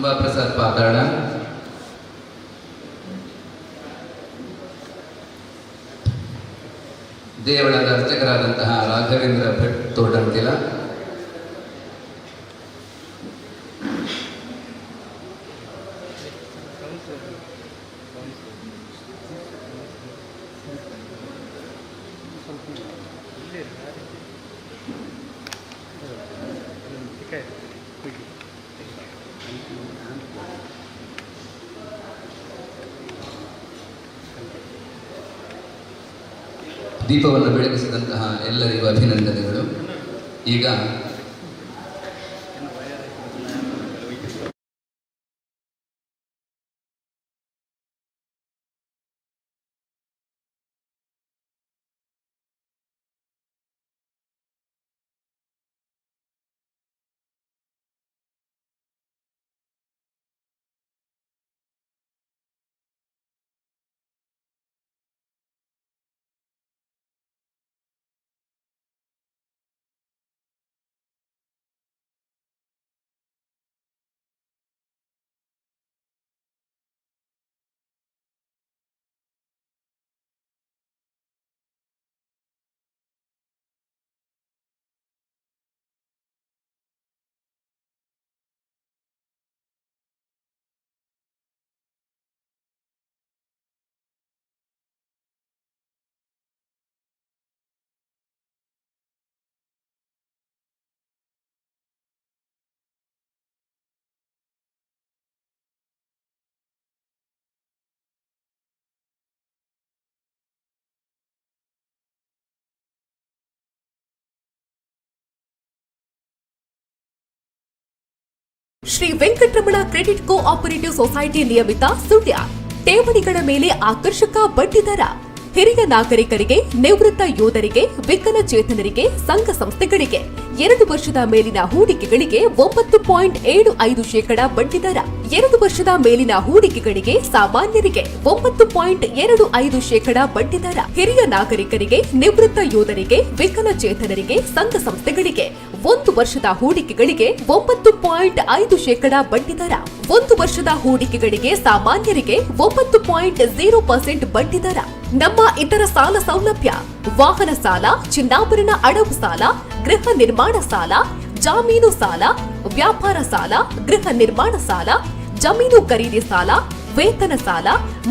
ಅಂಬಾಪ್ರಸಾದ್ ಪಾತಾಳ, ದೇವಳದ ಅರ್ಚಕರಾದಂತಹ ರಾಘವೇಂದ್ರ ಭಟ್ ತೋಟಂತಿಲ, ದೀಪವನ್ನು ಬೆಳಗಿಸಿದಂತಹ ಎಲ್ಲರಿಗೂ ಅಭಿನಂದನೆಗಳು. ಈಗ Shri Venkataramana credit cooperative society ನಿಯಮಿತ ಸುಳ್ಯ ಠೇವಣಿಗಳ ಮೇಲೆ ಆಕರ್ಷಕ ಬಡ್ಡಿ ದರ. ಹಿರಿಯ ನಾಗರಿಕರಿಗೆ, ನಿವೃತ್ತ ಯೋಧರಿಗೆ, ವಿಕಲಚೇತನರಿಗೆ, ಸಂಘ ಸಂಸ್ಥೆಗಳಿಗೆ 2 ವರ್ಷದ ಮೇಲಿನ ಹೂಡಿಕೆಗಳಿಗೆ 9.75% ಬಡ್ಡಿ ದರ. 2 ವರ್ಷದ ಮೇಲಿನ ಹೂಡಿಕೆಗಳಿಗೆ ಸಾಮಾನ್ಯರಿಗೆ 9.25% ಬಡ್ಡಿ ದರ. ಹಿರಿಯ ನಾಗರಿಕರಿಗೆ, ನಿವೃತ್ತ ಯೋಧರಿಗೆ, ವಿಕಲಚೇತನರಿಗೆ, ಸಂಘ ಸಂಸ್ಥೆಗಳಿಗೆ 1 ವರ್ಷದ ಹೂಡಿಕೆಗಳಿಗೆ 9.5% ಬಡ್ಡಿ ದರ. 1 ವರ್ಷದ ಹೂಡಿಕೆಗಳಿಗೆ ಸಾಮಾನ್ಯರಿಗೆ 9.0% ಬಡ್ಡಿ ದರ. ನಮ್ಮ ಇತರ ಸಾಲ ಸೌಲಭ್ಯ: ವಾಹನ ಸಾಲ, ಚಿನ್ನಾಭರಣ ಅಡವು ಸಾಲ, ಗೃಹ ನಿರ್ಮಾಣ ಸಾಲ, ಜಾಮೀನು ಸಾಲ, ವ್ಯಾಪಾರ ಸಾಲ, ಗೃಹ ನಿರ್ಮಾಣ ಸಾಲ, ಜಮೀನು ಖರೀದಿ ಸಾಲ, ವೇತನ ಸಾಲ,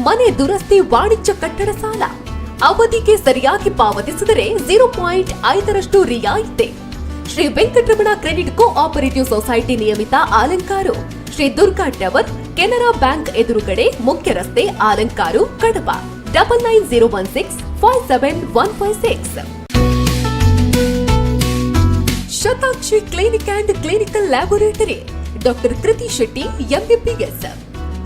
ಮನೆ ದುರಸ್ತಿ, ವಾಣಿಜ್ಯ ಕಟ್ಟಡ ಸಾಲ. ಅವಧಿಗೆ ಸರಿಯಾಗಿ ಪಾವತಿಸಿದರೆ 0.5% ರಿಯಾಯಿತಿ. Shri Venkataramana credit cooperative society ನಿಯಮಿತ ಅಲಂಕಾರು, ಶ್ರೀ ದುರ್ಗಾ ಟವರ್, ಕೆನರಾ ಬ್ಯಾಂಕ್ ಎದುರುಗಡೆ, ಮುಖ್ಯ ರಸ್ತೆ, Alankaru, Kadapa. 9906571156. Shatakshi clinic and clinical laboratory, doctor Kriti Shetty MBBS.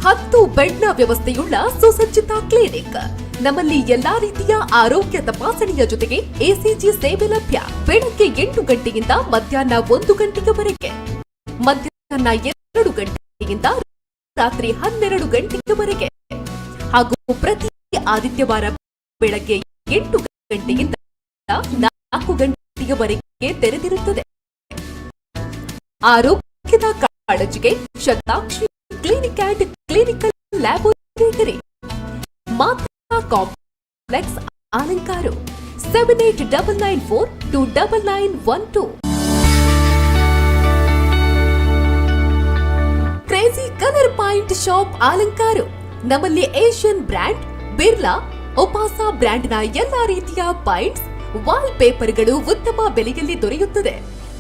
10 ಬೆಡ್ನ ವ್ಯವಸ್ಥೆಯುಳ್ಳ ಸುಸಜ್ಜಿತ ಕ್ಲಿನಿಕ್. ನಮ್ಮಲ್ಲಿ ಎಲ್ಲಾ ರೀತಿಯ ಆರೋಗ್ಯ ತಪಾಸಣೆಯ ಜೊತೆಗೆ ಎಸಿಜಿ ಸೇವೆ ಲಭ್ಯ. ಬೆಳಗ್ಗೆ 8 ಗಂಟೆಯಿಂದ ಮಧ್ಯಾಹ್ನ 1 ಗಂಟೆಯವರೆಗೆ, ಮಧ್ಯಾಹ್ನ 2 ಗಂಟೆಯಿಂದ ರಾತ್ರಿ 12 ಗಂಟೆಯವರೆಗೆ ಹಾಗೂ ಪ್ರತಿ ಆದಿತ್ಯವಾರ ಬೆಳಗ್ಗೆ 8 ಗಂಟೆಯಿಂದ 4 ಗಂಟೆಯವರೆಗೆ ತೆರೆದಿರುತ್ತದೆ. ಆರೋಗ್ಯದ ಕಾಳಜಿಗೆ Shatakshi clinic and clinical laboratory, Mata complex, Alankaru. 7899429912. Crazy colour point shop, Alankaru. ನಮ್ಮಲ್ಲಿ ಏಷ್ಯನ್ ಬ್ರ್ಯಾಂಡ್, ಬಿರ್ಲಾ, ಒಪಾಸ ಬ್ರ್ಯಾಂಡ್ನ ಎಲ್ಲಾ ರೀತಿಯ ಪಾಯಿಂಟ್ಸ್, ವಾಲ್ ಪೇಪರ್ಗಳು ಉತ್ತಮ ಬೆಲೆಯಲ್ಲಿ ದೊರೆಯುತ್ತದೆ.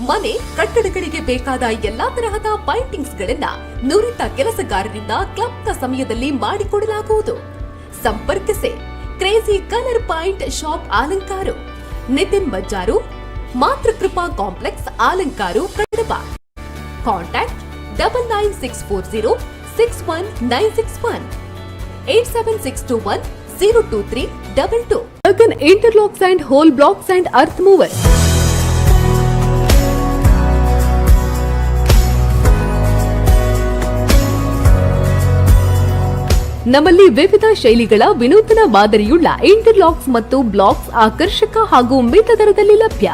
ಮನೆ ಕಟ್ಟಡಗಳಿಗೆ ಬೇಕಾದ ಎಲ್ಲಾ ತರಹದ ಪೈಂಟಿಂಗ್ಸ್ ಗಳನ್ನ ನುರಿತ ಕೆಲಸಗಾರರಿಂದ ಕ್ಲಬ್ನ ಸಮಯದಲ್ಲಿ ಮಾಡಿಕೊಡಲಾಗುವುದು. ಸಂಪರ್ಕಿಸಿ. Crazy colour point shop, Alankaru, Nitin Bajjaru, Matrukrupa complex, Alankaru, Kadapa. Contact 996406191, 876210232. Again, interlocks and whole blocks and earth movers. ನಮ್ಮಲ್ಲಿ ವಿವಿಧ ಶೈಲಿಗಳ ವಿನೂತನ ಮಾದರಿಯುಳ್ಳ ಇಂಟರ್ಲಾಕ್ಸ್ ಮತ್ತು ಬ್ಲಾಕ್ಸ್ ಆಕರ್ಷಕ ಹಾಗೂ ಮಿತ ದರದಲ್ಲಿ ಲಭ್ಯ.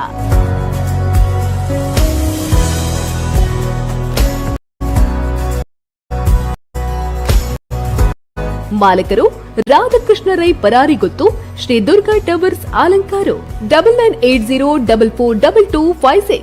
ಮಾಲಕರು ರಾಧಾಕೃಷ್ಣ ರೈ ಪರಾರಿಗುತ್ತು, ಶ್ರೀ ದುರ್ಗಾ ಟವರ್ಸ್ ಆಲಂಕಾರು, 9980442256.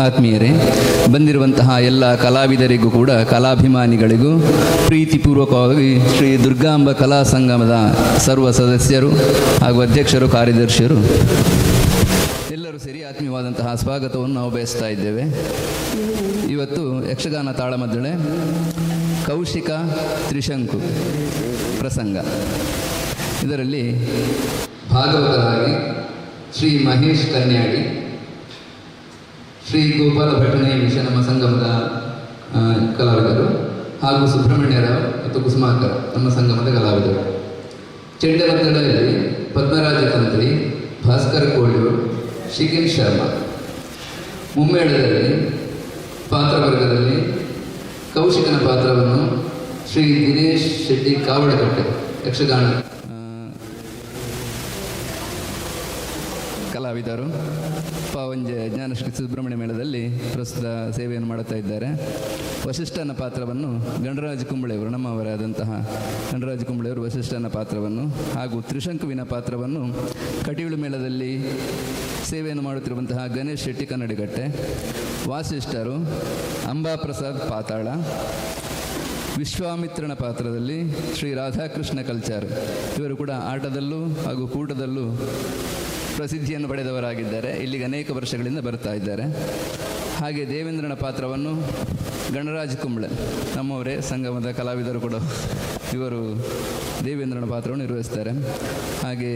ಆತ್ಮೀಯರೇ, ಬಂದಿರುವಂತಹ ಎಲ್ಲ ಕಲಾವಿದರಿಗೂ ಕೂಡ ಕಲಾಭಿಮಾನಿಗಳಿಗೂ ಪ್ರೀತಿಪೂರ್ವಕವಾಗಿ ಶ್ರೀ ದುರ್ಗಾಂಬ ಕಲಾ ಸಂಗಮದ ಸರ್ವ ಸದಸ್ಯರು ಹಾಗೂ ಅಧ್ಯಕ್ಷರು, ಕಾರ್ಯದರ್ಶಿಯರು ಎಲ್ಲರೂ ಸೇರಿ ಆತ್ಮೀಯವಾದಂತಹ ಸ್ವಾಗತವನ್ನು ನಾವು ಬಯಸ್ತಾ ಇದ್ದೇವೆ. ಇವತ್ತು ಯಕ್ಷಗಾನ ತಾಳಮದ್ದಳೆ ಕೌಶಿಕ ತ್ರಿಶಂಕು ಪ್ರಸಂಗ. ಇದರಲ್ಲಿ ಭಾಗವತರಾಗಿ ಶ್ರೀ ಮಹೇಶ್ ಕನ್ಯಾಡಿ, ಶ್ರೀ ಗೋಪಾಲ ಭಟ್ಟಣೆ ನಮ್ಮ ಸಂಗಮದ ಕಲಾವಿದರು, ಹಾಗೂ ಸುಬ್ರಹ್ಮಣ್ಯರಾವ್ ಮತ್ತು ಕುಸುಮಾಕರ್ ನಮ್ಮ ಸಂಗಮದ ಕಲಾವಿದರು. ಚೆಂಡಮದ್ದಳೆಯಲ್ಲಿ ಪದ್ಮರಾಜ ತಂತ್ರಿ, ಭಾಸ್ಕರ್ ಕೋಳೂರು, ಶಿಖಿನ್ ಶರ್ಮಾ. ಮುಮ್ಮೇಳದಲ್ಲಿ ಪಾತ್ರವರ್ಗದಲ್ಲಿ ಕೌಶಿಕನ ಪಾತ್ರವನ್ನು ಶ್ರೀ ದಿನೇಶ್ ಶೆಟ್ಟಿ ಕಾವಡಕಟ್ಟೆ ಯಕ್ಷಗಾನ ಕಲಾವಿದರು ಪಾವಂಜೆ ಜ್ಞಾನಶ್ರೀ ಸುಬ್ರಹ್ಮಣ್ಯ ಮೇಳದಲ್ಲಿ ಪ್ರಸ್ತುತ ಸೇವೆಯನ್ನು ಮಾಡುತ್ತಾ ಇದ್ದಾರೆ. ವಸಿಷ್ಠನ ಪಾತ್ರವನ್ನು ಗಣರಾಜ ಕುಂಬಳೆಯವರು, ನಮ್ಮವರಾದಂತಹ ಗಣರಾಜ ಕುಂಬಳೆಯವರು ವಸಿಷ್ಠನ ಪಾತ್ರವನ್ನು, ಹಾಗೂ ತ್ರಿಶಂಕುವಿನ ಪಾತ್ರವನ್ನು ಕಟಿಯುಳು ಮೇಳದಲ್ಲಿ ಸೇವೆಯನ್ನು ಮಾಡುತ್ತಿರುವಂತಹ ಗಣೇಶ್ ಶೆಟ್ಟಿ ಕನ್ನಡಿಗಟ್ಟೆ. ವಾಸಿಷ್ಠರು ಅಂಬಾಪ್ರಸಾದ್ ಪಾತಾಳ. ವಿಶ್ವಾಮಿತ್ರನ ಪಾತ್ರದಲ್ಲಿ ಶ್ರೀ ರಾಧಾಕೃಷ್ಣ ಕಲ್ಚಾರ್, ಇವರು ಕೂಡ ಆಟದಲ್ಲೂ ಹಾಗೂ ಕೂಟದಲ್ಲೂ ಪ್ರಸಿದ್ಧಿಯನ್ನು ಪಡೆದವರಾಗಿದ್ದಾರೆ. ಇಲ್ಲಿಗೆ ಅನೇಕ ವರ್ಷಗಳಿಂದ ಬರ್ತಾ ಇದ್ದಾರೆ. ಹಾಗೆ ದೇವೇಂದ್ರನ ಪಾತ್ರವನ್ನು ಗಣರಾಜ್ ಕುಂಬಳೆ, ನಮ್ಮವರೇ ಸಂಗಮದ ಕಲಾವಿದರು ಕೂಡ ಇವರು ದೇವೇಂದ್ರನ ಪಾತ್ರವನ್ನು ನಿರ್ವಹಿಸ್ತಾರೆ. ಹಾಗೆ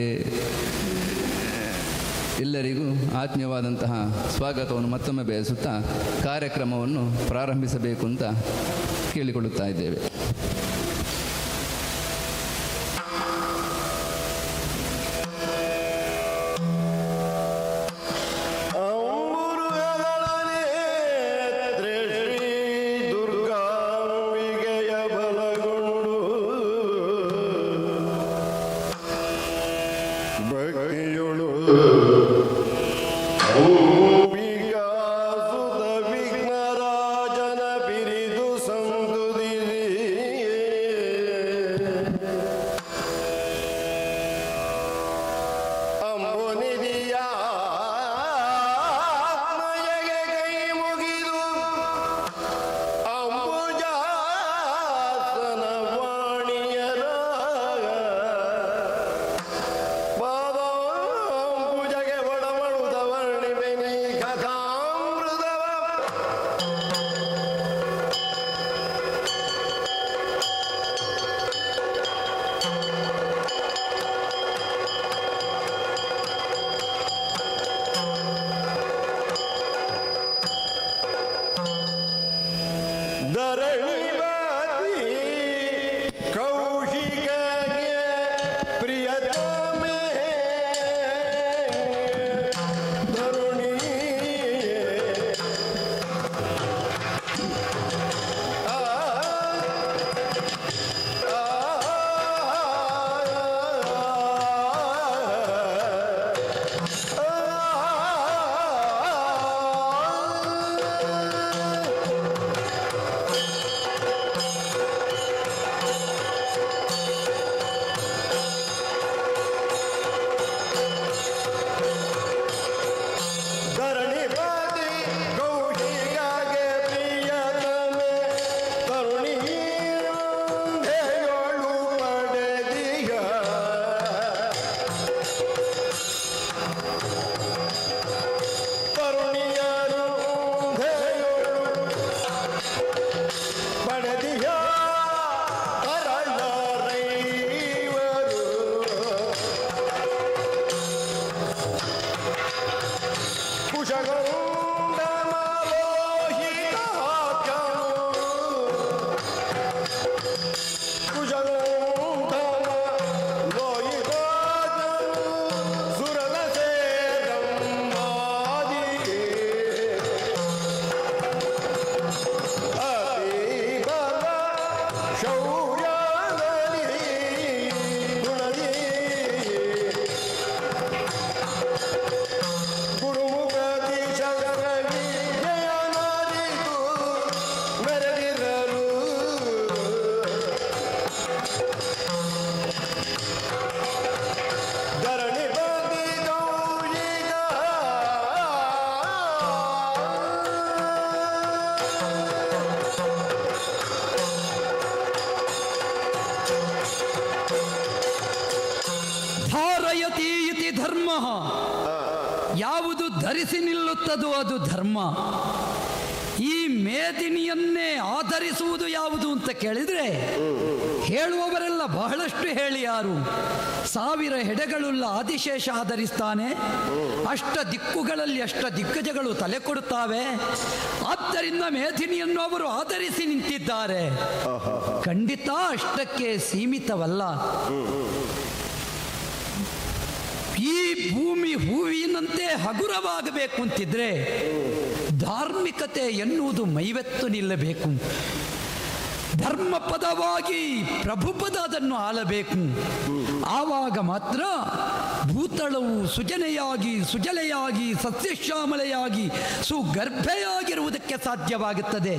ಎಲ್ಲರಿಗೂ ಆತ್ಮೀಯವಾದಂತಹ ಸ್ವಾಗತವನ್ನು ಮತ್ತೊಮ್ಮೆ ಬಯಸುತ್ತಾ ಕಾರ್ಯಕ್ರಮವನ್ನು ಪ್ರಾರಂಭಿಸಬೇಕು ಅಂತ ಕೇಳಿಕೊಳ್ಳುತ್ತಾ ಇದ್ದೇವೆ. ಗುರುಮುಖ ದೀಕ್ಷ ಯಾವುದು ಧರಿಸಿ ನಿಲ್ಲುತ್ತದೋ ಅದು ಧರ್ಮ. ಈ ಮೇದಿನಿಯನ್ನೇ ಆಧರಿಸುವುದು ಯಾವುದು ಅಂತ ಕೇಳಿದರೆ ಹೇಳುವವರೆಲ್ಲ ಬಹಳಷ್ಟು ಹೇಳಿಯಾರು. 1000 ಹೆಡೆಗಳುಳ್ಳ ಆದಿಶೇಷ ಆಧರಿಸ್ತಾನೆ, ಅಷ್ಟ ದಿಕ್ಕುಗಳಲ್ಲಿ ಅಷ್ಟ ದಿಗ್ಗಜಗಳು ತಲೆ ಕೊಡುತ್ತಾವೆ, ಆದ್ದರಿಂದ ಮೇದಿನಿಯನ್ನು ಅವರು ಆಧರಿಸಿ ನಿಂತಿದ್ದಾರೆ. ಖಂಡಿತ ಅಷ್ಟಕ್ಕೆ ಸೀಮಿತವಲ್ಲ. ಈ ಭೂಮಿ ಹೂವಿನಂತೆ ಹಗುರವಾಗಬೇಕು ಅಂತಿದ್ರೆ ಧಾರ್ಮಿಕತೆ ಎನ್ನುವುದು ಮೈವೆತ್ತು ನಿಲ್ಲಬೇಕು. ಧರ್ಮ ಪದವಾಗಿ ಪ್ರಭುಪದ ಅದನ್ನು ಆಳಬೇಕು. ಆವಾಗ ಮಾತ್ರ ಭೂತಳವು ಸುಜಲೆಯಾಗಿ ಸಸ್ಯಶ್ಯಾಮಲೆಯಾಗಿ ಸುಗರ್ಭೆಯಾಗಿರುವುದಕ್ಕೆ ಸಾಧ್ಯವಾಗುತ್ತದೆ.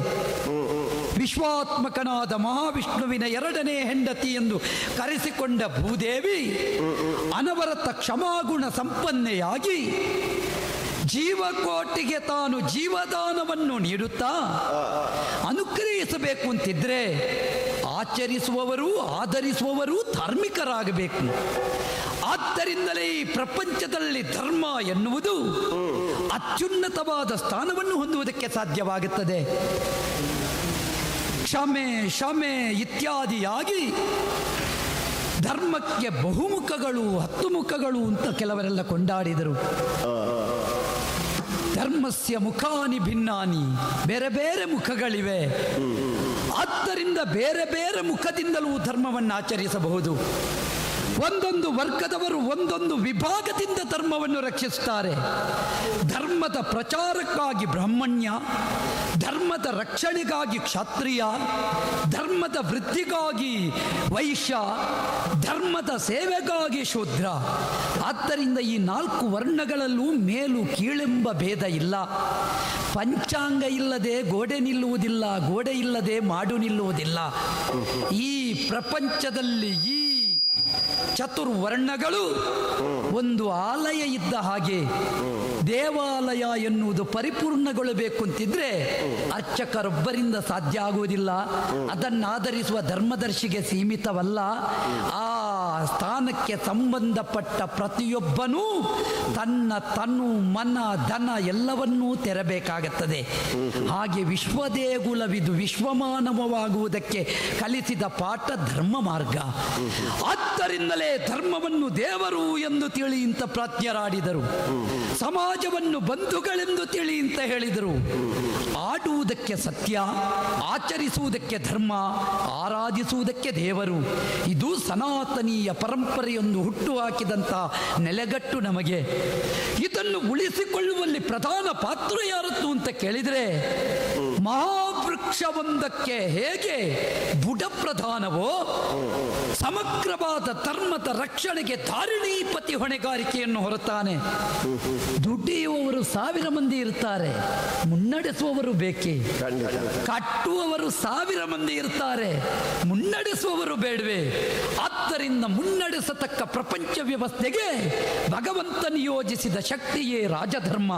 ವಿಶ್ವಾತ್ಮಕನಾದ ಮಹಾವಿಷ್ಣುವಿನ 2ನೇ ಹೆಂಡತಿ ಎಂದು ಕರೆಸಿಕೊಂಡ ಭೂದೇವಿ ಅನವರತ ಕ್ಷಮಾಗುಣ ಸಂಪನ್ನೆಯಾಗಿ ಜೀವಕೋಟಿಗೆ ತಾನು ಜೀವದಾನವನ್ನು ನೀಡುತ್ತಾ ಅನುಗ್ರಹಿಸಬೇಕು ಅಂತಿದ್ರೆ ಆಚರಿಸುವವರು ಆಧರಿಸುವವರು ಧಾರ್ಮಿಕರಾಗಬೇಕು. ಆದ್ದರಿಂದಲೇ ಈ ಪ್ರಪಂಚದಲ್ಲಿ ಧರ್ಮ ಎನ್ನುವುದು ಅತ್ಯುನ್ನತವಾದ ಸ್ಥಾನವನ್ನು ಹೊಂದುವುದಕ್ಕೆ ಸಾಧ್ಯವಾಗುತ್ತದೆ. ಕ್ಷಮೆ ಇತ್ಯಾದಿಯಾಗಿ ಧರ್ಮಕ್ಕೆ ಬಹುಮುಖಗಳು 10 ಮುಖಗಳು ಅಂತ ಕೆಲವರೆಲ್ಲ ಕೊಂಡಾಡಿದರು. ಧರ್ಮಸ್ಯ ಮುಖಾನಿ ಭಿನ್ನಾನಿ, ಬೇರೆ ಬೇರೆ ಮುಖಗಳಿವೆ. ಆದ್ದರಿಂದ ಬೇರೆ ಬೇರೆ ಮುಖದಿಂದಲೂ ಧರ್ಮವನ್ನು ಆಚರಿಸಬಹುದು. ಒಂದೊಂದು ವರ್ಗದವರು ಒಂದೊಂದು ವಿಭಾಗದಿಂದ ಧರ್ಮವನ್ನು ರಕ್ಷಿಸುತ್ತಾರೆ. ಧರ್ಮದ ಪ್ರಚಾರಕ್ಕಾಗಿ ಬ್ರಾಹ್ಮಣ್ಯ, ಧರ್ಮದ ರಕ್ಷಣೆಗಾಗಿ ಕ್ಷತ್ರಿಯ, ಧರ್ಮದ ವೃದ್ಧಿಗಾಗಿ ವೈಶ್ಯ, ಧರ್ಮದ ಸೇವೆಗಾಗಿ ಶೂದ್ರ. ಆದ್ದರಿಂದ ಈ 4 ವರ್ಣಗಳಲ್ಲೂ ಮೇಲು ಕೀಳೆಂಬ ಭೇದ ಇಲ್ಲ. ಪಂಚಾಂಗ ಇಲ್ಲದೆ ಗೋಡೆ ನಿಲ್ಲುವುದಿಲ್ಲ, ಗೋಡೆ ಇಲ್ಲದೆ ಮಾಡು ನಿಲ್ಲುವುದಿಲ್ಲ. ಈ ಪ್ರಪಂಚದಲ್ಲಿ ಈ ಚತುರ್ವರ್ಣಗಳು ಒಂದು ಆಲಯ ಇದ್ದ ಹಾಗೆ. ದೇವಾಲಯ ಎನ್ನುವುದು ಪರಿಪೂರ್ಣಗೊಳ್ಳಬೇಕು ಅಂತಿದ್ರೆ ಅರ್ಚಕರೊಬ್ಬರಿಂದ ಸಾಧ್ಯ ಆಗುವುದಿಲ್ಲ. ಅದನ್ನಾಧರಿಸುವ ಧರ್ಮದರ್ಶಿಗೆ ಸೀಮಿತವಲ್ಲ. ಆ ಸ್ಥಾನಕ್ಕೆ ಸಂಬಂಧಪಟ್ಟ ಪ್ರತಿಯೊಬ್ಬನೂ ತನ್ನ ತನು ಮನ ಧನ ಎಲ್ಲವನ್ನೂ ತೆರಬೇಕಾಗುತ್ತದೆ. ಹಾಗೆ ವಿಶ್ವದೇಗುಲವಿದು ವಿಶ್ವಮಾನವವಾಗುವುದಕ್ಕೆ ಕಲಿಸಿದ ಪಾಠ ಧರ್ಮ ಮಾರ್ಗ. ಆದ್ದರಿಂದಲೇ ಧರ್ಮವನ್ನು ದೇವರು ಎಂದು ತಿಳಿ ಇಂಥ ಪ್ರಾಜ್ಞರಾಡಿದರು. ಸಮಾಜವನ್ನು ಬಂಧುಗಳೆಂದು ತಿಳಿ ಅಂತ ಹೇಳಿದರು. ಆಡುವುದಕ್ಕೆ ಸತ್ಯ, ಆಚರಿಸುವುದಕ್ಕೆ ಧರ್ಮ, ಆರಾಧಿಸುವುದಕ್ಕೆ ದೇವರು. ಇದು ಸನಾತನೀಯ ಪರಂಪರೆಯೊಂದು ಹುಟ್ಟು ಹಾಕಿದಂಥ ನೆಲೆಗಟ್ಟು ನಮಗೆ. ಇದನ್ನು ಉಳಿಸಿಕೊಳ್ಳುವಲ್ಲಿ ಪ್ರಧಾನ ಪಾತ್ರ ಯಾರದ್ದು ಅಂತ ಕೇಳಿದರೆ ಮಹಾವೃಕ್ಷವೊಂದಕ್ಕೆ ಹೇಗೆ ಬುಡ ಪ್ರಧಾನವೋ ಸಮಗ್ರವಾದ ಧರ್ಮದ ರಕ್ಷಣೆಗೆ ಧಾರಿಣೀಪತಿ ಹೊಣೆಗಾರಿಕೆಯನ್ನು ಹೊರತಾನೆ. ದುಡಿಯುವವರು 1000 ಮಂದಿ ಇರ್ತಾರೆ, ಮುನ್ನಡೆಸುವವರು ಬೇಕೇ. ಕಟ್ಟುವವರು 1000 ಮಂದಿ ಇರ್ತಾರೆ, ಮುನ್ನಡೆಸುವವರು ಬೇಡವೇ? ಆದ್ದರಿಂದ ಮುನ್ನಡೆಸತಕ್ಕ ಪ್ರಪಂಚ ವ್ಯವಸ್ಥೆಗೆ ಭಗವಂತ ನಿಯೋಜಿಸಿದ ಶಕ್ತಿಯೇ ರಾಜಧರ್ಮ.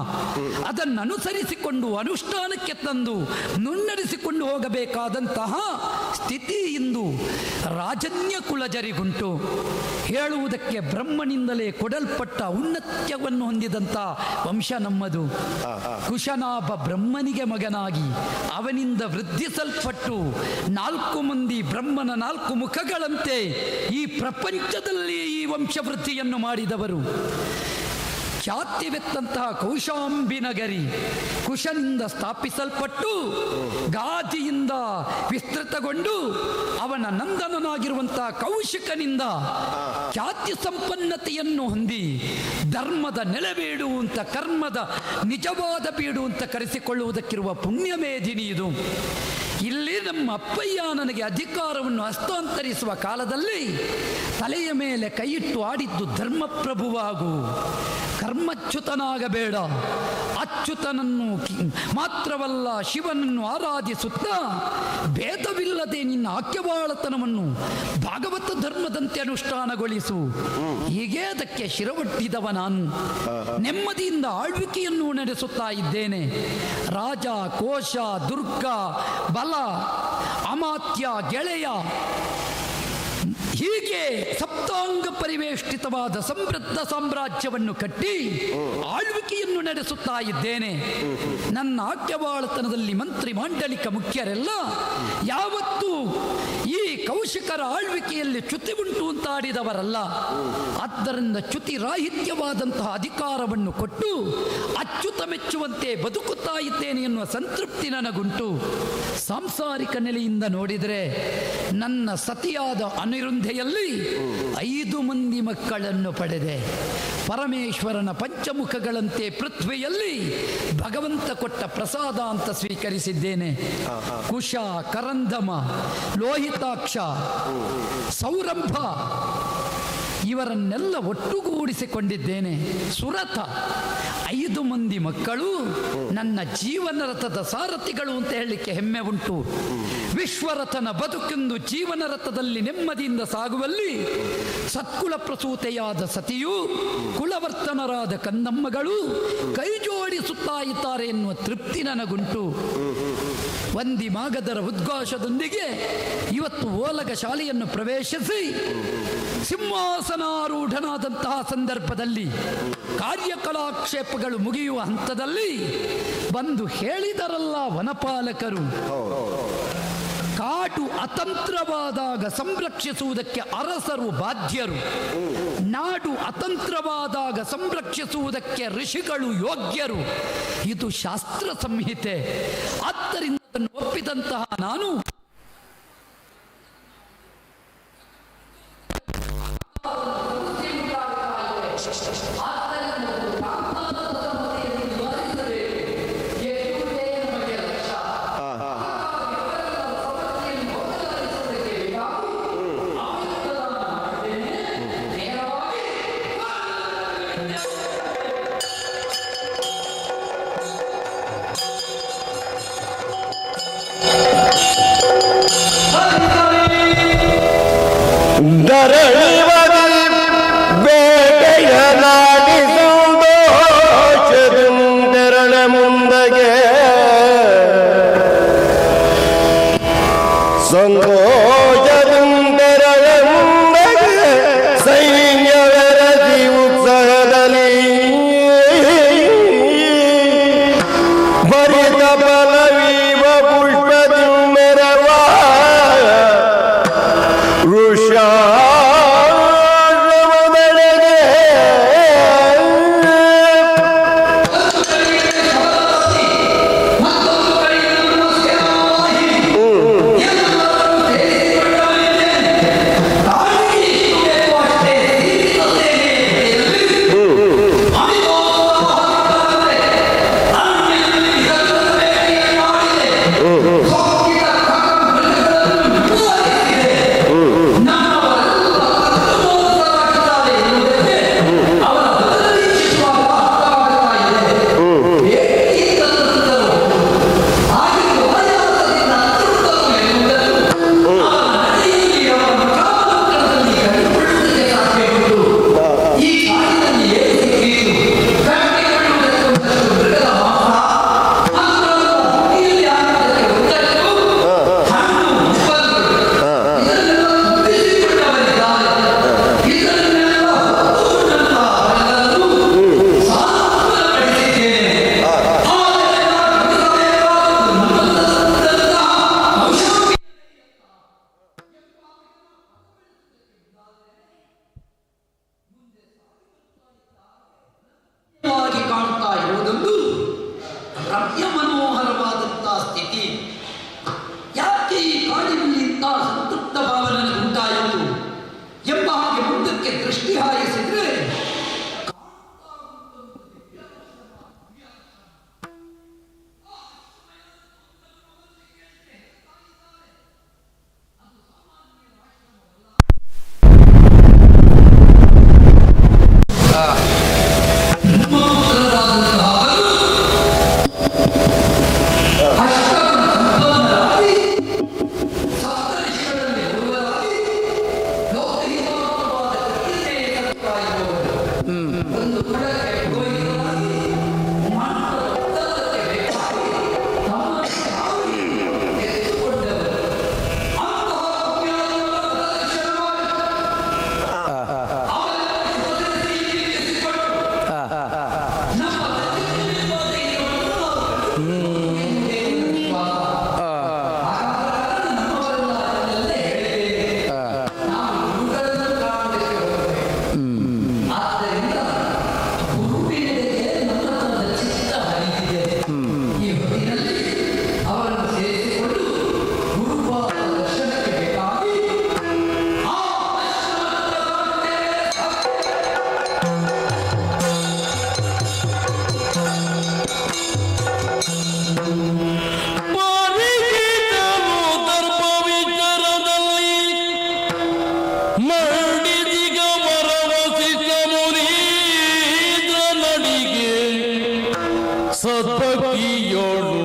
ಅದನ್ನು ಅನುಸರಿಸಿಕೊಂಡು ಅನುಷ್ಠಾನಕ್ಕೆ ತಂದು ಮುನ್ನಡೆಸಿಕೊಂಡು ಹೋಗಬೇಕಾದಂತಹ ಸ್ಥಿತಿ ಇಂದು ರಾಜನ್ಯ ಕುಲಜರಿಗುಂಟು. ಹೇಳುವುದಕ್ಕೆ ಬ್ರಹ್ಮನಿಂದಲೇ ಕೊಡಲ್ಪಟ್ಟ ಔನ್ನತ್ಯವನ್ನು ಹೊಂದಿದಂಥ ವಂಶ ನಮ್ಮದು. ಕುಶನಾಭ ಬ್ರಹ್ಮನಿಗೆ ಮಗನಾಗಿ ಅವನಿಂದ ವೃದ್ಧಿಸಲ್ಪಟ್ಟು 4 ಮಂದಿ ಬ್ರಹ್ಮನ 4 ಮುಖಗಳಂತೆ ಈ ಪ್ರಪಂಚದಲ್ಲಿ ಈ ವಂಶವೃದ್ಧಿಯನ್ನು ಮಾಡಿದವರು. ಖ್ಯಾತಿವೆತ್ತಂತಹ ಕೌಶಾಂಬಿನಗರಿ ಕುಶನಿಂದ ಸ್ಥಾಪಿಸಲ್ಪಟ್ಟು ಗಾದಿಯಿಂದ ವಿಸ್ತೃತಗೊಂಡು ಅವನ ನಂದನನಾಗಿರುವಂತಹ ಕೌಶಿಕನಿಂದ ಖ್ಯಾತಿ ಸಂಪನ್ನತೆಯನ್ನು ಹೊಂದಿ ಧರ್ಮದ ನೆಲೆಬೀಡು ಅಂತ, ಕರ್ಮದ ನಿಜವಾದ ಬೀಡು ಅಂತ ಕರೆಸಿಕೊಳ್ಳುವುದಕ್ಕಿರುವ ಪುಣ್ಯಮೇಧಿನಿ ಇದು. ಇಲ್ಲಿ ನಮ್ಮ ಅಪ್ಪಯ್ಯ ನನಗೆ ಅಧಿಕಾರವನ್ನು ಹಸ್ತಾಂತರಿಸುವ ಕಾಲದಲ್ಲಿ ತಲೆಯ ಮೇಲೆ ಕೈಯಿಟ್ಟು ಆಡಿದ್ದು ಧರ್ಮಪ್ರಭುವಾಗು, ಕರ್ಮಚ್ಯುತನಾಗಬೇಡ. ಅಚ್ಯುತನನ್ನು ಮಾತ್ರವಲ್ಲ ಶಿವನನ್ನು ಆರಾಧಿಸುತ್ತಾ ಭೇದವಿಲ್ಲದೆ ನಿನ್ನ ಆಕ್ಯವಾಳತನವನ್ನು ಭಾಗವತ ಧರ್ಮದಂತೆ ಅನುಷ್ಠಾನಗೊಳಿಸು. ಹೀಗೆ ಅದಕ್ಕೆ ಶಿರವಟ್ಟಿದವ ನಾನು. ನೆಮ್ಮದಿಯಿಂದ ಆಳ್ವಿಕೆಯನ್ನು ನಡೆಸುತ್ತಾ ಇದ್ದೇನೆ. ರಾಜ, ಕೋಶ, ದುರ್ಗ, ಬಲ, ಅಮಾತ್ಯ, ಗೆಳೆಯ ಹೀಗೆ ಸಪ್ತಾಂಗ ಪರಿವೇಷ್ಟಿತವಾದ ಸಮೃದ್ಧ ಸಾಮ್ರಾಜ್ಯವನ್ನು ಕಟ್ಟಿ ಆಳ್ವಿಕೆಯನ್ನು ನಡೆಸುತ್ತಾ ಇದ್ದೇನೆ. ನನ್ನ ಆಜ್ಞಾವಾಳತನದಲ್ಲಿ ಮಂತ್ರಿ ಮಾಂಡಲಿಕ ಮುಖ್ಯರೆಲ್ಲ ಯಾವತ್ತೂ ಈ ಕೌಶಿಕರ ಆಳ್ವಿಕೆಯಲ್ಲಿ ಚ್ಯುತಿ ಉಂಟು ಅಂತಾಡಿದವರಲ್ಲ. ಆದ್ದರಿಂದ ಚ್ಯುತಿ ರಾಹಿತ್ಯವಾದಂತಹ ಅಧಿಕಾರವನ್ನು ಕೊಟ್ಟು ಅಚ್ಯುತ ಮೆಚ್ಚುವಂತೆ ಬದುಕುತ್ತಾ ಇದ್ದೇನೆ ಎನ್ನುವ ಸಂತೃಪ್ತಿ ನನಗುಂಟು. ಸಾಂಸಾರಿಕ ನೆಲೆಯಿಂದ ನೋಡಿದರೆ ನನ್ನ ಸತಿಯಾದ ಅನಿರುಂಧೆಯಲ್ಲಿ 5 ಮಂದಿ ಮಕ್ಕಳನ್ನು ಪಡೆದೆ. ಪರಮೇಶ್ವರನ ಪಂಚಮುಖಗಳಂತೆ ಪೃಥ್ವಿಯಲ್ಲಿ ಭಗವಂತ ಕೊಟ್ಟ ಪ್ರಸಾದ ಅಂತ ಸ್ವೀಕರಿಸಿದ್ದೇನೆ. ಕುಶ, ಕರಂದಮ, ಲೋಹಿತಾಕ್ಷ, ಸೌರಂಭ ಇವರನ್ನೆಲ್ಲ ಒಟ್ಟುಗೂಡಿಸಿಕೊಂಡಿದ್ದೇನೆ. ಸುರಥ 5 ಮಂದಿ ಮಕ್ಕಳು ನನ್ನ ಜೀವನ ರಥದ ಸಾರಥಿಗಳು ಅಂತ ಹೇಳಲಿಕ್ಕೆ ಹೆಮ್ಮೆ ಉಂಟು. ವಿಶ್ವರಥನ ಬದುಕೆಂದು ಜೀವನ ರಥದಲ್ಲಿ ನೆಮ್ಮದಿಯಿಂದ ಸಾಗುವಲ್ಲಿ ಸತ್ಕುಲ ಪ್ರಸೂತೆಯಾದ ಸತಿಯು ಕುಲವರ್ತನರಾದ ಕಂದಮ್ಮಗಳು ಕೈ ಜೋಡಿಸುತ್ತಾ ಇದ್ದಾರೆ ಎನ್ನುವ ತೃಪ್ತಿ ನನಗುಂಟು. ವಂದಿ ಮಾಗದರ ಉದ್ಘೋಷದೊಂದಿಗೆ ಇವತ್ತು ಓಲಗ ಶಾಲೆಯನ್ನು ಪ್ರವೇಶಿಸಿ ಸಿಂಹಾಸನಾರೂಢನಾದಂತಹ ಸಂದರ್ಭದಲ್ಲಿ ಕಾರ್ಯಕಲಾಕ್ಷೇಪಗಳು ಮುಗಿಯುವ ಹಂತದಲ್ಲಿ ಬಂದು ಹೇಳಿದರಲ್ಲ ವನಪಾಲಕರು, ಕಾಡು ಅತಂತ್ರವಾದಾಗ ಸಂರಕ್ಷಿಸುವುದಕ್ಕೆ ಅರಸರು ಬಾಧ್ಯರು, ನಾಡು ಅತಂತ್ರವಾದಾಗ ಸಂರಕ್ಷಿಸುವುದಕ್ಕೆ ಋಷಿಗಳು ಯೋಗ್ಯರು. ಇದು ಶಾಸ್ತ್ರ ಸಂಹಿತೆ. ಆದ್ದರಿಂದ ಅದನ್ನು ಒಪ್ಪಿದಂತಹ ನಾನು ಧರಣಿವದಿ ಬೇಟೆಯ ನಾಡಿಸುವುದೋಷದಿಂದೆರಳ ಮುಂದಗೆ ಸಂತೋಷದಿಂದೆರಳ ಮುಂದಗೆ ಸೈನ್ಯವೆರದಿ ಉತ್ಸಾಹದಲ್ಲಿ ಭರಿತ ಬಲವೀವ ಪುಷ್ಪದಿ ಮೆರವ ಋಷ ಸದ್ಭಕ್ತಿಯೋಳು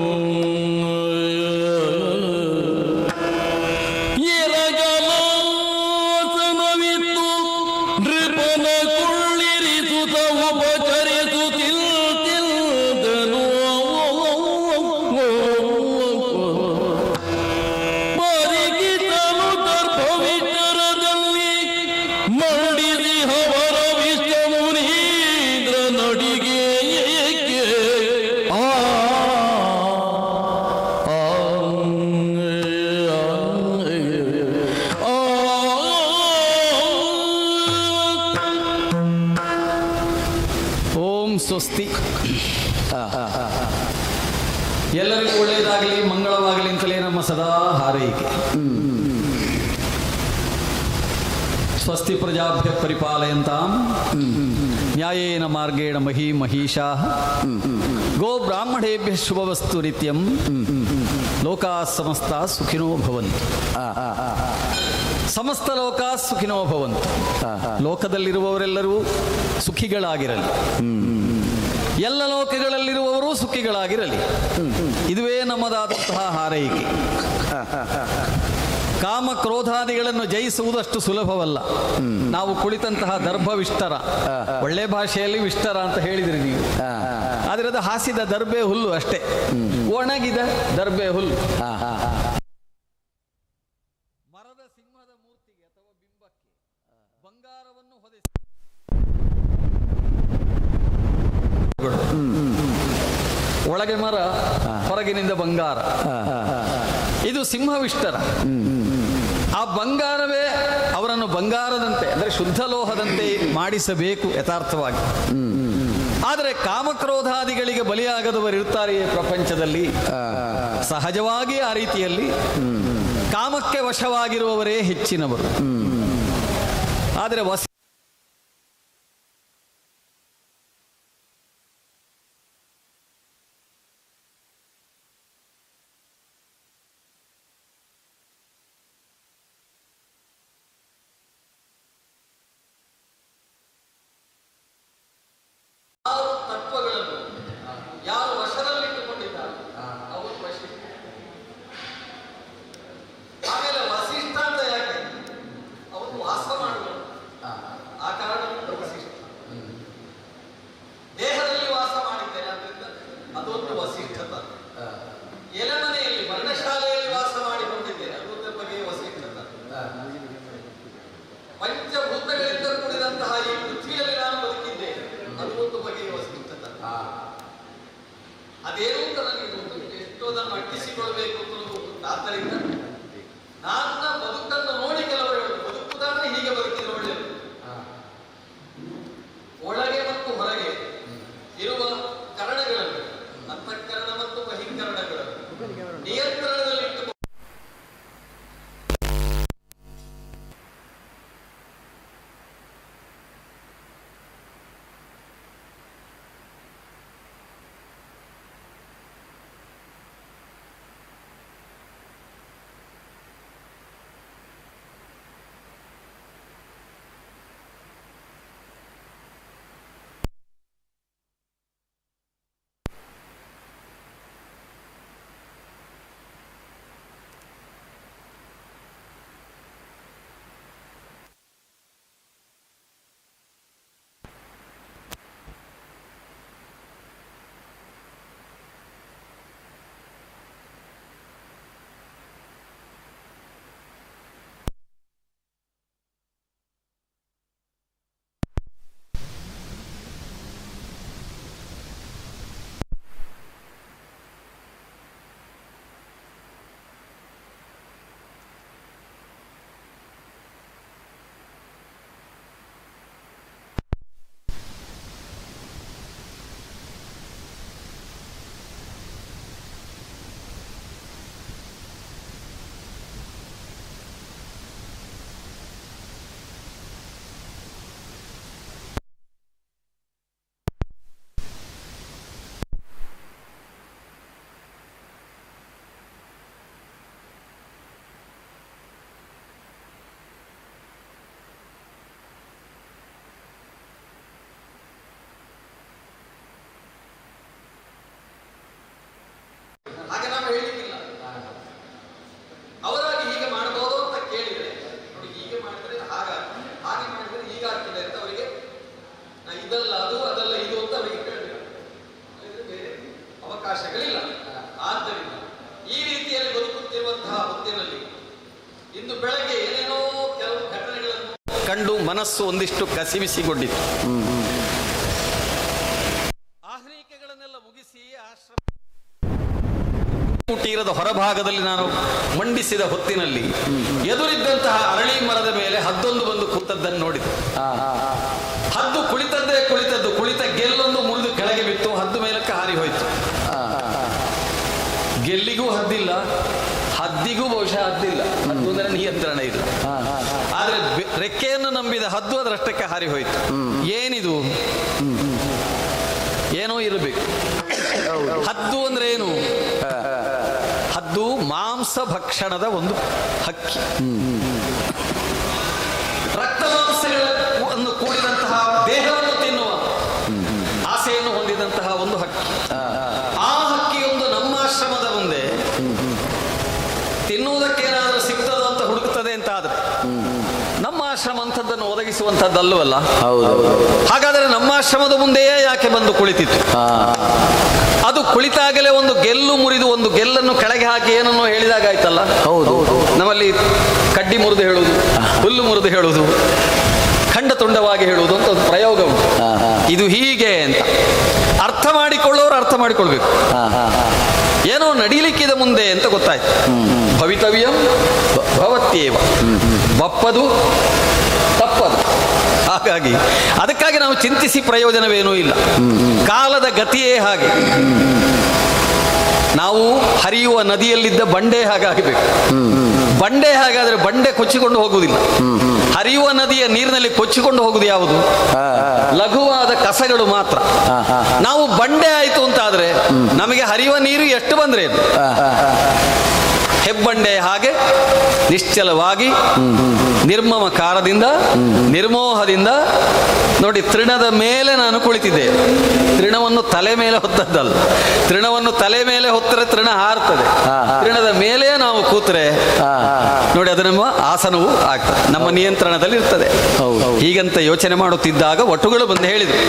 ಎರಗಲಾಸನವಿತ್ತು ನೃಪನ ಕುಳ್ಳಿರಿಸುತ್ತ ಉಪಚರಿಸುತ್ತಿಲ್ದನು ಬರಿಗಿತನು ದರ್ಭವಿಷ್ಟರದಲ್ಲಿ ಮಂಡಿಸಿ ಹವರ ವಿಷ್ಣುನೀಂದ್ರ ನಡಿಗೆ ಓಂ ಸ್ವಸ್ತಿ. ಎಲ್ಲರಿಗೂ ಒಳ್ಳೆಯದಾಗಲಿ, ಮಂಗಳವಾಗಲಿ ಅಂತಲೇ ನಮ್ಮ ಸದಾ ಹಾರೈಕೆ. ಸ್ವಸ್ತಿ ಪ್ರಜಾಭ್ಯ ಪರಿಪಾಲಯಂತಾಂ ನ್ಯಾಯೇನ ಮಾರ್ಗೇಣ ಮಹೀಶಾಃ ಗೋ ಬ್ರಾಹ್ಮಣೇಭ್ಯ ಶುಭವಸ್ತು ನಿತ್ಯಂ ಲೋಕಾ ಸಮಸ್ತ ಸುಖಿನೋ ಭವಂತು. ಸಮಸ್ತ ಲೋಕಾ ಸುಖಿನೋ ಭವಂತು. ಲೋಕದಲ್ಲಿರುವವರೆಲ್ಲರೂ ಸುಖಿಗಳಾಗಿರಲಿ, ಎಲ್ಲ ಲೋಕಗಳಲ್ಲಿರುವವರು ಸುಖಿಗಳಾಗಿರಲಿ. ಇದುವೇ ನಮ್ಮದಾದಂತಹ ಹಾರೈಕೆ. ಕಾಮ ಕ್ರೋಧಾದಿಗಳನ್ನು ಜಯಿಸುವುದಷ್ಟು ಸುಲಭವಲ್ಲ. ನಾವು ಕುಳಿತಂತಹ ದರ್ಭವಿಷ್ಟರ, ಒಳ್ಳೆ ಭಾಷೆಯಲ್ಲಿ ವಿಷ್ಟರ ಅಂತ ಹೇಳಿದ್ರಿ ನೀವು, ಆದರೆ ಅದು ಹಾಸಿದ ದರ್ಬೆ ಹುಲ್ಲು ಅಷ್ಟೇ, ಒಣಗಿದ ದರ್ಬೆ ಹುಲ್ಲು. ಮರದ ಸಿಂಹದ ಮೂರ್ತಿಗೆ ಅಥವಾ ಬಿಂಬಕ್ಕೆ ಬಂಗಾರವನ್ನು ಹೊದಿಸಿ ಒಳಗೆ ಮರ, ಹೊರಗಿನಿಂದ ಬಂಗಾರ. ಇದು ಸಿಂಹವಿಷ್ಟರ. ಆ ಬಂಗಾರವೇ ಅವರನ್ನು ಬಂಗಾರದಂತೆ, ಅಂದರೆ ಶುದ್ಧ ಲೋಹದಂತೆ ಮಾಡಿಸಬೇಕು ಯಥಾರ್ಥವಾಗಿ. ಆದರೆ ಕಾಮಕ್ರೋಧಾದಿಗಳಿಗೆ ಬಲಿಯಾಗದವರು ಇರ್ತಾರೆಯೇ ಪ್ರಪಂಚದಲ್ಲಿ. ಸಹಜವಾಗಿ ಆ ರೀತಿಯಲ್ಲಿ ಕಾಮಕ್ಕೆ ವಶವಾಗಿರುವವರೇ ಹೆಚ್ಚಿನವರು. ಆದರೆ ತತ್ವಗಳನ್ನು ಯಾರು ವಶದಲ್ಲಿಟ್ಟುಕೊಂಡಿದ್ದಾರೆ ಅವರು ವಶಿಷ್ಠ. ಆಮೇಲೆ ವಸಿಷ್ಠ ಅಂತ ಯಾಕೆ, ಅವರು ವಾಸ ಮಾಡುವರು, ಆ ಕಾರಣದಿಂದ ವಸಿಷ್ಠ. ದೇಹದಲ್ಲಿ ವಾಸ ಮಾಡಿದ್ದೇನೆ ಅದರಿಂದ ಅದೊಂದು ವಸಿಷ್ಠತ. ಎಲೆಮನೆಯಲ್ಲಿ ವರ್ಣಶಾಲೆಯಲ್ಲಿ ವಾಸ ಮಾಡಿಕೊಂಡಿದ್ದೇನೆ ಅದೊಂದು ಬಗೆಯ ವಸಿಷ್ಠತ. ಪಂಚಭೂತಗಳಿಂದ ಕೂಡಿದಂತಹ ಈ ಪೃಥ್ವಿಯಲ್ಲಿ ನಾನು ಬದುಕಿದ್ದೇನೆ ಅದು ಒಂದು ಬಗೆಯ ವಸಿಷ್ಠತ. ಅದೇನು ಅಂತ ನನಗೆ ಗೊತ್ತು, ಎಷ್ಟೋ ಅದನ್ನು ಅಟ್ಟಿಸಿಕೊಳ್ಬೇಕು ಅಂತ ಗೊತ್ತು. ಆದ್ದರಿಂದ ನನ್ನ ಬದುಕನ್ನು ನೋಡಿ ಕೆಲವರು ಹೇಳುದು, ಬದುಕುದಾದ್ರೆ ಹೀಗೆ ಬದುಕಿದ್ರೆ ಒಳ್ಳೆಯದು. ಒಳಗೆ ಮತ್ತು ಹೊರಗೆ ಇರುವ ಕರಣಗಳನ್ನು, ಅಂತಃಕರಣ ಮತ್ತು ಬಹಿಃಕರಣಗಳನ್ನು ನಿಯಂತ್ರಣದಲ್ಲಿಟ್ಟು ಅವಕಾಶಗಳಿಲ್ಲ. ಆದ್ದರಿಂದ ಈ ರೀತಿಯಲ್ಲಿ ಬದುಕುತ್ತಿರುವಂತಹ ಹೊತ್ತಿನಲ್ಲಿ ಇಂದು ಬೆಳಗ್ಗೆ ಏನೇನೋ ಕೆಲವು ಘಟನೆಗಳನ್ನು ಕಂಡು ಮನಸ್ಸು ಒಂದಿಷ್ಟು ಕಸಿವಿಸಿಗೊಂಡಿತು. ಆಹ್ನಿಕೆಗಳನ್ನೆಲ್ಲ ಮುಗಿಸಿ ಆಶ್ರಮ ತೀರದ ಹೊರಭಾಗದಲ್ಲಿ ನಾನು ಮಂಡಿಸಿದ ಹೊತ್ತಿನಲ್ಲಿ ಎದುರಿದ್ದಂತಹ ಅರಳಿ ಮರದ ಮೇಲೆ ಹದ್ದೊಂದು ಬಂದು ಕೂತದ್ದನ್ನು ನೋಡಿದೆ. ಹದ್ದು ಕುಳಿತದ್ದು ಕುಳಿತ ಗೆಲ್ಲೊಂದು ಮುರಿದು ಕೆಳಗೆ ಬಿತ್ತು. ಹದ್ದು ಮೇಲಕ್ಕೆ ಹಾರಿ ಹೋಯಿತು. ಗೆಲ್ಲಿಗೂ ಹದ್ದಿಲ್ಲ, ಹದ್ದಿಗೂ ಬಹುಶಃ ಹದ್ದಿಲ್ಲ. ಹದ್ದು ಅಂದರೆ ನಿಯಂತ್ರಣ ಇಲ್ಲ. ಆದ್ರೆ ರೆಕ್ಕೆಯನ್ನು ನಂಬಿದ ಹದ್ದು ಅದರಷ್ಟಕ್ಕೆ ಹಾರಿ ಹೋಯಿತು. ಏನಿದು? ಏನೋ ಇರಬೇಕು. ಹದ್ದು ಅಂದ್ರೆ ಏನು? ಹದ್ದು ಮಾಂಸ ಭಕ್ಷಣದ ಒಂದು ಹಕ್ಕಿ. ರಕ್ತ ಮಾಂಸಗಳನ್ನು ಕೂಡಿದಂತಹ ದೇಹವನ್ನು ತಿನ್ನುವ ಆಸೆಯನ್ನು ಹೊಂದಿದಂತಹ ಒಂದು ಹಕ್ಕಿ. ಆ ಹಕ್ಕಿಯೊಂದು ನಮ್ಮ ಆಶ್ರಮದ ಮುಂದೆ ತಿನ್ನುವುದಕ್ಕೇನಾದರೂ ಸಿಗ್ತದೋ ಅಂತ ಹುಡುಕ್ತದೆ ಅಂತ ಆದ್ರೆ ನಮ್ಮ ಆಶ್ರಮ ಅಂಥದ್ದನ್ನು ಒದಗಿಸುವಂಥದ್ದಲ್ಲವಲ್ಲ. ಹಾಗಾದರೆ ನಮ್ಮ ಆಶ್ರಮದ ಮುಂದೆಯೇ ಯಾಕೆ ಬಂದು ಕುಳಿತಿತ್ತು? ಅದು ಕುಳಿತಾಗಲೇ ಒಂದು ಗೆಲ್ಲು ಮುರಿದು ಒಂದು ಗೆಲ್ಲನ್ನು ಕೆಳಗೆ ಹಾಕಿ ಏನನ್ನೋ ಹೇಳಿದಾಗ ಆಯ್ತಲ್ಲ. ನಮ್ಮಲ್ಲಿ ಕಡ್ಡಿ ಮುರಿದು ಹೇಳುವುದು, ಹುಲ್ಲು ಮುರಿದು ಹೇಳುವುದು, ಖಂಡ ತುಂಡವಾಗಿ ಹೇಳುವುದು ಅಂತ ಒಂದು ಪ್ರಯೋಗ ಉಂಟು. ಇದು ಹೀಗೆ ಅಂತ ಅರ್ಥ ಮಾಡಿಕೊಳ್ಳೋರು ಅರ್ಥ ಮಾಡಿಕೊಳ್ಬೇಕು. ಏನೋ ನಡೀಲಿಕ್ಕಿದ ಮುಂದೆ ಅಂತ ಗೊತ್ತಾಯ್ತು. ಭವಿತವ್ಯಂ ಭವತ್ಯೇವ, ಒಪ್ಪದು ತಪ್ಪದು. ಹಾಗಾಗಿ ಅದಕ್ಕಾಗಿ ನಾವು ಚಿಂತಿಸಿ ಪ್ರಯೋಜನವೇನೂ ಇಲ್ಲ. ಕಾಲದ ಗತಿಯೇ ಹಾಗೆ. ನಾವು ಹರಿಯುವ ನದಿಯಲ್ಲಿದ್ದ ಬಂಡೆ ಹಾಗಾಗಬೇಕು. ಬಂಡೆ ಹಾಗಾದ್ರೆ ಬಂಡೆ ಕೊಚ್ಚಿಕೊಂಡು ಹೋಗುವುದಿಲ್ಲ. ಹರಿಯುವ ನದಿಯ ನೀರಿನಲ್ಲಿ ಕೊಚ್ಚಿಕೊಂಡು ಹೋಗುವುದು ಯಾವುದು? ಲಘುವಾದ ಕಸಗಳು ಮಾತ್ರ. ನಾವು ಬಂಡೆ ಆಯಿತು ಅಂತಾದ್ರೆ ನಮಗೆ ಹರಿಯುವ ನೀರು ಎಷ್ಟು ಬಂದ್ರೆ ಹೆಬ್ಬಂಡೆ ಹಾಗೆ ನಿಶ್ಚಲವಾಗಿ ನಿರ್ಮಮಕಾರದಿಂದ ನಿರ್ಮೋಹದಿಂದ ನೋಡಿ. ತೃಣದ ಮೇಲೆ ನಾನು ಕುಳಿತಿದ್ದೆ. ತೃಣವನ್ನು ತಲೆ ಮೇಲೆ ಹೊತ್ತದ್ದಲ್ಲ. ತೃಣವನ್ನು ತಲೆ ಮೇಲೆ ಹೊತ್ತರೆ ತೃಣ ಹಾರ್ತದೆ. ತೃಣದ ಮೇಲೆ ನಾವು ಕೂತ್ರೆ ನೋಡಿ ಅದು ನಮ್ಮ ಆಸನವು ಆಗ್ತದೆ, ನಮ್ಮ ನಿಯಂತ್ರಣದಲ್ಲಿ ಇರ್ತದೆ. ಹೀಗಂತ ಯೋಚನೆ ಮಾಡುತ್ತಿದ್ದಾಗ ಒಟ್ಟುಗಳು ಬಂದು ಹೇಳಿದ್ರು,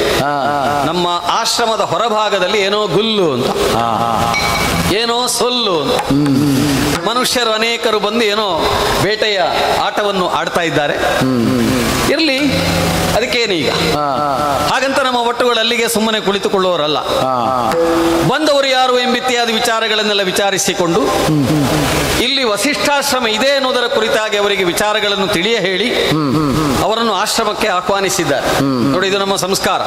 ನಮ್ಮ ಆಶ್ರಮದ ಹೊರಭಾಗದಲ್ಲಿ ಏನೋ ಗುಲ್ಲು ಅಂತ, ಏನೋ ಸೊಲ್ಲು ಅಂತ. ಮನುಷ್ಯರು ಅನೇಕರು ಬಂದು ಏನೋ ಬೇಟೆಯ ಆಟವನ್ನು ಆಡ್ತಾ ಇದ್ದಾರೆ. ಇರಲಿ, ಅದಕ್ಕೇನು ಈಗ? ಹಾಗಂತ ನಮ್ಮ ಒಟ್ಟುಗಳು ಅಲ್ಲಿಗೆ ಸುಮ್ಮನೆ ಕುಳಿತುಕೊಳ್ಳುವವರಲ್ಲ. ಬಂದವರು ಯಾರು ಎಂಬಿತ್ಯಾದಿ ವಿಚಾರಗಳನ್ನೆಲ್ಲ ವಿಚಾರಿಸಿಕೊಂಡು ಇಲ್ಲಿ ವಸಿಷ್ಠಾಶ್ರಮ ಇದೆ ಎನ್ನುವುದರ ಕುರಿತಾಗಿ ಅವರಿಗೆ ವಿಚಾರಗಳನ್ನು ತಿಳಿಯ ಹೇಳಿ ಅವರನ್ನು ಆಶ್ರಮಕ್ಕೆ ಆಹ್ವಾನಿಸಿದ್ದಾರೆ. ನೋಡಿ, ಇದು ನಮ್ಮ ಸಂಸ್ಕಾರ.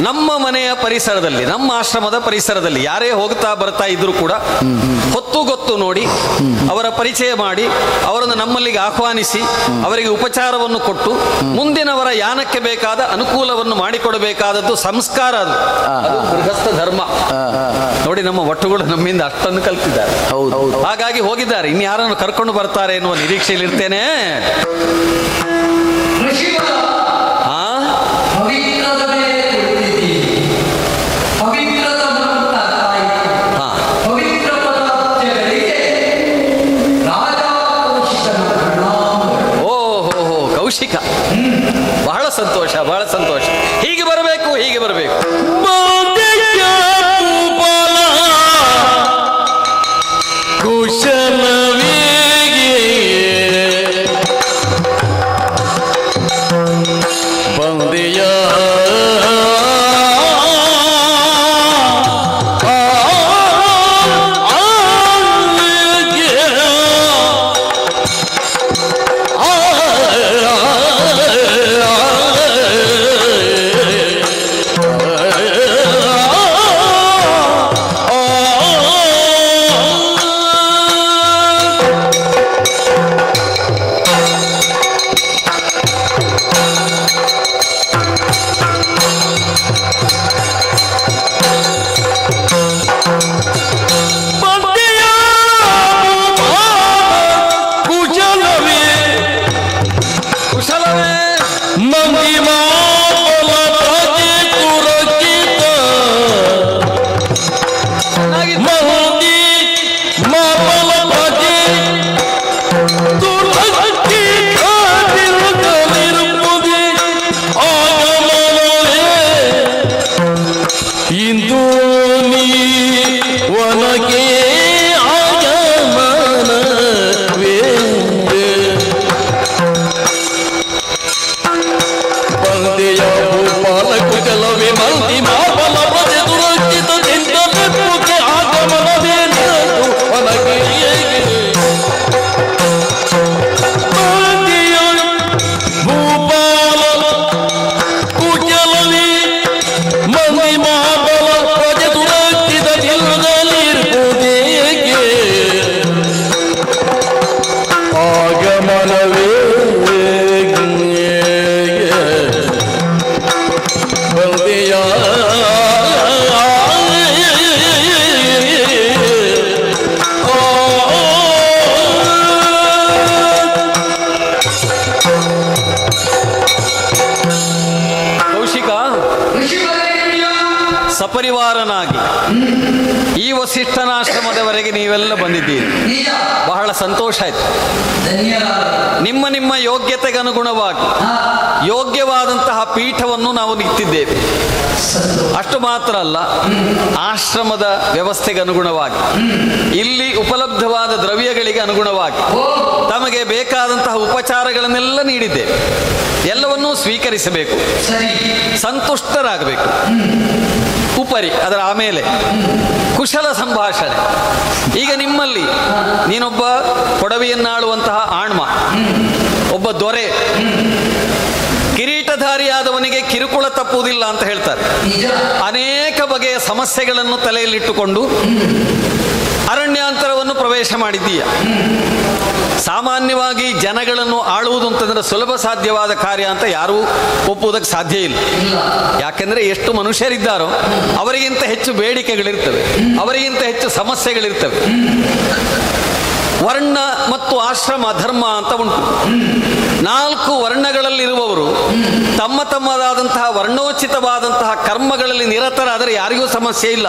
ನಮ್ಮ ಮನೆಯ ಪರಿಸರದಲ್ಲಿ, ನಮ್ಮ ಆಶ್ರಮದ ಪರಿಸರದಲ್ಲಿ ಯಾರೇ ಹೋಗ್ತಾ ಬರ್ತಾ ಇದ್ರು ಕೂಡ ಹೊತ್ತು ಗೊತ್ತು ನೋಡಿ ಅವರ ಪರಿಚಯ ಮಾಡಿ ಅವರನ್ನು ನಮ್ಮಲ್ಲಿಗೆ ಆಹ್ವಾನಿಸಿ ಅವರಿಗೆ ಉಪಚಾರವನ್ನು ಕೊಟ್ಟು ಮುಂದಿನವರ ಯಾನಕ್ಕೆ ಬೇಕಾದ ಅನುಕೂಲವನ್ನು ಮಾಡಿಕೊಡಬೇಕಾದದ್ದು ಸಂಸ್ಕಾರ. ಅದು ಗೃಹಸ್ಥ ಧರ್ಮ. ನೋಡಿ, ನಮ್ಮ ಒಟ್ಟುಗಳು ನಮ್ಮಿಂದ ಅಷ್ಟನ್ನು ಕಲ್ತಿದ್ದಾರೆ. ಹಾಗಾಗಿ ಹೋಗಿದ್ದಾರೆ. ಇನ್ಯಾರನ್ನು ಕರ್ಕೊಂಡು ಬರ್ತಾರೆ ಎನ್ನುವ ನಿರೀಕ್ಷೆಯಲ್ಲಿ ಇರ್ತೇನೆ. ಕೌಶಿಕ, ಬಹಳ ಸಂತೋಷ, ಬಹಳ ಸಂತೋಷ. ಹೀಗೆ ಬರಬೇಕು, ಹೀಗೆ ಬರಬೇಕು. ಇಂದು ಒನಗೆ ಆಗಮನವೇ ಬಂದೆಯ ಭೂಪಾಲ ಕುಶಲವೇ ಮಂದಿ ಮಾಪಲ ಪ್ರಜೆ ದುರಕ್ಷಿತ ಚಿಂತನೆಗೆ ಆಗಮನವೇ ಒನಗೆ ಬಂದೆಯ ಭೂಪಾಲ ಕುಶಲವೇ ಮಂದಿ ಮಾಪಲ ಪ್ರಜೆ ದುರಕ್ಷಿತ ಚಿಂತನೆಗೆ ಆಗಮನವೇ ಬಂದೆಯ ಕೌಶಿಕ ಸಪರಿವಾರನಾಗಿ ಈ ವಸಿಷ್ಠನಾಶ್ರಮದವರೆಗೆ ನೀವೆಲ್ಲ ಬಂದಿದ್ದೀರಿ. ಬಹಳ ಸಂತೋಷ ಆಯ್ತು. ನಿಮ್ಮ ನಿಮ್ಮ ಯೋಗ್ಯತೆಗೆ ಅನುಗುಣವಾಗಿ ಯೋಗ್ಯವಾದಂತಹ ಪೀಠವನ್ನು ನಾವು ನಿಂತಿದ್ದೇವೆ. ಅಷ್ಟು ಮಾತ್ರ ಅಲ್ಲ, ಆಶ್ರಮದ ವ್ಯವಸ್ಥೆಗೆ ಅನುಗುಣವಾಗಿ, ಇಲ್ಲಿ ಉಪಲಬ್ಧವಾದ ದ್ರವ್ಯಗಳಿಗೆ ಅನುಗುಣವಾಗಿ ತಮಗೆ ಬೇಕಾದಂತಹ ಉಪಚಾರಗಳನ್ನೆಲ್ಲ ನೀಡಿದ್ದೇವೆ. ಎಲ್ಲವನ್ನೂ ಸ್ವೀಕರಿಸಬೇಕು, ಸಂತುಷ್ಟರಾಗಬೇಕು. ಉಪರಿ ಅದರ ಆಮೇಲೆ ಕುಶಲ ಸಂಭಾಷಣೆ. ಈಗ ನಿಮ್ಮಲ್ಲಿ ನೀನೊಬ್ಬ ಕೊಡವಿಯನ್ನಾಳುವಂತಹ ಆಣ್ಮ, ಒಬ್ಬ ದೊರೆ, ಕಿರೀಟಧಾರಿಯಾದವನಿಗೆ ಕಿರುಕುಳ ತಪ್ಪುವುದಿಲ್ಲ ಅಂತ ಹೇಳ್ತಾರೆ. ಅನೇಕ ಬಗೆಯ ಸಮಸ್ಯೆಗಳನ್ನು ತಲೆಯಲ್ಲಿಟ್ಟುಕೊಂಡು ಅರಣ್ಯಾಂತರವನ್ನು ಪ್ರವೇಶ ಮಾಡಿದ್ದೀಯ. ಸಾಮಾನ್ಯವಾಗಿ ಜನಗಳನ್ನು ಆಳುವುದು ಅಂತಂದ್ರೆ ಸುಲಭ ಸಾಧ್ಯವಾದ ಕಾರ್ಯ ಅಂತ ಯಾರೂ ಒಪ್ಪುವುದಕ್ಕೆ ಸಾಧ್ಯ ಇಲ್ಲ. ಯಾಕೆಂದ್ರೆ ಎಷ್ಟು ಮನುಷ್ಯರಿದ್ದಾರೋ ಅವರಿಗಿಂತ ಹೆಚ್ಚು ಬೇಡಿಕೆಗಳಿರ್ತವೆ, ಅವರಿಗಿಂತ ಹೆಚ್ಚು ಸಮಸ್ಯೆಗಳಿರ್ತವೆ. ವರ್ಣ ಮತ್ತು ಆಶ್ರಮ ಧರ್ಮ ಅಂತ ಉಂಟು. 4 ವರ್ಣಗಳಲ್ಲಿರುವವರು ತಮ್ಮ ತಮ್ಮದಾದಂತಹ ವರ್ಣೋಚಿತವಾದಂತಹ ಕರ್ಮಗಳಲ್ಲಿ ನಿರತರಾದರೆ ಯಾರಿಗೂ ಸಮಸ್ಯೆ ಇಲ್ಲ.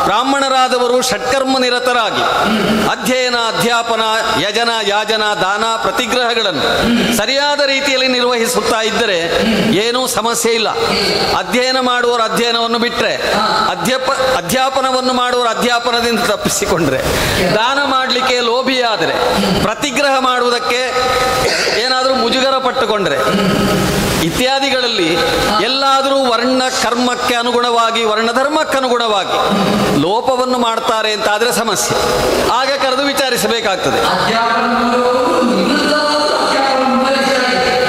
ಬ್ರಾಹ್ಮಣರಾದವರು ಷಟ್ಕರ್ಮ ನಿರತರಾಗಿ ಅಧ್ಯಯನ, ಅಧ್ಯಾಪನ, ಯಜನ, ಯಾಜನ, ದಾನ, ಪ್ರತಿಗ್ರಹಗಳನ್ನು ಸರಿಯಾದ ರೀತಿಯಲ್ಲಿ ನಿರ್ವಹಿಸುತ್ತಾ ಇದ್ದರೆ ಏನೂ ಸಮಸ್ಯೆ ಇಲ್ಲ. ಅಧ್ಯಯನ ಮಾಡುವವರು ಅಧ್ಯಯನವನ್ನು ಬಿಟ್ಟರೆ, ಅಧ್ಯಾಪನವನ್ನು ಮಾಡುವವರು ಅಧ್ಯಾಪನದಿಂದ ತಪ್ಪಿಸಿಕೊಂಡ್ರೆ, ದಾನ ಮಾಡಲಿಕ್ಕೆ ಲೋಭಿಯಾದರೆ, ಪ್ರತಿಗ್ರಹ ಮಾಡುವುದಕ್ಕೆ ಏನಾದರೂ ಮುಜುಗರ ಪಟ್ಟುಕೊಂಡ್ರೆ ಇತ್ಯಾದಿಗಳಲ್ಲಿ ಎಲ್ಲಾದರೂ ವರ್ಣ ಕರ್ಮಕ್ಕೆ ಅನುಗುಣವಾಗಿ, ವರ್ಣಧರ್ಮಕ್ಕೆ ಅನುಗುಣವಾಗಿ ಲೋಪವನ್ನು ಮಾಡ್ತಾರೆ ಅಂತಾದರೆ ಸಮಸ್ಯೆ. ಆಗ ಕರೆದು ವಿಚಾರಿಸಬೇಕಾಗ್ತದೆ.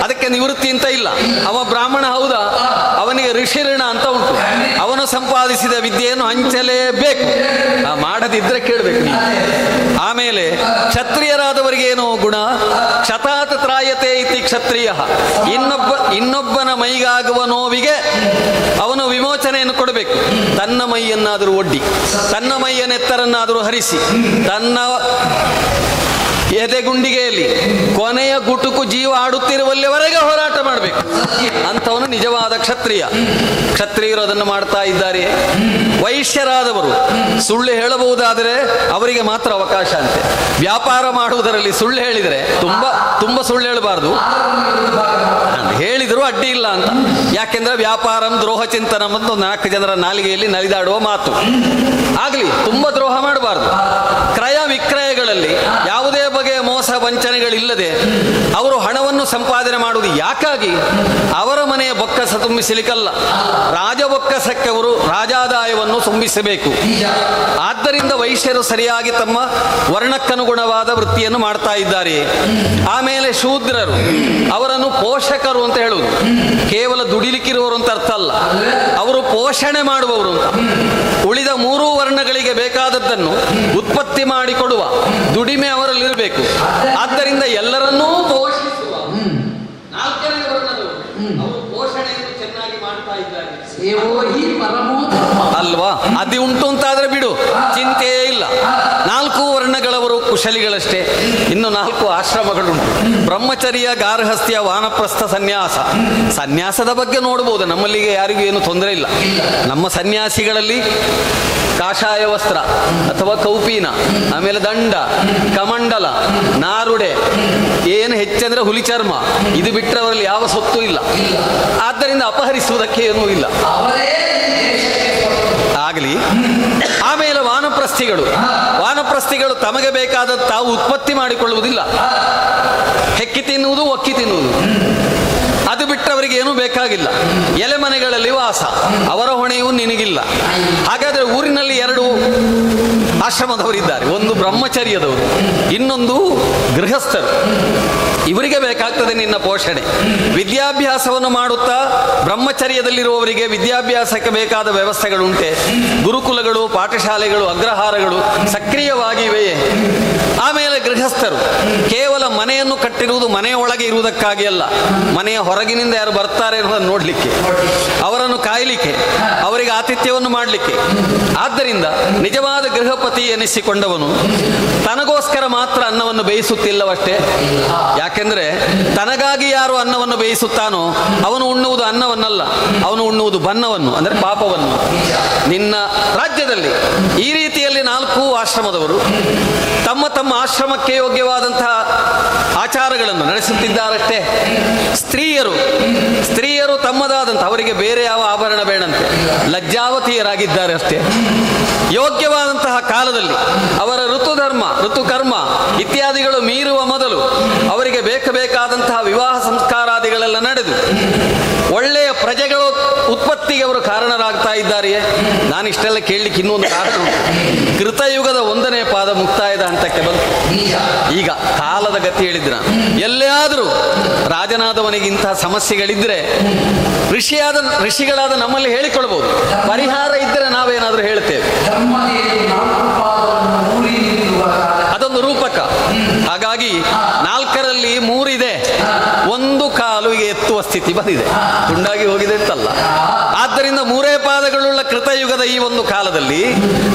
ಅದಕ್ಕೆ ನಿವೃತ್ತಿ ಅಂತ ಇಲ್ಲ. ಅವ ಬ್ರಾಹ್ಮಣ ಹೌದಾ, ಅವನಿಗೆ ಋಷಿಋಣ ಅಂತ ಉಂಟು. ಅವನು ಸಂಪಾದಿಸಿದ ವಿದ್ಯೆಯನ್ನು ಹಂಚಲೇಬೇಕು. ಮಾಡದಿದ್ರೆ ಕೇಳಬೇಕು ನೀವು. ಆಮೇಲೆ ಕ್ಷತ್ರಿಯರಾದವರಿಗೆ ಏನೋ ಗುಣ, ಕ್ಷತಾತ ತ್ರಾಯತೆ ಇತಿ ಕ್ಷತ್ರಿಯ. ಇನ್ನೊಬ್ಬನ ಮೈಗಾಗುವ ನೋವಿಗೆ ಅವನು ವಿಮೋಚನೆಯನ್ನು ಕೊಡಬೇಕು. ತನ್ನ ಮೈಯನ್ನಾದರೂ ಒಡ್ಡಿ, ತನ್ನ ಮೈಯನ್ನೆತ್ತರನ್ನಾದರೂ ಹರಿಸಿ, ತನ್ನ ಎದೆಗುಂಡಿಗೆಯಲ್ಲಿ ಕೊನೆಯ ಗುಟುಕು ಜೀವ ಆಡುತ್ತಿರುವಲ್ಲಿವರೆಗೆ ಹೋರಾಟ ಮಾಡಬೇಕು. ಅಂಥವನು ನಿಜವಾದ ಕ್ಷತ್ರಿಯ. ಕ್ಷತ್ರಿಯರು ಅದನ್ನು ಮಾಡ್ತಾ ಇದ್ದಾರೆ. ವೈಶ್ಯರಾದವರು ಸುಳ್ಳು ಹೇಳಬಹುದಾದರೆ ಅವರಿಗೆ ಮಾತ್ರ ಅವಕಾಶ ಅಂತೆ. ವ್ಯಾಪಾರ ಮಾಡುವುದರಲ್ಲಿ ಸುಳ್ಳು ಹೇಳಿದರೆ ತುಂಬ ಸುಳ್ಳು ಹೇಳಬಾರ್ದು, ಹೇಳಿದರೂ ಅಡ್ಡಿ ಇಲ್ಲ ಅಂತ. ಯಾಕೆಂದ್ರೆ ವ್ಯಾಪಾರಂ ದ್ರೋಹ ಚಿಂತನ ಮತ್ತು 4 ಜನರ ನಾಲಿಗೆಯಲ್ಲಿ ನಲಿದಾಡುವ ಮಾತು. ಆಗಲಿ, ತುಂಬ ದ್ರೋಹ ಮಾಡಬಾರ್ದು. ಕ್ರಯ ವಿಕ್ರಯಗಳಲ್ಲಿ ಯಾವುದೇ ಬಗೆಯ ಮೋಸ ವಂಚನೆಗಳಿಲ್ಲದೆ ಅವರು ಹಣವನ್ನು ಸಂಪಾದನೆ ಮಾಡುವುದು ಯಾಕಾಗಿ? ಅವರ ಮನೆಯ ಬೊಕ್ಕಸ ತುಂಬಿಸಲಿಕ್ಕಲ್ಲ, ರಾಜ ಬೊಕ್ಕಸಕ್ಕೆ ಅವರು ರಾಜಾದಾಯವನ್ನು ತುಂಬಿಸಬೇಕು. ಆದ್ದರಿಂದ ವೈಶ್ಯರು ಸರಿಯಾಗಿ ತಮ್ಮ ವರ್ಣಕ್ಕನುಗುಣವಾದ ವೃತ್ತಿಯನ್ನು ಮಾಡ್ತಾ ಇದ್ದಾರೆ. ಆಮೇಲೆ ಶೂದ್ರರು, ಅವರನ್ನು ಪೋಷಕರು ಅಂತ ಹೇಳುವುದು. ಕೇವಲ ದುಡಿಲಿಕ್ಕಿರುವವರು ಅಂತ ಅರ್ಥ ಅಲ್ಲ, ಅವರು ಪೋಷಣೆ ಮಾಡುವವರು ಅಂತ. ಉಳಿದ 3 ವರ್ಣಗಳಿಗೆ ಬೇಕಾದದ್ದನ್ನು ಉತ್ಪತ್ತಿ ಮಾಡಿಕೊಡುವ ದುಡಿಮೆ ಅವರಲ್ಲಿರಬೇಕು. ಆದ್ದರಿಂದ ಎಲ್ಲರನ್ನೂ ಪೋಷಿಸುವ 4ನೇ ವರ್ಣದವರು ಅವರು ಪೋಷಣೆಯನ್ನು ಚೆನ್ನಾಗಿ ಮಾಡ್ತಾ ಇದ್ದಾರೆ ಅಲ್ವಾ? ಅದು ಉಂಟು ಅಂತಾದ್ರೆ ಬಿಡು, ಚಿಂತೆಯೇ ಇಲ್ಲ. 4 ವರ್ಣಗಳವರು ಕುಶಲಿಗಳಷ್ಟೇ. ಇನ್ನು 4 ಆಶ್ರಮಗಳುಂಟು. ಬ್ರಹ್ಮಚರ್ಯ, ಗಾರ್ಹಸ್ಥ್ಯ, ವಾನಪ್ರಸ್ಥ, ಸನ್ಯಾಸ. ಸನ್ಯಾಸದ ಬಗ್ಗೆ ನೋಡ್ಬೋದು, ನಮ್ಮಲ್ಲಿಗೆ ಯಾರಿಗೂ ಏನು ತೊಂದರೆ ಇಲ್ಲ. ನಮ್ಮ ಸನ್ಯಾಸಿಗಳಲ್ಲಿ ಕಾಷಾಯ ವಸ್ತ್ರ ಅಥವಾ ಕೌಪೀನ, ಆಮೇಲೆ ದಂಡ, ಕಮಂಡಲ, ನಾರುಡೆ, ಏನು ಹೆಚ್ಚಂದ್ರೆ ಹುಲಿ ಚರ್ಮ, ಇದು ಬಿಟ್ಟರೆ ಅವರಲ್ಲಿ ಯಾವ ಸೊತ್ತು ಇಲ್ಲ. ಆದ್ದರಿಂದ ಅಪಹರಿಸುವುದಕ್ಕೆ ಏನೂ ಇಲ್ಲ. ಆಗಲಿ. ಆಮೇಲೆ ವಾನಪ್ರಸ್ಥಿಗಳು ತಮಗೆ ಬೇಕಾದ ತಾವು ಉತ್ಪತ್ತಿ ಮಾಡಿಕೊಳ್ಳುವುದಿಲ್ಲ. ಹೆಕ್ಕಿ ತಿನ್ನುವುದು, ಒಕ್ಕಿ ತಿನ್ನುವುದು, ಅದು ಬಿಟ್ಟವರಿಗೆ ಏನೂ ಬೇಕಾಗಿಲ್ಲ. ಎಲೆಮನೆಗಳಲ್ಲಿ ವಾಸ, ಅವರ ಹೊಣೆಯೂ ನಿನಗಿಲ್ಲ. ಹಾಗಾದರೆ ಊರಿನಲ್ಲಿ 2 ಆಶ್ರಮದವರಿದ್ದಾರೆ, ಒಂದು ಬ್ರಹ್ಮಚರ್ಯದವರು, ಇನ್ನೊಂದು ಗೃಹಸ್ಥರು. ಇವರಿಗೆ ಬೇಕಾಗ್ತದೆ ನಿನ್ನ ಪೋಷಣೆ. ವಿದ್ಯಾಭ್ಯಾಸವನ್ನು ಮಾಡುತ್ತಾ ಬ್ರಹ್ಮಚರ್ಯದಲ್ಲಿರುವವರಿಗೆ ವಿದ್ಯಾಭ್ಯಾಸಕ್ಕೆ ಬೇಕಾದ ವ್ಯವಸ್ಥೆಗಳುಂಟೆ. ಗುರುಕುಲಗಳು, ಪಾಠಶಾಲೆಗಳು, ಅಗ್ರಹಾರಗಳು ಸಕ್ರಿಯವಾಗಿವೆಯೇ? ಆಮೇಲೆ ಗೃಹಸ್ಥರು ಕೇವಲ ಮನೆಯನ್ನು ಕಟ್ಟಿರುವುದು ಮನೆಯ ಒಳಗೆ ಇರುವುದಕ್ಕಾಗಿ ಅಲ್ಲ, ಮನೆಯ ಹೊರಗಿನಿಂದ ಯಾರು ಬರ್ತಾರೆ ಅನ್ನೋದನ್ನು ನೋಡಲಿಕ್ಕೆ, ಅವರನ್ನು ಕಾಯಲಿಕ್ಕೆ, ಅವರಿಗೆ ಆತಿಥ್ಯವನ್ನು ಮಾಡಲಿಕ್ಕೆ. ಆದ್ದರಿಂದ ನಿಜವಾದ ಗೃಹಪತಿ ಎನಿಸಿಕೊಂಡವನು ತನಗೋಸ್ಕರ ಮಾತ್ರ ಅನ್ನವನ್ನು ಬೇಯಿಸುತ್ತಿಲ್ಲವಷ್ಟೇ. ಯಾಕೆಂದ್ರೆ ತನಗಾಗಿ ಯಾರು ಅನ್ನವನ್ನು ಬೇಯಿಸುತ್ತಾನೋ ಅವನು ಉಣ್ಣುವುದು ಅನ್ನವನ್ನಲ್ಲ, ಅವನು ಉಣ್ಣುವುದು ಬನ್ನವನ್ನು, ಅಂದರೆ ಪಾಪವನ್ನು. ನಿನ್ನ ರಾಜ್ಯದಲ್ಲಿ ಈ ರೀತಿಯಲ್ಲಿ 4 ಆಶ್ರಮದವರು ತಮ್ಮ ತಮ್ಮ ಆಶ್ರಮಕ್ಕೆ ಯೋಗ್ಯವಾದಂತಹ ಆಚಾರಗಳನ್ನು ನಡೆಸುತ್ತಿದ್ದಾರಷ್ಟೇ. ಸ್ತ್ರೀಯರು ತಮ್ಮದಾದಂಥ, ಅವರಿಗೆ ಬೇರೆ ಯಾವ ಆಭರಣ ಬೇಡಂತೆ, ಲಜ್ಜಾವತಿಯರಾಗಿದ್ದಾರೆ ಅಷ್ಟೇ. ಯೋಗ್ಯವಾದಂತಹ ಕಾಲದಲ್ಲಿ ಅವರ ಋತುಕರ್ಮ ಇತ್ಯಾದಿಗಳು ಮೀರುವ ಮೊದಲು ಅವರಿಗೆ ಬೇಕಾದಂತಹ ವಿವಾಹ ಸಂಸ್ಕಾರಾದಿಗಳೆಲ್ಲ ನಡೆದು ಒಳ್ಳೆಯ ಪ್ರಜೆಗಳು ಉತ್ಪತ್ತಿಗೆ ಅವರು ಕಾರಣರಾಗ್ತಾ ಇದ್ದಾರೆಯೇ? ನಾನಿಷ್ಟೆಲ್ಲ ಕೇಳಲಿಕ್ಕೆ ಇನ್ನೊಂದು ಕಾರಣ, ಕೃತಯುಗದ 1ನೇ ಪಾದ ಮುಕ್ತಾಯದ ಹಂತಕ್ಕೆ ಬಂತು. ಈಗ ಕಾಲದ ಗತಿ ಹೇಳಿದ್ರ, ಎಲ್ಲಿಯಾದರೂ ರಾಜನಾದವನಿಗೆ ಇಂತಹ ಸಮಸ್ಯೆಗಳಿದ್ರೆ ಋಷಿಗಳಾದ ನಮ್ಮಲ್ಲಿ ಹೇಳಿಕೊಳ್ಬಹುದು. ಪರಿಹಾರ ಇದ್ದರೆ ನಾವೇನಾದ್ರೂ ಹೇಳ್ತೇವೆ, ಅದೊಂದು ರೂಪಕ. ಹಾಗಾಗಿ 4ರಲ್ಲಿ 3 ಇದೆ, 1 ಕಾಲಿಗೆ ಎತ್ತುವ ಸ್ಥಿತಿ ಬಂದಿದೆ, ತುಂಡಾಗಿ ಹೋಗಿದೆ ಅಂತಲ್ಲ. ಆದ್ದರಿಂದ 3 ಪಾದಗಳುಳ್ಳ ಕೃತಯುಗದ ಈ ಒಂದು ಕಾಲದಲ್ಲಿ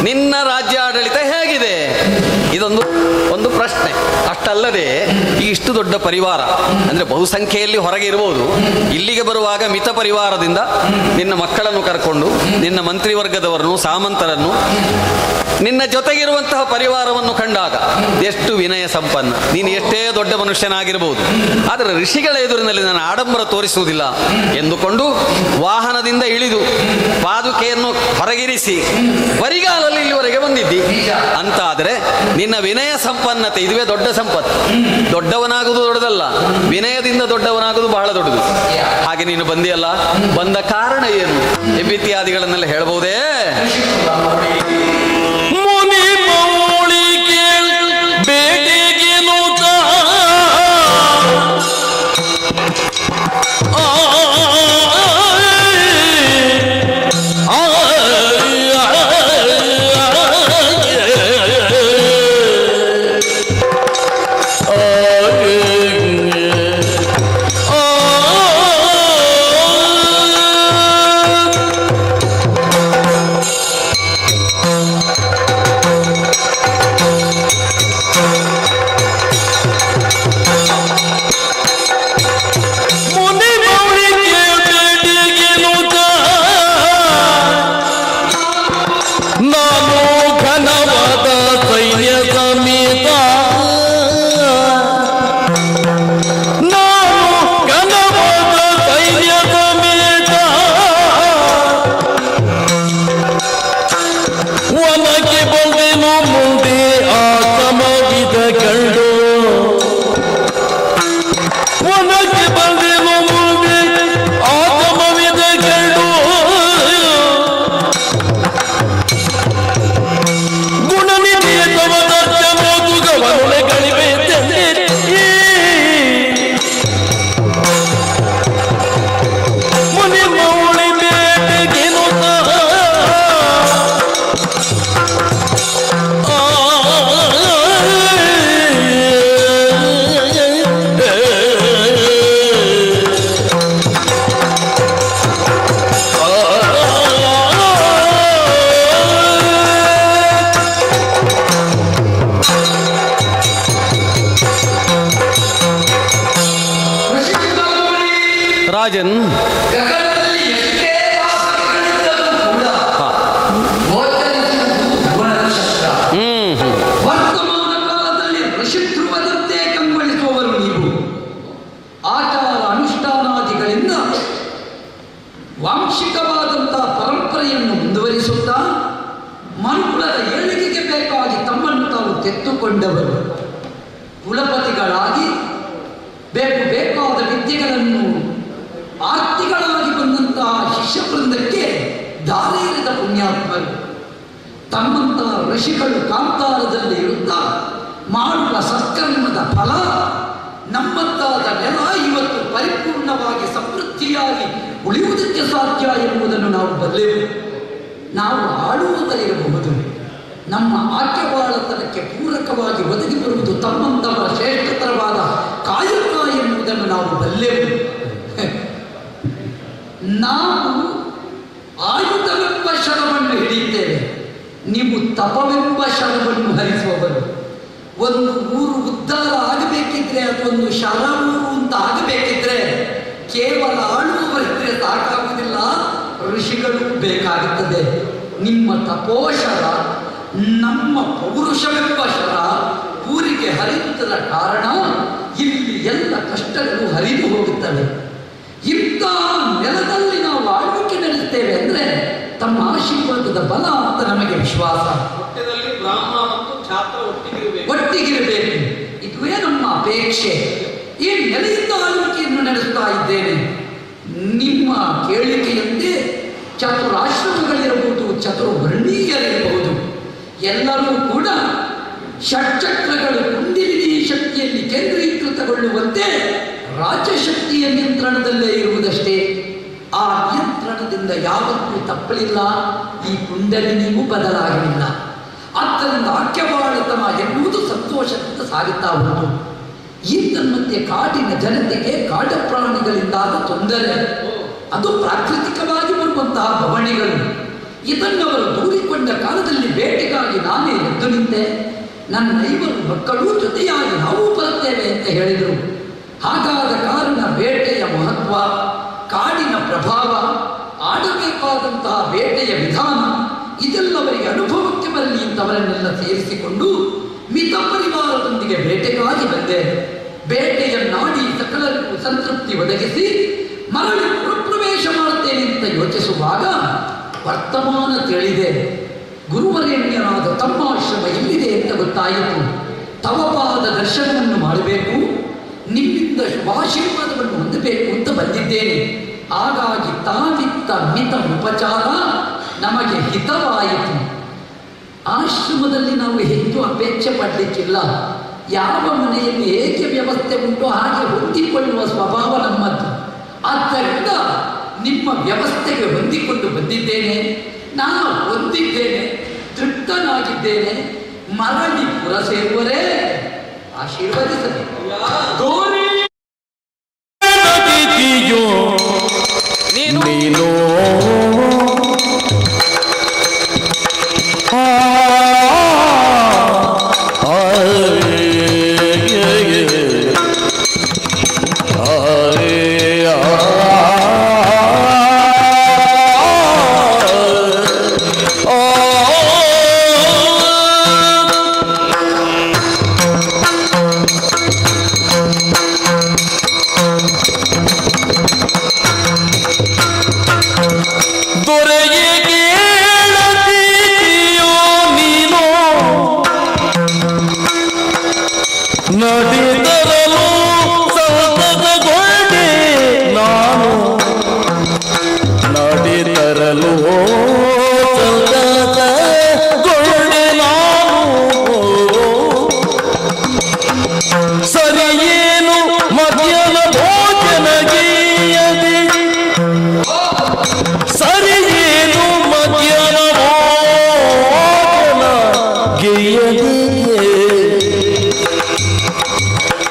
ನಿನ್ನ ರಾಜ್ಯ ಆಡಳಿತ ಹೇಗಿದೆ? ಇದೊಂದು ಪ್ರಶ್ನೆ. ಅಷ್ಟಲ್ಲದೆ ಇಷ್ಟು ದೊಡ್ಡ ಪರಿವಾರ ಅಂದ್ರೆ ಬಹುಸಂಖ್ಯೆಯಲ್ಲಿ ಹೊರಗೆ ಇರಬಹುದು, ಇಲ್ಲಿಗೆ ಬರುವಾಗ ಮಿತ ಪರಿವಾರದಿಂದ ನಿನ್ನ ಮಕ್ಕಳನ್ನು ಕರ್ಕೊಂಡು, ನಿನ್ನ ಮಂತ್ರಿವರ್ಗದವರನ್ನು, ಸಾಮಂತರನ್ನು, ನಿನ್ನ ಜೊತೆಗಿರುವಂತಹ ಪರಿವಾರವನ್ನು ಕಂಡಾಗ ಎಷ್ಟು ವಿನಯ ಸಂಪನ್ನ, ನೀನು ಎಷ್ಟೇ ದೊಡ್ಡ ಮನುಷ್ಯನಾಗಿರಬಹುದು, ಆದರೆ ಋಷಿಗಳ ಎದುರಿನಲ್ಲಿ ನಾನು ಆಡಂಬರ ತೋರಿಸುವುದಿಲ್ಲ ಎಂದುಕೊಂಡು ವಾಹನದಿಂದ ಇಳಿದು ಪಾದುಕೆಯನ್ನು ಹೊರಗಿರಿಸಿ ಬರಿಗಾಲಲ್ಲಿ ಇಲ್ಲಿವರೆಗೆ ಬಂದಿದ್ದಿ ಅಂತ ಆದರೆ ನಿನ್ನ ವಿನಯ ಸಂಪನ್ನತೆ ಇದುವೇ ದೊಡ್ಡ ಸಂಪತ್ತು. ದೊಡ್ಡವನಾಗುವುದು ದೊಡ್ಡದಲ್ಲ, ವಿನಯದಿಂದ ದೊಡ್ಡವನಾಗುವುದು ಬಹಳ ದೊಡ್ಡದು. ಹಾಗೆ ನೀನು ಬಂದಿಯಲ್ಲ, ಬಂದ ಕಾರಣ ಏನು ಎಂಬಿತ್ಯಾದಿಗಳನ್ನೆಲ್ಲ ಹೇಳಬಹುದೇ? ಮುನಿ ಮೌಳಿಗೆ ಬೇಟೆಗೆ ನೂತ ಸಮಾಜದ ಏಳಿಗೆಗೆ ಬೇಕಾಗಿ ತಮ್ಮನ್ನು ತಾವು ತೆತ್ತುಕೊಂಡವರು. ಕುಲಪತಿಗಳಾಗಿ ಬೇಕಾದ ವಿದ್ಯೆಗಳನ್ನು ಆರ್ತಿಗಳಾಗಿ ಬಂದಂತಹ ಶಿಷ್ಯ ವೃಂದಕ್ಕೆ ದಾರಿ ಎರೆದ ಪುಣ್ಯಾತ್ಮರು. ತಮ್ಮಂತಹ ಋಷಿಗಳು ಕಾಂತಾರದಲ್ಲಿ ಇರುತ್ತಾ ಮಾಡುವ ಸತ್ಕರ್ಮದ ಫಲ ನಮ್ಮಂತಾದ ನೆಲ ಇವತ್ತು ಪರಿಪೂರ್ಣವಾಗಿ ಸಮೃದ್ಧಿಯಾಗಿ ಉಳಿಯುವುದಕ್ಕೆ ಸಾಧ್ಯ ಎನ್ನುವುದನ್ನು ನಾವು ಬಲ್ಲೆವು. ನಾವು ಆಳುವುದರಿರಬಹುದು, ನಮ್ಮ ಆಜ್ಞಾವಾಳತನಕ್ಕೆ ಪೂರಕವಾಗಿ ಒದಗಿ ಬರುವುದು ತಮ್ಮಂತವರ ಶ್ರೇಷ್ಠತರವಾದ ಕಾಯಕ ಎನ್ನುವುದನ್ನು ನಾವು ಬಲ್ಲೆವು. ನಾವು ಆಯುಧವೆಂಬ ಶರವನ್ನು ಹಿಡಿಯುತ್ತೇವೆ, ನೀವು ತಪವೆಂಬ ಶರವನ್ನು ಹರಿಸುವವರು. ಒಂದು ಊರು ಉದ್ಧಾರ ಆಗಬೇಕಿದ್ರೆ ಅದೊಂದು ಶರ ಊರು ಅಂತ ಆಗಬೇಕಿದ್ರೆ ಕೇವಲ ಆಳುವವರಿದ್ರೆ ಸಾಕಾಗುವುದಿಲ್ಲ, ಋಷಿಗಳು ಬೇಕಾಗುತ್ತದೆ. ನಿಮ್ಮ ತಪೋಶರ, ನಮ್ಮ ಪೌರುಷವೆಂಬ ಶರ ಊರಿಗೆ ಹರಿಯುವುದರ ಕಾರಣ ಇಲ್ಲಿ ಎಲ್ಲ ಕಷ್ಟಗಳು ಹರಿದು ಹೋಗುತ್ತವೆ. ಇಂಥ ನೆಲದಲ್ಲಿ ನಾವು ಆಳ್ವಿಕೆ ನಡೆಸ್ತೇವೆ ಅಂದರೆ ತಮ್ಮ ಆಶೀರ್ವಾದದ ಬಲ ಅಂತ ನಮಗೆ ವಿಶ್ವಾಸ. ಬ್ರಾಹ್ಮಣ ಮತ್ತು ಛಾತ್ರ ಒಟ್ಟಿಗಿರಬೇಕು, ಇದುವೇ ನಮ್ಮ ಅಪೇಕ್ಷೆ. ಈ ನೆಲೆಯಿಂದ ಆಳ್ವಿಕೆಯನ್ನು ನಡೆಸ್ತಾ ಇದ್ದೇನೆ. ನಿಮ್ಮ ಕೇಳಿಕೆಯಂತೆ ಚತುರಾಶ್ರಮಗಳಿರಬಹುದು, ಚತುರ್ವರ್ಣೀಯರಿರಬಹುದು, ಎಲ್ಲರೂ ಕೂಡ ಷಟ್ಚಕ್ರಗಳು ಕುಂಡಿಲಿನಿ ಶಕ್ತಿಯಲ್ಲಿ ಕೇಂದ್ರೀಕೃತಗೊಳ್ಳುವಂತೆ ರಾಜ್ಯಶಕ್ತಿಯ ನಿಯಂತ್ರಣದಲ್ಲೇ ಇರುವುದಷ್ಟೇ. ಆ ನಿಯಂತ್ರಣದಿಂದ ಯಾವತ್ತೂ ತಪ್ಪಲಿಲ್ಲ, ಈ ಕುಂಡಲಿನಿಯೂ ಬದಲಾಗಲಿಲ್ಲ. ಆದ್ದರಿಂದ ಆಕ್ಯವಾಳತನ ಎನ್ನುವುದು ಸಂತೋಷದಿಂದ ಸಾಗುತ್ತಾ ಉಂಟು. ಈ ತನ್ಮಧ್ಯೆ ಕಾಡಿನ ಜನತೆಗೆ ಕಾಡ ಪ್ರಾಣಿಗಳಿಂದಾದ ತೊಂದರೆ, ಅದು ಪ್ರಾಕೃತಿಕವಾಗಿ ಬರುವಂತಹ ಬವಣೆಗಳು. ಇದನ್ನವರು ದೂರಿಕೊಂಡ ಕಾಲದಲ್ಲಿ ಬೇಟೆಗಾಗಿ ನಾನೇ ಎದ್ದು ನಿಂತೆ. ನನ್ನ 5 ಮಕ್ಕಳು ಜೊತೆಯಾಗಿ ನಾವು ಬರುತ್ತೇವೆ ಅಂತ ಹೇಳಿದರು. ಹಾಗಾದ ಕಾರಣ ಬೇಟೆಯ ಮಹತ್ವ, ಕಾಡಿನ ಪ್ರಭಾವ, ಆಡಬೇಕಾದಂತಹ ಬೇಟೆಯ ವಿಧಾನ ಇದೆಲ್ಲವರಿಗೆ ಅನುಭವಕ್ಕೆ ಬರಲಿ ಅಂತವರನ್ನೆಲ್ಲ ಸೇರಿಸಿಕೊಂಡು ಮಿತ ಪರಿವಾರದೊಂದಿಗೆ ಬೇಟೆಗಾಗಿ ಬಂದೆ. ಬೇಟೆಯನ್ನಾಡಿ ಸಕಲರಿಗೂ ಸಂತೃಪ್ತಿ ಒದಗಿಸಿ ಮರಳಿ ಪ್ರವೇಶ ಮಾಡುತ್ತೇನೆ ಅಂತ ಯೋಚಿಸುವಾಗ ವರ್ತಮಾನ ತಿಳಿದೆ. ಗುರುವರೇಣ್ಯನಾದ ತಮ್ಮ ಆಶ್ರಮ ಎಲ್ಲಿದೆ ಅಂತ ಗೊತ್ತಾಯಿತು. ತವಪಾದ ದರ್ಶನವನ್ನು ಮಾಡಬೇಕು, ನಿಮ್ಮಿಂದ ಶುಭಾಶೀರ್ವಾದವನ್ನು ಹೊಂದಬೇಕು ಅಂತ ಬಂದಿದ್ದೇನೆ. ಹಾಗಾಗಿ ತಾವಿತ್ತ ಮಿತ ಉಪಚಾರ ನಮಗೆ ಹಿತವಾಯಿತು. ಆಶ್ರಮದಲ್ಲಿ ನಾವು ಹೆಚ್ಚು ಅಪೇಕ್ಷೆ ಪಡಲಿಕ್ಕಿಲ್ಲ. ಯಾವ ಮನೆಯಲ್ಲಿ ಹೇಗೆ ವ್ಯವಸ್ಥೆ ಉಂಟು ಹಾಗೆ ಹೊಂದಿಕೊಳ್ಳುವ ಸ್ವಭಾವ ನಮ್ಮದ್ದು. ಆದ್ದರಿಂದ ನಿಮ್ಮ ವ್ಯವಸ್ಥೆಗೆ ಹೊಂದಿಕೊಂಡು ಬಂದಿದ್ದೇನೆ. ನಾನು ಹೊಂದಿದ್ದೇನೆ, ತೃಪ್ತನಾಗಿದ್ದೇನೆ. ಮರಳಿ ಪುರ ಸೇರುವರೇ ಆಶೀರ್ವದಿಸಬೇಕು. ನೀನು ನಡಿತರಲು ಸಂತಸಗೊಂಡೆ ನಾನು, ನಡಿತರಲು ಸಂತಸಗೊಂಡೆ ನಾನು. ಸರಿಯೇನು ಮಧ್ಯಾಹ್ನ ಭೋಜನ ಗೀಯದೆ, ಸರಿಯೇನು ಮಧ್ಯಾಹ್ನ ಭೋಜನ ಗೀಯದೆ,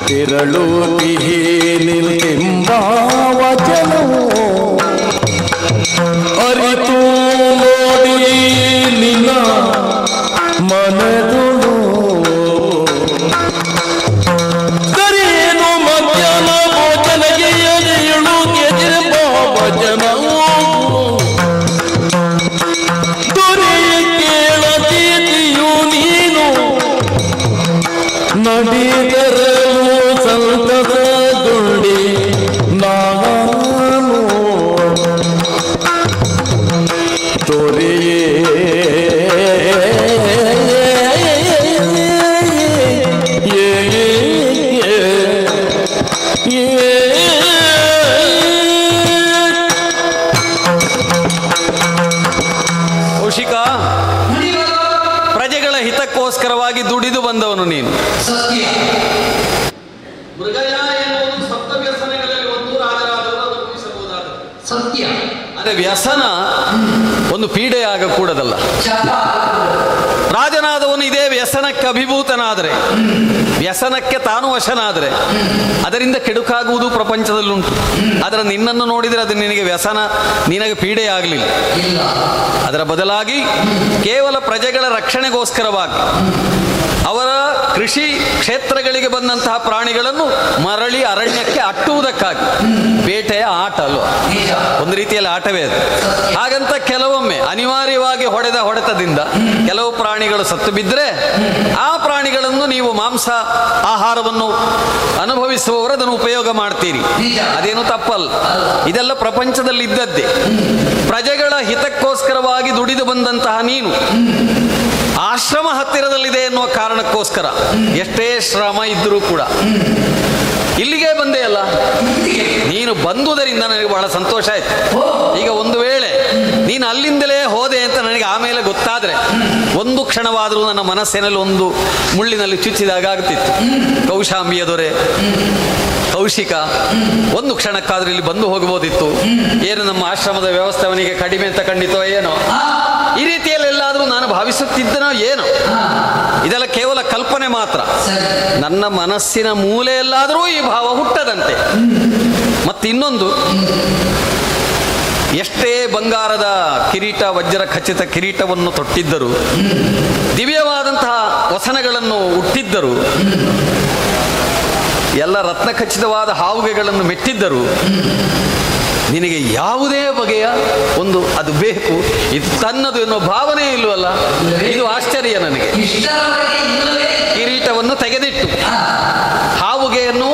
ತಿರಳುತ್ತಿಹೇ ನಿಲ್ಕೆಂಬ ವಚನವು ಅರಿತು ನೋಡಿ ನಿನ್ನ ಮನದುಳು. ಸರಿಯೇನು ಮಧ್ಯಾಹ್ನ ಭೋಜನಗೆ ಎದೆಯುಳು ಗೆಜೆಂಬ ವಚನವು ದೊರೆಯ ಕೇಳತೀತಿಯು ನೀನು, ನಡಿದರಲು ಸಂತಸಗೊಂಡೆ ನಾನು. ತೋರೆಯೇ ಹಿತಕ್ಕೋಸ್ಕರವಾಗಿ ದುಡಿದು ಬಂದವನು ನೀನು. ಮೃಗಯ ಎನ್ನುವುದು ಸಪ್ತ ವ್ಯಸನಗಳಲ್ಲಿ ಒಂದು, ರಾಜರಾದವರು ಅನುಭವಿಸಬಹುದಾದ ಸತ್ಯ. ಅದೇ ವ್ಯಸನ ಒಂದು ಪೀಡೆಯಾಗಕೂಡದಲ್ಲ. ರಾಜನಾದವನು ಇದೇ ವ್ಯಸನಕ್ಕೆ ಅಭಿಭೂತನಾದರೆ, ವ್ಯಸನಕ್ಕೆ ತಾನು ವಶನಾದರೆ ಅದರಿಂದ ಕೆಡುಕಾಗುವುದು ಪ್ರಪಂಚದಲ್ಲುಂಟು. ಆದರೆ ನಿನ್ನನ್ನು ನೋಡಿದರೆ ಅದು ನಿನಗೆ ವ್ಯಸನ, ನಿನಗೆ ಪೀಡೆಯಾಗಲಿಲ್ಲ. ಅದರ ಬದಲಾಗಿ ಕೇವಲ ಪ್ರಜೆಗಳ ರಕ್ಷಣೆಗೋಸ್ಕರವಾಗಿ ಅವರ ಕೃಷಿ ಕ್ಷೇತ್ರಗಳಿಗೆ ಬಂದಂತಹ ಪ್ರಾಣಿಗಳನ್ನು ಮರಳಿ ಅರಣ್ಯಕ್ಕೆ ಅಟ್ಟುವುದಕ್ಕಾಗಿ, ಬೇಟೆಯ ಆಟ ಅಲ್ವ, ಒಂದು ರೀತಿಯಲ್ಲಿ ಆಟವೇ ಅದು. ಹಾಗಂತ ಕೆಲವೊಮ್ಮೆ ಅನಿವಾರ್ಯವಾಗಿ ಹೊಡೆದ ಹೊಡೆತದಿಂದ ಕೆಲವು ಪ್ರಾಣಿಗಳು ಸತ್ತು ಬಿದ್ದರೆ ಆ ಪ್ರಾಣಿಗಳನ್ನು ನೀವು ಮಾಂಸ ಆಹಾರವನ್ನು ಅನುಭವಿಸುವವರು ಅದನ್ನು ಉಪಯೋಗ ಮಾಡ್ತೀರಿ, ಅದೇನು ತಪ್ಪಲ್ಲ. ಇದೆಲ್ಲ ಪ್ರಪಂಚದಲ್ಲಿ ಇದ್ದದ್ದೇ. ಪ್ರಜೆಗಳ ಹಿತಕ್ಕೋಸ್ಕರವಾಗಿ ದುಡಿದು ಬಂದಂತಹ ನೀನು ಆಶ್ರಮ ಹತ್ತಿರದಲ್ಲಿದೆ ಎನ್ನುವ ಕಾರಣಕ್ಕೋಸ್ಕರ ಎಷ್ಟೇ ಶ್ರಮ ಇದ್ದರೂ ಕೂಡ ಇಲ್ಲಿಗೆ ಬಂದೇ ಅಲ್ಲ. ನೀನು ಬಂದುದರಿಂದ ನನಗೆ ಬಹಳ ಸಂತೋಷ ಆಯ್ತು. ಈಗ ಒಂದು ವೇಳೆ ನೀನು ಅಲ್ಲಿಂದಲೇ ಹೋದೆ ಅಂತ ನನಗೆ ಆಮೇಲೆ ಗೊತ್ತಾದ್ರೆ ಒಂದು ಕ್ಷಣವಾದರೂ ನನ್ನ ಮನಸ್ಸಿನಲ್ಲಿ ಒಂದು ಮುಳ್ಳಿನಲ್ಲಿ ಚುಚ್ಚಿದಾಗ ಆಗ್ತಿತ್ತು. ಕೌಶಾಂಬಿಯ ದೊರೆ ಕೌಶಿಕ ಒಂದು ಕ್ಷಣಕ್ಕಾದ್ರೂ ಇಲ್ಲಿ ಬಂದು ಹೋಗಬಹುದಿತ್ತು. ಏನು ನಮ್ಮ ಆಶ್ರಮದ ವ್ಯವಸ್ಥೆ ಅವನಿಗೆ ಕಡಿಮೆ ಅಂತ ಖಂಡಿತೋ ಏನೋ, ಈ ರೀತಿಯಲ್ಲೆಲ್ಲಾದರೂ ನಾನು ಭಾವಿಸುತ್ತಿದ್ದನೋ ಏನೋ. ಇದೆಲ್ಲ ಕೇವಲ ಕಲ್ಪನೆ ಮಾತ್ರ. ನನ್ನ ಮನಸ್ಸಿನ ಮೂಲೆಯಲ್ಲಾದರೂ ಈ ಭಾವ ಹುಟ್ಟದಂತೆ. ಮತ್ತಿನ್ನೊಂದು, ಎಷ್ಟೇ ಬಂಗಾರದ ಕಿರೀಟ, ವಜ್ರ ಖಚಿತ ಕಿರೀಟವನ್ನು ತೊಟ್ಟಿದ್ದರು, ದಿವ್ಯವಾದಂತಹ ವಸನಗಳನ್ನು ಹುಟ್ಟಿದ್ದರು, ಎಲ್ಲ ರತ್ನ ಖಚಿತವಾದ ಹಾವುಗೆಗಳನ್ನು ಮೆಟ್ಟಿದ್ದರು, ನಿನಗೆ ಯಾವುದೇ ಬಗೆಯ ಒಂದು ಅದು ಬೇಕು, ಇದು ತನ್ನದು ಎನ್ನುವ ಭಾವನೆ ಇಲ್ಲವಲ್ಲ. ಇದು ಆಶ್ಚರ್ಯ ನನಗೆ. ಕಿರೀಟವನ್ನು ತೆಗೆದಿಟ್ಟು, ಹಾವುಗೆಯನ್ನು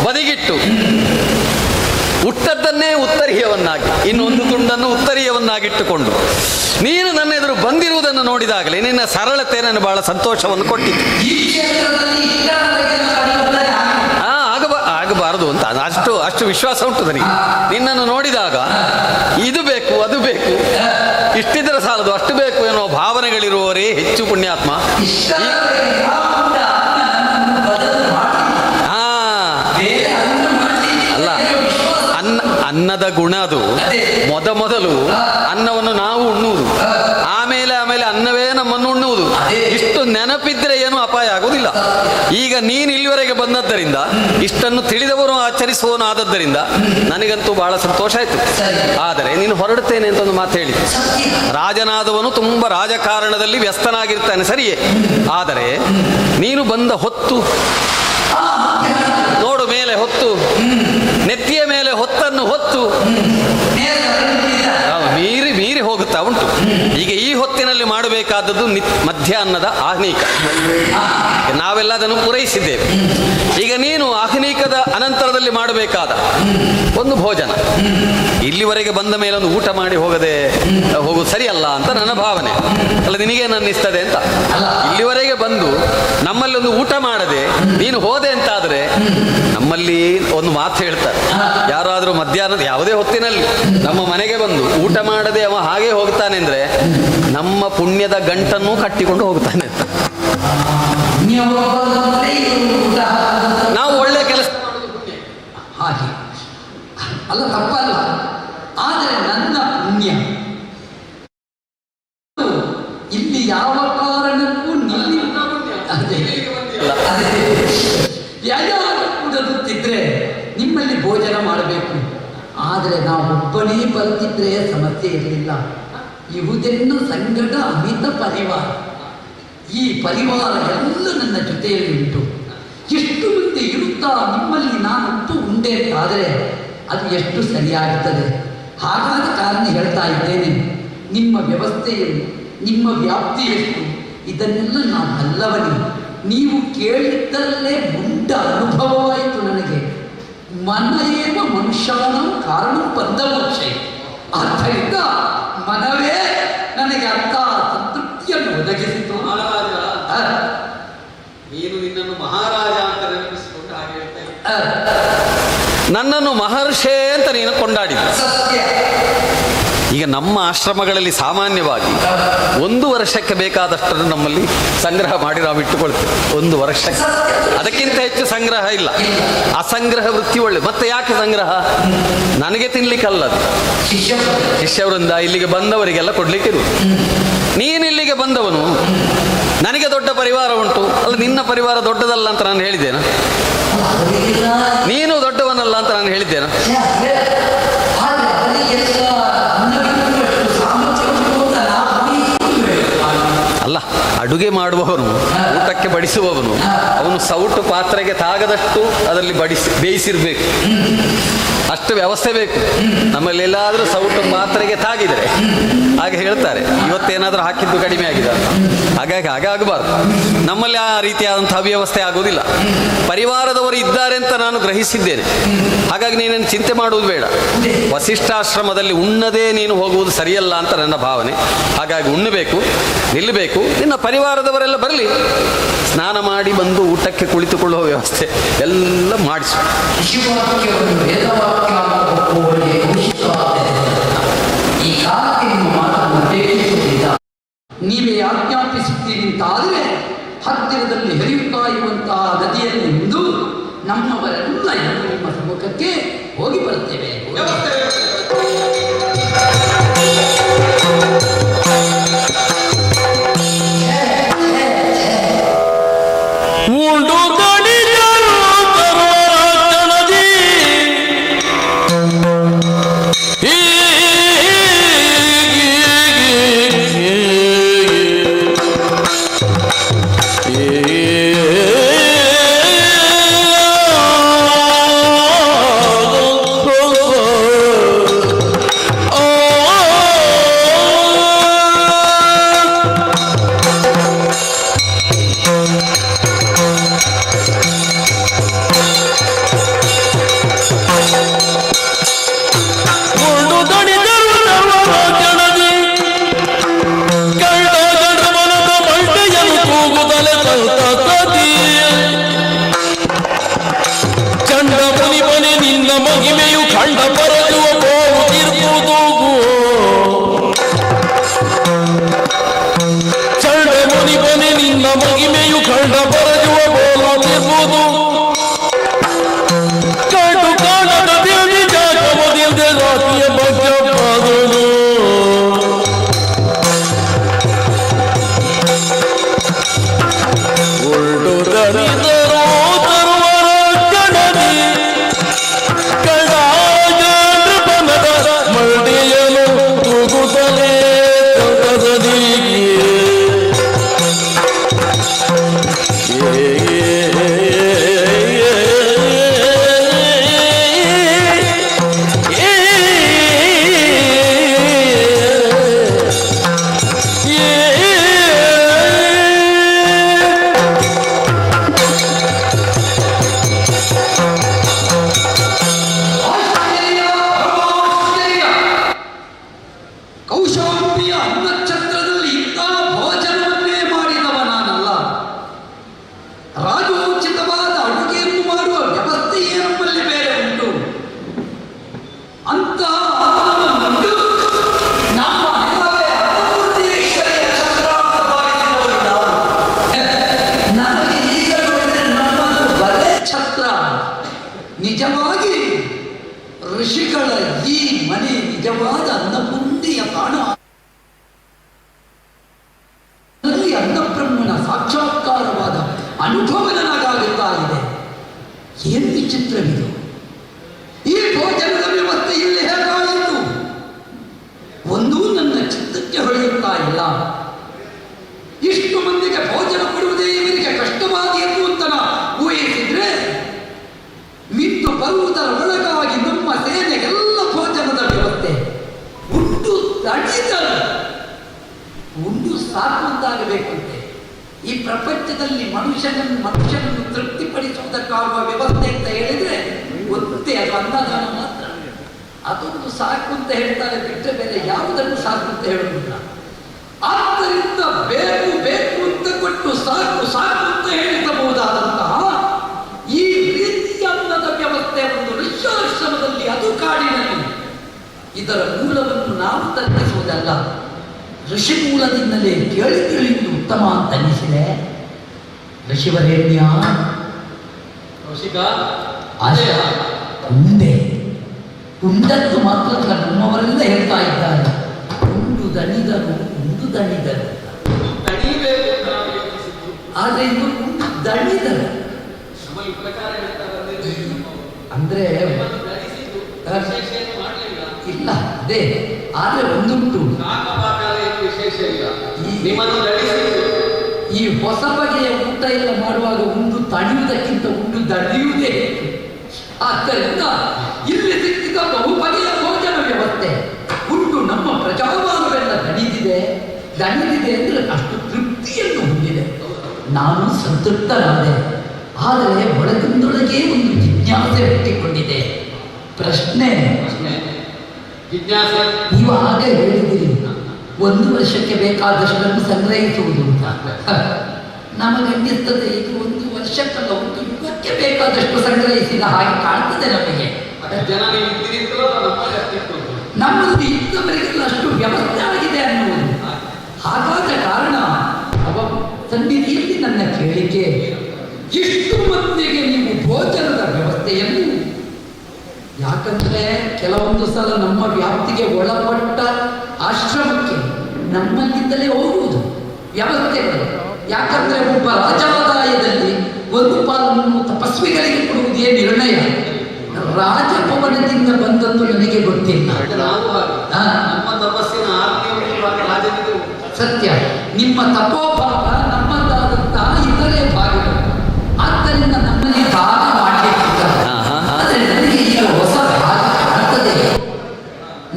ಬದಿಗಿಟ್ಟು, ಹುಟ್ಟದ್ದನ್ನೇ ಉತ್ತರೀಯವನ್ನಾಗಿ, ಇನ್ನೊಂದು ತುಂಡನ್ನು ಉತ್ತರೀಯವನ್ನಾಗಿಟ್ಟುಕೊಂಡು ನೀನು ನನ್ನ ಎದುರು ಬಂದಿರುವುದನ್ನು ನೋಡಿದಾಗಲೇ ನಿನ್ನ ಸರಳತೆ ನನಗೆ ಬಹಳ ಸಂತೋಷವನ್ನು ಕೊಟ್ಟಿತ್ತು. ಆಗಬಾರದು ಅಂತ ಅಷ್ಟು ವಿಶ್ವಾಸ ಉಂಟು ನನಗೆ. ನಿನ್ನನ್ನು ನೋಡಿದಾಗ ಇದು ಬೇಕು, ಅದು ಬೇಕು, ಇಷ್ಟಿದ್ರೆ ಸಾಲದು, ಅಷ್ಟು ಬೇಕು ಎನ್ನುವ ಭಾವನೆಗಳಿರುವವರೇ ಹೆಚ್ಚು ಪುಣ್ಯಾತ್ಮ. ಅಲ್ಲ, ಅನ್ನದ ಗುಣ ಅದು. ಮೊದಲು ಅನ್ನವನ್ನು ನಾವು ಉಣ್ಣುವುದು, ಆಮೇಲೆ ಅನ್ನವೇ ನಮ್ಮನ್ನು ಉಣ್ಣುವುದು. ಇಷ್ಟು ನೆನಪಿದ್ರೆ ಏನು ಅಪಾಯ ಆಗುವುದಿಲ್ಲ. ಈಗ ನೀನು ಇಲ್ಲಿವರೆಗೆ ಬಂದದ್ದರಿಂದ, ಇಷ್ಟನ್ನು ತಿಳಿದವರು ಆಚರಿಸುವವನು ಆದದ್ದರಿಂದ ನನಗಂತೂ ಬಹಳ ಸಂತೋಷ ಆಯ್ತು. ಆದರೆ ನೀನು ಹೊರಡುತ್ತೇನೆ ಅಂತ ಒಂದು ಮಾತು ಹೇಳಿ. ರಾಜನಾದವನು ತುಂಬ ರಾಜಕಾರಣದಲ್ಲಿ ವ್ಯಸ್ತನಾಗಿರ್ತಾನೆ, ಸರಿಯೇ. ಆದರೆ ನೀನು ಬಂದ ಹೊತ್ತು ನೋಡು, ಮೇಲೆ ಹೊತ್ತು, ನೆತ್ತಿಯ ಮೇಲೆ ಹೊತ್ತನ್ನು ಹೊತ್ತು ಮೀರಿ ಹೋಗುತ್ತಾ ಉಂಟು. ಈಗ ಈ ಹೊತ್ತಿನಲ್ಲಿ ಮಾಡಬೇಕಾದದ್ದು ಮಧ್ಯಾಹ್ನದ ಆಹ್ನೀಕ. ನಾವೆಲ್ಲ ಅದನ್ನು ಪೂರೈಸಿದ್ದೇವೆ. ಈಗ ನೀನು ಆಹ್ನೀಕದ ಅನಂತರದಲ್ಲಿ ಮಾಡಬೇಕಾದ ಒಂದು ಭೋಜನ. ಇಲ್ಲಿವರೆಗೆ ಬಂದ ಮೇಲೆ ಒಂದು ಊಟ ಮಾಡಿ ಹೋಗುದು ಸರಿಯಲ್ಲ ಅಂತ ನನ್ನ ಭಾವನೆ. ಅಲ್ಲ, ನಿನಗೇನು ಅನ್ನಿಸ್ತದೆ ಅಂತ. ಇಲ್ಲಿವರೆಗೆ ಬಂದು ನಮ್ಮಲ್ಲಿ ಒಂದು ಊಟ ಮಾಡದೆ ನೀನು ಹೋದೆ ಅಂತಾದರೆ, ನಮ್ಮಲ್ಲಿ ಒಂದು ಮಾತು ಹೇಳ್ತಾರೆ, ಯಾರಾದರೂ ಮಧ್ಯಾಹ್ನದ ಯಾವುದೇ ಹೊತ್ತಿನಲ್ಲಿ ನಮ್ಮ ಮನೆಗೆ ಬಂದು ಊಟ ಮಾಡದೆ ಅವ ಹಾಗೆ ಹೋಗ್ತಾನೆ ಅಂದ್ರೆ ನಮ್ಮ ಪುಣ್ಯದ ಗಂಟನ್ನು ಕಟ್ಟಿಕೊಂಡು ಹೋಗ್ತಾನೆ ಅಂತ. ನಾವು ಒಳ್ಳೆ ಕೆಲಸ ಹಾಗೆ ಅಲ್ಲ, ತಪ್ಪಲ್ಲ. ಆದರೆ ನನ್ನ ಪುಣ್ಯ ಇಲ್ಲಿ ಯಾವ ಕಾರಣಕ್ಕೂ ಕೂಡಲುತ್ತಿದ್ರೆ ನಿಮ್ಮಲ್ಲಿ ಭೋಜನ ಮಾಡಬೇಕು. ಆದರೆ ನಾವು ಒಬ್ಬನೇ ಬರ್ತಿದ್ರೆ ಸಮಸ್ಯೆ ಇರಲಿಲ್ಲ. ಇವುದೆನ್ನು ಸಂಗಡ ಅಮಿತ ಪರಿವಾರ. ಈ ಪರಿವಾರ ಎಲ್ಲ ನನ್ನ ಜೊತೆಯಲ್ಲಿ ಉಂಟು. ಎಷ್ಟು ಮುಂದೆ ಇರುತ್ತಾ ನಿಮ್ಮಲ್ಲಿ ನಾನಂತೂ ಉಂಡೆ ಅಂತಾದರೆ ಅದು ಎಷ್ಟು ಸರಿಯಾಗುತ್ತದೆ. ಹಾಗಾದ ಕಾರಣ ಹೇಳ್ತಾ ಇದ್ದೇನೆ, ನಿಮ್ಮ ವ್ಯವಸ್ಥೆಯನ್ನು, ನಿಮ್ಮ ವ್ಯಾಪ್ತಿ ಎಷ್ಟು, ಇದನ್ನೆಲ್ಲ ನಾವು ಬಲ್ಲವನಿ. ನೀವು ಕೇಳಿದ್ದರಲ್ಲೇ ಮುಂಡ ಅನುಭವವಾಯಿತು ನನಗೆ. ಮನವೇವ ಮನುಷ್ಯನ ಕಾರಣ ಬಂದಮೋಕ್ಷೆ. ಆದ್ದರಿಂದ ಮನವೇ ನನಗೆ ಅಂಥ ಸಂತೃಪ್ತಿಯನ್ನು ಒದಗಿಸಿತು. ನೀನು ನಿನ್ನನ್ನು ಮಹಾರಾಜ ಅಂತ ನೆನಪಿಸಿಕೊಂಡು ಹಾಗೆ ಹೇಳ್ತಾ, ನನ್ನನ್ನು ಮಹರ್ಷೇ ಅಂತ ನೀನು ಕೊಂಡಾಡಿದ. ಸತ್ಯ. ಈಗ ನಮ್ಮ ಆಶ್ರಮಗಳಲ್ಲಿ ಸಾಮಾನ್ಯವಾಗಿ 1 ವರ್ಷಕ್ಕೆ ಬೇಕಾದಷ್ಟನ್ನು ನಮ್ಮಲ್ಲಿ ಸಂಗ್ರಹ ಮಾಡಿ ನಾವು ಇಟ್ಟುಕೊಳ್ತೇವೆ. 1 ವರ್ಷಕ್ಕೆ, ಅದಕ್ಕಿಂತ ಹೆಚ್ಚು ಸಂಗ್ರಹ ಇಲ್ಲ. ಅಸಂಗ್ರಹ ವೃತ್ತಿ ಒಳ್ಳೆ. ಮತ್ತೆ ಯಾಕೆ ಸಂಗ್ರಹ? ನನಗೆ ತಿನ್ಲಿಕ್ಕಲ್ಲ, ಅದು ಶಿಷ್ಯವೃಂದ ಇಲ್ಲಿಗೆ ಬಂದವರಿಗೆಲ್ಲ ಕೊಡ್ಲಿಕ್ಕೆ ಇರುವುದು. ನೀನು ಇಲ್ಲಿಗೆ ಬಂದವನು, ನನಗೆ ದೊಡ್ಡ ಪರಿವಾರ ಉಂಟು ಅಲ್ಲ, ನಿನ್ನ ಪರಿವಾರ ದೊಡ್ಡದಲ್ಲ ಅಂತ ನಾನು ಹೇಳಿದ್ದೇನೆ? ನೀನು ದೊಡ್ಡವನಲ್ಲ ಅಂತ ನಾನು ಹೇಳಿದ್ದೇನೆ? ಅಲ್ಲ, ಅಡುಗೆ ಮಾಡುವವನು, ಊಟಕ್ಕೆ ಬಡಿಸುವವನು, ಅವನು ಸೌಟು ಪಾತ್ರೆಗೆ ತಾಗದಷ್ಟು ಅದರಲ್ಲಿ ಬೇಯಿಸಿರ್ಬೇಕು. ಅಷ್ಟು ವ್ಯವಸ್ಥೆ ಬೇಕು. ನಮ್ಮಲ್ಲಿ ಎಲ್ಲಾದರೂ ಸೌಟು ಪಾತ್ರೆಗೆ ತಾಗಿದರೆ ಹಾಗೆ ಹೇಳ್ತಾರೆ, ಇವತ್ತೇನಾದರೂ ಹಾಕಿದ್ದು ಕಡಿಮೆ ಆಗಿದೆ ಅಂತ. ಹಾಗಾಗಿ ಹಾಗಾಗಬಾರ್ದು. ನಮ್ಮಲ್ಲಿ ಆ ರೀತಿಯಾದಂತಹ ಅವ್ಯವಸ್ಥೆ ಆಗುವುದಿಲ್ಲ. ಪರಿವಾರದವರು ಇದ್ದಾರೆ ಅಂತ ನಾನು ಗ್ರಹಿಸಿದ್ದೇನೆ. ಹಾಗಾಗಿ ನೀನೇನು ಚಿಂತೆ ಮಾಡುವುದು ಬೇಡ. ವಸಿಷ್ಠಾಶ್ರಮದಲ್ಲಿ ಉಣ್ಣದೇ ನೀನು ಹೋಗುವುದು ಸರಿಯಲ್ಲ ಅಂತ ನನ್ನ ಭಾವನೆ. ಹಾಗಾಗಿ ಉಣ್ಣಬೇಕು, ನಿಲ್ಲಬೇಕು. ನಿನ್ನ ಪರಿವಾರದವರೆಲ್ಲ ಬರಲಿ, ಸ್ನಾನ ಮಾಡಿ ಬಂದು ಊಟಕ್ಕೆ ಕುಳಿತುಕೊಳ್ಳುವ ವ್ಯವಸ್ಥೆ ಎಲ್ಲ ಮಾಡಿಸು. ಈ ಕಾಲಕ್ಕೆ ನಿಮ್ಮ ಮಾತನ್ನು ಉದ್ದೇಶಿಸುತ್ತಿದ್ದ ನೀವೇ ಆಜ್ಞಾಪಿಸುತ್ತೀರಿ ಅಂತಾದರೆ ಹತ್ತಿರದಲ್ಲಿ ಹರಿಯುತ್ತಾ ಇರುವಂತಹ ನದಿಯನ್ನು ಇಂದು ನಮ್ಮವರೆಲ್ಲ ನಿಮ್ಮ ಸಮ್ಮುಖಕ್ಕೆ ಹೋಗಿ ಬರುತ್ತೇವೆ. ಉಂಡು ದಣಿದರು ಕರುಣಾಕಣದಿ ಮಹಿಮೆಯು ಕಂಡ ಪರದುವ ಬೋವುದಿರ್ಬೋದು. ಚಂಡ ಮುನಿ ಬನೆ ನಿನ್ನ ಮಹಿಮೆಯು ಕಂಡ ಪರದುವ ಬೋವುದಿರ್ಬೋದು. ಕಂಡು ಕಾಣದ ದೇವಿ ಜಾಗವದಿಲ್ಲದೆ ರಾತಿಯ ಬಗ್ಗೆ ಪಾದನು ಉಳ್ಳು ದರಿದರು ತರುವರ ಕಣದಿ ಮಲ್ಡಿಯನು ತೂಗುತ್ತಲೇ ಕೌಶಾಂಬಿಯ ಅನ್ನಛತ್ರದಲ್ಲಿ ಇಂತಹ ಭೋಜನವನ್ನೇ ಮಾಡಿದವ ನಾನಲ್ಲ. ರಾಜೋಚಿತವಾದ ಅಡುಗೆಯನ್ನು ಮಾಡುವ ವ್ಯವಸ್ಥೆಯೇ ನಮ್ಮಲ್ಲಿ ಬೇರೆ ಉಂಟು. ಅಂತ ನಮ್ಮ ನನಗೆ ಈಗ ನೋಡಿದ್ರೆ ನಮ್ಮದು ಬಲೆ ಛತ್ರ. ನಿಜವಾಗಿ ಋಷಿಗಳ ಈ ಮನೆ ನಿಜವಾದ ಅನ್ನಪುಂಡಿಯ ತಾಣ. ಅನ್ನಬ್ರಹ್ಮನ ಸಾಕ್ಷಾತ್ಕಾರವಾದ ಅನುಭವ ನನಗಾಗುತ್ತಾ ಇದೆ. ಏನು ವಿಚಿತ್ರವಿದು! ಈ ಭೋಜನದ ವ್ಯವಸ್ಥೆ ಇಲ್ಲಿ ಹೇಗಾಯಿತು? ಒಂದೂ ನನ್ನ ಚಿತ್ತಕ್ಕೆ ಹೊಳೆಯುತ್ತಾ ಇಲ್ಲ. ಇಷ್ಟು ಮಂದಿಗೆ ಭೋಜನ ಕೊಡುವುದೇ ಇವರಿಗೆ ಕಷ್ಟವಾದೀತು ಅಂತ ಊಹಿಸಿದ್ರೆ, ಮಿದ್ದು ಬರುವುದರ ಒಳಗಾಗಿ ನಮ್ಮ ಸೇನೆಗೆಲ್ಲ ಭೋಜನದ ವ್ಯವಸ್ಥೆ ಉಂಡು ತಣಿದರು. ಉಂಡು ಸಾಕುವಂತಾಗಬೇಕಂತೆ. ಈ ಪ್ರಪಂಚದಲ್ಲಿ ಮನುಷ್ಯನನ್ನು ತೃಪ್ತಿಪಡಿಸುವುದಕ್ಕಾಗುವ ವ್ಯವಸ್ಥೆ ಅಂತ ಹೇಳಿದ್ರೆ ಗೊತ್ತೇ, ಅದು ಅನ್ನದಾನ ಮಾತ್ರ. ಅದೊಂದು ಸಾಕು ಅಂತ ಹೇಳ್ತಾರೆ, ಬಿಟ್ಟರೆ ಬೇರೆ ಯಾವುದನ್ನು ಸಾಕು ಅಂತ ಹೇಳುವುದಿಲ್ಲ. ಆದ್ದರಿಂದ ಬೇಕು ಬೇಕು ಅಂತ ಕೊಟ್ಟು ಸಾಕು ಸಾಕು ಅಂತ ಹೇಳಿಸಬಹುದಾದಂತಹ ಈ ರೀತಿಯ ಅನ್ನದ ವ್ಯವಸ್ಥೆ ಒಂದು ಋಷ್ಯಾಶ್ರಮದಲ್ಲಿ, ಅದು ಕಾಡಿನಲ್ಲಿ, ಇದರ ಮೂಲವನ್ನು ನಾವು ಮಾತ್ರವಲ್ಲ, ಋಷಿಮೂಲದಿಂದಲೇ ಕೇಳಿ ತಿಳಿಯುವುದು ಉತ್ತಮ ಅಂತ ಅನ್ನಿಸಿದೆ. ಋಷಿವರೇಣ್ಯ ಉಂಡೆ ಉಂಡದ್ದು ಮಾತ್ರ ನಮ್ಮವರೆಲ್ಲ ಹೇಳ್ತಾ ಇದ್ದಾರೆ. ಉಂಡು ದಣಿದರು ಉಂಡು ದಣಿದರು, ಆದರೆ ಇದು ಉಂಡು ದಣಿದರು ಅಂದ್ರೆ ಇಲ್ಲ. ಅದೇ ಆದ್ರೆ ಒಂದುಂಟು, ಈ ಹೊಸ ಬಗೆಯ ಊಟ ಎಲ್ಲ ಮಾಡುವಾಗ ಉಂಡು ತಣಿಯುವುದಕ್ಕಿಂತ ಉಂಡು ದಣಿಯುವುದೇ. ಆದ್ದರಿಂದ ಇಲ್ಲಿ ಸಿಕ್ಕಿದ ಬಹು ಬಗೆಯ ಭೋಜನ ವ್ಯವಸ್ಥೆ ಉಂಡು ನಮ್ಮ ಪ್ರಜಾವಾಗವೆಲ್ಲ ದಣಿದಿದೆ ಅಂದ್ರೆ ಅಷ್ಟು ತೃಪ್ತಿಯನ್ನು ಹೊಂದಿದೆ. ನಾನು ಸಂತೃಪ್ತನಾದೆ. ಆದರೆ ಒಳಗಿಂದೊಳಗೆ ಒಂದು ಜಿಜ್ಞಾಸೆ ಹುಟ್ಟಿಕೊಂಡಿದೆ. ಪ್ರಶ್ನೆ ನೀವು ಆಗ ಹೇಳಿದಿರಿ 1 ವರ್ಷಕ್ಕೆ ಬೇಕಾದಷ್ಟನ್ನು ಸಂಗ್ರಹಿಸುವುದು ಅಂತ. ನಮಗನ್ನಿಸ್ತದೆ ಇದು 1 ವರ್ಷಕ್ಕಲ್ಲ 1 ಯುಗಕ್ಕೆ ಬೇಕಾದಷ್ಟು ಸಂಗ್ರಹಿಸಿದ ಹಾಗೆ ಕಾಣ್ತದೆ ನಮಗೆ. ನಮ್ಮದು ಇದ್ದವರಿಗೆಲ್ಲ ಅಷ್ಟು ವ್ಯವಸ್ಥೆ ಆಗಿದೆ ಅನ್ನುವುದು. ಹಾಗಾದ ಕಾರಣ ಸನ್ನಿಧಿಯಲ್ಲಿ ನನ್ನ ಕೇಳಿಕೆ, ಇಷ್ಟು ಮಂದಿಗೆ ನೀವು ಭೋಜನದ ವ್ಯವಸ್ಥೆಯನ್ನು, ಯಾಕಂದ್ರೆ ಕೆಲವೊಂದು ಸಲ ನಮ್ಮ ವ್ಯಾಪ್ತಿಗೆ ಒಳಪಟ್ಟ ಆಶ್ರಮಕ್ಕೆ ನಮ್ಮಲ್ಲಿಂದಲೇ ಹೋಗುವುದು ವ್ಯವಸ್ಥೆಗಳು. ಯಾಕಂದ್ರೆ ಒಬ್ಬ ರಾಜಾದಾಯದಲ್ಲಿ 1 ಪಾಲನ್ನು ತಪಸ್ವಿಗಳಿಗೆ ಕೊಡುವುದೇ ನಿರ್ಣಯ. ರಾಜಭವನದಿಂದ ಬಂದದ್ದು ನನಗೆ ಗೊತ್ತಿಲ್ಲ. ಸತ್ಯ, ನಿಮ್ಮ ತಪೋಭಾವ ನಮ್ಮದಾದಂತಹ ಇತರೆ ಭಾಗಗಳು. ಆದ್ದರಿಂದ ನಮ್ಮಲ್ಲಿ ಭಾಗ ಮಾಡಲಿಕ್ಕಿದ್ದಾರೆ. ಆದರೆ ನನಗೆ ಈಗ ಹೊಸ ಭಾಗ ಕಾಣ್ತದೆ.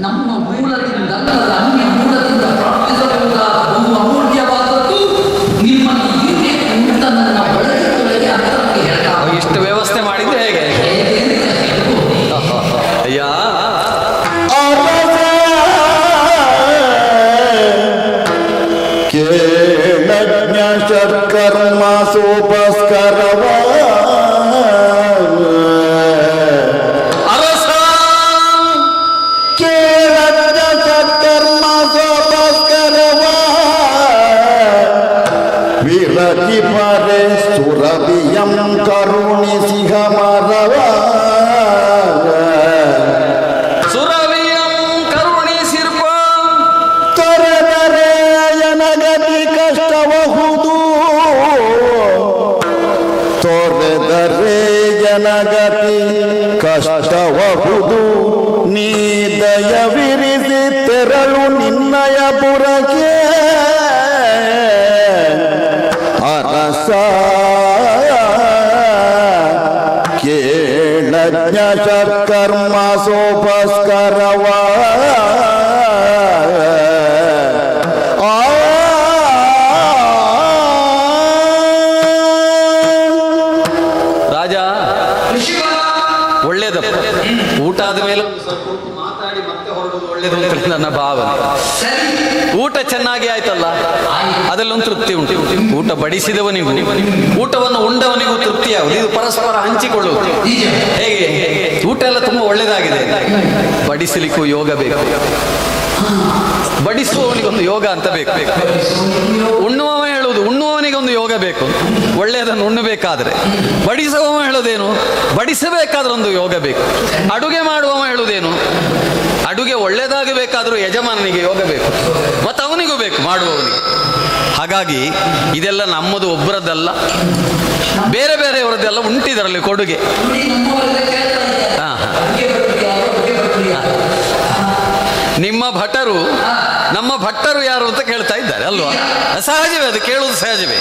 ನಮ್ಮ ಮೂಲದಿಂದ ಅನ್ಯ ಮೂಲದಿಂದ ಪ್ರಾಪ್ತಿಸಬಹುದಾದ ಬಹು ಅಮೂಲ್ಯವಾದದ್ದು ನಿಮ್ಮಲ್ಲಿ ಇರಬೇಕು ಅಂತ ನನ್ನ ಒಳಗೆ ಅಂತ ನನಗೆ ಹೇಳ್ತಾರೆ. ಇಷ್ಟು ವ್ಯವಸ್ಥೆ ಮಾಡಿದ್ದು ಹೇಗೆ? ಅಯ್ಯ ಕೇಳಜ್ಞ ಷಟ್ಕರ್ಮ ಸೋಪಸ್ಕರವ ಅರಸ ಕೇಳಜ್ಞ ಷಟ್ಕರ್ಮ ಸೋಪಸ್ಕರವ ವಿರತಿ ಪರೆ ಸುರವಿಯಂ ಕರುಣಿಸಿಹ ಮರವ ಸುರವಿಯಂ ಕರುಣಿಸಿರ್ಪ ತೊರೆದರೆ ಜನಗತಿ ಕಷ್ಟಬಹುದು, ತೊರೆದರೆ ಜನಗತಿ ಕಷ್ಟಬಹುದು. ನೀ ದಯವಿರಿಸಿ ತೆರಳು ನಿನ್ನಯ ಪುರಕ್ಕೆ ಅರಸ. ಕೇಳಜ್ಞ ಷಟ್ಕರ್ಮ ಸೋಪಸ್ಕರವ ರಾಜ. ಒಳ್ಳೇದಪ್ಪ, ಊಟ ಆದ ಮೇಲೆ ಸ್ವಲ್ಪ ಹೊತ್ತು ಮಾತಾಡಿ ಮತ್ತೆ ಹೊರಡುವುದು ಒಳ್ಳೇದು ಅಂತ ನನ್ನ ಭಾವನೆ. ಊಟ ಚೆನ್ನಾಗಿ ಆಯ್ತಲ್ಲ, ಅದರಲ್ಲೊಂದು ತೃಪ್ತಿ ಉಂಟು. ಊಟ ಬಡಿಸಿದವನಿಗೂ ಊಟವನ್ನು ಉಂಡವನಿಗೂ ತೃಪ್ತಿ ಆಗುವುದು. ಇದು ಪರಸ್ಪರ ಹಂಚಿಕೊಳ್ಳುವುದು. ಹೇಗೆ ಊಟ ಎಲ್ಲ ತುಂಬಾ ಒಳ್ಳೇದಾಗಿದೆ, ಬಡಿಸಲಿಕ್ಕೂ ಯೋಗ ಬೇಕು. ಬಡಿಸುವವನಿಗೊಂದು ಯೋಗ ಅಂತ ಬೇಕು. ಉಣ್ಣುವವ ಹೇಳುವುದು ಉಣ್ಣುವವನಿಗೊಂದು ಯೋಗ ಬೇಕು, ಒಳ್ಳೆಯದನ್ನು ಉಣ್ಣಬೇಕಾದ್ರೆ. ಬಡಿಸುವವ ಹೇಳೋದೇನು, ಬಡಿಸಬೇಕಾದ್ರೆ ಒಂದು ಯೋಗ ಬೇಕು. ಅಡುಗೆ ಮಾಡುವವ ಹೇಳುವುದೇನು, ಅಡುಗೆ ಒಳ್ಳೆಯದಾಗಬೇಕಾದ್ರೂ ಯಜಮಾನನಿಗೆ ಯೋಗ ಬೇಕು, ಮತ್ತು ಅವನಿಗೂ ಬೇಕು ಮಾಡುವವನಿಗೆ. ಹಾಗಾಗಿ ಇದೆಲ್ಲ ನಮ್ಮದು ಒಬ್ಬರದ್ದಲ್ಲ, ಬೇರೆ ಬೇರೆಯವರದ್ದೆಲ್ಲ ಉಂಟಿದರಲ್ಲಿ ಕೊಡುಗೆ. ನಿಮ್ಮ ಭಟರು ನಮ್ಮ ಭಟ್ಟರು ಯಾರು ಅಂತ ಕೇಳ್ತಾ ಇದ್ದಾರೆ ಅಲ್ವಾ? ಸಹಜವೇ, ಅದು ಕೇಳುವುದು ಸಹಜವೇ.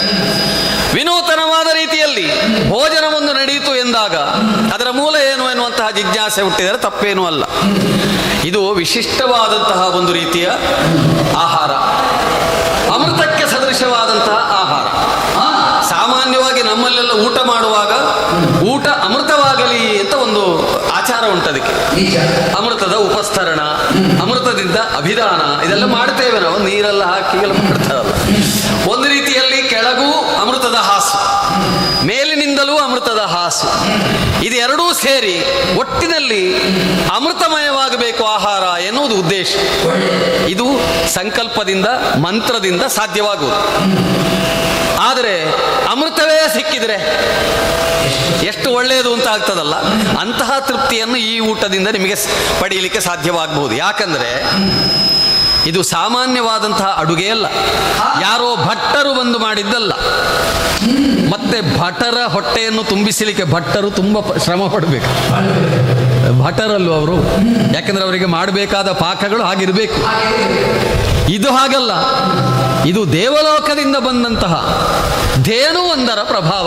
ವಿನೂತನವಾದ ರೀತಿಯಲ್ಲಿ ಭೋಜನವೊಂದು ನಡೆಯಿತು ಎಂದಾಗ ಅದರ ಮೂಲ ಏನು ಎನ್ನುವಂತಹ ಜಿಜ್ಞಾಸೆ ಹುಟ್ಟಿದರೆ ತಪ್ಪೇನೂ ಅಲ್ಲ. ಇದು ವಿಶಿಷ್ಟವಾದಂತಹ ಒಂದು ರೀತಿಯ ಆಹಾರ, ಅಮೃತಕ್ಕೆ ಸದೃಶವಾದಂತಹ ಆಹಾರ. ಸಾಮಾನ್ಯವಾಗಿ ನಮ್ಮಲ್ಲೆಲ್ಲ ಊಟ ಮಾಡುವಾಗ ಊಟ ಅಮೃತವಾಗಲಿ ಅಂತ ಒಂದು ಆಚಾರ ಉಂಟು. ಅದಕ್ಕೆ ಅಮೃತದ ಉಪಸ್ತರಣ, ಅಮೃತದಿಂದ ಅಭಿದಾನ ಇದೆಲ್ಲ ಮಾಡ್ತೇವೆ ನಾವು. ನೀರೆಲ್ಲ ಹಾಕಿ ಎಲ್ಲ ಮಾಡ್ತಾರಲ್ಲ. ಒಂದು ರೀತಿಯಲ್ಲಿ ಕೆಳಗೂ ಅಮೃತದ ಹಾಸು, ಮೇಲಿನಿಂದಲೂ ಅಮೃತದ ಹಾಸು, ಇದೆರಡೂ ಸೇರಿ ಒಟ್ಟಿನಲ್ಲಿ ಅಮೃತಮಯವಾಗಬೇಕು ಆಹಾರ ಎನ್ನುವುದು ಉದ್ದೇಶ. ಇದು ಸಂಕಲ್ಪದಿಂದ ಮಂತ್ರದಿಂದ ಸಾಧ್ಯವಾಗುವುದು. ಆದರೆ ಅಮೃತವೇ ಸಿಕ್ಕಿದರೆ ಎಷ್ಟು ಒಳ್ಳೆಯದು ಅಂತ ಆಗ್ತದಲ್ಲ, ಅಂತಹ ತೃಪ್ತಿಯನ್ನು ಈ ಊಟದಿಂದ ನಿಮಗೆ ಪಡೆಯಲಿಕ್ಕೆ ಸಾಧ್ಯವಾಗಬಹುದು. ಯಾಕಂದರೆ ಇದು ಸಾಮಾನ್ಯವಾದಂತಹ ಅಡುಗೆ ಅಲ್ಲ, ಯಾರೋ ಭಟ್ಟರು ಬಂದು ಮಾಡಿದ್ದಲ್ಲ. ಮತ್ತೆ ಭಟರ ಹೊಟ್ಟೆಯನ್ನು ತುಂಬಿಸಲಿಕ್ಕೆ ಭಟ್ಟರು ತುಂಬ ಶ್ರಮ ಪಡಬೇಕು. ಭಟರಲ್ಲು ಅವರು, ಯಾಕಂದ್ರೆ ಅವರಿಗೆ ಮಾಡಬೇಕಾದ ಪಾಕಗಳು ಹಾಗಿರಬೇಕು. ಇದು ಹಾಗಲ್ಲ, ಇದು ದೇವಲೋಕದಿಂದ ಬಂದಂತಹ ಧೇನುವೊಂದರ ಪ್ರಭಾವ.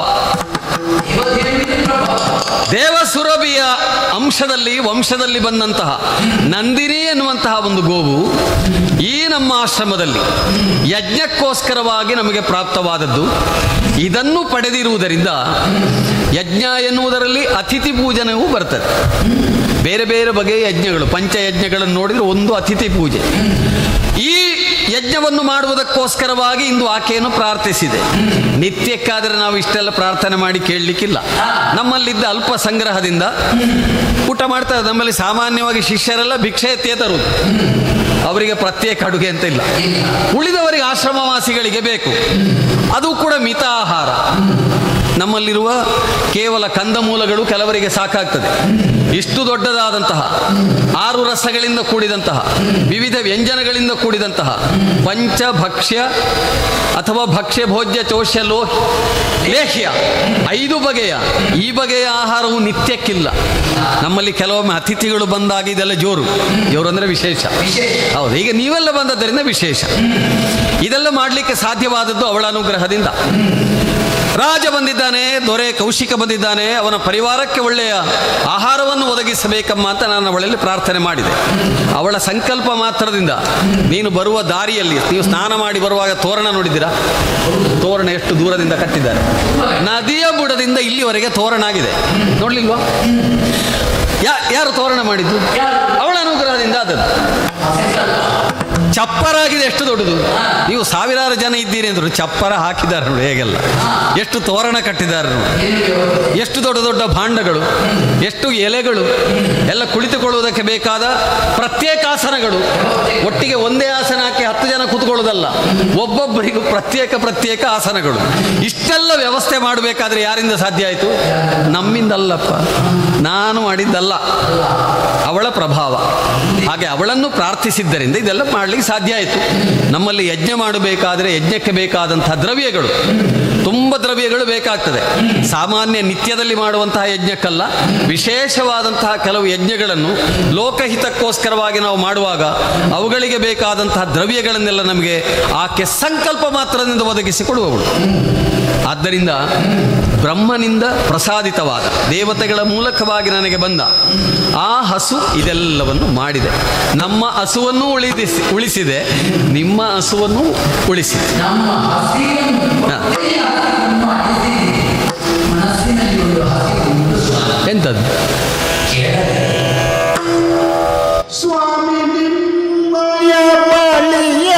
ದೇವಸುರಭಿಯ ವಂಶದಲ್ಲಿ ಬಂದಂತಹ ನಂದಿನಿ ಎನ್ನುವಂತಹ ಒಂದು ಗೋವು ಈ ನಮ್ಮ ಆಶ್ರಮದಲ್ಲಿ ಯಜ್ಞಕ್ಕೋಸ್ಕರವಾಗಿ ನಮಗೆ ಪ್ರಾಪ್ತವಾದದ್ದು. ಇದನ್ನು ಪಡೆದಿರುವುದರಿಂದ ಯಜ್ಞ ಎನ್ನುವುದರಲ್ಲಿ ಅತಿಥಿ ಪೂಜನವೂ ಬರ್ತದೆ. ಬೇರೆ ಬೇರೆ ಬಗೆಯ ಯಜ್ಞಗಳು, ಪಂಚಯಜ್ಞಗಳನ್ನು ನೋಡಿದರೆ ಒಂದು ಅತಿಥಿ ಪೂಜೆ. ಈ ಯಜ್ಞವನ್ನು ಮಾಡುವುದಕ್ಕೋಸ್ಕರವಾಗಿ ಇಂದು ಆಕೆಯನ್ನು ಪ್ರಾರ್ಥಿಸಿದೆ. ನಿತ್ಯಕ್ಕಾದರೆ ನಾವು ಇಷ್ಟೆಲ್ಲ ಪ್ರಾರ್ಥನೆ ಮಾಡಿ ಕೇಳಲಿಕ್ಕಿಲ್ಲ. ನಮ್ಮಲ್ಲಿದ್ದ ಅಲ್ಪ ಸಂಗ್ರಹದಿಂದ ಊಟ ಮಾಡ್ತಾರೆ. ನಮ್ಮಲ್ಲಿ ಸಾಮಾನ್ಯವಾಗಿ ಶಿಷ್ಯರೆಲ್ಲ ಭಿಕ್ಷೆ ಎತ್ತಿಯೇ ತರುವುದು, ಅವರಿಗೆ ಪ್ರತ್ಯೇಕ ಅಡುಗೆ ಅಂತ ಇಲ್ಲ. ಉಳಿದವರಿಗೆ ಆಶ್ರಮವಾಸಿಗಳಿಗೆ ಬೇಕು, ಅದು ಕೂಡ ಮಿತ ಆಹಾರ. ನಮ್ಮಲ್ಲಿರುವ ಕೇವಲ ಕಂದಮೂಲಗಳು ಕೆಲವರಿಗೆ ಸಾಕಾಗ್ತದೆ. ಇಷ್ಟು ದೊಡ್ಡದಾದಂತಹ 6 ರಸಗಳಿಂದ ಕೂಡಿದಂತಹ ವಿವಿಧ ವ್ಯಂಜನಗಳಿಂದ ಕೂಡಿದಂತಹ ಪಂಚಭಕ್ಷ್ಯ ಅಥವಾ ಭಕ್ಷ್ಯ ಭೋಜ್ಯ ಚೋಷ್ಯ ಲೇಹ್ಯ 5 ಬಗೆಯ ಈ ಬಗೆಯ ಆಹಾರವು ನಿತ್ಯಕ್ಕಿಲ್ಲ. ನಮ್ಮಲ್ಲಿ ಕೆಲವೊಮ್ಮೆ ಅತಿಥಿಗಳು ಬಂದಾಗ ಇದೆಲ್ಲ ಜೋರು ಅಂದರೆ ವಿಶೇಷ. ಹೌದು, ಈಗ ನೀವೆಲ್ಲ ಬಂದದ್ದರಿಂದ ವಿಶೇಷ. ಇದೆಲ್ಲ ಮಾಡಲಿಕ್ಕೆ ಸಾಧ್ಯವಾದದ್ದು ಅವಳ ಅನುಗ್ರಹದಿಂದ. ರಾಜ ಬಂದಿದ್ದಾನೆ, ದೊರೆ ಕೌಶಿಕ ಬಂದಿದ್ದಾನೆ, ಅವನ ಪರಿವಾರಕ್ಕೆ ಒಳ್ಳೆಯ ಆಹಾರವನ್ನು ಒದಗಿಸಬೇಕಮ್ಮ ಅಂತ ನಾನು ಅವಳಲ್ಲಿ ಪ್ರಾರ್ಥನೆ ಮಾಡಿದೆ. ಅವಳ ಸಂಕಲ್ಪ ಮಾತ್ರದಿಂದ ನೀನು ಬರುವ ದಾರಿಯಲ್ಲಿ, ನೀವು ಸ್ನಾನ ಮಾಡಿ ಬರುವಾಗ ತೋರಣ ನೋಡಿದ್ದೀರಾ? ತೋರಣ ಎಷ್ಟು ದೂರದಿಂದ ಕಟ್ಟಿದ್ದಾರೆ. ನದಿಯ ಬುಡದಿಂದ ಇಲ್ಲಿವರೆಗೆ ತೋರಣ ಆಗಿದೆ, ನೋಡ್ಲಿಲ್ವಾ? ಯಾರು ತೋರಣ ಮಾಡಿದ್ದು? ಅವಳ ಅನುಗ್ರಹದಿಂದ ಆದದ್ದು. ಚಪ್ಪರ ಆಗಿದೆ ಎಷ್ಟು ದೊಡ್ಡದು. ನೀವು ಸಾವಿರಾರು ಜನ ಇದ್ದೀರಿ ಅಂದರು, ಚಪ್ಪರ ಹಾಕಿದ್ದಾರೆ ನೋಡಿ ಹೇಗೆಲ್ಲ, ಎಷ್ಟು ತೋರಣ ಕಟ್ಟಿದ್ದಾರೆ ನೋಡಿ, ಎಷ್ಟು ದೊಡ್ಡ ದೊಡ್ಡ ಭಾಂಡಗಳು, ಎಷ್ಟು ಎಲೆಗಳು, ಎಲ್ಲ ಕುಳಿತುಕೊಳ್ಳುವುದಕ್ಕೆ ಬೇಕಾದ ಪ್ರತ್ಯೇಕ ಆಸನಗಳು. ಒಟ್ಟಿಗೆ ಒಂದೇ ಆಸನ ಹಾಕಿ 10 ಜನ ಕೂತ್ಕೊಳ್ಳೋದಲ್ಲ, ಒಬ್ಬೊಬ್ಬರಿಗೂ ಪ್ರತ್ಯೇಕ ಆಸನಗಳು. ಇಷ್ಟೆಲ್ಲ ವ್ಯವಸ್ಥೆ ಮಾಡಬೇಕಾದ್ರೆ ಯಾರಿಂದ ಸಾಧ್ಯ ಆಯಿತು? ನಮ್ಮಿಂದಲ್ಲಪ್ಪ, ನಾನು ಮಾಡಿದ್ದಲ್ಲ, ಅವಳ ಪ್ರಭಾವ. ಹಾಗೆ ಅವಳನ್ನು ಪ್ರಾರ್ಥಿಸಿದ್ದರಿಂದ ಇದೆಲ್ಲ ಮಾಡಲಿಕ್ಕೆ ಸಾಧ್ಯ ಆಯಿತು. ನಮ್ಮಲ್ಲಿ ಯಜ್ಞ ಮಾಡಬೇಕಾದರೆ ಯಜ್ಞಕ್ಕೆ ಬೇಕಾದಂತಹ ದ್ರವ್ಯಗಳು, ತುಂಬ ದ್ರವ್ಯಗಳು ಬೇಕಾಗ್ತದೆ. ಸಾಮಾನ್ಯ ನಿತ್ಯದಲ್ಲಿ ಮಾಡುವಂತಹ ಯಜ್ಞಕ್ಕಲ್ಲ, ವಿಶೇಷವಾದಂತಹ ಕೆಲವು ಯಜ್ಞಗಳನ್ನು ಲೋಕಹಿತಕ್ಕೋಸ್ಕರವಾಗಿ ನಾವು ಮಾಡುವಾಗ ಅವುಗಳಿಗೆ ಬೇಕಾದಂತಹ ದ್ರವ್ಯಗಳನ್ನೆಲ್ಲ ನಮಗೆ ಆಕೆ ಸಂಕಲ್ಪ ಮಾತ್ರದಿಂದ ಒದಗಿಸಿಕೊಡುವವಳು. ಆದ್ದರಿಂದ ಬ್ರಹ್ಮನಿಂದ ಪ್ರಸಾದಿತವಾದ ದೇವತೆಗಳ ಮೂಲಕವಾಗಿ ನನಗೆ ಬಂದ ಆ ಹಸು ಇದೆಲ್ಲವನ್ನು ಮಾಡಿದೆ. ನಮ್ಮ ಹಸುವನ್ನು ಉಳಿಸಿದೆ, ನಿಮ್ಮ ಹಸುವನ್ನು ಉಳಿಸಿದೆ. ಎಂಥದ್ದು? ಸ್ವಾಮಿ ನಿಮ್ಮಯ ಬಳಿಯಲೋರುದೀಗ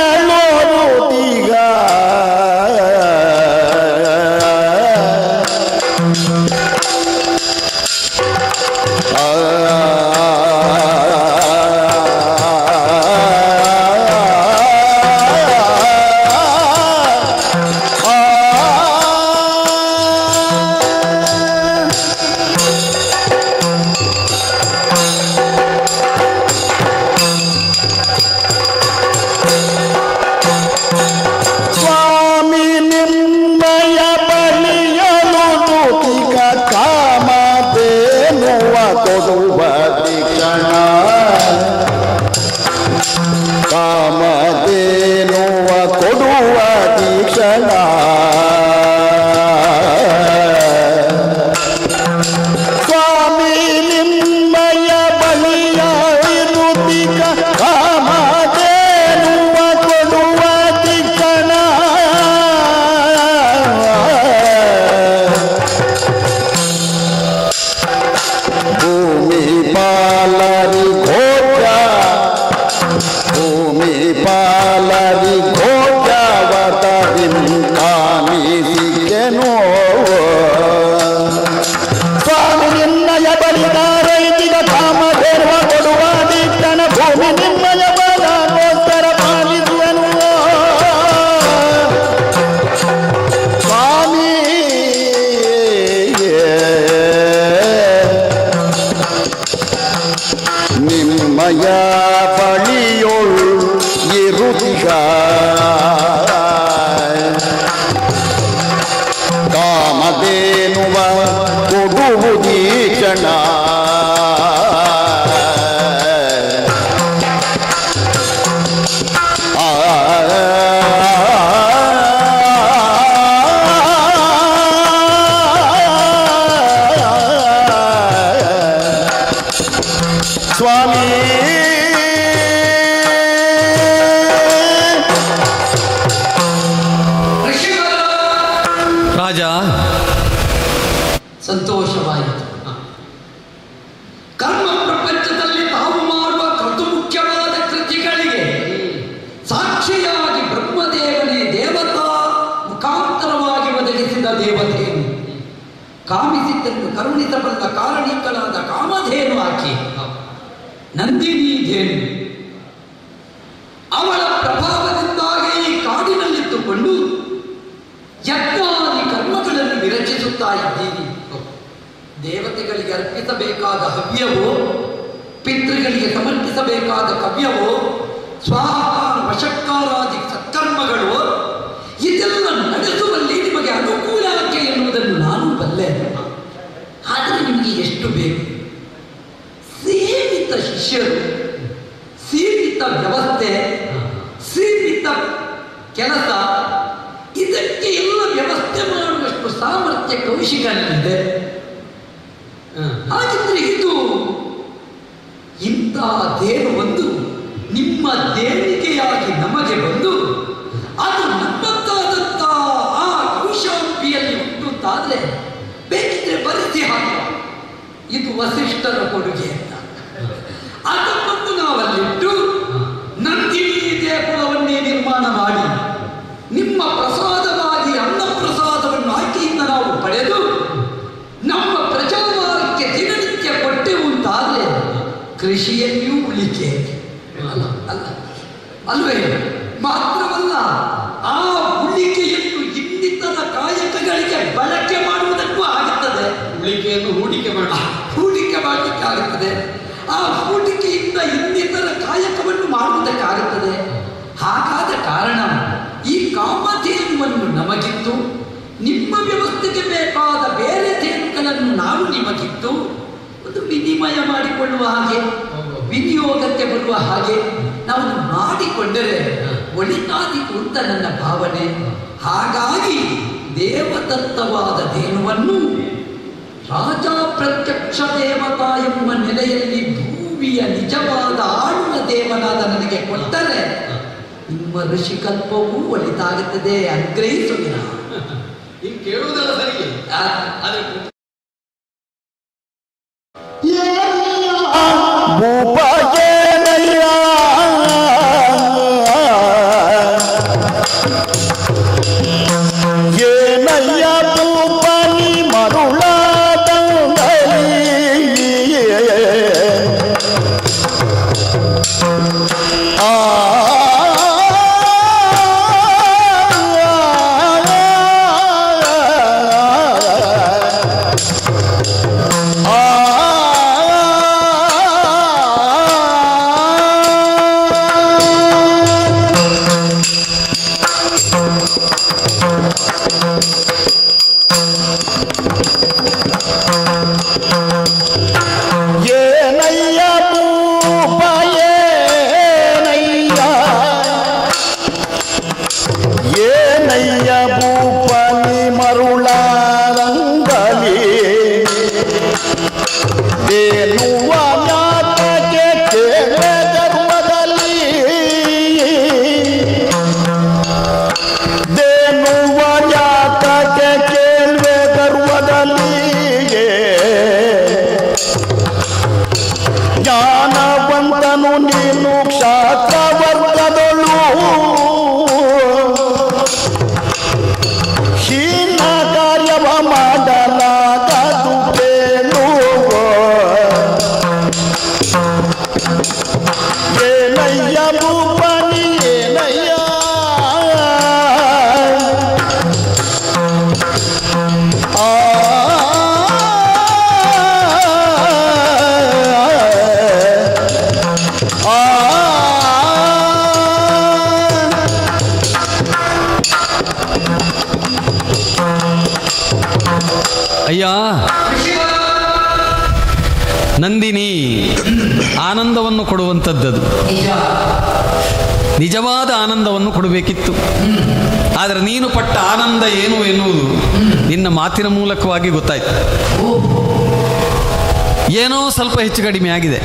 ನೋಡುವುದೀ ಕ್ಷಣ ಸ್ವಾಮಿ ರಾಜ, ಸಂತೋಷವಾಯಿತು. ಕರ್ಮ ಪ್ರಪಂಚದಲ್ಲಿ ತಾವು ಮಾಡುವ ಕರ್ತು ಮುಖ್ಯವಾದ ಕೃತಿಗಳಿಗೆ ಸಾಕ್ಷಿಯಾಗಿ ಬ್ರಹ್ಮದೇವನೇ ದೇವತಾ ಮುಖಾಂತರವಾಗಿ ಒದಗಿಸಿದ ದೇವತೆಯನ್ನು ಕಾಮಿಸಿದ್ದನ್ನು ಕರುಣಿಸಬಲ್ಲ ಕಾರಣಿಕಲಾದ ಕಾಮಧೇನು ಆಕೆ ನಂದಿನಿ ಧೇನು. ಅವಳ ಪ್ರಭಾವದಿಂದಾಗಿ ಈ ಕಾಡಿನಲ್ಲಿದ್ದುಕೊಂಡು ಯಜ್ಞಾದಿ ಕರ್ಮಗಳನ್ನು ವಿರಚಿಸುತ್ತಾ ಇದ್ದೀನಿ. ದೇವತೆಗಳಿಗೆ ಅರ್ಪಿಸಬೇಕಾದ ಹವ್ಯವೋ, ಪಿತೃಗಳಿಗೆ ಸಮರ್ಪಿಸಬೇಕಾದ ಕವ್ಯವೋ, ಸ್ವಾಹಾರ ವಶಕ್ಕಾರಾದಿ ಸತ್ಕರ್ಮಗಳು, ಇದೆಲ್ಲ ನಡೆಸುವಲ್ಲಿ ನಿಮಗೆ ಅನುಕೂಲ ಆಕೆ ಎನ್ನುವುದನ್ನು ನಾನು ಬಲ್ಲೆ. ಆದರೆ ನಿಮಗೆ ಎಷ್ಟು ಬೇಕು? ಸೀಮಿತ ಶಿಷ್ಯರು, ಸೀಮಿತ ವ್ಯವಸ್ಥೆ, ಸೀಮಿತ ಕೆಲಸ, ಇದಕ್ಕೆ ಎಲ್ಲ ವ್ಯವಸ್ಥೆ ಮಾಡುವಷ್ಟು ಸಾಮರ್ಥ್ಯ ಕೌಶಿಕನಿದೆ. ಹಾಗಿದ್ರೆ ಇದು ಇಂಥ ದೇವ ಒಂದು ನಿಮ್ಮ ದೇಣಿಗೆಯಾಗಿ ನಮಗೆ ಬಂದು ಅದು ನಮ್ಮದ್ದಾದಂಥ ಆ ಕೌಶಾಂಬಿಯಲ್ಲಿ ಉಂಟುತ್ತಾದ್ರೆ ಬೇಕಿದ್ರೆ ಬರೆಸಿ ಹಾಕುವ. ಇದು ವಸಿಷ್ಠರ ಕೊಡುಗೆ ಅಂತ ಅದನ್ನು ನಾವಲ್ಲಿಟ್ಟು ನಂದಿನಿ ದೇಗುಲವನ್ನೇ ನಿರ್ಮಾಣ ಮಾಡಿ ನಿಮ್ಮ ಪ್ರಸಾದವಾಗಿ ಅನ್ನ ಪ್ರಸಾದವನ್ನು ಆಕೆಯಿಂದ ನಾವು ಪಡೆದು ನಮ್ಮ ಪ್ರಜಾವಾರಕ್ಕೆ ದಿನನಿತ್ಯ ಕೊಟ್ಟೆವು ಅಂತಾದ್ರೆ ಕೃಷಿಯಲ್ಲಿಯೂ ಉಳಿಕೆ ಅಲ್ಲ ಅಲ್ಲ ಅಲ್ವೇ? ಮಾತ್ರವಲ್ಲ, ಆ ಉಳಿಕೆಯನ್ನು ಇನ್ನಿತರ ಕಾಯಕಗಳಿಗೆ ಬಳಕೆ ಮಾಡುವುದಕ್ಕೂ ಆಗುತ್ತದೆ. ಉಳಿಕೆಯನ್ನು ಹೂಡಿಕೆ ಮಾಡಲಿಕ್ಕೆ ಆಗುತ್ತದೆ. ಆ ಹೂಡಿಕೆಯಿಂದ ಇನ್ನಿತರ ಕಾಯಕವನ್ನು ಮಾಡುವುದಕ್ಕಾಗುತ್ತದೆ. ಹಾಗಾದ ಕಾರಣ ಈ ಕಾಮಧೇನುವನ್ನು ನಮಗಿತ್ತು, ನಿಮ್ಮ ವ್ಯವಸ್ಥೆಗೆ ಬೇಕಾದ ಬೇರೆ ತೇನುಗಳನ್ನು ನಾವು ನಿಮಗಿತ್ತು ಒಂದು ವಿನಿಮಯ ಮಾಡಿಕೊಳ್ಳುವ ಹಾಗೆ, ವಿನಿಯೋಗಕ್ಕೆ ಬರುವ ಹಾಗೆ ನಾವು ಮಾಡಿಕೊಂಡರೆ ಒಳಿತಾದೀತು ಅಂತ ನನ್ನ ಭಾವನೆ. ಹಾಗಾಗಿ ದೇವದತ್ತವಾದ ಧೇನುವನ್ನು ರಾಜ ಪ್ರತ್ಯಕ್ಷ ದೇವತಾ ಎಂಬ ನೆಲೆಯಲ್ಲಿ ಭೂಮಿಯ ನಿಜವಾದ ಆಳುವ ದೇವನಾದ ನನಗೆ ಕೊಟ್ಟರೆ ನಿಮ್ಮ ಋಷಿಕಲ್ಪವೂ ಒಳಿತಾಗುತ್ತದೆ. ಅಗ್ರಹಿಸುವಿನ ಕೇಳುವುದಲ್ಲ ಸರಿಗೆ. ಭೂಪ ಏನಯ್ಯ ಭೂಪನಿ ಮರುಳಾರಂಗಲಿ ದೇನುವ ಜ್ಞಾತಕ್ಕೆ ಕೇಳ ಧರ್ಮದಲ್ಲಿ ದೇನುವ ಜ್ಞಾತಕ್ಕೆ ಕೇಳ್ವೆ ಗರ್ವದಲ್ಲಿ ಜ್ಞಾನವಂತನು ನೀನು ಕ್ಷಾತ್ರ ವರ್ಗದಳು ಹೀನ ಕಾರ್ಯವ ಮಾಡಲಾಗದು ಬೇಳು ಏನಯ್ಯ ಭೂಪನಿ ಏನಯ್ಯ ಅಯ್ಯ, ನಂದಿನಿ ಆನಂದವನ್ನು ಕೊಡುವಂಥದ್ದದು. ನಿಜವಾದ ಆನಂದವನ್ನು ಕೊಡಬೇಕಿತ್ತು. ಆದರೆ ನೀನು ಪಟ್ಟ ಆನಂದ ಏನು ಎನ್ನುವುದು ನಿನ್ನ ಮಾತಿನ ಮೂಲಕವಾಗಿ ಗೊತ್ತಾಯ್ತು. ಏನೋ ಸ್ವಲ್ಪ ಹೆಚ್ಚು ಕಡಿಮೆ ಆಗಿದೆ.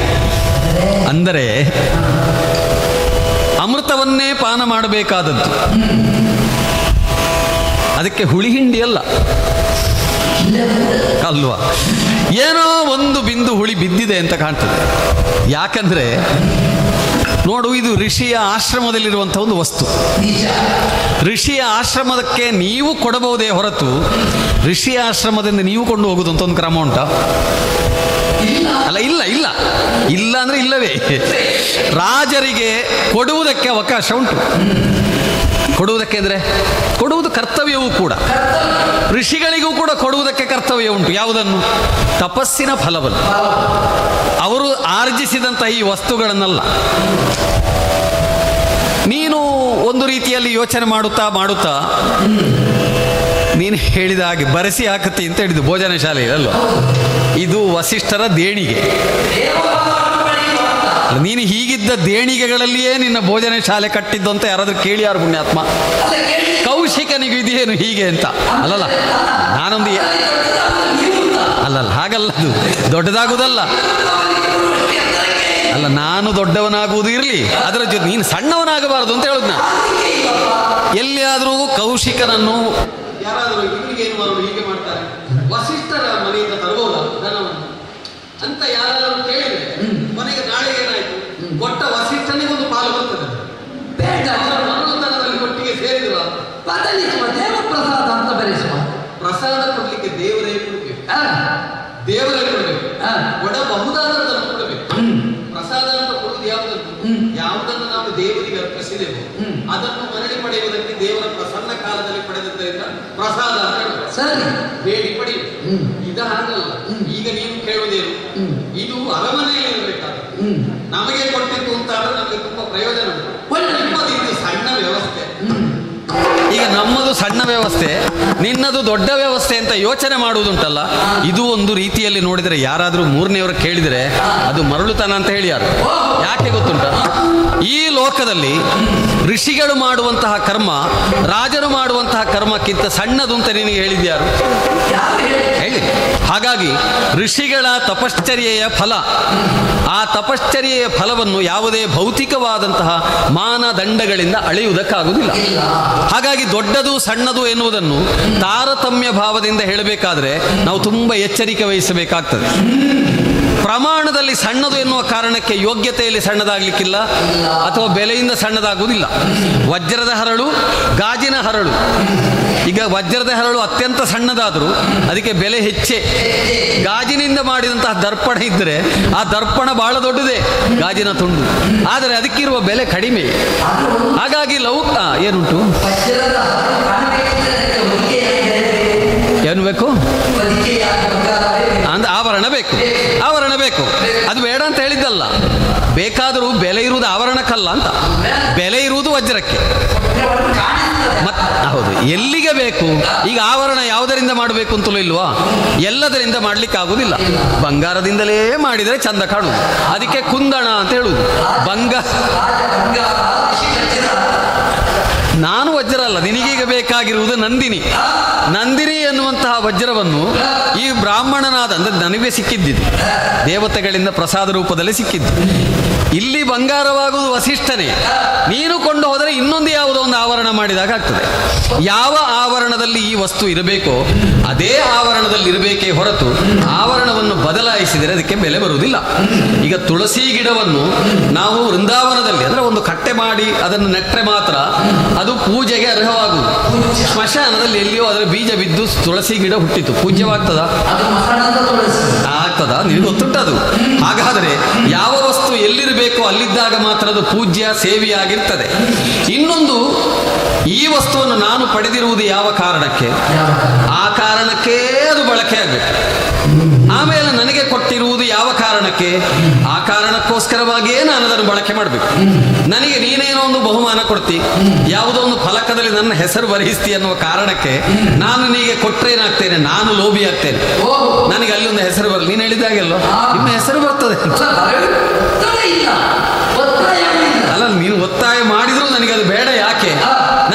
ಅಂದರೆ ಅಮೃತವನ್ನೇ ಪಾನ ಮಾಡಬೇಕಾದದ್ದು, ಅದಕ್ಕೆ ಹುಳಿ ಹಿಂಡಿ ಅಲ್ಲ ಅಲ್ವಾ? ಏನೋ ಒಂದು ಬಿಂದು ಹುಳಿ ಬಿದ್ದಿದೆ ಅಂತ ಕಾಣ್ತದೆ. ಯಾಕಂದ್ರೆ ನೋಡು, ಇದು ಋಷಿಯ ಆಶ್ರಮದಲ್ಲಿರುವಂಥ ಒಂದು ವಸ್ತು. ಋಷಿಯ ಆಶ್ರಮಕ್ಕೆ ನೀವು ಕೊಡಬಹುದೇ ಹೊರತು ಋಷಿಯ ಆಶ್ರಮದಿಂದ ನೀವು ಕೊಂಡು ಹೋಗುದಂತ ಒಂದು ಕ್ರಮ ಉಂಟಾ? ಅಲ್ಲ, ಇಲ್ಲ ಇಲ್ಲ ಇಲ್ಲ ಅಂದ್ರೆ ಇಲ್ಲವೇ. ರಾಜರಿಗೆ ಕೊಡುವುದಕ್ಕೆ ಅವಕಾಶ ಉಂಟು. ಕೊಡುವುದಕ್ಕೆ ಅಂದರೆ ಕೊಡುವುದು ಕರ್ತವ್ಯವೂ ಕೂಡ. ಋಷಿಗಳಿಗೂ ಕೂಡ ಕೊಡುವುದಕ್ಕೆ ಕರ್ತವ್ಯ ಉಂಟು. ಯಾವುದನ್ನು? ತಪಸ್ಸಿನ ಫಲವನ್ನು, ಅವರು ಆರ್ಜಿಸಿದಂಥ ಈ ವಸ್ತುಗಳನ್ನಲ್ಲ. ನೀನು ಒಂದು ರೀತಿಯಲ್ಲಿ ಯೋಚನೆ ಮಾಡುತ್ತಾ ನೀನು ಹೇಳಿದ ಹಾಗೆ ಬರೆಸಿ ಹಾಕುತ್ತಿ ಅಂತ ಹೇಳಿದ್ದು ಭೋಜನ ಶಾಲೆಯಲ್ಲಿ ಅಲ್ವ? ಇದು ವಸಿಷ್ಠರ ದೇಣಿಗೆ. ನೀನು ಹೀಗಿದ್ದ ದೇಣಿಗೆಗಳಲ್ಲಿಯೇ ನಿನ್ನ ಭೋಜನ ಶಾಲೆ ಕಟ್ಟಿದ್ದು ಅಂತ ಯಾರಾದ್ರೂ ಕೇಳಿ ಯಾರು ಪುಣ್ಯಾತ್ಮ? ಕೌಶಿಕನಿಗೆ ಇದೇನು ಹೀಗೆ ಅಂತ ಅಲ್ಲಲ್ಲ. ನಾನೊಂದು ಅಲ್ಲಲ್ಲ, ಹಾಗಲ್ಲ, ಅದು ದೊಡ್ಡದಾಗುವುದಲ್ಲ ಅಲ್ಲ. ನಾನು ದೊಡ್ಡವನಾಗುವುದು ಇರಲಿ, ಅದರ ಜೊತೆ ನೀನು ಸಣ್ಣವನಾಗಬಾರದು ಅಂತ ಹೇಳುದು ನಾನು. ಎಲ್ಲಿಯಾದರೂ ಕೌಶಿಕನನ್ನು ಯಾರಾದರೂ ಇವರಿಗೇನು ಮಾಡೋದು ಹೀಗೆ ಮಾಡ್ತಾರೆ, ವಸಿಷ್ಠರ ಮನೆಯಿಂದ ತರಬಹುದ ಧನವನ್ನು ಅಂತ ಯಾರಾದರೂ ಕೇಳಿದ್ರೆ ಮನೆಗೆ ನಾಳೆ ಏನಾಯ್ತು, ಕೊಟ್ಟ ವಸಿಷ್ಠನಿಗೊಂದು ಪಾಲು ಬರ್ತದೆ. ಬೇಡ, ಅವರ ಮನೋಧನದಲ್ಲಿ ಒಟ್ಟಿಗೆ ಸೇರಿದ್ರು ಬದಲಿಸುವ ದೇವ ಪ್ರಸಾದ ಅಂತ ಬರೆಸುವ. ಪ್ರಸಾದ ಕೊಡ್ಲಿಕ್ಕೆ ದೇವರೇ ಕೊಡಬೇಕು, ದೇವರೇ ಕೊಡಬೇಕು, ಕೊಡಬಹುದಾದನ್ನು ಕೊಡಬೇಕು. ಪ್ರಸಾದ ಅಂತ ಕೊಡುವುದು ಯಾವುದನ್ನು ನಾವು ದೇವರಿಗೆ ಅರ್ಪಿಸಿದೆವು ಅದನ್ನು ಮರಳಿ ಪಡೆಯುವುದಕ್ಕೆ ದೇವರ ಪ್ರಸನ್ನ ಕಾಲದಲ್ಲಿ ಪಡೆದದ್ದರಿಂದ ಪ್ರಸಾದ ಅಂತ ಹೇಳುವುದು. ಸರಿ, ಬೇಡಿ ಪಡಿ. ಇದ ಹಾಗಲ್ಲ. ಈಗ ನೀವು ಕೇಳುವುದೇನು, ಇದು ಅರಮನೆಯಲ್ಲಿ ಇರಬೇಕಾದ್ರೆ ನಮಗೆ ಕೊಟ್ಟಿತ್ತು ಅಂತ ನಮಗೆ ತುಂಬಾ ಪ್ರಯೋಜನ ಉಂಟು. ನಿಮ್ಮದು ಇದು ಸಣ್ಣ ವ್ಯವಸ್ಥೆ. ಈಗ ನಮ್ಮದು ಸಣ್ಣ ವ್ಯವಸ್ಥೆ, ನಿನ್ನದು ದೊಡ್ಡ ವ್ಯವಸ್ಥೆ ಅಂತ ಯೋಚನೆ ಮಾಡುವುದುಂಟಲ್ಲ, ಇದು ಒಂದು ರೀತಿಯಲ್ಲಿ ನೋಡಿದರೆ ಯಾರಾದರೂ ಮೂರನೆಯವರು ಕೇಳಿದರೆ ಅದು ಮರಳುತನ ಅಂತ ಹೇಳಿ ಯಾರು. ಯಾಕೆ ಗೊತ್ತುಂಟ? ಈ ಲೋಕದಲ್ಲಿ ಋಷಿಗಳು ಮಾಡುವಂತಹ ಕರ್ಮ ರಾಜರು ಮಾಡುವಂತಹ ಕರ್ಮಕ್ಕಿಂತ ಸಣ್ಣದು ಅಂತ ನಿನಗೆ ಹೇಳಿದ್ಯಾರು? ಹೇಳಿ. ಹಾಗಾಗಿ ಋಷಿಗಳ ತಪಶ್ಚರ್ಯೆಯ ಫಲ, ಆ ತಪಶ್ಚರ್ಯೆಯ ಫಲವನ್ನು ಯಾವುದೇ ಭೌತಿಕವಾದಂತಹ ಮಾನದಂಡಗಳಿಂದ ಅಳೆಯುವುದಕ್ಕಾಗುವುದಿಲ್ಲ. ಹಾಗಾಗಿ ದೊಡ್ಡದು ಸಣ್ಣದು ಎನ್ನುವುದನ್ನು ತಾರತಮ್ಯ ಭಾವದಿಂದ ಹೇಳಬೇಕಾದ್ರೆ ನಾವು ತುಂಬ ಎಚ್ಚರಿಕೆ ವಹಿಸಬೇಕಾಗ್ತದೆ. ಪ್ರಮಾಣದಲ್ಲಿ ಸಣ್ಣದು ಎನ್ನುವ ಕಾರಣಕ್ಕೆ ಯೋಗ್ಯತೆಯಲ್ಲಿ ಸಣ್ಣದಾಗಲಿಕ್ಕಿಲ್ಲ ಅಥವಾ ಬೆಲೆಯಿಂದ ಸಣ್ಣದಾಗುವುದಿಲ್ಲ. ವಜ್ರದ ಹರಳು, ಗಾಜಿನ ಹರಳು. ಈಗ ವಜ್ರದ ಹರಳು ಅತ್ಯಂತ ಸಣ್ಣದಾದರೂ ಅದಕ್ಕೆ ಬೆಲೆ ಹೆಚ್ಚೇ. ಗಾಜಿನಿಂದ ಮಾಡಿದಂತಹ ದರ್ಪಣ ಇದ್ದರೆ ಆ ದರ್ಪಣ ಬಹಳ ದೊಡ್ಡದೇ, ಗಾಜಿನ ತುಂಡು, ಆದರೆ ಅದಕ್ಕಿರುವ ಬೆಲೆ ಕಡಿಮೆ. ಹಾಗಾಗಿ ಏನುಂಟು, ಏನು ಬೇಕು ಅಂದ್ರೆ ಆವರಣ ಬೇಕು, ಆವರಣ ಬೇಕು. ಅದು ಬೇಡ ಅಂತ ಹೇಳಿದ್ದಲ್ಲ, ಬೇಕಾದರೂ ಬೆಲೆ ಇರುವುದು ಆವರಣಕ್ಕಲ್ಲ ಅಂತ. ಬೆಲೆ ಇರುವುದು ವಜ್ರಕ್ಕೆ. ಹೌದು, ಎಲ್ಲಿಗೆ ಬೇಕು? ಈಗ ಆವರಣ ಯಾವುದರಿಂದ ಮಾಡಬೇಕು ಅಂತಲೂ ಇಲ್ವಾ? ಎಲ್ಲದರಿಂದ ಮಾಡ್ಲಿಕ್ಕೆ ಆಗುವುದಿಲ್ಲ. ಬಂಗಾರದಿಂದಲೇ ಮಾಡಿದರೆ ಚಂದ ಕಾಣುವುದು, ಅದಕ್ಕೆ ಕುಂದಣ ಅಂತ ಹೇಳುವುದು. ನಾನು ವಜ್ರ ಅಲ್ಲ, ನಿನಗೀಗ ಬೇಕಾಗಿರುವುದು ನಂದಿನಿ. ನಂದಿನಿ ಎನ್ನುವಂತಹ ವಜ್ರವನ್ನು ಈ ಬ್ರಾಹ್ಮಣನಾದ ಅಂದರೆ ನನಗೆ ಸಿಕ್ಕಿದ್ದಿದ್ದು ದೇವತೆಗಳಿಂದ ಪ್ರಸಾದ ರೂಪದಲ್ಲಿ ಸಿಕ್ಕಿದ್ದು. ಇಲ್ಲಿ ಬಂಗಾರವಾಗುವುದು ವಸಿಷ್ಠನೇ. ನೀನು ಕೊಂಡು ಹೋದರೆ ಇನ್ನೊಂದು ಯಾವುದೋ ಒಂದು ಆವರಣ ಮಾಡಿದಾಗ ಆಗ್ತದೆ. ಯಾವ ಆವರಣದಲ್ಲಿ ಈ ವಸ್ತು ಇರಬೇಕೋ ಅದೇ ಆವರಣದಲ್ಲಿ ಇರಬೇಕೇ ಹೊರತು ಆವರಣವನ್ನು ಬದಲಾಯಿಸಿದರೆ ಅದಕ್ಕೆ ಬೆಲೆ ಬರುವುದಿಲ್ಲ. ಈಗ ತುಳಸಿ ಗಿಡವನ್ನು ನಾವು ವೃಂದಾವನದಲ್ಲಿ ಅಂದರೆ ಒಂದು ಕಟ್ಟೆ ಮಾಡಿ ಅದನ್ನು ನೆಟ್ಟರೆ ಮಾತ್ರ ಅದು ಪೂಜೆಗೆ ಅರ್ಹವಾಗುವುದು. ಸ್ಮಶಾನದಲ್ಲಿ ಎಲ್ಲಿಯೋ ಅದರ ಬೀಜ ಬಿದ್ದು ತುಳಸಿ ಗಿಡ ಹುಟ್ಟಿತು, ಪೂಜ್ಯವಾಗ್ತದ? ಆಗ್ತದ? ನಿನಗೆ ಗೊತ್ತುಂಟದು. ಹಾಗಾದರೆ ಯಾವ ವಸ್ತು ಎಲ್ಲಿರಬೇಕೋ ಅಲ್ಲಿದ್ದಾಗ ಮಾತ್ರ ಅದು ಪೂಜ್ಯ ಸೇವೆಯಾಗಿರ್ತದೆ. ಇನ್ನೊಂದು, ಈ ವಸ್ತುವನ್ನು ನಾನು ಪಡೆದಿರುವುದು ಯಾವ ಕಾರಣಕ್ಕೆ, ಆ ಕಾರಣಕ್ಕೇ ಅದು ಬಳಕೆ ಆಗಬೇಕು. ಆಮೇಲೆ ನನಗೆ ಕೊಟ್ಟಿರುವುದು ಯಾವ ಕಾರಣಕ್ಕೆ, ಆ ಕಾರಣಕ್ಕೋಸ್ಕರವಾಗಿ ಸಲುವಾಗಿಯೇ ನಾನು ಅದನ್ನು ಬಳಕೆ ಮಾಡಬೇಕು. ನನಗೆ ನೀನೇನೋ ಒಂದು ಬಹುಮಾನ ಕೊಡ್ತಿ, ಯಾವುದೋ ಒಂದು ಫಲಕದಲ್ಲಿ ನನ್ನ ಹೆಸರು ಬರೆಯಿಸ್ತಿ ಅನ್ನುವ ಕಾರಣಕ್ಕೆ ನಾನು ನೀಗೆ ಕೊಟ್ಟರೇನಾಗ್ತೇನೆ, ನಾನು ಲೋಭಿ ಆಗ್ತೇನೆ. ನನಗೆ ಅಲ್ಲಿ ಒಂದು ಹೆಸರು ಬರಲಿ, ನೀನು ಹೇಳಿದಾಗೆಲ್ಲೋ ನಿಮ್ಮ ಹೆಸರು ಬರ್ತದೆ ಅಂತ. ಅಲ್ಲ, ನೀನು ಒತ್ತಾಯ ಮಾಡಿದ್ರು ನನಗೆ ಅದು ಬೇಡ. ಯಾಕೆ?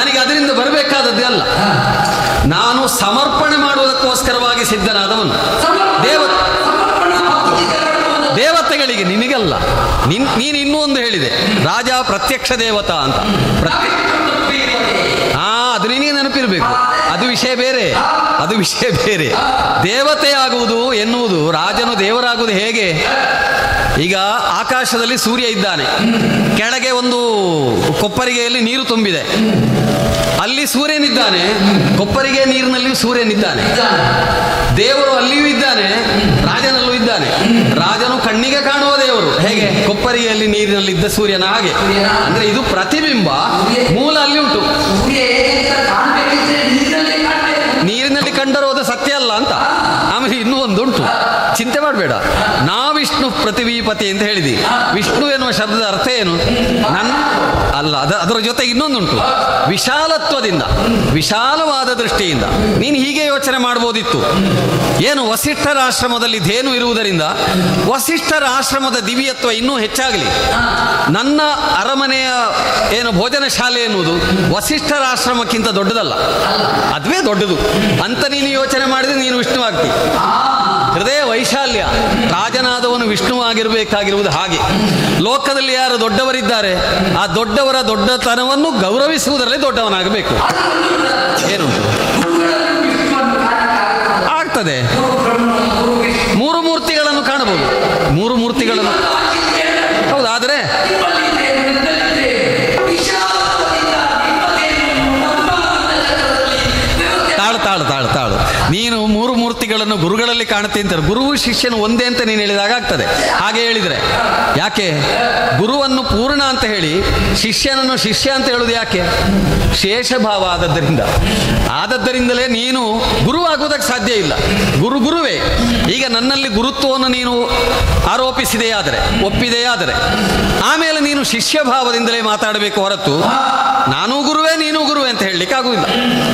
ನನಗೆ ಅದರಿಂದ ಬರಬೇಕಾದದ್ದೇ ಅಲ್ಲ. ನಾನು ಸಮರ್ಪಣೆ ಮಾಡುವುದಕ್ಕೋಸ್ಕರವಾಗಿ ಸಿದ್ಧನಾದವನು. ದೇವತೆಗಳಿಗೆ, ನಿನಗಲ್ಲ. ನೀನು ಇನ್ನೂ ಒಂದು ಹೇಳಿದೆ, ರಾಜ ಪ್ರತ್ಯಕ್ಷ ದೇವತಾ ಅಂತ. ಅದು ನಿನಗೆ ನೆನಪಿರಬೇಕು. ಅದು ವಿಷಯ ಬೇರೆ, ಅದು ವಿಷಯ ಬೇರೆ. ದೇವತೆಯಾಗುವುದು ಎನ್ನುವುದು, ರಾಜನು ದೇವರಾಗುವುದು ಹೇಗೆ? ಈಗ ಆಕಾಶದಲ್ಲಿ ಸೂರ್ಯ ಇದ್ದಾನೆ, ಕೆಳಗೆ ಒಂದು ಕೊಪ್ಪರಿಗೆಯಲ್ಲಿ ನೀರು ತುಂಬಿದೆ, ಅಲ್ಲಿ ಸೂರ್ಯನಿದ್ದಾನೆ, ಕೊಪ್ಪರಿಗೆ ನೀರಿನಲ್ಲಿಯೂ ಸೂರ್ಯನಿದ್ದಾನೆ. ದೇವರು ಅಲ್ಲಿಯೂ ಇದ್ದಾನೆ, ರಾಜನಲ್ಲೂ ಇದ್ದಾನೆ. ರಾಜನು ಕಣ್ಣಿಗೆ ಕಾಣುವ ದೇವರು ಹೇಗೆ? ಕೊಪ್ಪರಿಗೆಯಲ್ಲಿ ನೀರಿನಲ್ಲಿದ್ದ ಸೂರ್ಯನ ಹಾಗೆ. ಅಂದ್ರೆ ಇದು ಪ್ರತಿಬಿಂಬ, ಮೂಲ ಅಲ್ಲಿ ಉಂಟು. ನೀರಿನಲ್ಲಿ ಕಂಡರೋದು ಸತ್ಯ ಅಲ್ಲ ಅಂತ. ಆಮೇಲೆ ಇನ್ನೂ ಒಂದುಂಟು, ಚಿಂತೆ ಮಾಡಬೇಡ. ನಾ ವಿಷ್ಣು ಪ್ರತಿಭೀಪತಿ ಅಂತ ಹೇಳಿದಿ. ವಿಷ್ಣು ಎನ್ನುವ ಶಬ್ದದ ಅರ್ಥ ಏನು? ಅಲ್ಲ, ಅದರ ಜೊತೆಗೆ ಇನ್ನೊಂದುಂಟು, ವಿಶಾಲತ್ವದಿಂದ, ವಿಶಾಲವಾದ ದೃಷ್ಟಿಯಿಂದ ನೀನು ಹೀಗೆ ಯೋಚನೆ ಮಾಡ್ಬೋದಿತ್ತು. ಏನು, ವಸಿಷ್ಠರ ಆಶ್ರಮದಲ್ಲಿ ಧೇನು ಇರುವುದರಿಂದ ವಸಿಷ್ಠರ ಆಶ್ರಮದ ದಿವ್ಯತ್ವ ಇನ್ನೂ ಹೆಚ್ಚಾಗಲಿ. ನನ್ನ ಅರಮನೆಯ ಏನು ಭೋಜನ ಶಾಲೆ ಎನ್ನುವುದು ವಸಿಷ್ಠರ ಆಶ್ರಮಕ್ಕಿಂತ ದೊಡ್ಡದಲ್ಲ, ಅದುವೇ ದೊಡ್ಡದು ಅಂತ ನೀನು ಯೋಚನೆ ಮಾಡಿದ್ರೆ ನೀನು ವಿಷ್ಣುವಾಗ್ತಿ. ಹೃದಯ ವೈಶಾಲ್ಯ, ರಾಜನಾದವನು ವಿಷ್ಣುವಾಗಿರಬೇಕಾಗಿರುವುದು ಹಾಗೆ. ಲೋಕದಲ್ಲಿ ಯಾರು ದೊಡ್ಡವರಿದ್ದಾರೆ, ಆ ದೊಡ್ಡವರ ದೊಡ್ಡತನವನ್ನು ಗೌರವಿಸುವುದರಲ್ಲಿ ದೊಡ್ಡವನಾಗಬೇಕು. ಏನು ಆಗ್ತದೆ? ಮೂರು ಮೂರ್ತಿಗಳನ್ನು ಕಾಣಬಹುದು, ಮೂರು ಮೂರ್ತಿಗಳನ್ನು. ಹೌದು, ಆದರೆ ತಾಳು ನೀನು ಮೂರು ಮೂರ್ತಿಗಳನ್ನು ಗುರುಗಳಲ್ಲಿ ಕಾಣುತ್ತೆ ಅಂತಾರೆ. ಗುರುವು ಶಿಷ್ಯನು ಒಂದೇ ಅಂತ ನೀನು ಹೇಳಿದಾಗ ಆಗ್ತದೆ. ಹಾಗೆ ಹೇಳಿದರೆ ಯಾಕೆ? ಗುರುವನ್ನು ಪೂರ್ಣ ಅಂತ ಹೇಳಿ ಶಿಷ್ಯನನ್ನು ಶಿಷ್ಯ ಅಂತ ಹೇಳುವುದು ಯಾಕೆ? ಶೇಷಭಾವ ಆದದ್ದರಿಂದಲೇ ನೀನು ಗುರುವಾಗುವುದಕ್ಕೆ ಸಾಧ್ಯ ಇಲ್ಲ. ಗುರುವೇ. ಈಗ ನನ್ನಲ್ಲಿ ಗುರುತ್ವವನ್ನು ನೀನು ಆರೋಪಿಸಿದೆಯಾದರೆ, ಒಪ್ಪಿದೆಯಾದರೆ, ಆಮೇಲೆ ನೀನು ಶಿಷ್ಯ ಭಾವದಿಂದಲೇ ಮಾತಾಡಬೇಕು ಹೊರತು ನಾನೂ ಗುರುವೇ ನೀನು ಗುರುವೇ ಅಂತ ಹೇಳಲಿಕ್ಕೆ ಆಗುವುದಿಲ್ಲ.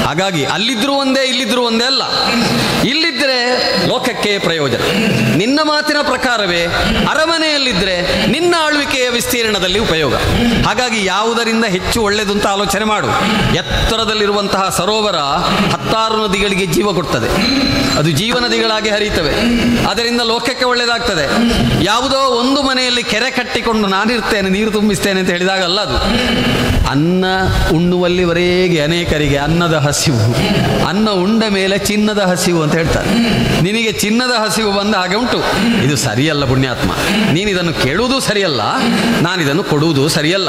ಹಾಗಾಗಿ ಅಲ್ಲಿದ್ದರೂ ಒಂದೇ, ಇಲ್ಲಿದ್ದರೂ ಒಂದೇ ಅಲ್ಲ. ಇಲ್ಲಿದ್ದರೆ ಲೋಕಕ್ಕೆ ಪ್ರಯೋಜನ, ನಿನ್ನ ಮಾತಿನ ಪ್ರಕಾರವೇ ಅರಮನೆಯಲ್ಲಿದ್ದರೆ ನಿನ್ನ ಆಳ್ವಿಕೆಯ ವಿಸ್ತೀರ್ಣದಲ್ಲಿ ಉಪಯೋಗ. ಹಾಗಾಗಿ ಯಾವುದರಿಂದ ಹೆಚ್ಚು ಒಳ್ಳೆಯದು ಅಂತ ಆಲೋಚನೆ ಮಾಡು. ಎತ್ತರದಲ್ಲಿರುವಂತಹ ಸರೋವರ 16 ನದಿಗಳಿಗೆ ಜೀವ ಕೊಡ್ತದೆ, ಅದು ಜೀವ ನದಿಗಳಾಗಿ ಹರಿಯುತ್ತವೆ. ಅದರಿಂದ ಲೋಕಕ್ಕೆ ಒಳ್ಳೆಯದಾಗ್ತದೆ. ಯಾವುದೋ ಒಂದು ಮನೆಯಲ್ಲಿ ಕೆರೆ ಕಟ್ಟಿಕೊಂಡು ನಾನಿರ್ತೇನೆ, ನೀರು ತುಂಬಿಸ್ತೇನೆ ಅಂತ ಹೇಳಿದಾಗ ಅಲ್ಲ ಅದು. ಅನ್ನ ಉಣ್ಣುವಲ್ಲಿವರೆಗೆ ಅನೇಕರಿಗೆ ಅನ್ನದ ಹಸಿವು, ಅನ್ನ ಉಂಡ ಮೇಲೆ ಚಿನ್ನದ ಹಸಿವು ಅಂತ ಹೇಳ್ತಾರೆ. ನಿನಗೆ ಚಿನ್ನದ ಹಸಿವು ಬಂದ ಹಾಗೆ ಉಂಟು. ಇದು ಸರಿಯಲ್ಲ ಪುಣ್ಯಾತ್ಮ. ನೀನಿದನ್ನು ಕೇಳುವುದೂ ಸರಿಯಲ್ಲ, ನಾನಿದನ್ನು ಕೊಡುವುದೂ ಸರಿಯಲ್ಲ.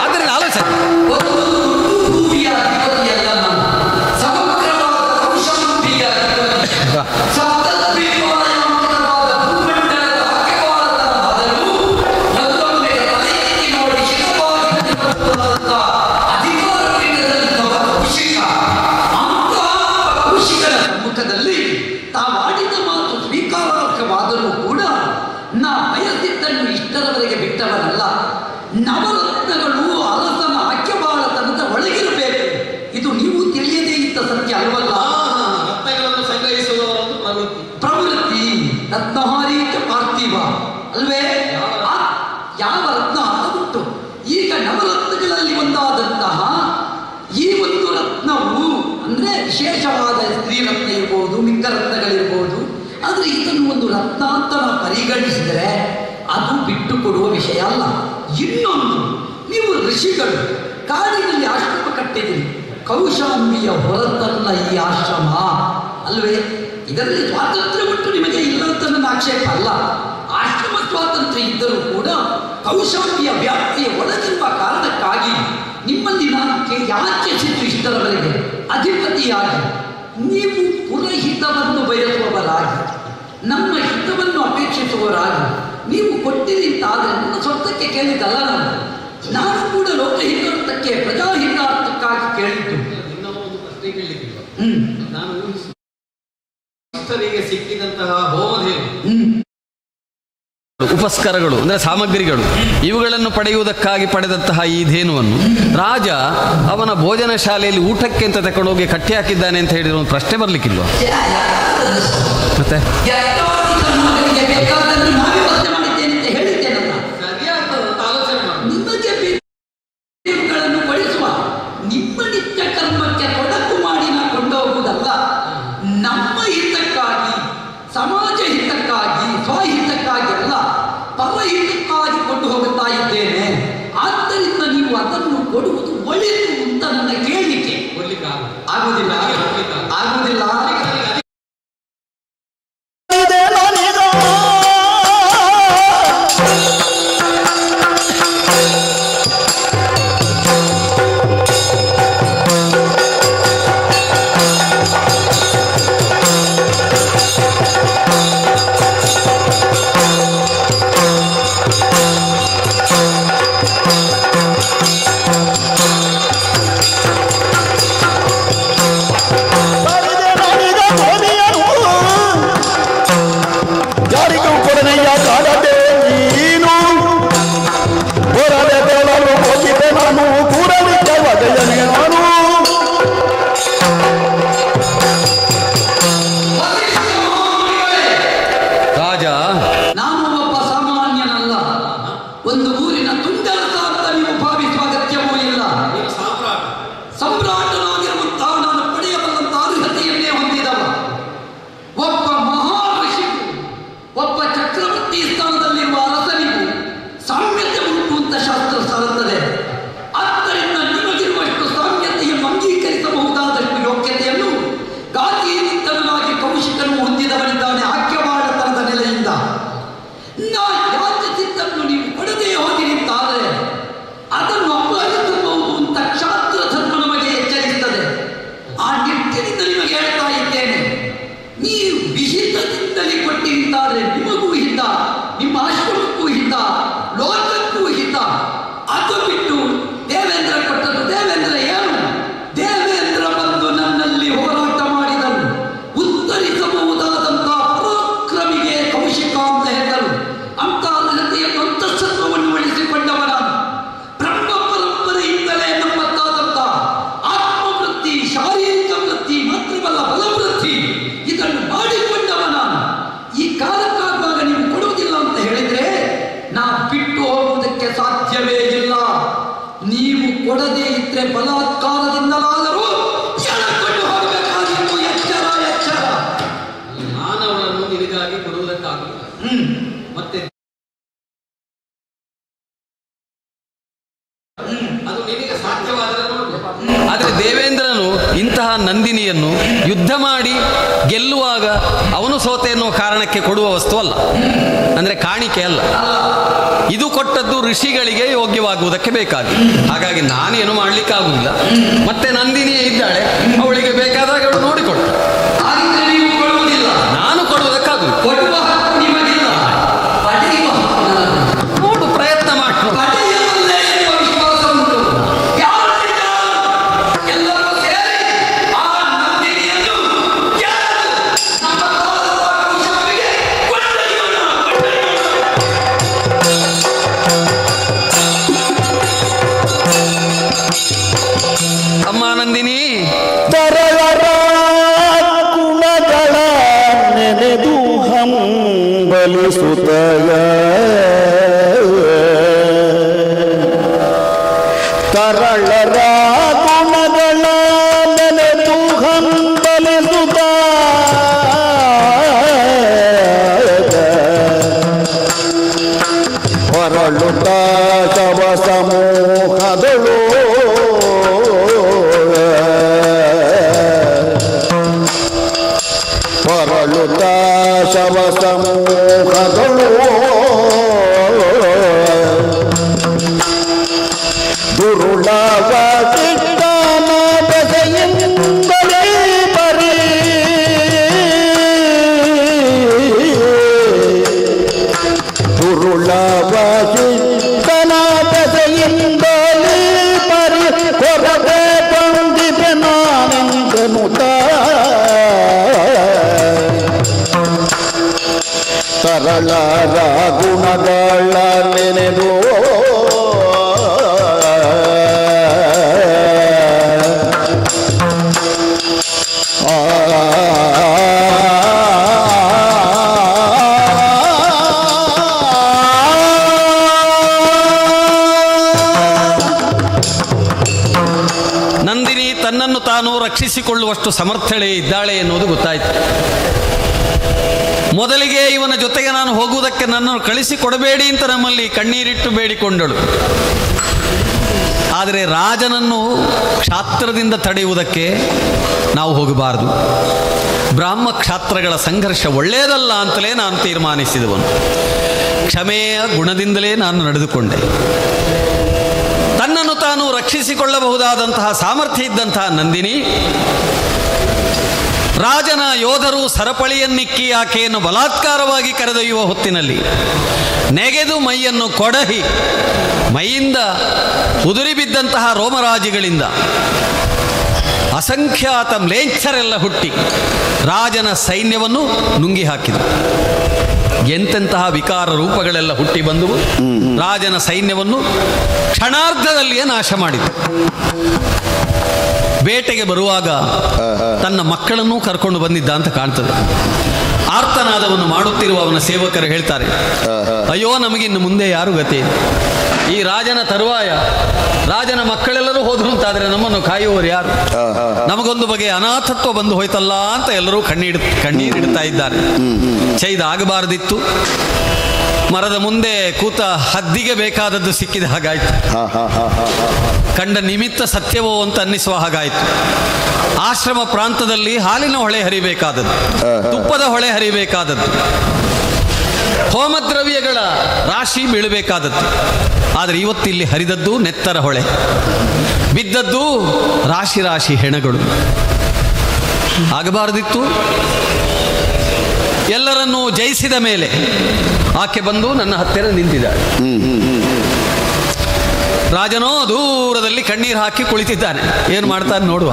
ಆದ್ದರಿಂದ ಆಲೋಚನೆ ನವರತ್ನಗಳು ಅರಸನ ಅಕ್ಯಬಾಳತನದ ಒಳಗಿರಬೇಕು. ಇದು ನೀವು ತಿಳಿಯದೇ ಇದ್ದ ಸತ್ಯ ಅಲ್ವಲ್ಲ. ರತ್ನಗಳನ್ನು ಸಂಗ್ರಹಿಸುವವರ ಪ್ರವೃತ್ತಿ ರತ್ನಹಾರೀತ ಪಾರ್ಥಿವ ಅಲ್ವೇ? ಯಾವ ರತ್ನ ಉಂಟು? ಈಗ ನವರತ್ನಗಳಲ್ಲಿ ಒಂದಾದಂತಹ ಈ ಒಂದು ರತ್ನವು ಅಂದ್ರೆ ವಿಶೇಷವಾದ ಸ್ತ್ರೀ ರತ್ನ ಇರ್ಬೋದು, ಮಿಕ್ಕ ರತ್ನಗಳಿರ್ಬೋದು. ಆದ್ರೆ ಇದನ್ನು ಒಂದು ರತ್ನ ಅಂತ ನಾವು ಪರಿಗಣಿಸಿದರೆ ಅದು ಬಿಟ್ಟು ಕೊಡುವ ವಿಷಯ ಅಲ್ಲ. ಇನ್ನೊಂದು, ನೀವು ಋಷಿಗಳು ಕಾಡಿನಲ್ಲಿ ಆಶ್ರಮ ಕಟ್ಟಿದ್ದೀರಿ. ಕೌಶಾಂಬಿಯ ಹೊರತಲ್ಲ ಈ ಆಶ್ರಮ ಅಲ್ವೇ? ಇದರಲ್ಲಿ ಸ್ವಾತಂತ್ರ್ಯ ಉಂಟು, ನಿಮಗೆ ಇಲ್ಲ ಅಂತ ನನ್ನ ಆಕ್ಷೇಪ ಅಲ್ಲ. ಆಶ್ರಮ ಸ್ವಾತಂತ್ರ್ಯ ಇದ್ದರೂ ಕೂಡ ಕೌಶಾಂಬಿಯ ವ್ಯಾಪ್ತಿಯ ಒಳಗಿರುವ ಕಾರಣಕ್ಕಾಗಿ ನಿಮ್ಮಲ್ಲಿ ನಾನು ಯಾಚಿಸಿದ್ದು ಇಷ್ಟರವರೆಗೆ ಅಧಿಪತಿಯಾಗಿ ನೀವು ಪುರಹಿತವನ್ನು ಬಯಸುವವರಾಗಿ, ನಮ್ಮ ಹಿತವನ್ನು ಅಪೇಕ್ಷಿಸುವವರಾಗಿ ನೀವು ಕೊಟ್ಟಿರಿ ಅಂತಾದರೆ ನನ್ನ ಸ್ವಂತಕ್ಕೆ ಕೇಳಿದ್ದಲ್ಲ. ನಾನು ಕೂಡ ಲೋಕಹಿತಾರ್ಥಕ್ಕೆ, ಪ್ರಜಾಹಿತಾರ್ಥಕ್ಕಾಗಿ ಕೇಳಿದ್ದು. ನಾನು ಸಿಕ್ಕಿದಂತಹ ಹೋಮದೇವರು ಉಪಸ್ಕರಗಳು ಅಂದರೆ ಸಾಮಗ್ರಿಗಳು ಇವುಗಳನ್ನು ಪಡೆಯುವುದಕ್ಕಾಗಿ ಪಡೆದಂತಹ ಈ ಧೇನುವನ್ನು ರಾಜ ಅವನ ಭೋಜನ ಶಾಲೆಯಲ್ಲಿ ಊಟಕ್ಕೆ ಅಂತ ತಗೊಂಡೋಗಿ ಕಟ್ಟಿ ಹಾಕಿದ್ದಾನೆ ಅಂತ ಹೇಳಿದ್ರೆ ಒಂದು ಪ್ರಶ್ನೆ ಬರಲಿಕ್ಕಿಲ್ವ? ಮತ್ತೆ ಮಗನಿಗೆ ಬೇಕಾದಲ್ಲಿ ನಾನು ವ್ಯವಸ್ಥೆ ಮಾಡಿದ್ದೇನೆ ಅಂತ ಹೇಳಿದ್ದೇನಲ್ಲ. ನಿಮಗೆ ಗಳನ್ನು ಕೊಡಿಸುವ ನಿಮ್ಮ ನಿತ್ಯ ಕರ್ಮಕ್ಕೆ ತೊಡಕು ಮಾಡಿ ನಾ ಕೊಂಡೋಗುವುದಲ್ಲ. ನಮ್ಮ ಹಿತಕ್ಕಾಗಿ, ಸಮಾಜ ಹಿತಕ್ಕಾಗಿ, ಸ್ವಹಿತಕ್ಕಾಗಿ ಅಲ್ಲ, ಪರಹಿತಕ್ಕಾಗಿ ಕೊಂಡು ಹೋಗುತ್ತಾ ಇದ್ದೇನೆ. ಆದ್ದರಿಂದ ನೀವು ಅದನ್ನು ಕೊಡುವುದು ಒಳಿತು ಅಂತ ನನ್ನ ಕೇಳಲಿಕ್ಕೆ ಆಗುವುದಿಲ್ಲ. ಯಾರಿಗೂ ಕೊಡನೆಯ ಕಾಲದೆ ನೀನು ಹೊರದೆ ತೇಳಲು ಹೋಗಿದ್ದೆ ನಾನು ಕೂಡಲಿಕ್ಕೆ ಒಡೆಯನೆ ನಾನು ರಾಜ, ನಾನು ಒಬ್ಬ ಸಾಮಾನ್ಯನಲ್ಲ. ಒಂದು ಊರಿನ ತುಂಡರಸ ಅಂತ ನೀವು ಭಾವಿಸುವ ಅಗತ್ಯವೂ ಇಲ್ಲ. ಸಮ್ರಾಟನಾಗಿರುವಂತಹ ನಾನು ಪಡೆಯಬಲ್ಲಂತಹ ಅರ್ಹತೆಯನ್ನೇ ಹೊಂದಿದವ. ಒಬ್ಬ ಮಹಾ ಋಷಿಗೂ ಒಬ್ಬ ಚಕ್ರವರ್ತಿ ಸ್ಥಾನದಲ್ಲಿರುವ ಅರಸನಿಗೂ ಸಾಮ್ಯತೆ ಉಂಟು ಅಂತ ಶಾಸ್ತ್ರ ಸಾರುತ್ತದೆ. ಆದ್ದರಿಂದ ನಿಮಗಿರುವಷ್ಟು ಸಾಮ್ಯತೆಯನ್ನು ಅಂಗೀಕರಿಸಬಹುದಾದಷ್ಟು ಯೋಗ್ಯತೆಯನ್ನು ಗಾಂಧಿನಿಂದನಾಗಿ ಕೌಶಿಕನು ಹೊಂದಿದವನಿದ್ದಾನೆ. ಆಕ್ಯವಾಡತನದ ನೆಲೆಯಿಂದ ನಾ ಯಾಚಿಸಿದ್ದನ್ನು ನೀವು ಕೊಡದೇ ಹೋದಿರಿದ್ದಾದರೆ ಅದನ್ನು ಅಪಹರಿಸಬಹುದು ಅಂತ ಕ್ಷಾತ್ರ ಧರ್ಮ ನಮಗೆ ಎಚ್ಚರಿಸುತ್ತದೆ. ಆ ನಿಟ್ಟಿನಿಂದ ನಿಮಗೆ ಹೇಳ್ತಾ ಇದ್ದೇನೆ, ನೀವು ವಿಹಿತದಿಂದಲೇ ಕೊಟ್ಟಿದ್ದಾದರೆ ನಿಮಗೂ ಹಿತ, ನಿಮ್ಮ ಆಶ್ರಮಕ್ಕೂ ಹಿತ, ಲೋಕಕ್ಕೂ ಹಿತ. ಅದು ಬಿಟ್ಟು ದೇವೇಂದ್ರ ಕೊಟ್ಟದ್ದು ದೇವೇಂದ್ರ ಏನು? ದೇವೇಂದ್ರ ಬಂದು ನನ್ನಲ್ಲಿ ಹೋರಾಟ ಮಾಡಿದನು. ಉತ್ತರಿಸಬಹುದಾದಂತಹ ಪರಾಕ್ರಮಿಗೆ ಕೌಶಿಕ ಅಂತ ಹೇಳಿದರು. ಅಂತ ಅರ್ಹತೆಯನ್ನು ಅಂತಃಸತ್ವವನ್ನು ಉಳಿಸಿಕೊಂಡವ ನಾನು. ಬ್ರಹ್ಮ ಪರಂಪರೆಯಿಂದಲೇ ನಮ್ಮತ್ತಾದಂಥ ಆತ್ಮವೃತ್ತಿ, ಶಾರೀರಿಕ ವೃತ್ತಿ, ಮಾತ್ರವಲ್ಲ ಬಲವೃತ್ತಿ ಇದನ್ನು ಮಾಡಿಕೊಂಡವ ನಾನು. ಈ ಕಾಲಕ್ಕಾಗುವಾಗ ನೀವು ಕೊಡುವುದಿಲ್ಲ ಅಂತ ಹೇಳಿದ್ರೆ ನಾ ಬಿಟ್ಟು ಹೋಗುವುದಕ್ಕೆ ಸಾಧ್ಯವೇ ಇಲ್ಲ. ನೀವು ಕೊಡದೇ ಇದ್ರೆ ಬಲಾತ್ಕಾರದಿಂದಲಾದರೂ ಎಳಕೊಂಡು ಹೋಗಬೇಕಾಗಿತ್ತು. ಎಚ್ಚರ ಎಚ್ಚರ. ಮಾನವರನ್ನು ನಿನಗಾಗಿ ಕೊಡುವುದಕ್ಕಾಗಲಿಲ್ಲ. ಮತ್ತೆ ಅದು ನಿನಗೆ ಸಾಧ್ಯವಾದರೆ ಆದರೆ ದೇವೇಂದ್ರನು ಇಂತಹ ನಂದಿನಿಯನ್ನು ಯುದ್ಧ ಮಾಡಿ ಗೆಲ್ಲುವಾಗ ಅವನು ಸೋತೆ ಎನ್ನುವ ಕಾರಣಕ್ಕೆ ಕೊಡುವ ವಸ್ತು ಅಲ್ಲ, ಅಂದರೆ ಕಾಣಿಕೆ ಅಲ್ಲ. ಇದು ಕೊಟ್ಟದ್ದು ಋಷಿಗಳಿಗೆ ಯೋಗ್ಯವಾಗುವುದಕ್ಕೆ ಬೇಕಾಗಿ. ಹಾಗಾಗಿ ನಾನೇನು ಮಾಡಲಿಕ್ಕಾಗುವುದಿಲ್ಲ. ಮತ್ತೆ ನಂದಿನಿಯೇ ಇದ್ದಾಳೆ, ಅವಳಿಗೆ ಬೇಕಾದಾಗ ಅವಳು ನೋಡಿಕೊಡು. ಹಾಗಿದ್ರೆ ನೀವು ಕೊಡುವುದಿಲ್ಲ. ನಾನು ಕೊಡುವುದಕ್ಕಾಗುವುದು. ಕೊಡುವ ಹಕ್ಕು ನಿಮಗಿಲ್ಲ, ಪಡೆಯುವ ಹಕ್ಕು ನನ್ನದು. ನೋಡು, ಪ್ರಯತ್ನ ಮಾಡು. ಪಡೆಯಬಲ್ಲೆ ಎನ್ನುವ ವಿಶ್ವಾಸ ಉಂಟು. ಯಾರಿಲ್ಲ? ಎಲ್ಲರೂ ಸೇರಿ ಆ ನಂದಿನಿಯನ್ನು ಗೆದ್ದು ನಮ್ಮ ಕಾಲದ ಕುಶಲಿಗೆ ಕೊಂಡೊಯ್ಯೋಣ. ಅಮ್ಮ ನಂದಿನಿ, ತರಳರ ಗುಣಗಳ ನೆನೆದು ಹಂಬಲಿಸುತ್ತಯ ತರಳರ ಗುಣಗಳ ನೆನೆದು ಹಂಬಲಿಸುತ್ತ ಹೊರಳುತ್ತ ಶವ ಸಮೂಹದಳು ಹೊರಳುತ್ತ ಶವ ಸಮೂಹದಳು ದುರುಳವ ಸಿಟ್ಟನ ಬೆಸೆಯಿಂದಲೇ ಬರೀ ದುರುಳವ ಸಿಟ್ಟನ ಬೆಸೆಯಿಂದಲೇ ಬರೀ ಹೊರಗೆ ಬಂದಿದೆ ನಾನೆಂದನು ಸರಳರ ಗುಣಗಳ ನೆನೆದು ನಂದಿನಿ ತನ್ನನ್ನು ತಾನು ರಕ್ಷಿಸಿಕೊಳ್ಳುವಷ್ಟು ಸಮರ್ಥಳೆ ಇದ್ದಾಳೆ ಎನ್ನುವುದು ಗೊತ್ತಾಯಿತು. ಮೊದಲಿಗೆ ಇವನ ಜೊತೆಗೆ ನಾನು ಹೋಗುವುದಕ್ಕೆ ನನ್ನನ್ನು ಕಳಿಸಿಕೊಡಬೇಡಿ ಅಂತ ನಮ್ಮಲ್ಲಿ ಕಣ್ಣೀರಿಟ್ಟು ಬೇಡಿಕೊಂಡಳು. ಆದರೆ ರಾಜನನ್ನು ಕ್ಷಾತ್ರದಿಂದ ತಡೆಯುವುದಕ್ಕೆ ನಾವು ಹೋಗಬಾರದು. ಬ್ರಾಹ್ಮ ಕ್ಷಾತ್ರಗಳ ಸಂಘರ್ಷ ಒಳ್ಳೆಯದಲ್ಲ ಅಂತಲೇ ನಾನು ತೀರ್ಮಾನಿಸಿದವನು. ಕ್ಷಮೆಯ ಗುಣದಿಂದಲೇ ನಾನು ನಡೆದುಕೊಂಡೆ. ತನ್ನನ್ನು ತಾನು ರಕ್ಷಿಸಿಕೊಳ್ಳಬಹುದಾದಂತಹ ಸಾಮರ್ಥ್ಯ ಇದ್ದಂತಹ ನಂದಿನಿ ರಾಜನ ಯೋಧರು ಸರಪಳಿಯನ್ನಿಕ್ಕಿ ಆಕೆಯನ್ನು ಬಲಾತ್ಕಾರವಾಗಿ ಕರೆದೊಯ್ಯುವ ಹೊತ್ತಿನಲ್ಲಿ ನೆಗೆದು ಮೈಯನ್ನು ಕೊಡಹಿ ಮೈಯಿಂದ ಉದುರಿ ಬಿದ್ದಂತಹ ರೋಮರಾಜಿಗಳಿಂದ ಅಸಂಖ್ಯಾತ ಮ್ಲೇಚ್ಛರೆಲ್ಲ ಹುಟ್ಟಿ ರಾಜನ ಸೈನ್ಯವನ್ನು ನುಂಗಿ ಹಾಕಿದರು. ಎಂತೆಂತಹ ವಿಕಾರ ರೂಪಗಳೆಲ್ಲ ಹುಟ್ಟಿ ಬಂದವು. ರಾಜನ ಸೈನ್ಯವನ್ನು ಕ್ಷಣಾರ್ಧದಲ್ಲಿಯೇ ನಾಶ ಮಾಡಿತು. ಬೇಟೆಗೆ ಬರುವಾಗ ತನ್ನ ಮಕ್ಕಳನ್ನೂ ಕರ್ಕೊಂಡು ಬಂದಿದ್ದ ಅಂತ ಕಾಣ್ತದೆ. ಆರ್ತನಾದವನ್ನು ಮಾಡುತ್ತಿರುವ ಅವನ ಸೇವಕರು ಹೇಳ್ತಾರೆ, ಅಯ್ಯೋ ನಮಗಿನ್ನು ಮುಂದೆ ಯಾರು ಗತಿ, ಈ ರಾಜನ ತರುವಾಯ ರಾಜನ ಮಕ್ಕಳೆಲ್ಲರೂ ಹೋದ್ರು ಅಂತಾದರೆ ನಮ್ಮನ್ನು ಕಾಯುವವರು ಯಾರು? ನಮಗೊಂದು ಬಗೆಯ ಅನಾಥತ್ವ ಬಂದು ಹೋಯ್ತಲ್ಲ ಅಂತ ಎಲ್ಲರೂ ಕಣ್ಣೀರಿಡ್ತಾ ಇದ್ದಾರೆ. ಆಗಬಾರದಿತ್ತು. ಮರದ ಮುಂದೆ ಕೂತ ಹದ್ದಿಗೆ ಬೇಕಾದದ್ದು ಸಿಕ್ಕಿದ ಹಾಗಾಯ್ತು. ಕಂಡ ನಿಮಿತ್ತ ಸತ್ಯವೋ ಅಂತ ಅನ್ನಿಸುವ ಹಾಗಾಯ್ತು. ಆಶ್ರಮ ಪ್ರಾಂತದಲ್ಲಿ ಹಾಲಿನ ಹೊಳೆ ಹರಿಬೇಕಾದದ್ದು, ತುಪ್ಪದ ಹೊಳೆ ಹರಿಬೇಕಾದದ್ದು, ಹೋಮದ್ರವ್ಯಗಳ ರಾಶಿ ಬೀಳಬೇಕಾದದ್ದು. ಆದರೆ ಇವತ್ತಿಲ್ಲಿ ಹರಿದದ್ದು ನೆತ್ತರ ಹೊಳೆ, ಬಿದ್ದದ್ದು ರಾಶಿ ರಾಶಿ ಹೆಣಗಳು. ಆಗಬಾರದಿತ್ತು. ಎಲ್ಲರನ್ನೂ ಜಯಿಸಿದ ಮೇಲೆ ಆಕೆ ಬಂದು ನನ್ನ ಹತ್ತಿರ ನಿಂತಿದ್ದಾಳೆ. ರಾಜನೋ ದೂರದಲ್ಲಿ ಕಣ್ಣೀರು ಹಾಕಿ ಕುಳಿತಿದ್ದಾನೆ. ಏನು ಮಾಡ್ತಾನೆ ನೋಡುವ.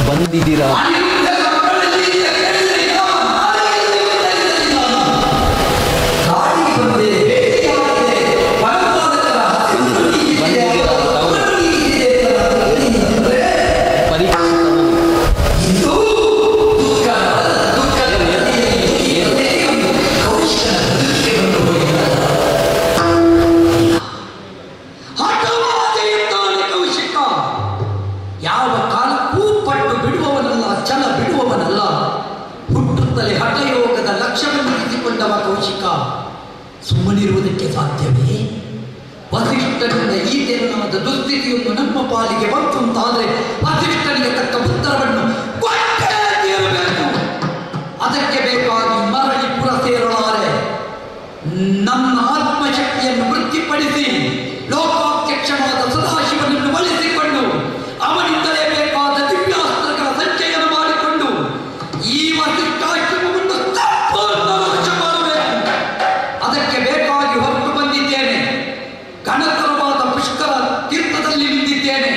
ಬಂದಿದ್ದೀರಾ? ಸುಮ್ಮನಿರುವುದಕ್ಕೆ ಸಾಧ್ಯವೇ? ವಸಿಷ್ಠನಿಂದ ಈ ತೆರನಾದ ದುಸ್ಥಿತಿಯನ್ನು ನಮ್ಮ ಪಾಲಿಗೆ ಬಂತು ಅಂತಾದರೆ ವಸಿಷ್ಠನಿಗೆ ತಕ್ಕ ಉತ್ತರವನ್ನು ಕೊಟ್ಟೇ ತೀರಬೇಕು. ಅದಕ್ಕೆ ಬೇಕಾಗಿ ಮರಳಿ ಪುರ ಸೇರಲಾರೆ. ನಮ್ಮ ಆತ್ಮಶಕ್ತಿಯನ್ನು ವೃತ್ತಿಪಡಿಸಿ ಲೋಕಾಧ್ಯಕ್ಷನಾದ ಸದಾಶಿವನನ್ನು ಒಲಿಸಿಕೊಂಡು ಅವನಿಂದಲೇ ಬೇಕಾದ ದಿವ್ಯಾಸ್ತ್ರಗಳ ಸಂಚಯನ ಮಾಡಿಕೊಂಡು ಈ ವಸಿಷ್ಠಾಶ್ರಮವನ್ನು ನಾಶ ಮಾಡಬೇಕು. ಅದಕ್ಕೆ ಬೇಕಾಗಿ ಹೊರಟು ಬಂದಿದ್ದೇನೆ. ಗಣಕರವಾದ ಪುಷ್ಕರ ತೀರ್ಥದಲ್ಲಿ ನಿಂತಿದ್ದೇನೆ.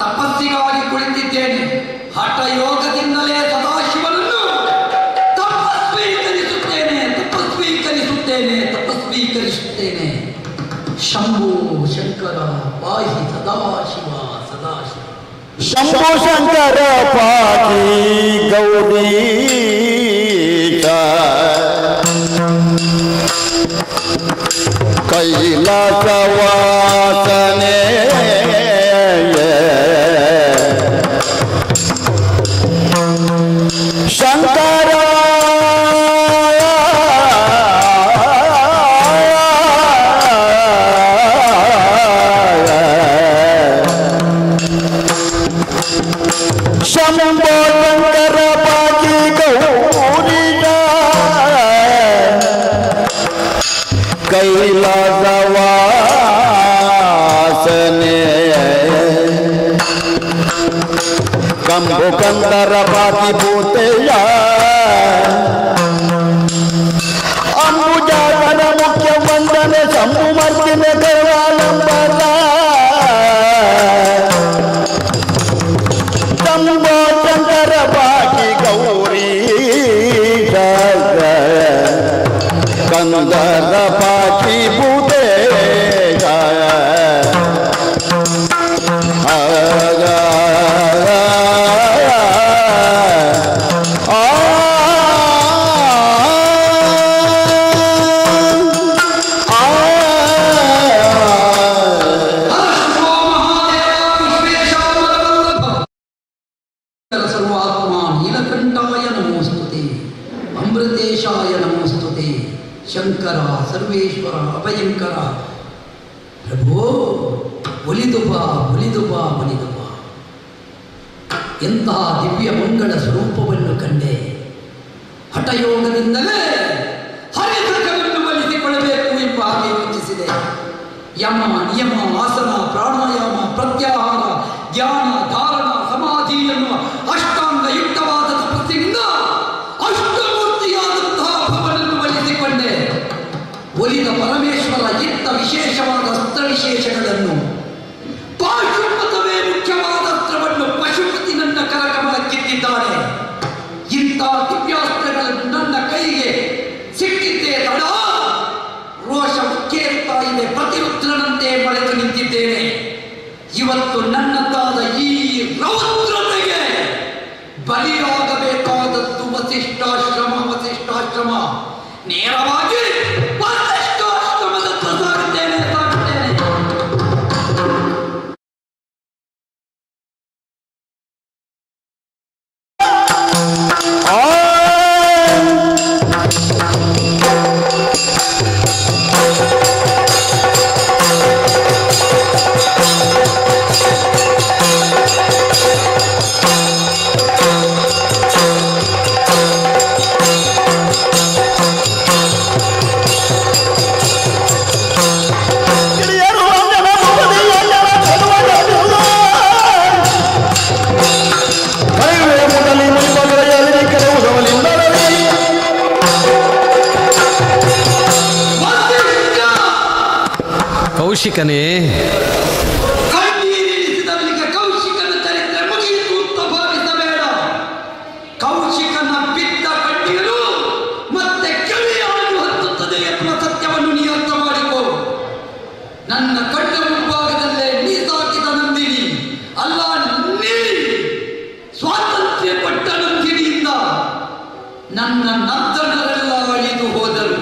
ತಪಸ್ಸಿಗಾಗಿ ಕುಳಿತಿದ್ದೇನೆ. ಹಠಯೋಗದಿಂದಲೇ ಸದಾಶಿವನನ್ನು ತಪಸ್ವೀಕರಿಸುತ್ತೇನೆ. ಶಂಭೋ ಶಂಕರ ಪಾಹಿ ಸದಾಶಿವ ಸದಾಶಿವ. ಶಂಭೋ ಶಂಕರ ಪಾಹಿ ಗೌರೀಶ. ಕೈಲಾಸವಾಸನೆ ಶಂಕರ ಶಂಭೋ ಶಂಕರ ಪಾಹಿ ಗೌರೀಶ. ಕಂಬು ಕಂದರ ಪಾತಿ ಭೂತೆಯ ಅಂಬುಜಾಗರ ಮುಖ್ಯ ವಂದನೆ ಶಂಭು ಮರ್ತಿನ ಗರ್ವಾಲಂಬರ ಶಂಭೋ ಶಂಕರ ಬಾಕಿ ಗೌರಿ ಕಂದರ ಪಾಕಿ ಭೂತೆಯ ಸರ್ವಾತ್ಮ ನೀಲಕಂಠಾಯ ನಮೋಸ್ತುತೆ ಅಮೃತೇಶಾಯ ನಮೋಸ್ತುತೆ ಶಂಕರ ಸರ್ವೇಶ್ವರ ಅಭಯಂಕರ ಪ್ರಭೋ ಒಲಿದು ಬಾ ಒಲಿದು ಬಾ ಒಲಿದು ಬಾ. ಎಂತಹ ದಿವ್ಯ ಮಂಗಳ ಸ್ವರೂಪವನ್ನು ಕಂಡೆ. ಹಠಯೋಗದಿಂದಲೇ ಹರಿತಕವನ್ನು ಒಲಿಸಿಕೊಳ್ಳಬೇಕು ಎಂಬ ಹಾಗೆ ಯೋಚಿಸಿದೆ. ಯಮ ನಿಯಮ ಆಸನ ಪ್ರಾಣಾಯಾಮ ಪ್ರತ್ಯಾಹಾರ ಧ್ಯಾನ ಧಾರಣ ಸಮಾಧಿ ಎನ್ನುವ ಅಷ್ಟಾಂಗ ಯುಕ್ತವಾದ ತಪಸ್ಸಿನಿಂದ ಅಷ್ಟಮೂರ್ತಿಯಾದಂತಹ ಭವನನ್ನು ಒಲಿಸಿಕೊಂಡೆ. ಒಲಿದ ಪರಮೇಶ್ವರ ಇತ್ತ ವಿಶೇಷವಾದ ಅಸ್ತ್ರ ವಿಶೇಷಗಳನ್ನು ಪಾಶುಪತವೇ ಮುಖ್ಯವಾದ ಅಸ್ತ್ರವನ್ನು ಪಶುಪತಿ ನನ್ನ ಕರಕಮಲಕ್ಕಿಟ್ಟಿದ್ದಾನೆ. ಇಂಥ ದಿವ್ಯಾಸ್ತ್ರಗಳನ್ನು ನನ್ನ ಕೈಗೆ ಸಿಕ್ಕಿದ್ದೇ ತಡ ರೋಷ ಉಕ್ಕೇರುತ್ತಾ ಇದೆ. ಪ್ರತಿರುದ್ರನಂತೆ ಮಳೆತು ನಿಂತಿದ್ದೇನೆ. ಇವತ್ತು ನನ್ನದಾದ ಈ ರೌದ್ರತೆಗೆ ಬಲಿಯಾಗಬೇಕಾದದ್ದು ವಸಿಷ್ಠಾಶ್ರಮ. ನೇರವಾಗಿ ವಸಿಷ್ಠಾಶ್ರಮದತ್ತ ಸಾಗುತ್ತೇನೆ. ಕೌಶಿಕನೇ, ಕಣ್ಣೀರಿಳಿಸಿದವನಿಗೆ ಕೌಶಿಕನ ಚರಿತ್ರೆ ಮುಗಿಯಿತು ಅಂತ ಭಾವಿಸಬೇಡ. ಕೌಶಿಕನ ಬಿದ್ದ ಕಣ್ಣೀರು ಮತ್ತೆ ಕಿವಿಯಾಗಿ ಹತ್ತುತ್ತದೆ ಎನ್ನುವ ಸತ್ಯವನ್ನು ನೀ ಅರ್ಥ ಮಾಡಿಕೋ. ನನ್ನ ಕಣ್ಣ ಮುಂಭಾಗದಲ್ಲೇ ನೀ ಸಾಕಿದ ನಂದಿನಿ ಅಲ್ಲ, ನೀ ಸ್ವಾತಂತ್ರ್ಯ ಪಟ್ಟ ನಂದಿನಿಯಿಂದ ನನ್ನ ನಂತರರೆಲ್ಲ ಅಳಿದು ಹೋದರು.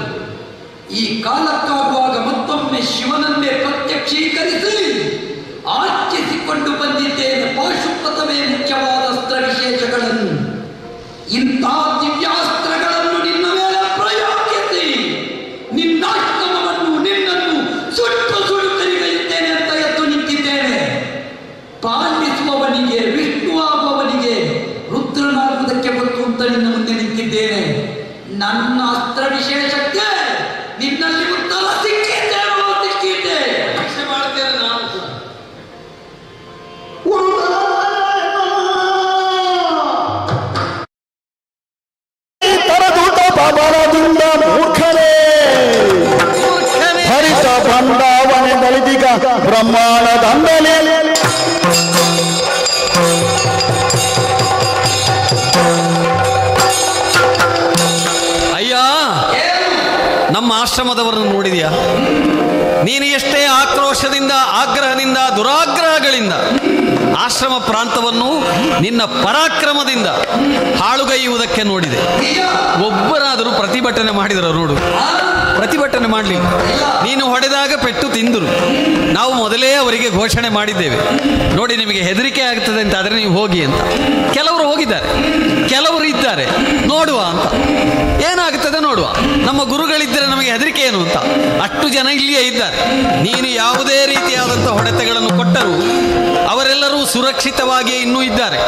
ಈ ಕಾಲಕ್ಕಾಗುವಾಗ ಮತ್ತೊಮ್ಮೆ ಶಿವನನ್ನೇ ಪ್ರತ್ಯಕ್ಷೀಕರಿಸಿ ಆರ್ಚಿಸಿಕೊಂಡು ಬಂದಿದ್ದೇನೆ ಪಾಶುಪತವೇ ಮುಖ್ಯವಾದ ಅಸ್ತ್ರ ವಿಶೇಷಗಳನ್ನು. ಇಂಥ ದಿವ್ಯಾಸ್ತ್ರಗಳನ್ನು ನಿನ್ನ ಮೇಲೆ ಪ್ರಯೋಗಿಸಿ ನಿನ್ನಾಶ್ರಮವನ್ನು ನಿನ್ನನ್ನು ಸುಡುತ್ತಲಿಗೆಯುತ್ತೇನೆ ಅಂತ ಎದ್ದು ನಿಂತಿದ್ದೇನೆ. ಪಾಲಿಸುವವನಿಗೆ ವಿಷ್ಣು ಆಗುವವನಿಗೆ ರುದ್ರನಾಗುವುದಕ್ಕೆ ಗೊತ್ತು ಅಂತ ನಿನ್ನ ಮುಂದೆ ನಿಂತಿದ್ದೇನೆ. ನನ್ನ ಅಸ್ತ್ರ ವಿಶೇಷಕ್ಕೆ ನಿನ್ನಲ್ಲಿ ಉತ್ತರ ಸಿಕ್ಕಿದ್ದೆ ಮಾಡ್ತೇನೆ ನಾನು ಕೂಡ. ತರದೂತ ಬಾಬರದಿಂದ ಮೂರ್ಖನೇ ಹರಿತ ಬಂದಾವನೆ ಬಳಿದಿಗ ಬ್ರಹ್ಮಾಂಡದಂದಲೇ ಅಯ್ಯ, ನಮ್ಮ ಆಶ್ರಮದವರನ್ನು ನೋಡಿದೆಯಾ? ನೀನು ಎಷ್ಟೇ ಆಕ್ರೋಶದಿಂದ ಆಗ್ರಹದಿಂದ ದುರಾಗ್ರಹಗಳಿಂದ ಆಶ್ರಮ ಪ್ರಾಂತವನ್ನು ನಿನ್ನ ಪರಾಕ್ರಮದಿಂದ ಹಾಳುಗೈಯುವುದಕ್ಕೆ ನೋಡಿದೆ. ಒಬ್ಬರಾದರೂ ಪ್ರತಿಭಟನೆ ಮಾಡಿದರು ನೋಡು. ಪ್ರತಿಭಟನೆ ಮಾಡಲಿಲ್ಲ. ನೀನು ಹೊಡೆದಾಗ ಪೆಟ್ಟು ತಿಂದರು. ನಾವು ಮೊದಲೇ ಅವರಿಗೆ ಘೋಷಣೆ ಮಾಡಿದ್ದೇವೆ, ನೋಡಿ ನಿಮಗೆ ಹೆದರಿಕೆ ಆಗ್ತದೆ ಅಂತ ಆದರೆ ನೀವು ಹೋಗಿ ಅಂತ. ಕೆಲವರು ಹೋಗಿದ್ದಾರೆ, ಕೆಲವರು ಇದ್ದಾರೆ, ನೋಡುವ ಅಂತ. ಏನಾಗುತ್ತದೆ ನೋಡುವ. ನಮ್ಮ ಗುರುಗಳಿದ್ದರೆ ನಮಗೆ ಹೆದರಿಕೆ ಏನು ಅಂತ. ಅಷ್ಟು ಜನ ಇಲ್ಲಿಯೇ ಇದ್ದಾರೆ. ನೀನು ಯಾವುದೇ ರೀತಿಯಾದಂಥ ಹೊಡೆತಗಳನ್ನು ಕೊಟ್ಟರೂ ಅವರೆಲ್ಲರೂ ಸುರಕ್ಷಿತವಾಗಿಯೇ ಇನ್ನೂ ಇದ್ದಾರೆ.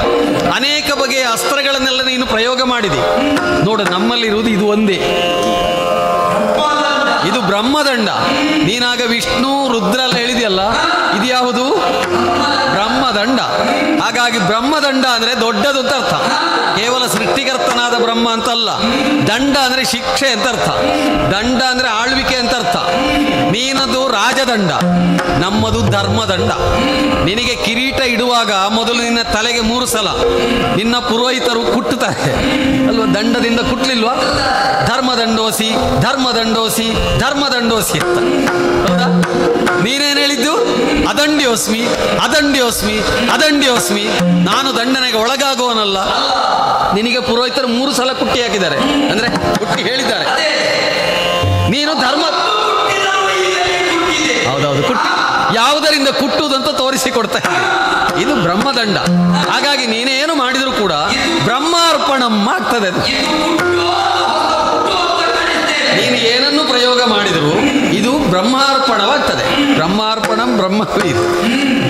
ಅನೇಕ ಬಗೆಯ ಅಸ್ತ್ರಗಳನ್ನೆಲ್ಲ ನೀನು ಪ್ರಯೋಗ ಮಾಡಿದೆ. ನೋಡು, ನಮ್ಮಲ್ಲಿರುವುದು ಇದು ಒಂದೇ, ಇದು ಬ್ರಹ್ಮದಂಡ. ನೀನಾಗ ವಿಷ್ಣು ರುದ್ರ ಎಲ್ಲ ಹೇಳಿದೆಯಲ್ಲ, ಇದು ಯಾವುದು? ಬ್ರಹ್ಮದಂಡ. ಆ ಹಾಗಾಗಿ ಬ್ರಹ್ಮದಂಡ ಅಂದ್ರೆ ದೊಡ್ಡದು ಅಂತ ಅರ್ಥ. ಕೇವಲ ಸೃಷ್ಟಿಕರ್ತನಾದ ಬ್ರಹ್ಮ ಅಂತಲ್ಲ. ದಂಡ ಅಂದ್ರೆ ಶಿಕ್ಷೆ ಅಂತ ಅರ್ಥ. ದಂಡ ಅಂದ್ರೆ ಆಳ್ವಿಕೆ ಅಂತ ಅರ್ಥ. ನೀನದು ರಾಜದಂಡ, ನಮ್ಮದು ಧರ್ಮದಂಡ. ನಿನಗೆ ಕಿರೀಟ ಇಡುವಾಗ ಮೊದಲು ನಿನ್ನ ತಲೆಗೆ 3 ಸಲ ನಿನ್ನ ಪುರೋಹಿತರು ಕುಟ್ಟುತ್ತಾರೆ ಅಲ್ವಾ? ದಂಡದಿಂದ ಕುಟ್ಲಿಲ್ವಾ? ಧರ್ಮದಂಡೋಸಿ ಧರ್ಮದಂಡೋಸಿ ಧರ್ಮದಂಡೋಸಿ ಅಂತ, ಹೌದಾ? ನೀನೇನು ಹೇಳಿದ್ದು? ಅದಂಡ್ಯೋಸ್ಮಿ ಅದಂಡ್ಯೋಸ್ಮಿ ಅದಂಡ್ಯೋಸ್ಮಿ. ನಾನು ದಂಡನೆಗೆ ಒಳಗಾಗುವನಲ್ಲ. ನಿನಗೆ ಪುರೋಹಿತರು 3 ಸಲ ಕುಟ್ಟಿ ಹಾಕಿದ್ದಾರೆ, ಅಂದ್ರೆ ಕುಟ್ಟಿ ಹೇಳಿದ್ದಾರೆ ನೀನು ಧರ್ಮ. ಹೌದೌದು, ಕುಟ್ಟಿ ಯಾವುದರಿಂದ ಕುಟ್ಟುವುದಂತ ತೋರಿಸಿಕೊಡ್ತಾ ಇದ್ದಾರೆ. ಇದು ಬ್ರಹ್ಮದಂಡ. ಹಾಗಾಗಿ ನೀನೇನು ಮಾಡಿದರೂ ಕೂಡ ಬ್ರಹ್ಮಾರ್ಪಣಂ ಆಗ್ತದೆ. ನೀನು ಏನನ್ನು ಪ್ರಯೋಗ ಮಾಡಿದರೂ ಇದು ಬ್ರಹ್ಮಾರ್ಪಣವಾಗ್ತದೆ. ಬ್ರಹ್ಮಾರ್ಪಣಂ ಬ್ರಹ್ಮವೀತ್,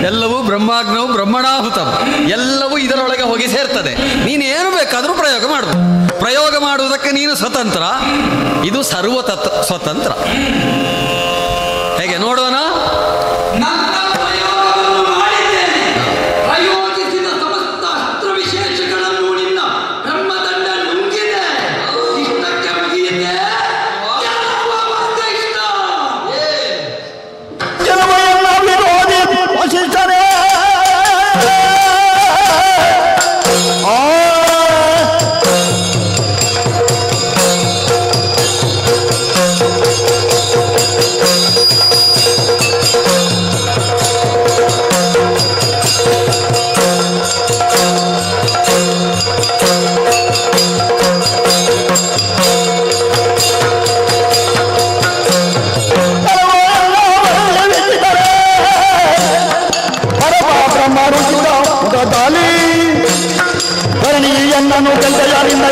ಎಲ್ಲವೂ ಬ್ರಹ್ಮಾಗ್ನವು ಬ್ರಹ್ಮಣಾಹುತಂ, ಎಲ್ಲವೂ ಇದರೊಳಗೆ ಹೋಗಿ ಸೇರ್ತದೆ. ನೀನು ಏನು ಬೇಕಾದರೂ ಪ್ರಯೋಗ ಮಾಡಬಹುದು. ಪ್ರಯೋಗ ಮಾಡುವುದಕ್ಕೆ ನೀನು ಸ್ವತಂತ್ರ, ಇದು ಸರ್ವ ಸ್ವತಂತ್ರ. ಹೇಗೆ ನೋಡೋಣ? ನನ್ನ ಪ್ರಯೋಗವನ್ನು ಮಾಡಿದ್ದೇನೆ. ಪ್ರಯೋಗಿಸಿದ ಸಮಸ್ತ ಅಸ್ತ್ರ ವಿಶೇಷಗಳನ್ನು ನಿನ್ನ ಬ್ರಹ್ಮದಂಡ ನುಂಗಿದೆ. ಇಷ್ಟಕ್ಕೆ ಮುಗಿಯಿತೆ ಜನಮಯನ್ನ ವಿರೋಧಿ ವಸಿಷ್ಠರೇ. ಧರಣಿಯನ್ನನು ಗಂಟೆಯಾರಿಂದ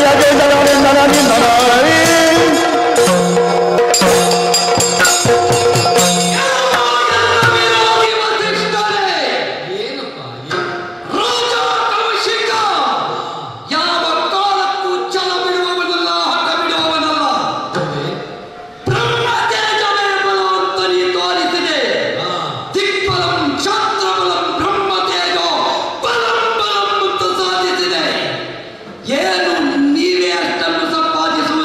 ಯಾವ ಕಾಲಕ್ಕೂ ಛಲ ಬಿಡುವವನಲ್ಲ, ಹಠ ಬಿಡುವವನಲ್ಲ. ಬ್ರಹ್ಮತೇಜವೇ ಬಲ ಅಂತ ನೀ ತೋರಿಸಿದೆ. ದಿಕ್ಬಲಂ ಕ್ಷಾತ್ರಬಲಂ ಬ್ರಹ್ಮತೇಜ ಬಲಂ ಬಲಂ ಅಂತ ಸಾಧಿಸಿದೆ. ಏನು ನೀವೇ ಅಷ್ಟನ್ನು ಸಂಪಾದಿಸುವ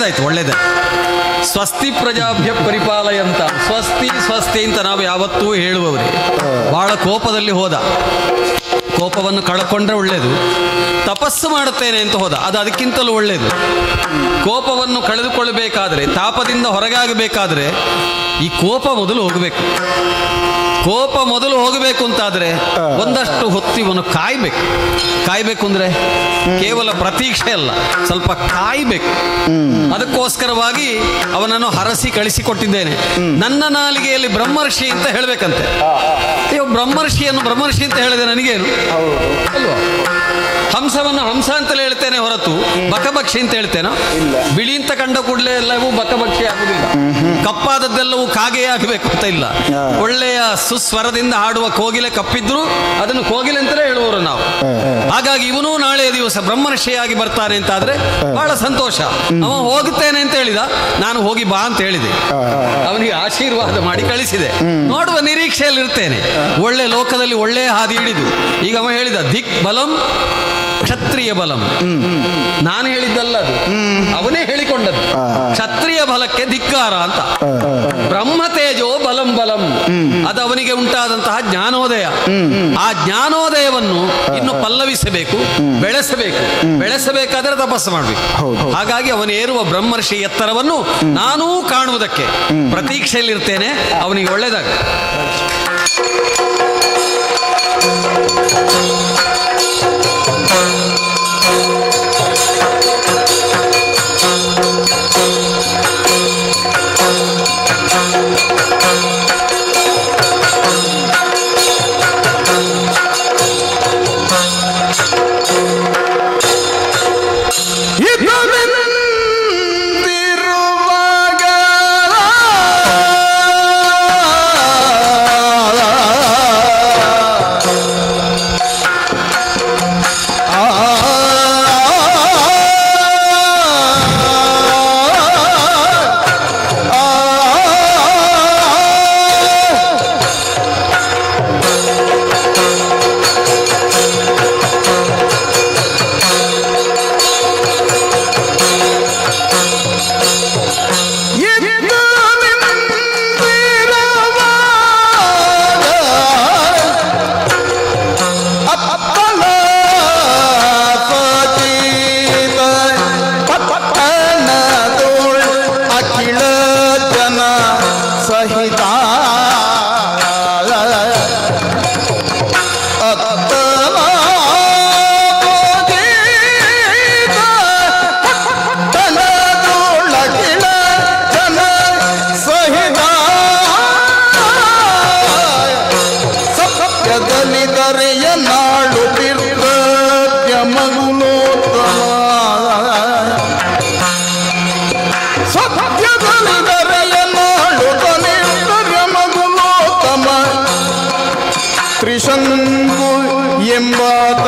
ಒಳ್ಳೇದಾಯ್ತು, ಒಳ್ಳೇದೇ. ಸ್ವಸ್ತಿ ಪ್ರಜಾಭ್ಯ ಪರಿಪಾಲಯ ಅಂತ, ಸ್ವಸ್ತಿ ಸ್ವಸ್ತಿ ಅಂತ ನಾವು ಯಾವತ್ತೂ ಹೇಳುವವರೇ. ಬಹಳ ಕೋಪದಲ್ಲಿ ಹೋದ, ಕೋಪವನ್ನು ಕಳ್ಕೊಂಡ್ರೆ ಒಳ್ಳೆಯದು. ತಪಸ್ಸು ಮಾಡುತ್ತೇನೆ ಅಂತ ಹೋದ, ಅದು ಅದಕ್ಕಿಂತಲೂ ಒಳ್ಳೆಯದು. ಕೋಪವನ್ನು ಕಳೆದುಕೊಳ್ಳಬೇಕಾದ್ರೆ, ತಾಪದಿಂದ ಹೊರಗಾಗಬೇಕಾದ್ರೆ ಈ ಕೋಪ ಮೊದಲು ಹೋಗಬೇಕು. ಕೋಪ ಮೊದಲು ಹೋಗಬೇಕು ಅಂತಾದರೆ ಒಂದಷ್ಟು ಹೊತ್ತು ಇವನು ಕಾಯ್ಬೇಕು ಅಂದರೆ ಕೇವಲ ಪ್ರತೀಕ್ಷೆ ಅಲ್ಲ, ಸ್ವಲ್ಪ ಕಾಯ್ಬೇಕು. ಅದಕ್ಕೋಸ್ಕರವಾಗಿ ಅವನನ್ನು ಹರಸಿ ಕಳಿಸಿಕೊಟ್ಟಿದ್ದೇನೆ. ನನ್ನ ನಾಲಿಗೆಯಲ್ಲಿ ಬ್ರಹ್ಮರ್ಷಿ ಅಂತ ಹೇಳಬೇಕಂತೆ. ಅಯ್ಯೋ, ಬ್ರಹ್ಮರ್ಷಿ ಅಂತ ಹೇಳಿದೆ ನನಗೇನು ಅಲ್ವಾ? ಹಂಸವನ್ನು ಹಂಸ ಅಂತಲೇ ಹೇಳ್ತೇನೆ ಹೊರತು ಬಕಬಕ್ಷಿ ಅಂತ ಹೇಳ್ತೇನೋ? ಬಿಳಿ ಅಂತ ಕಂಡ ಕೂಡಲೇ ಎಲ್ಲವೂ ಬಕಬಕ್ಷಿ ಆಗುದಿಲ್ಲ. ಕಪ್ಪಾದದ್ದೆಲ್ಲವೂ ಕಾಗೆಯೇ ಆಗಬೇಕು ಅಂತ ಇಲ್ಲ. ಒಳ್ಳೆಯ ಸುಸ್ವರದಿಂದ ಹಾಡುವ ಕೋಗಿಲೆ ಕಪ್ಪಿದ್ರು ಅದನ್ನು ಕೋಗಿಲೆ ಅಂತಲೇ ಹೇಳುವವರು ನಾವು. ಹಾಗಾಗಿ ಇವನು ನಾಳೆಯ ದಿವಸ ಬ್ರಹ್ಮರ್ಷಿಯಾಗಿ ಬರ್ತಾನೆ ಅಂತಾದ್ರೆ ಬಹಳ ಸಂತೋಷ. ಅವ ಹೋಗುತ್ತೇನೆ ಅಂತ ಹೇಳಿದ, ನಾನು ಹೋಗಿ ಬಾ ಅಂತ ಹೇಳಿದೆ. ಅವನಿಗೆ ಆಶೀರ್ವಾದ ಮಾಡಿ ಕಳಿಸಿದೆ. ನೋಡುವ ನಿರೀಕ್ಷೆಯಲ್ಲಿ ಇರ್ತೇನೆ. ಒಳ್ಳೆ ಲೋಕದಲ್ಲಿ ಒಳ್ಳೆ ಹಾದಿ ಹಿಡಿದು ಈಗ ಅವ ಹೇಳಿದ ದಿಕ್ ಬಲಂ ಕ್ಷತ್ರಿಯ ಬಲಂ. ನಾನು ಹೇಳಿದ್ದಲ್ಲ, ಅದು ಅವನೇ ಹೇಳಿಕೊಂಡದ್ದು. ಕ್ಷತ್ರಿಯ ಬಲಕ್ಕೆ ಧಿಕ್ಕಾರ ಅಂತ. ಬ್ರಹ್ಮತೇಜೋ ಬಲಂ ಬಲಂ, ಅದು ಅವನಿಗೆ ಉಂಟಾದಂತಹ ಜ್ಞಾನೋದಯ. ಆ ಜ್ಞಾನೋದಯವನ್ನು ಇನ್ನು ಪಲ್ಲವಿಸಬೇಕು, ಬೆಳೆಸಬೇಕಾದ್ರೆ ತಪಸ್ಸು ಮಾಡಬೇಕು. ಹಾಗಾಗಿ ಅವನೇರುವ ಬ್ರಹ್ಮರ್ಷಿ ಎತ್ತರವನ್ನು ನಾನೂ ಕಾಣುವುದಕ್ಕೆ ಪ್ರತೀಕ್ಷೆಯಲ್ಲಿರ್ತೇನೆ. ಅವನಿಗೆ ಒಳ್ಳೆಯದಾಗ. ತ್ರಿಶಂಕು ಎಂಬಾತ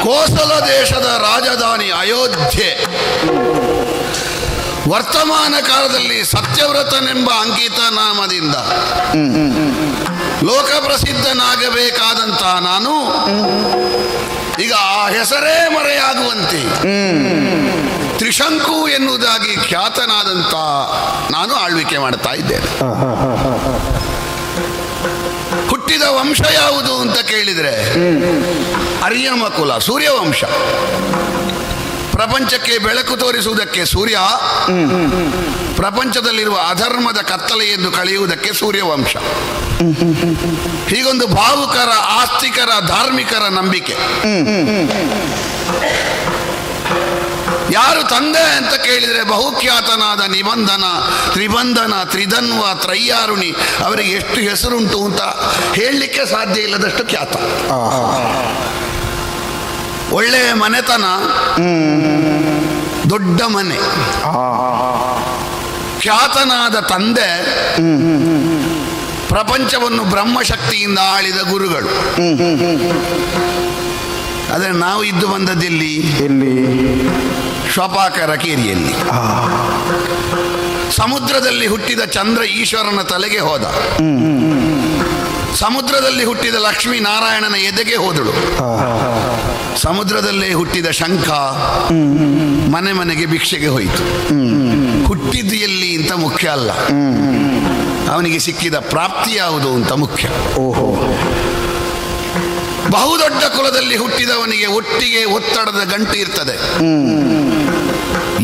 ಕೋಸಲ ದೇಶದ ರಾಜಧಾನಿ ಅಯೋಧ್ಯೆ ವರ್ತಮಾನ ಕಾಲದಲ್ಲಿ ಸತ್ಯವ್ರತನೆಂಬ ಅಂಕಿತ ನಾಮದಿಂದ ಲೋಕಪ್ರಸಿದ್ಧನಾಗಬೇಕಾದಂತಹ ನಾನು ಈಗ ಆ ಹೆಸರೇ ಮರೆಯಾಗುವಂತೆ ತ್ರಿಶಂಕು ಎನ್ನುವುದಾಗಿ ಖ್ಯಾತನಾದಂಥ ನಾನು ಆಳ್ವಿಕೆ ಮಾಡ್ತಾ ಇದ್ದೇನೆ. ಹುಟ್ಟಿದ ವಂಶ ಯಾವುದು ಅಂತ ಕೇಳಿದರೆ ಅರ್ಯಮ ಕುಲ, ಸೂರ್ಯವಂಶ. ಪ್ರಪಂಚಕ್ಕೆ ಬೆಳಕು ತೋರಿಸುವುದಕ್ಕೆ ಸೂರ್ಯ, ಪ್ರಪಂಚದಲ್ಲಿರುವ ಅಧರ್ಮದ ಕತ್ತಲೆಯನ್ನು ಕಳೆಯುವುದಕ್ಕೆ ಸೂರ್ಯವಂಶ. ಹೀಗೊಂದು ಭಾವುಕರ, ಆಸ್ತಿಕರ, ಧಾರ್ಮಿಕರ ನಂಬಿಕೆ. ಯಾರು ತಂದೆ ಅಂತ ಕೇಳಿದರೆ ಬಹುಖ್ಯಾತನಾದ ನಿಬಂಧನ, ತ್ರಿಬಂಧನ, ತ್ರಿಧನ್ವ, ತ್ರಯ್ಯಾರುಣಿ, ಅವರಿಗೆ ಎಷ್ಟು ಹೆಸರುಂಟು ಅಂತ ಹೇಳಲಿಕ್ಕೆ ಸಾಧ್ಯ ಇಲ್ಲದಷ್ಟು ಖ್ಯಾತ. ಒಳ್ಳೆಯ ಮನೆತನ, ದೊಡ್ಡ ಮನೆ, ಖ್ಯಾತನಾದ ತಂದೆ, ಪ್ರಪಂಚವನ್ನು ಬ್ರಹ್ಮಶಕ್ತಿಯಿಂದ ಆಳಿದ ಗುರುಗಳು. ಆದರೆ ನಾವು ಇದ್ದು ಬಂದದ್ದಿಲ್ಲಿ ಇಲ್ಲಿ ಶ್ವಪಾಕರ ಕೇರಿಯಲ್ಲಿ. ಸಮುದ್ರದಲ್ಲಿ ಹುಟ್ಟಿದ ಚಂದ್ರ ಈಶ್ವರನ ತಲೆಗೆ ಹೋದ, ಸಮುದ್ರದಲ್ಲಿ ಹುಟ್ಟಿದ ಲಕ್ಷ್ಮೀ ನಾರಾಯಣನ ಎದೆಗೆ ಹೋದಳು, ಸಮುದ್ರದಲ್ಲೇ ಹುಟ್ಟಿದ ಶಂಖ ಮನೆ ಮನೆಗೆ ಭಿಕ್ಷೆಗೆ ಹೋಯಿತು. ಹುಟ್ಟಿದ್ದು ಎಲ್ಲಿ ಅಂತ ಮುಖ್ಯ ಅಲ್ಲ, ಅವನಿಗೆ ಸಿಕ್ಕಿದ ಪ್ರಾಪ್ತಿ ಯಾವುದು ಅಂತ ಮುಖ್ಯ. ಓಹೋ, ಬಹುದೊಡ್ಡ ಕುಲದಲ್ಲಿ ಹುಟ್ಟಿದವನಿಗೆ ಒಟ್ಟಿಗೆ ಒತ್ತಡದ ಗಂಟು ಇರ್ತದೆ.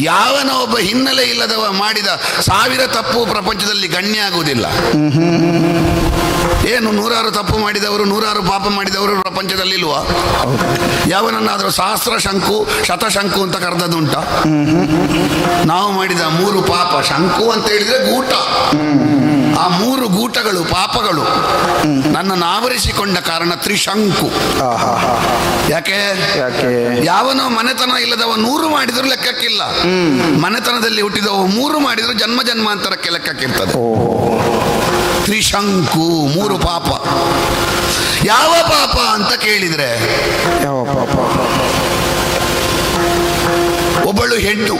ಯಾವನ ಒಬ್ಬ ಹಿನ್ನೆಲೆ ಇಲ್ಲದವ ಮಾಡಿದ 1000 ತಪ್ಪು ಪ್ರಪಂಚದಲ್ಲಿ ಗಣ್ಯ ಆಗುವುದಿಲ್ಲ. ಏನು 100 ತಪ್ಪು ಮಾಡಿದವರು 100 ಪಾಪ ಮಾಡಿದವರು ಪ್ರಪಂಚದಲ್ಲಿ ಇಲ್ವಾ? ಯಾವನನ್ನಾದರೂ 1000 ಶಂಕು 100 ಶಂಕು ಅಂತ ಕರೆದದುಂಟ? ನಾವು ಮಾಡಿದ 3 ಪಾಪ, ಶಂಕು ಅಂತ ಹೇಳಿದ್ರೆ ಗೂಟ, ಆ 3 ಗೂಟಗಳು ಪಾಪಗಳು ನನ್ನನ್ನು ಆವರಿಸಿಕೊಂಡ ಕಾರಣ ತ್ರಿಶಂಕು. ಯಾಕೆ? ಯಾವನೋ ಮನೆತನ ಇಲ್ಲದವ 100 ಮಾಡಿದ್ರು ಲೆಕ್ಕಕ್ಕಿಲ್ಲ, ಮನೆತನದಲ್ಲಿ ಹುಟ್ಟಿದವ 3 ಮಾಡಿದ್ರು ಜನ್ಮ ಜನ್ಮಾಂತರಕ್ಕೆ ಲೆಕ್ಕಕ್ಕಿರ್ತದೆ. ತ್ರಿಶಂಕು, 3 ಪಾಪ. ಯಾವ ಪಾಪ ಅಂತ ಕೇಳಿದ್ರೆ, ಯಾವ ಪಾಪ? ಒಬ್ಬಳು ಹೆಣ್ಣು,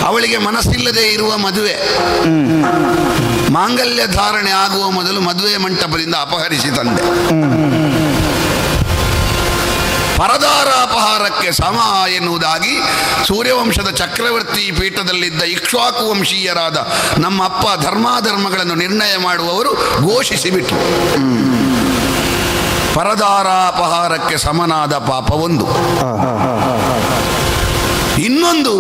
ಅವಳಿಗೆ ಮನಸ್ಸಿಲ್ಲದೆ ಇರುವ ಮದುವೆ, ಮಾಂಗಲ್ಯ ಧಾರಣೆ ಆಗುವ ಮೊದಲು ಮದುವೆ ಮಂಟಪದಿಂದ ಅಪಹರಿಸಿ ತಂದೆ. ಪರದಾರಾಪಹಾರಕ್ಕೆ ಸಮ ಎನ್ನುವುದಾಗಿ ಸೂರ್ಯವಂಶದ ಚಕ್ರವರ್ತಿ ಪೀಠದಲ್ಲಿದ್ದ ಇಕ್ಷ್ವಾಕು ವಂಶೀಯರಾದ ನಮ್ಮ ಅಪ್ಪ ಧರ್ಮಾಧರ್ಮಗಳನ್ನು ನಿರ್ಣಯ ಮಾಡುವವರು ಘೋಷಿಸಿಬಿಟ್ರು. ಪರದಾರಾಪಹಾರಕ್ಕೆ ಸಮನಾದ ಪಾಪ ಒಂದು. ಇನ್ನೊಂದು,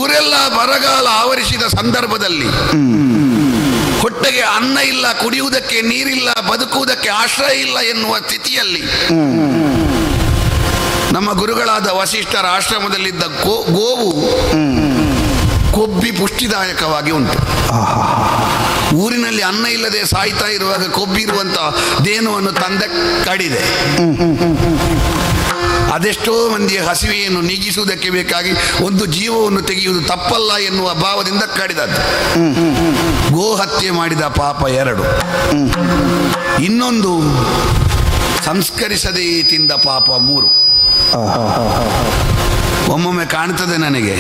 ಊರೆಲ್ಲ ಬರಗಾಲ ಆವರಿಸಿದ ಸಂದರ್ಭದಲ್ಲಿ ಹೊಟ್ಟೆಗೆ ಅನ್ನ ಇಲ್ಲ, ಕುಡಿಯುವುದಕ್ಕೆ ನೀರಿಲ್ಲ, ಬದುಕುವುದಕ್ಕೆ ಆಶ್ರಯ ಇಲ್ಲ ಎನ್ನುವ ಸ್ಥಿತಿಯಲ್ಲಿ ನಮ್ಮ ಗುರುಗಳಾದ ವಸಿಷ್ಠರ ಆಶ್ರಮದಲ್ಲಿದ್ದ ಗೋವು ಕೊಬ್ಬಿ ಪುಷ್ಟಿದಾಯಕವಾಗಿ ಉಂಟು. ಊರಿನಲ್ಲಿ ಅನ್ನ ಇಲ್ಲದೆ ಸಾಯ್ತಾ ಇರುವಾಗ ಕೊಬ್ಬಿರುವಂತ ದೇನುವನ್ನು ತಂದೆ ಕಡಿದೆ. ಅದೆಷ್ಟೋ ಮಂದಿಯ ಹಸಿವೆಯನ್ನು ನೀಗಿಸುವುದಕ್ಕೆ ಬೇಕಾಗಿ ಒಂದು ಜೀವವನ್ನು ತೆಗೆಯುವುದು ತಪ್ಪಲ್ಲ ಎನ್ನುವ ಭಾವದಿಂದ ಕಡಿದದ್ದು. ಗೋ ಹತ್ಯೆ ಮಾಡಿದ ಪಾಪ 2. ಇನ್ನೊಂದು, ಸಂಸ್ಕರಿಸದೇ ತಿಂದ ಪಾಪ 3. ಒಮ್ಮೊಮ್ಮೆ ಕಾಣ್ತದೆ ನನಗೆ,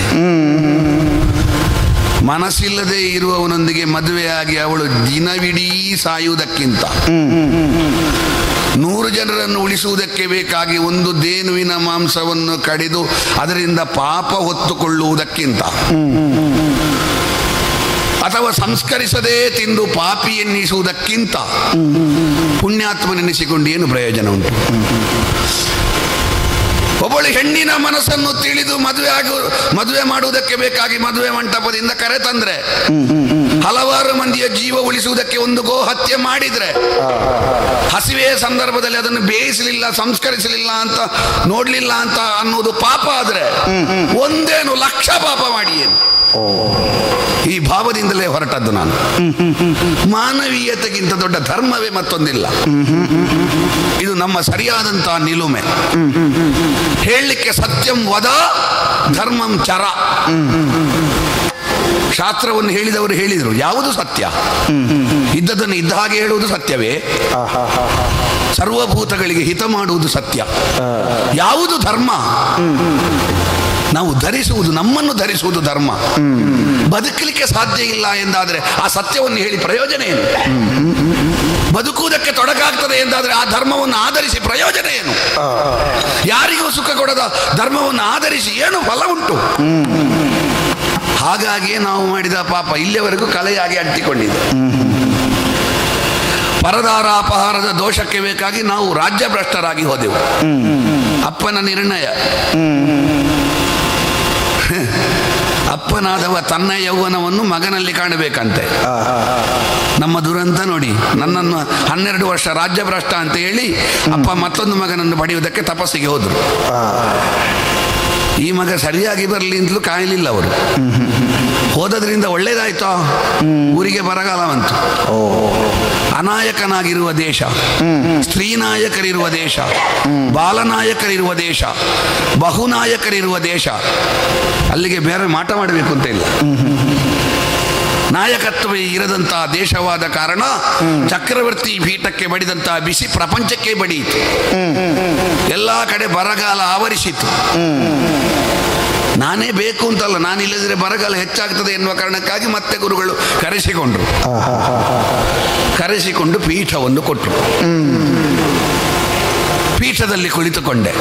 ಮನಸ್ಸಿಲ್ಲದೆ ಇರುವವನೊಂದಿಗೆ ಮದುವೆಯಾಗಿ ಅವಳು ದಿನವಿಡೀ ಸಾಯುವುದಕ್ಕಿಂತ 100 ಜನರನ್ನು ಉಳಿಸುವುದಕ್ಕೆ ಬೇಕಾಗಿ ಒಂದು ದೇನುವಿನ ಮಾಂಸವನ್ನು ಕಡಿದು ಅದರಿಂದ ಪಾಪ ಹೊತ್ತುಕೊಳ್ಳುವುದಕ್ಕಿಂತ, ಅಥವಾ ಸಂಸ್ಕರಿಸದೇ ತಿಂದು ಪಾಪಿ ಎನ್ನಿಸುವುದಕ್ಕಿಂತ ಪುಣ್ಯಾತ್ಮನೆನಿಸಿಕೊಂಡು ಏನು ಪ್ರಯೋಜನ ಉಂಟು? ಒಬ್ಬಳು ಹೆಣ್ಣಿನ ಮನಸ್ಸನ್ನು ತಿಳಿದು ಮದುವೆ ಮಾಡುವುದಕ್ಕೆ ಬೇಕಾಗಿ ಮದುವೆ ಮಂಟಪದಿಂದ ಕರೆತಂದ್ರೆ, ಹಲವಾರು ಮಂದಿಯ ಜೀವ ಉಳಿಸುವುದಕ್ಕೆ ಒಂದು ಗೋ ಹತ್ಯೆ ಮಾಡಿದ್ರೆ, ಹಸಿವೆಯ ಸಂದರ್ಭದಲ್ಲಿ ಅದನ್ನು ಬೇಯಿಸಲಿಲ್ಲ, ಸಂಸ್ಕರಿಸಲಿಲ್ಲ ಅಂತ ನೋಡ್ಲಿಲ್ಲ ಅಂತ ಅನ್ನೋದು ಪಾಪ ಆದ್ರೆ, ಒಂದೇನು 1,00,000 ಪಾಪ ಮಾಡಿ ಏನು? ಈ ಭಾವದಿಂದಲೇ ಹೊರಟದ್ದು ನಾನು. ಮಾನವೀಯತೆಗಿಂತ ದೊಡ್ಡ ಧರ್ಮವೇ ಮತ್ತೊಂದಿಲ್ಲ. ಇದು ನಮ್ಮ ಸರಿಯಾದಂತಹ ನಿಲುಮೆ. ಹೇಳಲಿಕ್ಕೆ ಸತ್ಯಂ ವದ ಧರ್ಮಂ ಚರ. ಶಾಸ್ತ್ರವನ್ನು ಹೇಳಿದವರು ಹೇಳಿದರು, ಯಾವುದು ಸತ್ಯ? ಇದ್ದದನ್ನು ಇದ್ದ ಹಾಗೆ ಹೇಳುವುದು ಸತ್ಯವೇ? ಸರ್ವಭೂತಗಳಿಗೆ ಹಿತ ಮಾಡುವುದು ಸತ್ಯ. ಯಾವುದು ಧರ್ಮ? ನಾವು ಧರಿಸುವುದು, ನಮ್ಮನ್ನು ಧರಿಸುವುದು ಧರ್ಮ. ಬದುಕಲಿಕ್ಕೆ ಸಾಧ್ಯ ಇಲ್ಲ ಎಂದಾದರೆ ಆ ಸತ್ಯವನ್ನು ಹೇಳಿ ಪ್ರಯೋಜನ ಏನು? ಬದುಕುವುದಕ್ಕೆ ತೊಡಕಾಗ್ತದೆ ಎಂದಾದರೆ ಆ ಧರ್ಮವನ್ನು ಆಧರಿಸಿ ಪ್ರಯೋಜನ ಏನು? ಯಾರಿಗೂ ಸುಖ ಕೊಡದ ಧರ್ಮವನ್ನು ಆಧರಿಸಿ ಏನು ಫಲ ಉಂಟು? ಹಾಗಾಗಿಯೇ ನಾವು ಮಾಡಿದ ಪಾಪ ಇಲ್ಲಿಯವರೆಗೂ ಕಲೆಯಾಗಿ ಅಂಟಿಕೊಂಡಿದೆ. ಪರದಾರ ಅಪಹಾರದ ದೋಷಕ್ಕೆ ಬೇಕಾಗಿ ನಾವು ರಾಜ್ಯಭ್ರಷ್ಟರಾಗಿ ಹೋದೆವು. ಅಪ್ಪನ ನಿರ್ಣಯ. ಅಪ್ಪನಾದವ ತನ್ನ ಯೌವನವನ್ನು ಮಗನಲ್ಲಿ ಕಾಣಬೇಕಂತೆ. ನಮ್ಮ ದುರಂತ ನೋಡಿ, ನನ್ನನ್ನು 12 ವರ್ಷ ರಾಜ್ಯಭ್ರಷ್ಟ ಅಂತ ಹೇಳಿ ಅಪ್ಪ ಮತ್ತೊಂದು ಮಗನನ್ನು ಪಡೆಯುವುದಕ್ಕೆ ತಪಸ್ಸಿಗೆ ಹೋದರು. ಈ ಮಗ ಸರಿಯಾಗಿ ಬರಲಿ ಅಂತಲೂ ಕಾಯಲಿಲ್ಲ ಅವರು. ಹೋದದ್ರಿಂದ ಒಳ್ಳೇದಾಯ್ತೋ? ಊರಿಗೆ ಬರಗಾಲ ಬಂತು. ಅನಾಯಕನಾಗಿರುವ ದೇಶ, ಸ್ತ್ರೀನಾಯಕರಿರುವ ದೇಶ, ಬಾಲನಾಯಕರಿರುವ ದೇಶ, ಬಹುನಾಯಕರಿರುವ ದೇಶ. ಅಲ್ಲಿಗೆ ಬೇರೆ ಮಾಟ ಮಾಡಬೇಕು ಅಂತ ಇಲ್ಲ. ನಾಯಕತ್ವವೇ ಇರದಂತಹ ದೇಶವಾದ ಕಾರಣ ಚಕ್ರವರ್ತಿ ಪೀಠಕ್ಕೆ ಬಡಿದಂತಹ ಬಿಸಿ ಪ್ರಪಂಚಕ್ಕೆ ಬಡಿಯಿತು. ಎಲ್ಲ ಕಡೆ ಬರಗಾಲ ಆವರಿಸಿತು. ನಾನೇ ಬೇಕು ಅಂತಲ್ಲ, ನಾನಿಲ್ಲದಿದ್ರೆ ಬರಗಾಲ ಹೆಚ್ಚಾಗ್ತದೆ ಎನ್ನುವ ಕಾರಣಕ್ಕಾಗಿ ಮತ್ತೆ ಗುರುಗಳು ಕರೆಸಿಕೊಂಡು ಪೀಠವನ್ನು ಕೊಟ್ಟರು. ಪೀಠದಲ್ಲಿ ಕುಳಿತುಕೊಂಡೆ.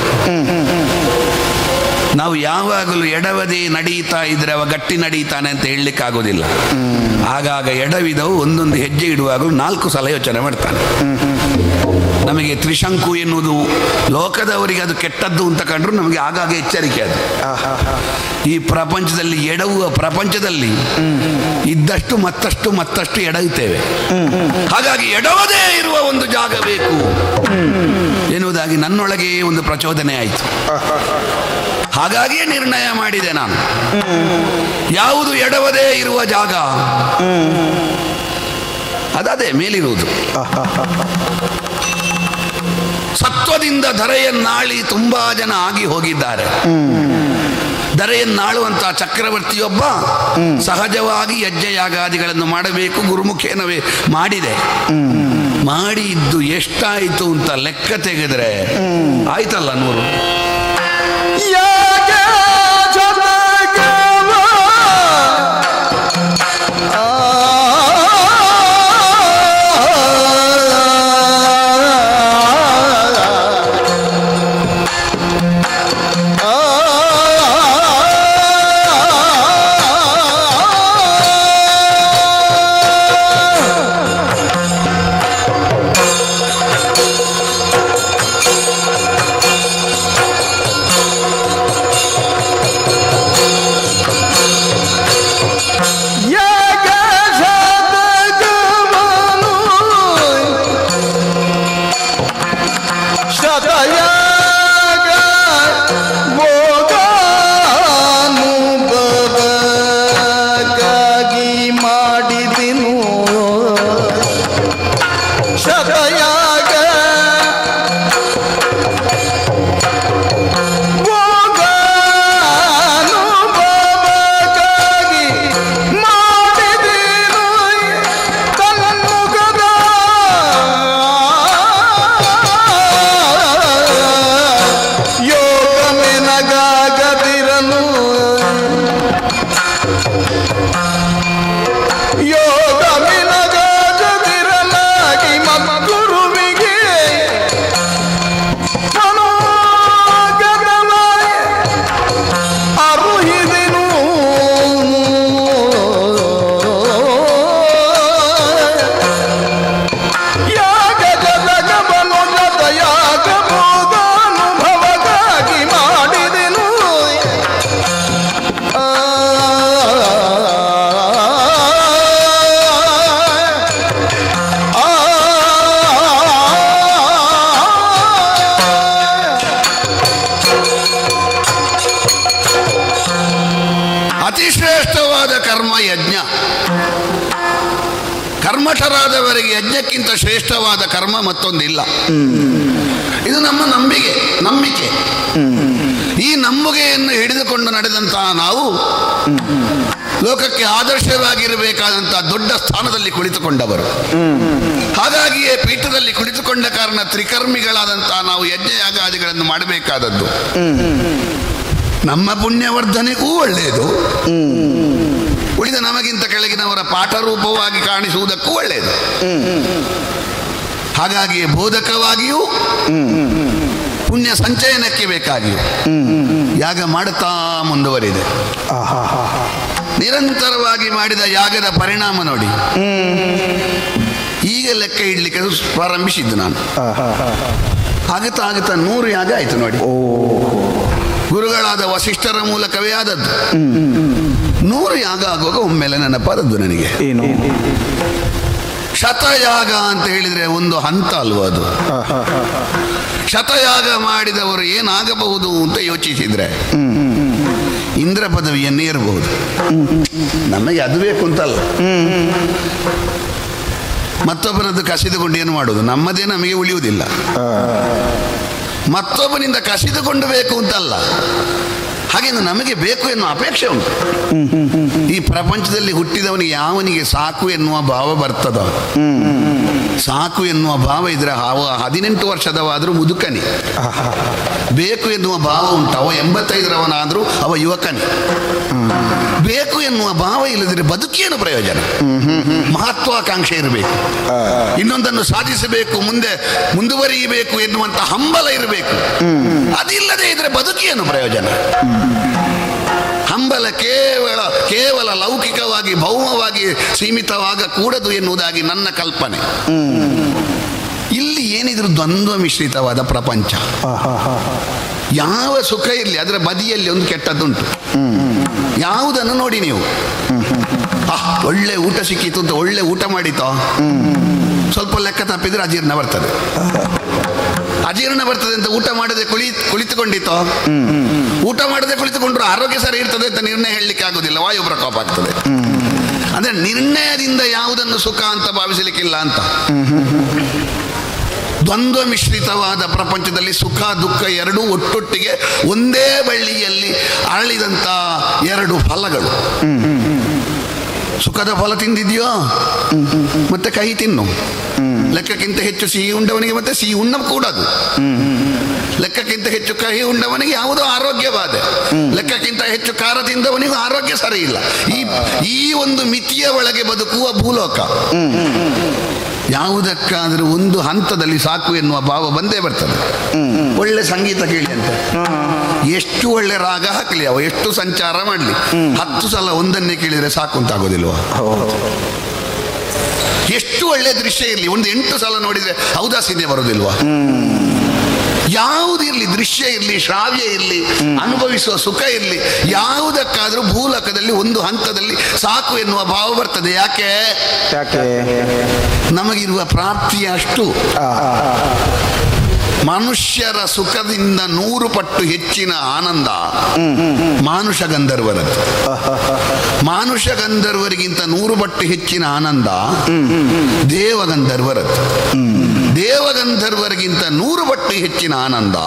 ನಾವು ಯಾವಾಗಲೂ ಎಡವದೇ ನಡೀತಾ ಇದ್ರೆ ಅವ ಗಟ್ಟಿ ನಡೀತಾನೆ ಅಂತ ಹೇಳಲಿಕ್ಕಾಗೋದಿಲ್ಲ. ಆಗಾಗ ಎಡವಿದವು ಒಂದೊಂದು ಹೆಜ್ಜೆ ಇಡುವಾಗಲೂ 4 ಸಲ ಯೋಚನೆ ಮಾಡ್ತಾನೆ. ನಮಗೆ ತ್ರಿಶಂಕು ಎನ್ನುವುದು ಲೋಕದವರಿಗೆ ಅದು ಕೆಟ್ಟದ್ದು ಅಂತ ಕಂಡ್ರು ನಮಗೆ ಆಗಾಗ ಎಚ್ಚರಿಕೆ. ಅದು ಈ ಪ್ರಪಂಚದಲ್ಲಿ ಎಡವುವ ಪ್ರಪಂಚದಲ್ಲಿ ಇದ್ದಷ್ಟು ಮತ್ತಷ್ಟು ಎಡವುತ್ತೇವೆ. ಹಾಗಾಗಿ ಎಡವದೇ ಇರುವ ಒಂದು ಜಾಗ ಬೇಕು ಎನ್ನುವುದಾಗಿ ನನ್ನೊಳಗೆ ಒಂದು ಪ್ರಚೋದನೆ ಆಯಿತು. ಹಾಗಾಗಿಯೇ ನಿರ್ಣಯ ಮಾಡಿದೆ ನಾನು, ಯಾವುದು ಎಡವದೇ ಇರುವ ಜಾಗ ಅದೇ ಮೇಲಿರುವುದು. ಸತ್ವದಿಂದ ಧರೆಯನ್ನಾಳಿ ತುಂಬಾ ಜನ ಆಗಿ ಹೋಗಿದ್ದಾರೆ. ಧರೆಯನ್ನಾಳುವಂತಹ ಚಕ್ರವರ್ತಿಯೊಬ್ಬ ಸಹಜವಾಗಿ ಯಜ್ಞಯಾಗಾದಿಗಳನ್ನು ಮಾಡಬೇಕು, ಗುರುಮುಖೇನವೇ ಮಾಡಿದೆ. ಮಾಡಿ ಇದ್ದು ಎಷ್ಟಾಯಿತು ಅಂತ ಲೆಕ್ಕ ತೆಗೆದ್ರೆ ಆಯ್ತಲ್ಲ 100. ಕರ್ಮಠರಾದವರಿಗೆ ಯಜ್ಞಕ್ಕಿಂತ ಶ್ರೇಷ್ಠವಾದ ಕರ್ಮ ಮತ್ತೊಂದಿಲ್ಲ. ಇದು ನಮ್ಮ ನಂಬಿಕೆ. ಈ ನಂಬಿಕೆಯನ್ನು ಹಿಡಿದುಕೊಂಡು ನಡೆದಂತಹ ನಾವು ಲೋಕಕ್ಕೆ ಆದರ್ಶವಾಗಿರಬೇಕಾದಂತಹ ದೊಡ್ಡ ಸ್ಥಾನದಲ್ಲಿ ಕುಳಿತುಕೊಂಡವರು. ಹಾಗಾಗಿಯೇ ಪೀಠದಲ್ಲಿ ಕುಳಿತುಕೊಂಡ ಕಾರಣ ತ್ರಿಕರ್ಮಿಗಳಾದಂತಹ ನಾವು ಯಜ್ಞಯಾಗಾದಿಗಳನ್ನು ಮಾಡಬೇಕಾದದ್ದು ನಮ್ಮ ಪುಣ್ಯವರ್ಧನೆಗೂ ಒಳ್ಳೆಯದು, ಉಳಿದ ನಮಗಿಂತ ಕೆಳಗಿನವರ ಪಾಠರೂಪವಾಗಿ ಕಾಣಿಸುವುದಕ್ಕೂ ಒಳ್ಳೆಯದು. ಹಾಗಾಗಿ ಬೋಧಕವಾಗಿಯೂ ಪುಣ್ಯ ಸಂಚಯನಕ್ಕೆ ಬೇಕಾಗಿಯೂ ಯಾಗ ಮಾಡುತ್ತಾ ಮುಂದುವರಿದೆ. ನಿರಂತರವಾಗಿ ಮಾಡಿದ ಯಾಗದ ಪರಿಣಾಮ ನೋಡಿ. ಈಗ ಲೆಕ್ಕ ಇಡ್ಲಿಕ್ಕೆ ಪ್ರಾರಂಭಿಸಿದ್ದು ನಾನು. ಆಗುತ್ತಾ 100 ಯಾಗ ಆಯಿತು ನೋಡಿ. ಗುರುಗಳಾದ ವಸಿಷ್ಠರ ಮೂಲಕವೇ ಆದದ್ದು. 100 ಯಾಗ ಆಗುವಾಗ ಒಮ್ಮೆಲೆ ನೆನಪಾದದ್ದು ನನಗೆ. ಶತಯಾಗ ಅಂತ ಹೇಳಿದ್ರೆ ಒಂದು ಹಂತ ಅಲ್ವ ಅದು. ಶತಯಾಗ ಮಾಡಿದವರು ಏನಾಗಬಹುದು ಅಂತ ಯೋಚಿಸಿದ್ರೆ ಇಂದ್ರ ಪದವಿಯನ್ನೇ ಇರಬಹುದು. ನಮಗೆ ಅದು ಬೇಕು ಅಂತಲ್ಲ, ಮತ್ತೊಬ್ಬರದ್ದು ಕಸಿದುಕೊಂಡು ಏನು ಮಾಡುವುದು, ನಮ್ಮದೇ ನಮಗೆ ಉಳಿಯುವುದಿಲ್ಲ. ಮತ್ತೊಬ್ಬನಿಂದ ಕಸಿದುಕೊಂಡು ಬೇಕು ಅಂತಲ್ಲ, ಹಾಗೆ ನಮಗೆ ಬೇಕು ಎನ್ನುವ ಅಪೇಕ್ಷೆ ಉಂಟು. ಈ ಪ್ರಪಂಚದಲ್ಲಿ ಹುಟ್ಟಿದವನಿಗೆ ಯಾವನಿಗೆ ಸಾಕು ಎನ್ನುವ ಭಾವ ಬರ್ತದ? ಸಾಕು ಎನ್ನುವ ಭಾವ ಇದ್ರೆ ಅವ 18 ವರ್ಷದವಾದರೂ ಮುದುಕನಿ. ಬೇಕು ಎನ್ನುವ ಭಾವ ಉಂಟು, ಅವ 85ರವನಾದರೂ ಅವ ಯುವಕನಿ. ಬೇಕು ಎನ್ನುವ ಭಾವ ಇಲ್ಲದಿದ್ರೆ ಬದುಕೇನು ಪ್ರಯೋಜನ? ಮಹತ್ವಾಕಾಂಕ್ಷೆ ಇರಬೇಕು, ಇನ್ನೊಂದನ್ನು ಸಾಧಿಸಬೇಕು, ಮುಂದೆ ಮುಂದುವರಿಯಬೇಕು ಎನ್ನುವಂತ ಹಂಬಲ ಇರಬೇಕು. ಅದಿಲ್ಲದೆ ಇದ್ರೆ ಬದುಕೇನು ಪ್ರಯೋಜನ? ಹಂಬಲ ಕೇವಲ ಲೌಕಿಕವಾಗಿ ಭೌಮವಾಗಿ ಸೀಮಿತವಾಗಕೂಡದು ಎನ್ನುವುದಾಗಿ ನನ್ನ ಕಲ್ಪನೆ. ಇಲ್ಲಿ ಏನಿದ್ರು ದ್ವಂದ್ವ ಮಿಶ್ರಿತವಾದ ಪ್ರಪಂಚ. ಯಾವ ಸುಖ ಇರಲಿ ಅದರ ಬದಿಯಲ್ಲಿ ಒಂದು ಕೆಟ್ಟದ್ದುಂಟು. ಯಾವುದನ್ನು ನೋಡಿ ನೀವು, ಒಳ್ಳೆ ಊಟ ಸಿಕ್ಕಿತು ಅಂತ ಒಳ್ಳೆ ಊಟ ಮಾಡಿತೋ, ಸ್ವಲ್ಪ ಲೆಕ್ಕ ತಪ್ಪಿದ್ರೆ ಅಜೀರ್ಣ ಬರ್ತದೆ. ಅಜೀರ್ಣ ಬರ್ತದೆ ಅಂತ ಊಟ ಮಾಡದೆ ಕುಳಿತುಕೊಂಡಿತೋ, ಊಟ ಮಾಡದೆ ಕುಳಿತುಕೊಂಡ್ರು ಆರೋಗ್ಯ ಸರಿ ಇರ್ತದೆ ಅಂತ ನಿರ್ಣಯ ಹೇಳಲಿಕ್ಕೆ ಆಗೋದಿಲ್ಲ, ವಾಯು ಪ್ರಕೋಪ ಆಗ್ತದೆ. ಅಂದ್ರೆ ನಿರ್ಣಯದಿಂದ ಯಾವುದನ್ನು ಸುಖ ಅಂತ ಭಾವಿಸಲಿಕ್ಕಿಲ್ಲ ಅಂತ. ದ್ವಂದ್ವ ಮಿಶ್ರಿತವಾದ ಪ್ರಪಂಚದಲ್ಲಿ ಸುಖ ದುಃಖ ಎರಡೂ ಒಟ್ಟೊಟ್ಟಿಗೆ ಒಂದೇ ಬಳ್ಳಿಯಲ್ಲಿ ಅರಳಿದಂಥ ಎರಡು ಫಲಗಳು. ಸುಖದ ಫಲ ತಿಂದಿದೆಯೋ ಮತ್ತೆ ಕಹಿ ತಿನ್ನು. ಲೆಕ್ಕಕ್ಕಿಂತ ಹೆಚ್ಚು ಸಿಹಿ ಉಂಡವನಿಗೆ ಮತ್ತೆ ಸಿಹಿ ಉಣ್ಣ ಕೂಡದು. ಲೆಕ್ಕಕ್ಕಿಂತ ಹೆಚ್ಚು ಕಹಿ ಉಂಡವನಿಗೆ ಯಾವುದೋ ಆರೋಗ್ಯ ಬಾಧೆ, ಲೆಕ್ಕಕ್ಕಿಂತ ಹೆಚ್ಚು ಖಾರ ತಿಂದವನಿಗೂ ಆರೋಗ್ಯ ಸರಿ ಇಲ್ಲ. ಈ ಒಂದು ಮಿತಿಯ ಒಳಗೆ ಬದುಕುವ ಭೂಲೋಕ. ಯಾವುದಕ್ಕಾದರೂ ಒಂದು ಹಂತದಲ್ಲಿ ಸಾಕು ಎನ್ನುವ ಭಾವ ಬಂದೇ ಬರ್ತದೆ. ಒಳ್ಳೆ ಸಂಗೀತ ಕೇಳಿ ಅಂತ, ಎಷ್ಟು ಒಳ್ಳೆ ರಾಗ ಹಾಕಲಿ, ಅವ ಎಷ್ಟು ಸಂಚಾರ ಮಾಡಲಿ, 10 ಸಲ ಒಂದನ್ನೇ ಕೇಳಿದರೆ ಸಾಕು ಅಂತ ಆಗೋದಿಲ್ವ? ಎಷ್ಟು ಒಳ್ಳೆ ದೃಶ್ಯ ಇರಲಿ, ಒಂದು 8 ಸಲ ನೋಡಿದರೆ ಔದಾಸೀನ್ಯ ಬರೋದಿಲ್ವಾ? ಯಾವುದಿರಲಿ, ದೃಶ್ಯ ಇರಲಿ, ಶ್ರಾವ್ಯ ಇರಲಿ, ಅನುಭವಿಸುವ ಸುಖ ಇರಲಿ, ಯಾವುದಕ್ಕಾದರೂ ಭೂಲೋಕದಲ್ಲಿ ಒಂದು ಹಂತದಲ್ಲಿ ಸಾಕು ಎನ್ನುವ ಭಾವ ಬರ್ತದೆ. ಯಾಕೆ? ನಮಗಿರುವ ಪ್ರಾಪ್ತಿಯ ಅಷ್ಟು. ಮನುಷ್ಯರ ಸುಖದಿಂದ 100 ಪಟ್ಟು ಹೆಚ್ಚಿನ ಆನಂದ ಮಾನುಷ ಗಂಧರ್ವರದ್ದು. ಮಾನುಷ ಗಂಧರ್ವರಿಗಿಂತ 100 ಪಟ್ಟು ಹೆಚ್ಚಿನ ಆನಂದ ದೇವಗಂಧರ್ವರದ್ದು. ದೇವಗಂಧರ್ವರಿಗಿಂತ 100 ಪಟ್ಟು ಹೆಚ್ಚಿನ ಆನಂದ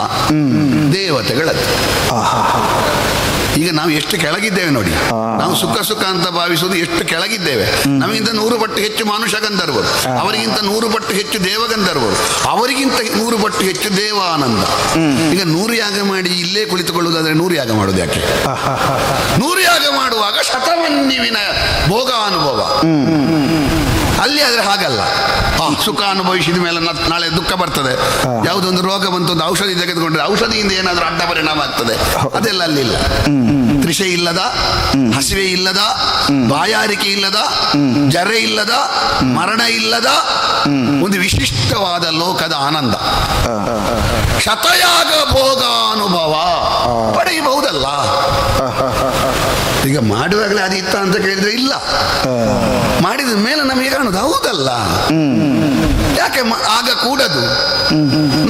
ದೇವತೆಗಳದ್ದು. ಈಗ ನಾವು ಎಷ್ಟು ಕೆಳಗಿದ್ದೇವೆ ನೋಡಿ. ನಾವು ಸುಖ ಸುಖ ಅಂತ ಭಾವಿಸುವುದು ಎಷ್ಟು ಕೆಳಗಿದ್ದೇವೆ. ನಮಗಿಂತ 100 ಪಟ್ಟು ಹೆಚ್ಚು ಮಾನುಷ ಗಂಧರ್ವರು, ಅವರಿಗಿಂತ 100 ಪಟ್ಟು ಹೆಚ್ಚು ದೇವಗಂಧರ್ವರು, ಅವರಿಗಿಂತ 100 ಪಟ್ಟು ಹೆಚ್ಚು ದೇವಾನಂದ. ಈಗ 100 ಯಾಗ ಮಾಡಿ ಇಲ್ಲೇ ಕುಳಿತುಕೊಳ್ಳುವುದಾದ್ರೆ 100 ಯಾಗ ಮಾಡೋದು ಯಾಕೆ? 100 ಯಾಗ ಮಾಡುವಾಗ ಶತವನ್ನಿವಿನ ಭೋಗ ಅನುಭವ. ಅಲ್ಲಿ ಆದ್ರೆ ಹಾಗಲ್ಲ. ಸುಖ ಅನುಭವಿಸಿದ ಮೇಲೆ ನಾಳೆ ದುಃಖ ಬರ್ತದೆ. ಯಾವುದೊಂದು ರೋಗ ಬಂತು, ಒಂದು ಔಷಧಿ ತೆಗೆದುಕೊಂಡ್ರೆ ಔಷಧಿಯಿಂದ ಏನಾದರೂ ಅಡ್ಡ ಪರಿಣಾಮ ಆಗ್ತದೆ. ಅದೆಲ್ಲ ಅಲ್ಲಿಲ್ಲ. ತೃಷೆ ಇಲ್ಲದ, ಹಸಿವೆ ಇಲ್ಲದ, ಬಾಯಾರಿಕೆ ಇಲ್ಲದ, ಜರೆ ಇಲ್ಲದ, ಮರಣ ಇಲ್ಲದ ಒಂದು ವಿಶಿಷ್ಟವಾದ ಲೋಕದ ಆನಂದ. ಶತಯಾಗ ಭೋಗ ಅನುಭವ ಪಡೆಯಬಹುದಲ್ಲ. ಈಗ ಮಾಡುವಾಗಲೇ ಅದು ಇತ್ತ ಅಂತ ಕೇಳಿದ್ರೆ ಇಲ್ಲ, ಮಾಡಿದ ಮೇಲೆ ನಮಗೆ ಕಾಣುದು ಹೌದಲ್ಲ. ಯಾಕೆ ಆಗ ಕೂಡದು?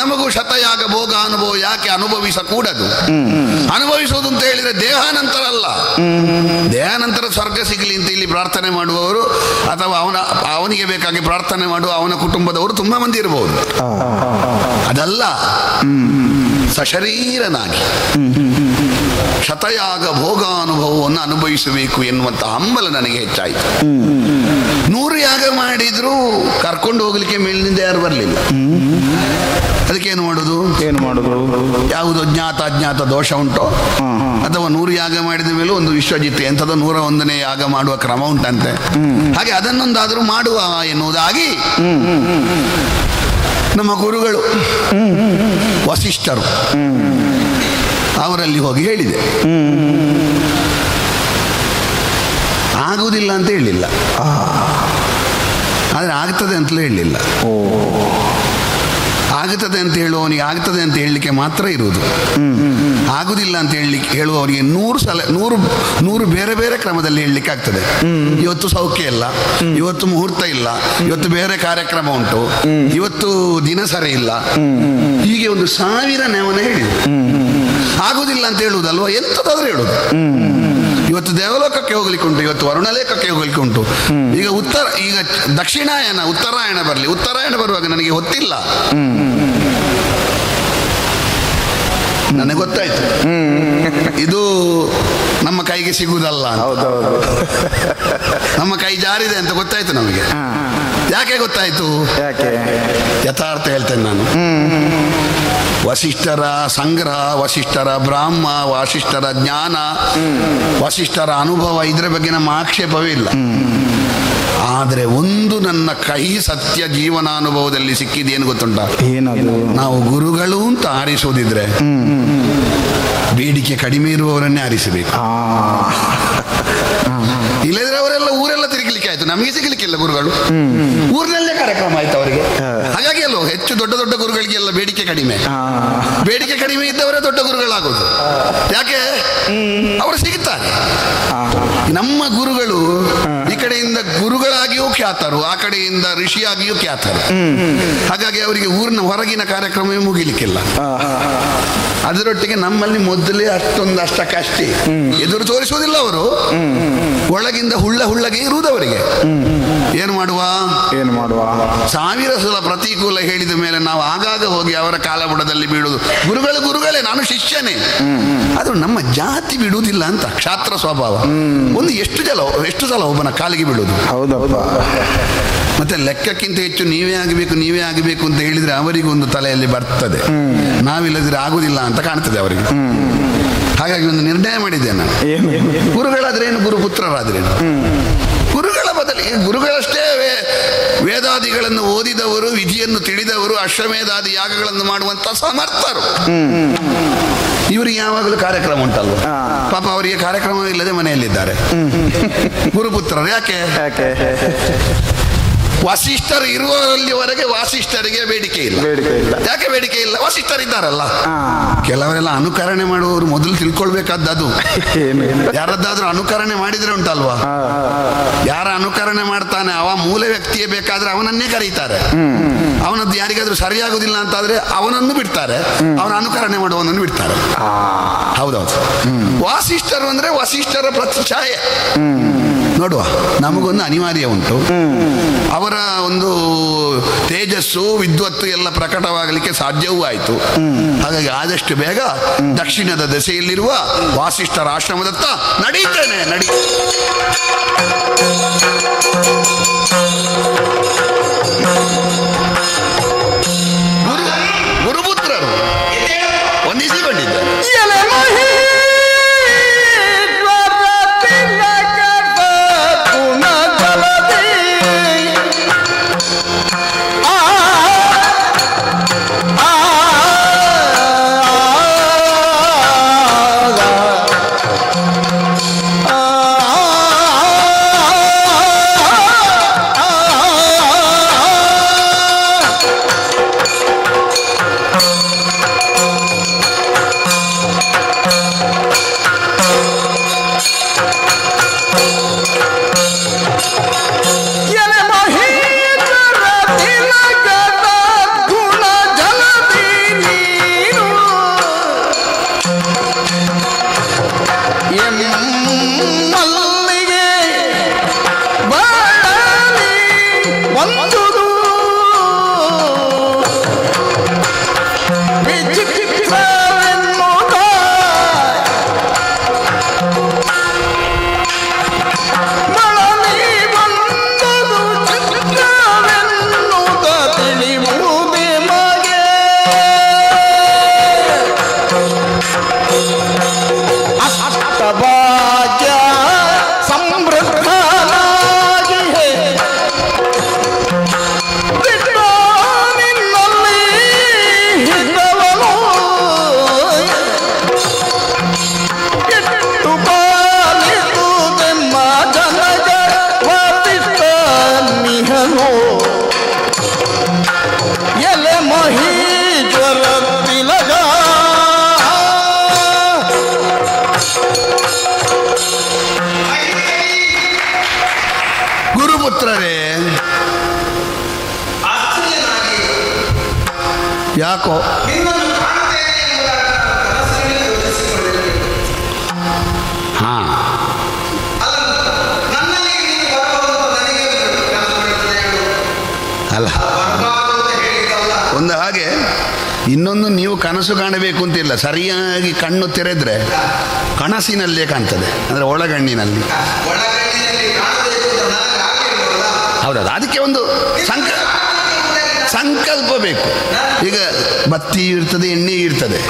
ನಮಗೂ ಶತಯಾಗ ಭೋಗ ಅನುಭವ ಯಾಕೆ ಅನುಭವಿಸಕೂಡದು? ಅನುಭವಿಸುವುದು ಅಂತ ಹೇಳಿದ್ರೆ ದೇಹಾನಂತರ ಅಲ್ಲ. ದೇಹಾನಂತರ ಸ್ವರ್ಗ ಸಿಗಲಿ ಅಂತ ಇಲ್ಲಿ ಪ್ರಾರ್ಥನೆ ಮಾಡುವವರು ಅಥವಾ ಅವನಿಗೆ ಬೇಕಾಗಿ ಪ್ರಾರ್ಥನೆ ಮಾಡುವ ಅವನ ಕುಟುಂಬದವರು ತುಂಬಾ ಮಂದಿ ಇರಬಹುದು. ಅದಲ್ಲ, ಸಶರೀರನಾಗಿ ಶತಯಾಗ ಭೋಗಾನುಭವವನ್ನು ಅನುಭವಿಸಬೇಕು ಎನ್ನುವಂಥ ಹಂಬಲ ನನಗೆ ಹೆಚ್ಚಾಯಿತು. 100 ಯಾಗ ಮಾಡಿದ್ರು ಕರ್ಕೊಂಡು ಹೋಗ್ಲಿಕ್ಕೆ ಮೇಲಿನಿಂದ ಯಾರು ಬರಲಿಲ್ಲ. ಅದಕ್ಕೇನು ಮಾಡೋದು? ಯಾವುದು ಅಜ್ಞಾತ ದೋಷ ಉಂಟೋ, ಅಥವಾ 100 ಯಾಗ ಮಾಡಿದ ಮೇಲೂ ಒಂದು ವಿಶ್ವಜಿತ್ ಎಂಥದೋ 101ನೇ ಯಾಗ ಮಾಡುವ ಕ್ರಮ ಉಂಟಂತೆ. ಹಾಗೆ ಅದನ್ನೊಂದಾದರೂ ಮಾಡುವ ಎನ್ನುವುದಾಗಿ ನಮ್ಮ ಗುರುಗಳು ವಸಿಷ್ಠರು ಅವರಲ್ಲಿ ಹೋಗಿ ಹೇಳಿದೆ. ಆಗುವುದಿಲ್ಲ ಅಂತ ಹೇಳಿಲ್ಲ, ಆದರೆ ಆಗ್ತದೆ ಅಂತಲೂ ಹೇಳಲಿಲ್ಲ. ಆಗುತ್ತದೆ ಅಂತ ಹೇಳುವವನಿಗೆ ಆಗ್ತದೆ ಅಂತ ಹೇಳಲಿಕ್ಕೆ ಮಾತ್ರ ಇರುವುದು. ಆಗುದಿಲ್ಲ ಅಂತ ಹೇಳುವವರಿಗೆ 100 ಬೇರೆ ಬೇರೆ ಕ್ರಮದಲ್ಲಿ ಹೇಳಲಿಕ್ಕೆ ಆಗ್ತದೆ. ಇವತ್ತು ಸೌಖ್ಯ ಇಲ್ಲ, ಇವತ್ತು ಮುಹೂರ್ತ ಇಲ್ಲ, ಇವತ್ತು ಬೇರೆ ಕಾರ್ಯಕ್ರಮ ಉಂಟು, ಇವತ್ತು ದಿನ ಸರಿ ಇಲ್ಲ, ಹೀಗೆ ಒಂದು 1000 ನೆವನ ಹೇಳಿದೆ. ಆಗುದಿಲ್ಲ ಅಂತ ಹೇಳುವುದಲ್ವ, ಎಂಥದಾದ್ರೂ ಹೇಳುದು. ಇವತ್ತು ದೇವಲೋಕಕ್ಕೆ ಹೋಗ್ಲಿಕ್ಕೆ ಉಂಟು, ಇವತ್ತು ವರುಣಲೇಖಕ್ಕೆ ಹೋಗ್ಲಿಕ್ಕೆ ಉಂಟು. ಈಗ ದಕ್ಷಿಣಾಯನ ಉತ್ತರಾಯಣ ಬರಲಿ, ಉತ್ತರಾಯಣ ಬರುವಾಗ ನನಗೆ ಹೊತ್ತಿಲ್ಲ. ನನಗೆ ಗೊತ್ತಾಯ್ತು ಇದು ನಮ್ಮ ಕೈಗೆ ಸಿಗುವುದಲ್ಲ ಅಂತ. ಹೌದೌದು. ನಮ್ಮ ಕೈ ಜಾರಿದೆ ಅಂತ ಗೊತ್ತಾಯ್ತು ನಮಗೆ. ಯಾಕೆ ಗೊತ್ತಾಯ್ತು? ಯಾಕೆ? ಯಥಾರ್ಥ ಹೇಳ್ತೇನೆ ನಾನು. ವಸಿಷ್ಠರ ಸಂಗ್ರಹ, ವಸಿಷ್ಠರ ಬ್ರಾಹ್ಮ, ವಸಿಷ್ಠರ ಜ್ಞಾನ, ವಸಿಷ್ಠರ ಅನುಭವ, ಇದರ ಬಗ್ಗೆ ನಮ್ಮ ಆಕ್ಷೇಪವೇ ಇಲ್ಲ. ಆದರೆ ಒಂದು ನನ್ನ ಕಹಿ ಸತ್ಯ ಜೀವನಾನುಭವದಲ್ಲಿ ಸಿಕ್ಕಿದೇನು ಗೊತ್ತುಂಟ? ಏನದು? ನಾವು ಗುರುಗಳು ಅಂತ ಆರಿಸೋದಿದ್ರೆ ಬೇಡಿಕೆ ಕಡಿಮೆ ಇರುವವರನ್ನೇ ಆರಿಸಬೇಕು. ಇಲ್ಲದ್ರೆ ಅವರೆಲ್ಲ ಊರೆಲ್ಲ ತಿರುಗಲಿಕ್ಕೆ ಆಯ್ತು, ನಮಗೆ ಸಿಗಲಿಕ್ಕಿಲ್ಲ ಗುರುಗಳು. ಊರಿನಲ್ಲೇ ಕಾರ್ಯಕ್ರಮ ಆಯ್ತು ಅವರಿಗೆ. ಹಾಗಾಗಿ ಅಲ್ಲೋ ಹೆಚ್ಚು ದೊಡ್ಡ ದೊಡ್ಡ ಗುರುಗಳಿಗೆಲ್ಲ ಬೇಡಿಕೆ ಕಡಿಮೆ. ಬೇಡಿಕೆ ಕಡಿಮೆ ಇದ್ದವರೇ ದೊಡ್ಡ ಗುರುಗಳಾಗೋದು. ಯಾಕೆ? ಅವರು ಸಿಗುತ್ತಾರೆ. ನಮ್ಮ ಗುರುಗಳು ಈ ಕಡೆಯಿಂದ ಗುರುಗಳಾಗಿಯೂ ಖ್ಯಾತರು, ಆ ಕಡೆಯಿಂದ ಋಷಿಯಾಗಿಯೂ ಖ್ಯಾತರು. ಹಾಗಾಗಿ ಅವರಿಗೆ ಊರಿನ ಹೊರಗಿನ ಕಾರ್ಯಕ್ರಮವೇ ಮುಗಿಲಿಕ್ಕಿಲ್ಲ. ಅದರೊಟ್ಟಿಗೆ ನಮ್ಮಲ್ಲಿ ಮೊದಲೇ ಅಷ್ಟಕ್ಕಷ್ಟೇ ಎದುರು ತೋರಿಸುವುದಿಲ್ಲ ಅವರು. ಒಳಗಿಂದ ಹುಳ್ಳಗೆ ಇರುವುದವರಿಗೆ. ಏನು ಮಾಡುವ? 1000 ಸಲ ಪ್ರತಿಕೂಲ ಹೇಳಿದ ಮೇಲೆ ನಾವು ಆಗಾಗ ಹೋಗಿ ಅವರ ಕಾಲಬುಡದಲ್ಲಿ ಬೀಳುವುದು. ಗುರುಗಳೇ, ನಾನು ಶಿಷ್ಯನೇ. ಅದು ನಮ್ಮ ಜಾತಿ ಬಿಡುವುದಿಲ್ಲ ಅಂತ, ಕ್ಷಾತ್ರ ಸ್ವಭಾವ. ಒಂದು ಎಷ್ಟು ಸಲ ಒಬ್ಬನ ಕಾಲಿಗೆ ಬೀಳುವುದು. ಹೌದಪ್ಪ. ಮತ್ತೆ ಲೆಕ್ಕಕ್ಕಿಂತ ಹೆಚ್ಚು ನೀವೇ ಆಗಬೇಕು ಅಂತ ಹೇಳಿದ್ರೆ ಅವರಿಗೆ ಒಂದು ತಲೆಯಲ್ಲಿ ಬರ್ತದೆ. ನಾವಿಲ್ಲದಿದ್ರೆ ಆಗುದಿಲ್ಲ ಅಂತ ಕಾಣ್ತದೆ ಅವರಿಗೆ. ಹಾಗಾಗಿ ಒಂದು ನಿರ್ಣಯ ಮಾಡಿದ್ದೆ ನಾನು. ಗುರುಗಳಾದ್ರೇನು, ಗುರುಪುತ್ರರಾದ್ರೇನು. ಗುರುಗಳ ಬದಲಿಗೆ ಗುರುಗಳಷ್ಟೇ ವೇದಾದಿಗಳನ್ನು ಓದಿದವರು, ವಿಧಿಯನ್ನು ತಿಳಿದವರು, ಅಶ್ವಮೇಧಾದಿ ಯಾಗಗಳನ್ನು ಮಾಡುವಂತ ಸಮರ್ಥರು. ಇವರಿಗೆ ಯಾವಾಗಲೂ ಕಾರ್ಯಕ್ರಮ ಉಂಟಲ್ವ? ಪಾಪ ಅವರಿಗೆ ಕಾರ್ಯಕ್ರಮವಿಲ್ಲದೆ ಮನೆಯಲ್ಲಿದ್ದಾರೆ ಗುರುಪುತ್ರರು. ಯಾಕೆ? ವಸಿಷ್ಠರು ಇರುವಲ್ಲಿವರೆಗೆ ವಾಸಿಷ್ಠರಿಗೆ ಬೇಡಿಕೆ ಇಲ್ಲ. ಯಾಕೆ ಬೇಡಿಕೆ ಇಲ್ಲ? ವಸಿಷ್ಠರಿದ್ದಾರಲ್ಲ. ಕೆಲವರೆಲ್ಲ ಅನುಕರಣೆ ಮಾಡುವವರು ಮೊದಲು ತಿಳ್ಕೊಳ್ಬೇಕಾದ್ದು. ಯಾರದ್ದಾದ್ರೂ ಅನುಕರಣೆ ಮಾಡಿದ್ರೆ ಉಂಟಲ್ವಾ, ಯಾರ ಅನುಕರಣೆ ಮಾಡ್ತಾನೆ ಅವ ಮೂಲ ವ್ಯಕ್ತಿಯೇ ಬೇಕಾದ್ರೆ ಅವನನ್ನೇ ಕರೀತಾರೆ. ಅವನದ್ದು ಯಾರಿಗಾದ್ರೂ ಸರಿಯಾಗುದಿಲ್ಲ ಅಂತಾದ್ರೆ ಅವನನ್ನು ಬಿಡ್ತಾರೆ, ಅವನ ಅನುಕರಣೆ ಮಾಡುವವನನ್ನು ಬಿಡ್ತಾರೆ. ಹೌದೌದು. ವಾಸಿಷ್ಠರು ಅಂದ್ರೆ ವಸಿಷ್ಠರ ಪ್ರತಿಚ್ಛಾಯೆ. ನೋಡುವ, ನಮಗೊಂದು ಅನಿವಾರ್ಯ ಉಂಟು. ಅವರ ಒಂದು ತೇಜಸ್ಸು, ವಿದ್ವತ್ತು ಎಲ್ಲ ಪ್ರಕಟವಾಗಲಿಕ್ಕೆ ಸಾಧ್ಯವೂ ಆಯಿತು. ಹಾಗಾಗಿ ಆದಷ್ಟು ಬೇಗ ದಕ್ಷಿಣದ ದೆಸೆಯಲ್ಲಿರುವ ವಾಸಿಷ್ಠರ ಆಶ್ರಮದತ್ತ ನಡೀತೇನೆ. ಗುರುಪುತ್ರರು ವಂದಿಸಿಕೊಂಡಿದ್ದಾರೆ. ಗುರುಪುತ್ರರೇ, ಯಾಕೋ ಅಲ್ಲ, ಒಂದು ಹಾಗೆ ಇನ್ನೊಂದು, ನೀವು ಕನಸು ಕಾಣಬೇಕು ಅಂತಿಲ್ಲ, ಸರಿಯಾಗಿ ಕಣ್ಣು ತೆರೆದ್ರೆ ಕನಸಿನಲ್ಲೇ ಕಾಣ್ತದೆ, ಅಂದರೆ ಒಳಗಣ್ಣಿನಲ್ಲಿ. ಹೌದೌದು, ಅದಕ್ಕೆ ಒಂದು ಸಂಕಲ್ಪ ಬೇಕು. ಈಗ ಬತ್ತಿ ಇರ್ತದೆ, ಎಣ್ಣೆ ಇರ್ತದೆ,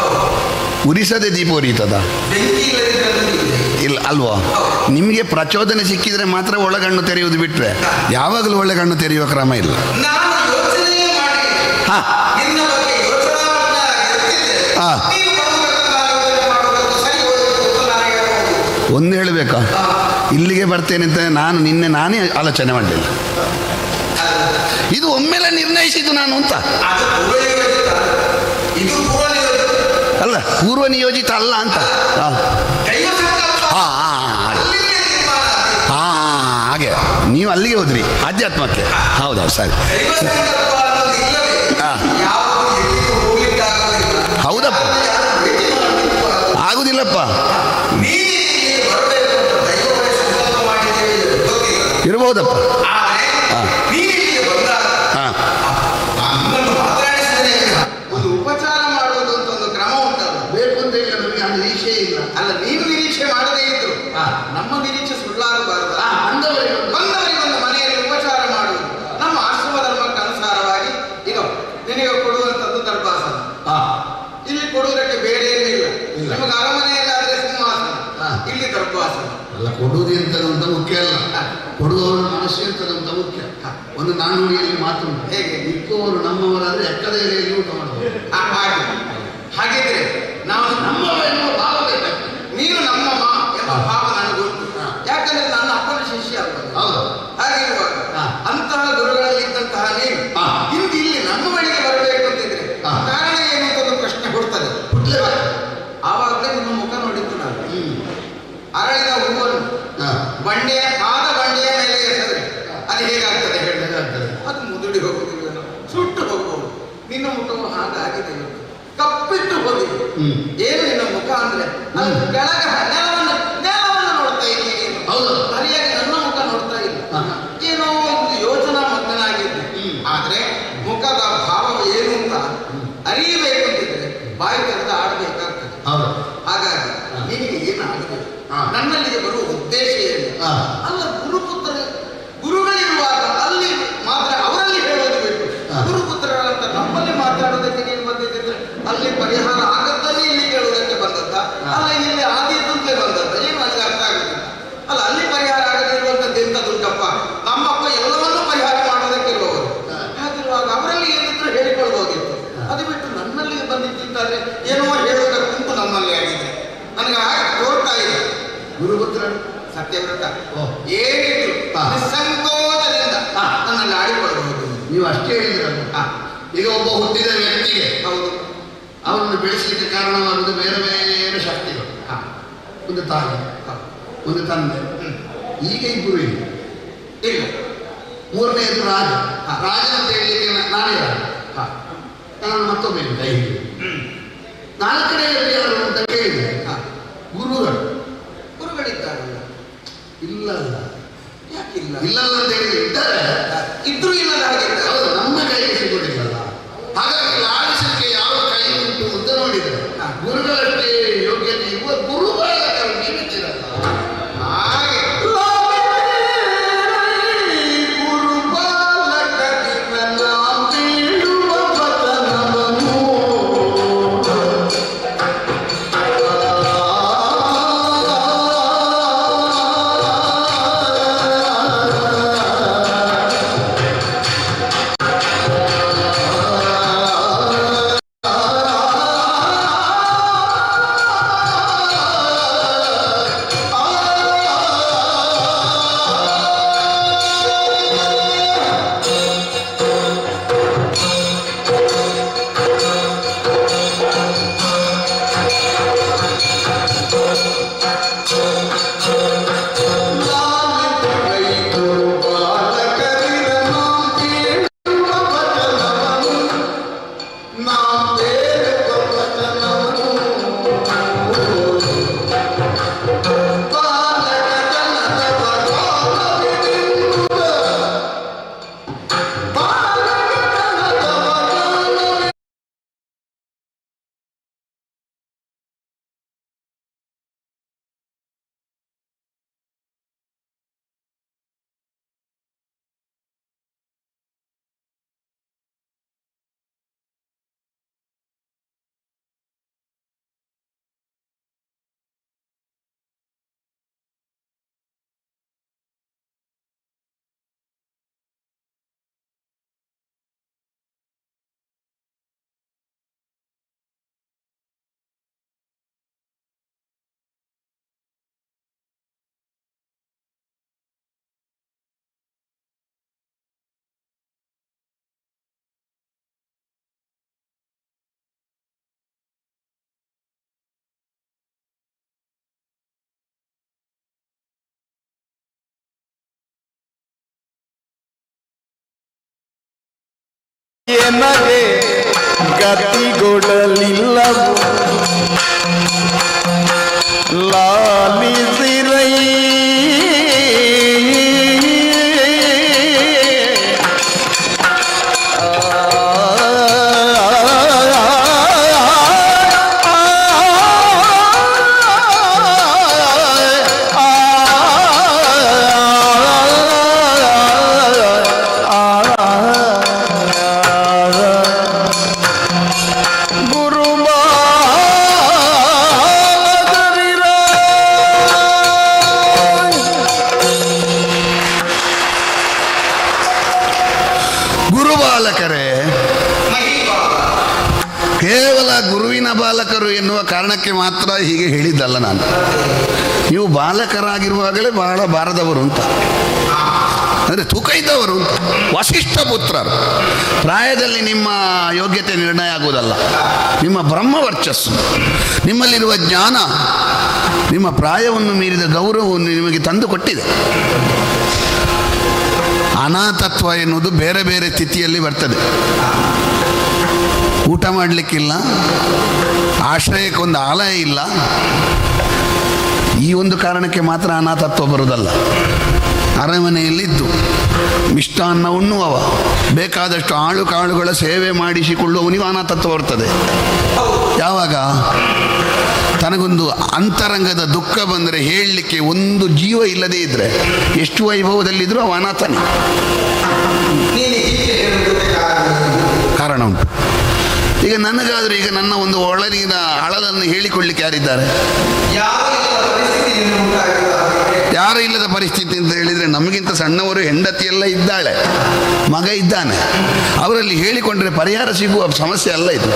ಉರಿಸದೆ ದೀಪ ಉರಿತದ ಇಲ್ಲ ಅಲ್ವಾ? ನಿಮಗೆ ಪ್ರಚೋದನೆ ಸಿಕ್ಕಿದ್ರೆ ಮಾತ್ರ ಒಳಗಣ್ಣು ತೆರೆಯುವುದು, ಬಿಟ್ಟರೆ ಯಾವಾಗಲೂ ಒಳಗಣ್ಣು ತೆರೆಯುವ ಕ್ರಮ ಇಲ್ಲ. ಹಾಂ ಹಾಂ, ಒಂದು ಹೇಳಬೇಕಾ, ಇಲ್ಲಿಗೆ ಬರ್ತೇನೆ ಅಂತ ನಾನೇ ಆಲೋಚನೆ ಮಾಡಲಿಲ್ಲ. ಇದು ಒಮ್ಮೆಲೆ ನಿರ್ಣಯಿಸಿದ್ದು ನಾನು ಅಂತ ಅಲ್ಲ, ಪೂರ್ವ ನಿಯೋಜಿತ ಅಲ್ಲ ಅಂತ. ಹಾಗೆ ನೀವು ಅಲ್ಲಿಗೆ ಹೋದ್ರಿ ಆಧ್ಯಾತ್ಮಕ್ಕೆ. ಹೌದೌದು, ಸರಿ. ಹೌದಪ್ಪ, ಆಗುದಿಲ್ಲಪ್ಪ, ಇರ್ಬೋದಪ್ಪ. ಒಂದು ಉಪಚಾರ ಮಾಡುವುದು ಅಂತ ಒಂದು ಕ್ರಮ ಉಂಟಲ್ಲ, ಬೇಕು ಅಂತ ಹೇಳಿ ನಮಗೆ ಆ ನಿರೀಕ್ಷೆ ಇಲ್ಲ. ಅಲ್ಲ, ನೀನು ನಿರೀಕ್ಷೆ ಮಾಡದೇ ಇದ್ರು ನಮ್ಮ ನಿರೀಕ್ಷೆ ಸುಳ್ಳಾಗಬಾರದು. ಬಂದವರಿಗೆ ಒಂದು ಮನೆಯಲ್ಲಿ ಉಪಚಾರ ಮಾಡುವುದು ನಮ್ಮ ಆಶ್ರಮ ಧರ್ಮಕ್ಕೆ ಅನುಸಾರವಾಗಿ. ಈಗ ನಿನಗೆ ಕೊಡುವಂಥದ್ದು ದರ್ಭಾಸನ, ಇಲ್ಲಿ ಕೊಡುವುದಕ್ಕೆ ಬೇರೆ ಏನಿಲ್ಲ. ನಿಮಗೆ ಅರಮನೆಯಲ್ಲಾದ್ರೆ ಸಿಂಹಾಸನ, ಇಲ್ಲಿ ದರ್ಭಾಸನ. ಅಲ್ಲ, ಕೊಡುವುದು ಎಂತದಂತ ಮುಖ್ಯ ಅಲ್ಲ, ಕೊಡುವವರ ಮನಸ್ಸು ಎಂತದಂತ ಮುಖ್ಯ. ಒಂದು ನಾಣ್ಣುಡಿಯಲ್ಲಿ ಮಾತು ಉಂಟು, ಹೇಗೆ ಇಕ್ಕುವವರು ನಮ್ಮವರಾದ್ರೆ ಎಕ್ಕದ ಎಲೆಯಲ್ಲಿ ಊಟ ಮಾಡಬಹುದು. ಹಾಗಿದ್ರೆ ನಾವು ನಮ್ಮವ ಎನ್ನುವ ಭಾವ ಬೇಕಾಗ್ತದೆ. ನೀನು ನಮ್ಮಮ್ಮ ಎಂಬ ಭಾವ ನನಗುಂಟು, ಯಾಕಂದ್ರೆ ನನ್ನ ಅಪ್ಪನ ಶಿಷ್ಯ ಆಗ್ಬೋದು. ಹೌದು. ಹಾಗಿರುವಾಗ ಅಂತಹ ಗುರುಗಳಲ್ಲಿ ಇದ್ದಂತಹ ನೀನು ಇಂದು ಇಲ್ಲಿ ನಮ್ಮ ಬಳಿಗೆ ಬರಬೇಕು ಅಂತಿದ್ರೆ ಕಾರಣ ಏನು ಅಂತ ಒಂದು ಪ್ರಶ್ನೆ ಕೊಡ್ತದೆ. ಆವಾಗಲೇ ನಿಮ್ಮ ಮುಖ ನೋಡಿದ್ದು ನಾನು. ಅರಳಿದ ಹೂವನ್ನು ಬಂಡೆಯ ಬಂಡೆಯ ಮೇಲೆ ಎಸೆದ್ರೆ ಅದು ಹೇಗಾಗ್ತದೆ ಹೇಳಬೇಕಾಗ್ತದೆ, ಅದು ಮುದುಡಿ ಹೋಗುವುದಿಲ್ಲ, ಸುಟ್ಟು ಹೋಗಬಹುದು. ನಿನ್ನ ಮುಖವು ಹಾಗಾಗಿದೆ, ಕಪ್ಪಿಟ್ಟು ಹೋಗಿದೆ. ಏನು ನಿನ್ನ ಮುಖ ಅಂದ್ರೆ ಕೆಳಗೆ ನೆಲವನ್ನು ನೋಡ್ತಾ ಇದ್ದೀನಿ, ಸರಿಯಾಗಿ ನನ್ನ ಮುಖ ನೋಡ್ತಾ ಇಲ್ಲ. ಏನೋ ಒಂದು ಯೋಚನಾ ಮಗ್ನಾಗಿದ್ದೆ. ಆದ್ರೆ ಮುಖದ ಭಾವ ಏನು ಅಂತ ಅರಿಯಬೇಕು ಅಂತಿದ್ರೆ ಬಾಯಿ ತೆರೆದು ಆಡಬೇಕಾಗ್ತದೆ. ಹಾಗಾಗಿ ನಿನಗೆ ಏನಾಗಬೇಕು, ನನ್ನಲ್ಲಿಗೆ ಬರುವ ಉದ್ದೇಶ ಏನು? ಅಲ್ಲ, ಗುರುಗಳಿರುವಾಗ ಅಲ್ಲಿ ಮಾತ್ರ ಅವರಲ್ಲಿ ಹೇಳೋದು ಬಿಟ್ಟು ಗುರುಪುತ್ರಗಳಂತ ನಮ್ಮಲ್ಲಿ ಮಾತಾಡೋದಕ್ಕೆ ನೀನು ಬಂದಿದ್ದರೆ ಅಲ್ಲಿ ಪರಿಹಾರ ಆಗತ್ತಲೇ ಇಲ್ಲಿ ಕೇಳುವುದಕ್ಕೆ ಬಂದದ್ದ, ಅಲ್ಲ ಇಲ್ಲಿ ಆದಿತ್ತಂತಲೇ ಬಂದದ್ದ, ಏನು ಅಲ್ಲಿ ಅರ್ಥ ಆಗುದಿಲ್ಲ. ಅಲ್ಲ, ಅಲ್ಲಿ ಪರಿಹಾರ ಆಗದಿರುವಂತದ್ದು ಎಂತ ದುಡ್ಡಪ್ಪ, ನಮ್ಮಪ್ಪ ಎಲ್ಲವನ್ನೂ ಪರಿಹಾರ ಮಾಡೋದಕ್ಕೆ ಇರುವವರು. ಹಾಗಿರುವಾಗ ಅವರಲ್ಲಿ ಏನಿದ್ರು ಹೇಳಿಕೊಳ್ಬೋದಿತ್ತು. ಅದು ಬಿಟ್ಟು ನನ್ನಲ್ಲಿ ಬಂದಿದ್ದಾದ್ರೆ ಏನೋ ಹೇಳುವುದಕ್ಕುಂಟು ನಮ್ಮಲ್ಲಿ ಆಗಿದೆ. ನನಗೆ ಹಾಗೆ ತೋರ್ತಾ ಇದೆ. ಗುರುಪುತ್ರ ಸತ್ಯವ್ರತ ಏನಿದ್ರು ನಿಸ್ಸಂಕೋಚದಿಂದ ನನ್ನಲ್ಲಿ ಆಡಿಕೊಳ್ಳಬಹುದು. ನೀವು ಅಷ್ಟೇ ಹೇಳಿದ್ರಲ್ಲ. ಈಗ ಒಬ್ಬ ಹುಟ್ಟಿದ ವ್ಯಕ್ತಿಗೆ ಹೌದು, ಅವರನ್ನು ಬೆಳೆಸಲಿಕ್ಕೆ ಕಾರಣವಾಗುವುದು ಬೇರೆ ಬೇರೆ ಶಕ್ತಿಗಳು. ಒಂದು ತಾಯಿ, ಒಂದು ತಂದೆ, ಈಗ ಇಬ್ಬರು ಇಲ್ಲ. ಮೂರನೆಯದು ರಾಜ. ರಾಜ ಅಂತ ಹೇಳಲಿಕ್ಕೆ ನಾನೇ ರಾಜ, ನಾನು ಮತ್ತೊಬ್ಬ ಕೈ ಹಿಡಿದು. ನಾಲ್ಕನೆಯದು ಯಾರು ಅಂತ ಕೇಳಿದ್ರೆ ಗುರುಗಳಿದ್ದಾರಲ್ಲ. ಇಲ್ಲಲ್ಲ, ಯಾಕಿಲ್ಲ? ಇಲ್ಲಲ್ಲ ಅಂತ ಹೇಳಿದ್ರೆ ಇದ್ದಾರೆ, ಇದ್ರು ಇಲ್ಲದ ಹಾಗಿದ್ದಾರೆ. ಹೌದು, ನಮ್ಮ ಕೈಗೆ ಸಿಗುವುದಿಲ್ಲಲ್ಲ. ಹಾಗಾಗಿ ಲಾಲಿಸಲಿಕ್ಕೆ ಯಾವ ಕೈ ಉಂಟು ಅಂತ ನೋಡಿದರೆ ಗುರುಗಳಷ್ಟೇ ಯೋಗ್ಯತೆ ಇರುವ ಗುರುಬಾಲಕರು ನೀಡುತ್ತಿರಲ್ಲ. ಎನಗೆ ಗತಿಗೊಡಲಿಲ್ಲವು ಲಾಲಿಸಿರೈ ಗುರುಬಾಲಕರೇ, ಕೇವಲ ಗುರುವಿನ ಬಾಲಕರು ಎನ್ನುವ ಕಾರಣಕ್ಕೆ ಮಾತ್ರ ಹೀಗೆ ಹೇಳಿದ್ದಲ್ಲ ನಾನು. ನೀವು ಬಾಲಕರಾಗಿರುವಾಗಲೇ ಬಹಳ ಬಾರದವರು ಅಂತ, ಅಂದರೆ ತೂಕ ಇದ್ದವರು ಅಂತ. ವಸಿಷ್ಠ ಪುತ್ರರು. ಪ್ರಾಯದಲ್ಲಿ ನಿಮ್ಮ ಯೋಗ್ಯತೆ ನಿರ್ಣಯ ಆಗುವುದಲ್ಲ, ನಿಮ್ಮ ಬ್ರಹ್ಮವರ್ಚಸ್ಸು, ನಿಮ್ಮಲ್ಲಿರುವ ಜ್ಞಾನ, ನಿಮ್ಮ ಪ್ರಾಯವನ್ನು ಮೀರಿದ ಗೌರವವನ್ನು ನಿಮಗೆ ತಂದು ಕೊಟ್ಟಿದೆ. ಅನಾಥತ್ವ ಎನ್ನುವುದು ಬೇರೆ ಬೇರೆ ಸ್ಥಿತಿಯಲ್ಲಿ ಬರ್ತದೆ. ಊಟ ಮಾಡಲಿಕ್ಕಿಲ್ಲ, ಆಶ್ರಯಕ್ಕೊಂದು ಆಲಯ ಇಲ್ಲ, ಈ ಒಂದು ಕಾರಣಕ್ಕೆ ಮಾತ್ರ ಅನಾಥತ್ವ ಬರುವುದಲ್ಲ. ಅರಮನೆಯಲ್ಲಿದ್ದು ಮಿಷ್ಟಾನ್ನ ಉಣ್ಣುವವ, ಬೇಕಾದಷ್ಟು ಆಳು ಕಾಳುಗಳ ಸೇವೆ ಮಾಡಿಸಿಕೊಳ್ಳುವವನಿಗೂ ಅನಾಥತ್ವ ಬರ್ತದೆ. ಯಾವಾಗ ತನಗೊಂದು ಅಂತರಂಗದ ದುಃಖ ಬಂದರೆ ಹೇಳಲಿಕ್ಕೆ ಒಂದು ಜೀವ ಇಲ್ಲದೇ ಇದ್ದರೆ ಎಷ್ಟು ವೈಭವದಲ್ಲಿದ್ದರೂ ಅವ ಅನಾಥನೇ. ಕಾರಣ ಉಂಟು. ಈಗ ನನಗಾದರೂ ಈಗ ನನ್ನ ಒಂದು ಒಳಗಿನ ಅಳಲನ್ನು ಹೇಳಿಕೊಳ್ಳಿಕ್ಕೆ ಯಾರಿದ್ದಾರೆ? ಯಾರು ಇಲ್ಲದ ಪರಿಸ್ಥಿತಿ ಅಂತ ಹೇಳಿದರೆ, ನಮಗಿಂತ ಸಣ್ಣವರು ಹೆಂಡತಿಯೆಲ್ಲ ಇದ್ದಾಳೆ, ಮಗ ಇದ್ದಾನೆ, ಅವರಲ್ಲಿ ಹೇಳಿಕೊಂಡ್ರೆ ಪರಿಹಾರ ಸಿಗುವ ಸಮಸ್ಯೆ ಅಲ್ಲ ಇದು.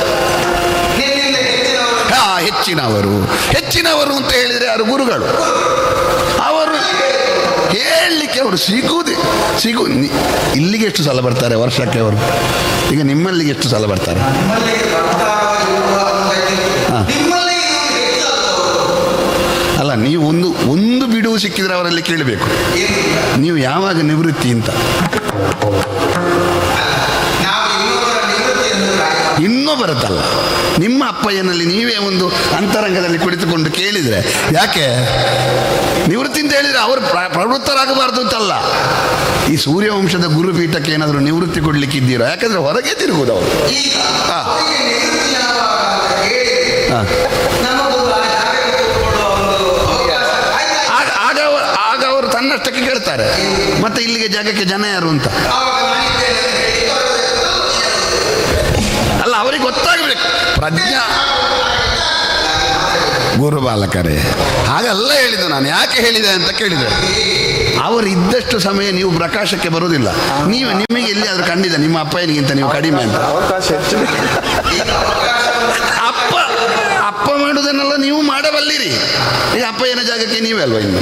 ಹೆಚ್ಚಿನವರು ಅಂತ ಹೇಳಿದರೆ ಯಾರು? ಗುರುಗಳು. ಅವರು ಹೇಳಲಿಕ್ಕೆ ಅವರು ಇಲ್ಲಿಗೆ ಎಷ್ಟು ಸಲ ಬರ್ತಾರೆ ವರ್ಷಕ್ಕೆ ಅವರು? ಈಗ ನಿಮ್ಮಲ್ಲಿಗೆ ಎಷ್ಟು ಸಲ ಬರ್ತಾರೆ? ಅಲ್ಲ, ನೀವು ಒಂದು ಬಿಡುವು ಸಿಕ್ಕಿದ್ರೆ ಅವರಲ್ಲಿ ಕೇಳಬೇಕು, ನೀವು ಯಾವಾಗ ನಿವೃತ್ತಿ ಅಂತ. ಇನ್ನೂ ಬರುತ್ತಲ್ಲ, ನಿಮ್ಮ ಅಪ್ಪಯ್ಯನಲ್ಲಿ ನೀವೇ ಒಂದು ಅಂತರಂಗದಲ್ಲಿ ಕುಳಿತುಕೊಂಡು ಕೇಳಿದರೆ, ಯಾಕೆ ನಿವೃತ್ತಿ ಅಂತ ಹೇಳಿದರೆ ಅವರು ಪ್ರವೃತ್ತರಾಗಬಾರ್ದು ಅಂತಲ್ಲ. ಈ ಸೂರ್ಯವಂಶದ ಗುರುಪೀಠಕ್ಕೆ ಏನಾದರೂ ನಿವೃತ್ತಿ ಕೊಡ್ಲಿಕ್ಕಿದ್ದೀರೋ? ಯಾಕಂದ್ರೆ ಹೊರಗೆ ತಿರುಗುವುದು ಅವರು. ಆಗ ಅವರು ತನ್ನಷ್ಟಕ್ಕೆ ಕೇಳ್ತಾರೆ, ಮತ್ತೆ ಇಲ್ಲಿಗೆ ಜಾಗಕ್ಕೆ ಜನ ಯಾರು ಅಂತ. ಅಲ್ಲ, ಅವರಿಗೆ ಗೊತ್ತಾಗಬೇಕು ಪ್ರಜ್ಞಾ. ಗುರುಬಾಲಕರೇ, ಹಾಗಲ್ಲ ಹೇಳಿದ್ದು ನಾನು. ಯಾಕೆ ಹೇಳಿದೆ ಅಂತ ಕೇಳಿದೆ, ಅವರು ಇದ್ದಷ್ಟು ಸಮಯ ನೀವು ಪ್ರಕಾಶಕ್ಕೆ ಬರುವುದಿಲ್ಲ. ನಿಮಗೆ ಎಲ್ಲಿ ಆದರೂ ಕಂಡಿದೆ ನಿಮ್ಮ ಅಪ್ಪಯ್ಯನಿಗಿಂತ ನೀವು ಕಡಿಮೆ ಅಂತ? ಅಪ್ಪ ಮಾಡುವುದನ್ನೆಲ್ಲ ನೀವು ಮಾಡಬಲ್ಲಿರಿ. ಈಗ ಅಪ್ಪಯ್ಯನ ಜಾಗಕ್ಕೆ ನೀವೇ ಅಲ್ವಾ ಇನ್ನು?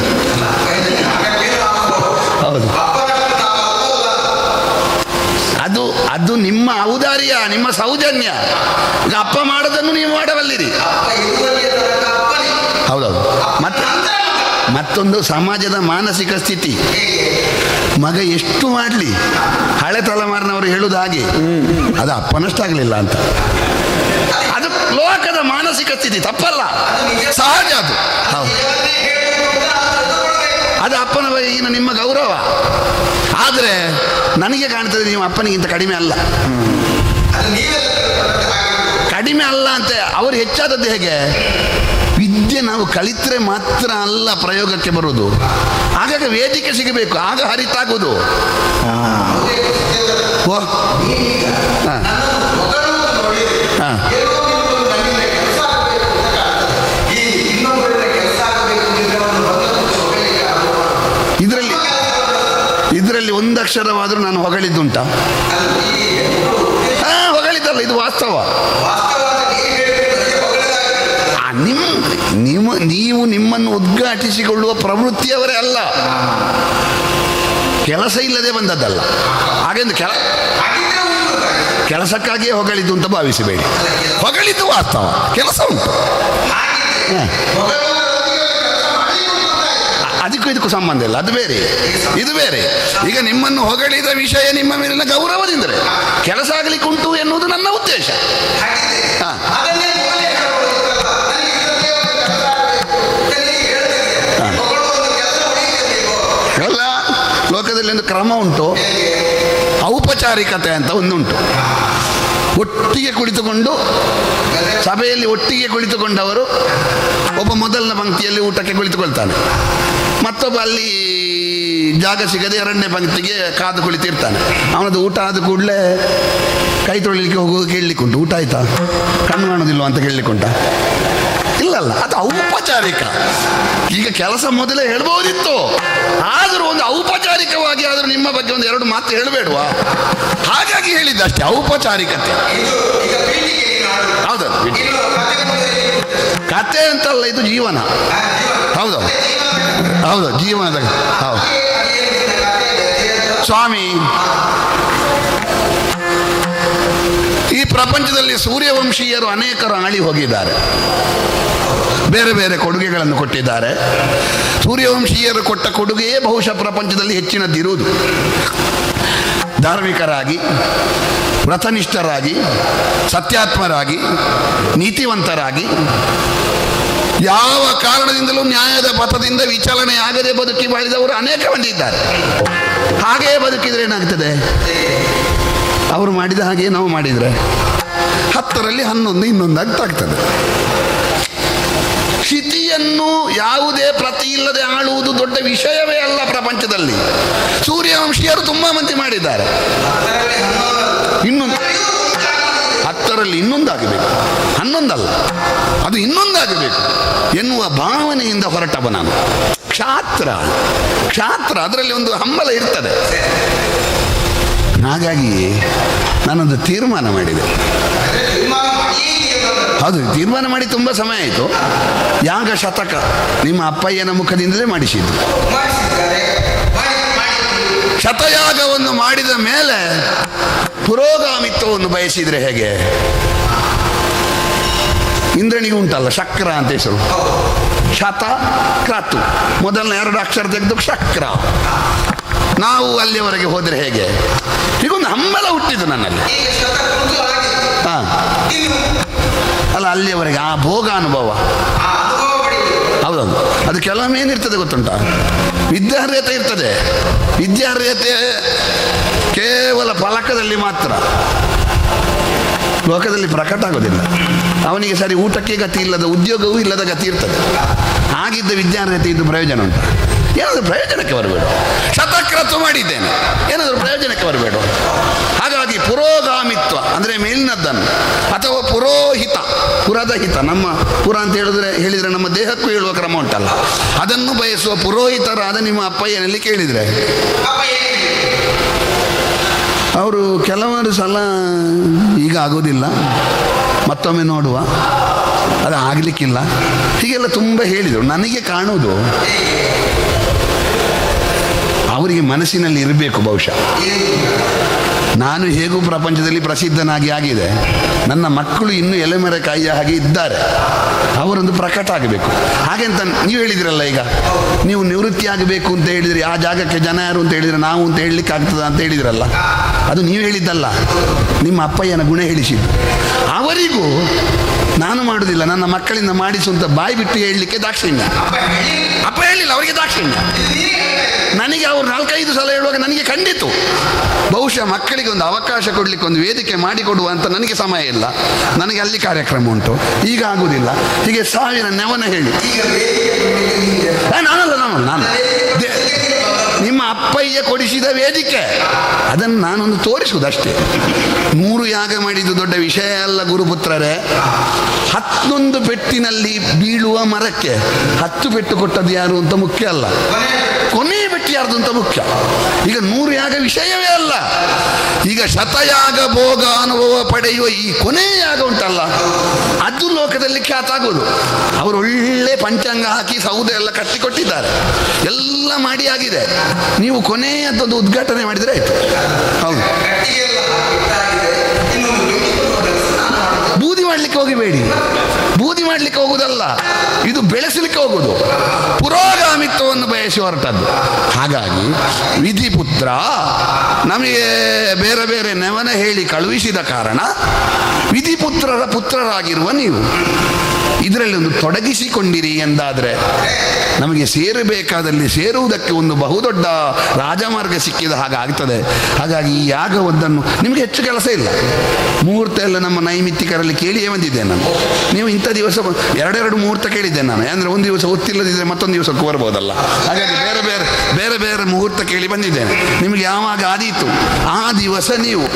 ಹೌದು, ಅದು ನಿಮ್ಮ ಔದಾರ್ಯ, ನಿಮ್ಮ ಸೌಜನ್ಯ. ಈಗ ಅಪ್ಪ ಮಾಡೋದನ್ನು ನೀವು ಮಾಡಬಲ್ಲಿರಿ. ಹೌದೌದು. ಮತ್ತೊಂದು ಸಮಾಜದ ಮಾನಸಿಕ ಸ್ಥಿತಿ, ಮಗ ಎಷ್ಟು ಮಾಡಲಿ, ಹಳೆ ತಲೆಮಾರಿನವರು ಹೇಳುವುದು ಹಾಗೆ, ಅದು ಅಪ್ಪನಷ್ಟಾಗಲಿಲ್ಲ ಅಂತ. ಅದು ಲೋಕದ ಮಾನಸಿಕ ಸ್ಥಿತಿ, ತಪ್ಪಲ್ಲ, ಸಹಜ ಅದು. ಹೌದು, ಅದು ಅಪ್ಪನ ಬಗೆಗಿನ ನಿಮ್ಮ ಗೌರವ. ಆದರೆ ನನಗೆ ಕಾಣ್ತದೆ ನೀವು ಅಪ್ಪನಿಗಿಂತ ಕಡಿಮೆ ಅಲ್ಲ. ಕಡಿಮೆ ಅಲ್ಲ ಅಂತ ಅವರು ಹೆಚ್ಚಾದದ್ದು ಹೇಗೆ? ವಿದ್ಯೆ ನಾವು ಕಲಿತರೆ ಮಾತ್ರ ಅಲ್ಲ ಪ್ರಯೋಗಕ್ಕೆ ಬರುವುದು, ಆಗಾಗ ವೇದಿಕೆ ಸಿಗಬೇಕು, ಆಗ ಹರಿತಾಗುವುದು. ಇದರಲ್ಲಿ ಒಂದಕ್ಷರವಾದರೂ ನಾನು ಹೊಗಳಿದ್ದುಂಟ? ಹೊಗಳಿದ್ದಲ್ಲ, ಇದು ವಾಸ್ತವ. ನೀವು ನಿಮ್ಮನ್ನು ಉದ್ಘಾಟಿಸಿಕೊಳ್ಳುವ ಪ್ರವೃತ್ತಿಯವರೇ ಅಲ್ಲ, ಕೆಲಸ ಇಲ್ಲದೆ ಬಂದದ್ದಲ್ಲ. ಹಾಗೆಂದು ಕೆಲಸಕ್ಕಾಗಿಯೇ ಹೊಗಳಿದ್ದು ಅಂತ ಭಾವಿಸಬೇಡಿ. ಹೊಗಳಿದ್ದು ವಾಸ್ತವ, ಕೆಲಸ ಉಂಟು. ಅದಕ್ಕೂ ಇದಕ್ಕೂ ಸಂಬಂಧ ಇಲ್ಲ, ಅದು ಬೇರೆ ಇದು ಬೇರೆ. ಈಗ ನಿಮ್ಮನ್ನು ಹೊಗಳಿದ ವಿಷಯ ನಿಮ್ಮ ಮೇಲಿನ ಗೌರವದಿಂದರೆ ಕೆಲಸ ಆಗ್ಲಿಕ್ಕೆ ಉಂಟು ಎನ್ನುವುದು ನನ್ನ ಉದ್ದೇಶ. ಎಲ್ಲ ಲೋಕದಲ್ಲಿ ಒಂದು ಕ್ರಮ ಉಂಟು, ಔಪಚಾರಿಕತೆ ಅಂತ ಒಂದುಂಟು. ಒಟ್ಟಿಗೆ ಕುಳಿತುಕೊಂಡು ಸಭೆಯಲ್ಲಿ ಒಟ್ಟಿಗೆ ಕುಳಿತುಕೊಂಡವರು ಒಬ್ಬ ಮೊದಲನೇ ಪಂಕ್ತಿಯಲ್ಲಿ ಊಟಕ್ಕೆ ಕುಳಿತುಕೊಳ್ತಾನೆ, ಮತ್ತೊಬ್ಬ ಅಲ್ಲಿ ಜಾಗ ಸಿಗದೆ ಎರಡನೇ ಪಂಕ್ತಿಗೆ ಕಾದು ಕುಳಿತಿರ್ತಾನೆ. ಅವನದು ಊಟ ಆದ ಕೂಡಲೇ ಕೈ ತೊಳಿಲಿಕ್ಕೆ ಹೋಗುವುದು ಕೇಳಲಿಕ್ಕುಂಟು, ಊಟ ಆಯ್ತಾ, ಕಣ್ಣು ಕಾಣೋದಿಲ್ವ ಅಂತ ಕೇಳಲಿಕ್ಕುಂಟ? ಇಲ್ಲಲ್ಲ, ಅದು ಔಪಚಾರಿಕ. ಈಗ ಕೆಲಸ ಮೊದಲೇ ಹೇಳ್ಬೋದಿತ್ತು, ಆದರೂ ಒಂದು ಔಪಚಾರಿಕವಾಗಿ ಆದರೂ ನಿಮ್ಮ ಬಗ್ಗೆ ಒಂದು ಎರಡು ಮಾತು ಹೇಳಬೇಡುವ, ಹಾಗಾಗಿ ಹೇಳಿದ್ದಷ್ಟೇ, ಔಪಚಾರಿಕತೆ. ಹೌದು, ಕತೆ ಅಂತಲ್ಲ, ಇದು ಜೀವನ. ಹೌದು ಹೌದು, ಜೀವನದ. ಹೌದು ಸ್ವಾಮಿ, ಈ ಪ್ರಪಂಚದಲ್ಲಿ ಸೂರ್ಯವಂಶೀಯರು ಅನೇಕರು ಆಳಿ ಹೋಗಿದ್ದಾರೆ, ಬೇರೆ ಬೇರೆ ಕೊಡುಗೆಗಳನ್ನು ಕೊಟ್ಟಿದ್ದಾರೆ. ಸೂರ್ಯವಂಶೀಯರು ಕೊಟ್ಟ ಕೊಡುಗೆಯೇ ಬಹುಶಃ ಪ್ರಪಂಚದಲ್ಲಿ ಹೆಚ್ಚಿನದ್ದಿರುವುದು. ಧಾರ್ಮಿಕರಾಗಿ, ವ್ರತನಿಷ್ಠರಾಗಿ, ಸತ್ಯಾತ್ಮರಾಗಿ, ನೀತಿವಂತರಾಗಿ, ಯಾವ ಕಾರಣದಿಂದಲೂ ನ್ಯಾಯದ ಪಥದಿಂದ ವಿಚಲನೆ ಆಗದೆ ಬದುಕಿ ಬಾಳಿದವರು ಅನೇಕ ಮಂದಿ ಇದ್ದಾರೆ. ಹಾಗೆಯೇ ಬದುಕಿದ್ರೆ ಏನಾಗ್ತದೆ? ಅವರು ಮಾಡಿದ ಹಾಗೆ ನಾವು ಮಾಡಿದರೆ 10ರಲ್ಲಿ 11 ಇನ್ನೊಂದಾಗ್ತದೆ. ಸ್ಥಿತಿಯನ್ನು ಯಾವುದೇ ಪ್ರತಿ ಇಲ್ಲದೆ ಆಳುವುದು ದೊಡ್ಡ ವಿಷಯವೇ ಅಲ್ಲ ಪ್ರಪಂಚದಲ್ಲಿ. ಸೂರ್ಯವಂಶೀಯರು ತುಂಬ ಮಂದಿ ಮಾಡಿದ್ದಾರೆ. 10ರಲ್ಲಿ ಇನ್ನೊಂದಾಗಬೇಕು, 11 ಅದು ಇನ್ನೊಂದಾಗಬೇಕು ಎನ್ನುವ ಭಾವನೆಯಿಂದ ಹೊರಟವ ನಾನು. ಕ್ಷಾತ್ರ ಅದರಲ್ಲಿ ಒಂದು ಹಂಬಲ ಇರ್ತದೆ. ಹಾಗಾಗಿ ನಾನೊಂದು ತೀರ್ಮಾನ ಮಾಡಿದೆ. ಹೌದು, ತೀರ್ಮಾನ ಮಾಡಿ ತುಂಬ ಸಮಯ ಆಯಿತು. ಯಾಗ ಶತಕ ನಿಮ್ಮ ಅಪ್ಪಯ್ಯನ ಮುಖದಿಂದಲೇ ಮಾಡಿಸಿದ್ದು. ಶತಯಾಗವನ್ನು ಮಾಡಿದ ಮೇಲೆ ಪುರೋಗಾಮಿತ್ವವನ್ನು ಬಯಸಿದರೆ ಹೇಗೆ? ಇಂದ್ರನಿಗೆ ಉಂಟಲ್ಲ ಶಕ್ರ ಅಂತ ಹೆಸರು. ಶತ ಕ್ರಾತು, ಮೊದಲನೇ 2 ಅಕ್ಷರ ತೆಗೆದು ಶಕ್ರ. ನಾವು ಅಲ್ಲಿಯವರೆಗೆ ಹೋದರೆ ಹೇಗೆ? ಈಗೊಂದು ಹಂಬಲ ಹುಟ್ಟಿದ್ದು ನನ್ನಲ್ಲಿ. ಅಲ್ಲ, ಅಲ್ಲಿಯವರೆಗೆ ಆ ಭೋಗ ಅನುಭವ. ಹೌದೌದು, ಅದು ಕೆಲವೊಮ್ಮೆ ಏನಿರ್ತದೆ ಗೊತ್ತುಂಟ, ವಿದ್ಯಾರ್ಹತೆ ಇರ್ತದೆ. ವಿದ್ಯಾರ್ಹತೆ ಕೇವಲ ಫಲಕದಲ್ಲಿ ಮಾತ್ರ, ಲೋಕದಲ್ಲಿ ಪ್ರಕಟ ಆಗೋದಿಲ್ಲ. ಅವನಿಗೆ ಸರಿ ಊಟಕ್ಕೆ ಗತಿ ಇಲ್ಲದ, ಉದ್ಯೋಗವೂ ಇಲ್ಲದ ಗತಿ ಇರ್ತದೆ. ಹಾಗಿದ್ದ ವಿದ್ಯಾರ್ಹತೆ ಇದ್ದು ಪ್ರಯೋಜನ ಉಂಟು? ಏನಾದರೂ ಪ್ರಯೋಜನಕ್ಕೆ ಬರಬೇಡ. ಶತಕ್ರತು ಮಾಡಿದ್ದೇನೆ, ಏನಾದರೂ ಪ್ರಯೋಜನಕ್ಕೆ ಬರಬೇಡ. ಹಾಗಾಗಿ ಪುರೋಗಾಮಿತ್ವ ಅಂದರೆ ಮೇಲಿನದ್ದನ್ನು, ಅಥವಾ ಪುರೋಹಿತ, ಪುರದ ಹಿತ, ನಮ್ಮ ಪುರ ಅಂತ ಹೇಳಿದರೆ ನಮ್ಮ ದೇಹಕ್ಕೂ ಹೇಳುವ ಕ್ರಮ ಉಂಟಲ್ಲ, ಅದನ್ನು ಬಯಸುವ ಪುರೋಹಿತರಾದ ನಿಮ್ಮ ಅಪ್ಪಯ್ಯನಲ್ಲಿ ಕೇಳಿದರೆ ಅವರು ಕೆಲವರು ಸಲ ಈಗ ಆಗೋದಿಲ್ಲ, ಮತ್ತೊಮ್ಮೆ ನೋಡುವ, ಅದು ಆಗಲಿಕ್ಕಿಲ್ಲ, ಹೀಗೆಲ್ಲ ತುಂಬ ಹೇಳಿದರು. ನನಗೆ ಕಾಣುವುದು ಅವರಿಗೆ ಮನಸ್ಸಿನಲ್ಲಿ ಇರಬೇಕು ಬಹುಶಃ. ನಾನು ಹೇಗೂ ಪ್ರಪಂಚದಲ್ಲಿ ಪ್ರಸಿದ್ಧನಾಗಿ ಆಗಿದೆ, ನನ್ನ ಮಕ್ಕಳು ಇನ್ನೂ ಎಲೆಮರೆಕಾಯಿಯ ಹಾಗೆ ಇದ್ದಾರೆ, ಅವರೊಂದು ಪ್ರಕಟ ಆಗಬೇಕು. ಹಾಗೆಂತ ನೀವು ಹೇಳಿದಿರಲ್ಲ, ಈಗ ನೀವು ನಿವೃತ್ತಿ ಆಗಬೇಕು ಅಂತ ಹೇಳಿದ್ರಿ, ಆ ಜಾಗಕ್ಕೆ ಜನ ಯಾರು ಅಂತ ಹೇಳಿದರೆ ನಾವು ಅಂತ ಹೇಳಲಿಕ್ಕೆ ಆಗ್ತದ ಅಂತ ಹೇಳಿದ್ರಲ್ಲ, ಅದು ನೀವು ಹೇಳಿದ್ದಲ್ಲ, ನಿಮ್ಮ ಅಪ್ಪಯ್ಯನ ಗುಣ ಹೇಳಿಸಿದ್ದು. ಅವರಿಗೂ ನಾನು ಮಾಡುವುದಿಲ್ಲ, ನನ್ನ ಮಕ್ಕಳಿಂದ ಮಾಡಿಸು ಅಂತ ಬಾಯಿ ಬಿಟ್ಟು ಹೇಳಲಿಕ್ಕೆ ದಾಕ್ಷಿಣ್ಯ. ಅಪ್ಪ ಹೇಳಿಲ್ಲ, ಅವರಿಗೆ ದಾಕ್ಷಿಣ್ಯ. ನನಗೆ ಅವರು 4-5 ಸಲ ಹೇಳುವಾಗ ನನಗೆ ಖಂಡಿತು, ಬಹುಶಃ ಮಕ್ಕಳಿಗೆ ಒಂದು ಅವಕಾಶ ಕೊಡಲಿಕ್ಕೆ ಒಂದು ವೇದಿಕೆ ಮಾಡಿಕೊಡುವ ಅಂತ ನನಗೆ ಸಮಯ ಇಲ್ಲ, ನನಗೆ ಅಲ್ಲಿ ಕಾರ್ಯಕ್ರಮ ಉಂಟು, ಈಗ ಆಗುವುದಿಲ್ಲ, ಹೀಗೆ 1000 ನೆವನ ಹೇಳಿ. ನಾನು ನಿಮ್ಮ ಅಪ್ಪಯ್ಯ ಕೊಡಿಸಿದ ವೇದಿಕೆ, ಅದನ್ನು ನಾನೊಂದು ತೋರಿಸುವುದಷ್ಟೇ. 100 ಯಾಗ ಮಾಡಿದ್ದು ದೊಡ್ಡ ವಿಷಯ ಅಲ್ಲ ಗುರುಪುತ್ರರೇ. 11 ಪೆಟ್ಟಿನಲ್ಲಿ ಬೀಳುವ ಮರಕ್ಕೆ 10 ಪೆಟ್ಟು ಕೊಟ್ಟದ್ದು ಯಾರು ಅಂತ ಮುಖ್ಯ ಅಲ್ಲ, ಕೊನೆಯ ಪೆಟ್ಟು ಯಾರ್ದು ಅಂತ ಮುಖ್ಯ. ಈಗ 100 ಯಾಗ ವಿಷಯವೇ ಅಲ್ಲ. ಈಗ ಶತಯಾಗ ಭೋಗ ಅನುಭವ ಪಡೆಯುವ ಈ ಕೊನೆಯ ಯಾಗ ಉಂಟಲ್ಲ, ಅದು ಲೋಕದಲ್ಲಿ ಖ್ಯಾತ ಆಗೋದು. ಅವರು ಒಳ್ಳೆ ಪಂಚಾಂಗ ಹಾಕಿ ಸೌದೆ ಎಲ್ಲ ಕಟ್ಟಿಕೊಟ್ಟಿದ್ದಾರೆ, ಎಲ್ಲ ಮಾಡಿ ಆಗಿದೆ. ನೀವು ಕೊನೆಯದೊಂದು ಉದ್ಘಾಟನೆ ಮಾಡಿದರೆ ಆಯ್ತು. ಹೌದು, ಬೂದಿ ಮಾಡಲಿಕ್ಕೆ ಹೋಗಬೇಡಿ, ಬೂದಿ ಮಾಡಲಿಕ್ಕೆ ಹೋಗುವುದಲ್ಲ, ಇದು ಬೆಳೆಸಲಿಕ್ಕೆ ಹೋಗುದು, ಪುರೋಗಾಮಿತ್ವವನ್ನು ಬಯಸಿ ಹೊರಟದ್ದು. ಹಾಗಾಗಿ ವಿಧಿಪುತ್ರ ನಮಗೆ ಬೇರೆ ಬೇರೆ ನೆವನ ಹೇಳಿ ಕಳುಹಿಸಿದ ಕಾರಣ ವಿಧಿಪುತ್ರರ ಪುತ್ರರಾಗಿರುವ ನೀವು ಇದರಲ್ಲಿ ಒಂದು ತೊಡಗಿಸಿಕೊಂಡಿರಿ ಎಂದಾದರೆ ನಮಗೆ ಸೇರಬೇಕಾದಲ್ಲಿ ಸೇರುವುದಕ್ಕೆ ಒಂದು ಬಹುದೊಡ್ಡ ರಾಜಮಾರ್ಗ ಸಿಕ್ಕಿದ ಹಾಗಾಗ್ತದೆ. ಹಾಗಾಗಿ ಈ ಯಾಗವೊಂದನ್ನು ನಿಮಗೆ ಹೆಚ್ಚು ಕೆಲಸ ಇಲ್ಲ, ಮುಹೂರ್ತ ಎಲ್ಲ ನಮ್ಮ ನೈಮಿತ್ತಿಕರಲ್ಲಿ ಕೇಳಿಯೇ ಬಂದಿದ್ದೇನೆ ನಾನು. ನೀವು ಇಂಥ ದಿವಸ ಎರಡೆರಡು ಮುಹೂರ್ತ ಕೇಳಿದ್ದೇನೆ ನಾನು, ಅಂದರೆ ಒಂದು ದಿವಸ ಗೊತ್ತಿಲ್ಲದಿದ್ದರೆ ಮತ್ತೊಂದು ದಿವಸಕ್ಕೆ ಬರ್ಬೋದಲ್ಲ. ಹಾಗಾಗಿ ಬೇರೆ ಬೇರೆ ಮುಹೂರ್ತ ಕೇಳಿ ಬಂದಿದ್ದೇನೆ. ನಿಮಗೆ ಯಾವಾಗ ಆದೀತು ಆ ದಿವಸ ನೀವು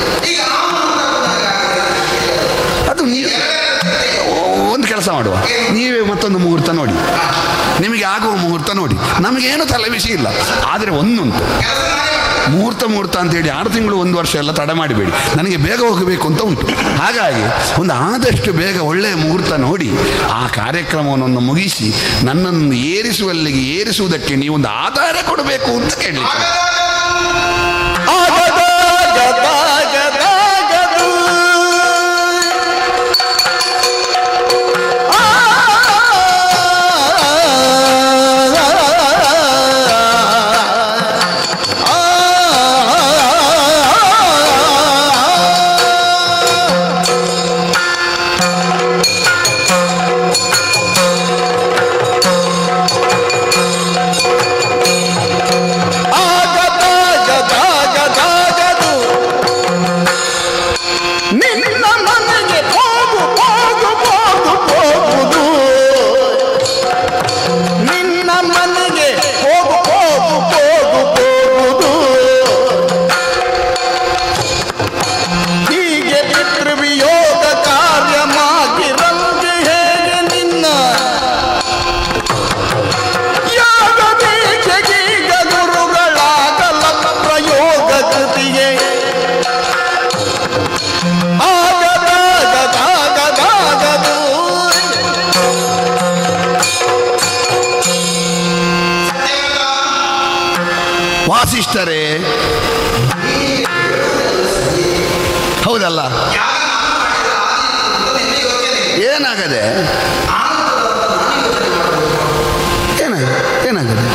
ಅದು ನೀವು ಒಂದು ಕೆಲಸ ಮಾಡುವ, ನೀವೇ ಮತ್ತೊಂದು ಮುಹೂರ್ತ ನೋಡಿ, ನಿಮಗೆ ಆಗುವ ಮುಹೂರ್ತ ನೋಡಿ. ನಮಗೇನು ತಲೆಬಿಸಿ ಇಲ್ಲ, ಆದರೆ ಒಂದುಂಟು, ಮುಹೂರ್ತ ಅಂತೇಳಿ 6 ತಿಂಗಳು 1 ವರ್ಷ ಎಲ್ಲ ತಡ ಮಾಡಿಬೇಡಿ, ನನಗೆ ಬೇಗ ಹೋಗಬೇಕು ಅಂತ ಉಂಟು. ಹಾಗಾಗಿ ಒಂದು ಆದಷ್ಟು ಬೇಗ ಒಳ್ಳೆಯ ಮುಹೂರ್ತ ನೋಡಿ ಆ ಕಾರ್ಯಕ್ರಮವನ್ನು ಮುಗಿಸಿ ನನ್ನನ್ನು ಏರಿಸುವುದಕ್ಕೆ ನೀವೊಂದು ಆಧಾರ ಕೊಡಬೇಕು ಅಂತ ಕೇಳಲಿಕ್ಕೆ. ವಾಸಿಷ್ಠರೇ, ಹೌದಲ್ಲ, ಏನಾಗದೆ ಏನಾಗದೆ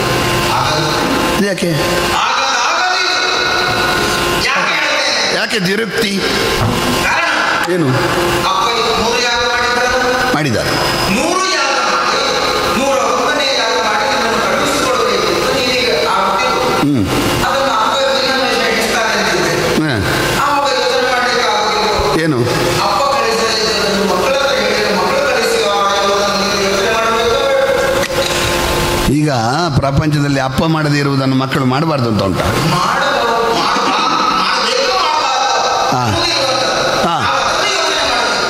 ಯಾಕೆ ದಿರುಕ್ತಿ ಏನು ಮಾಡಿದ? ಏನು ಈಗ ಪ್ರಪಂಚದಲ್ಲಿ ಅಪ್ಪ ಮಾಡದೇ ಇರುವುದನ್ನು ಮಕ್ಕಳು ಮಾಡಬಾರ್ದು ಅಂತ ಉಂಟ?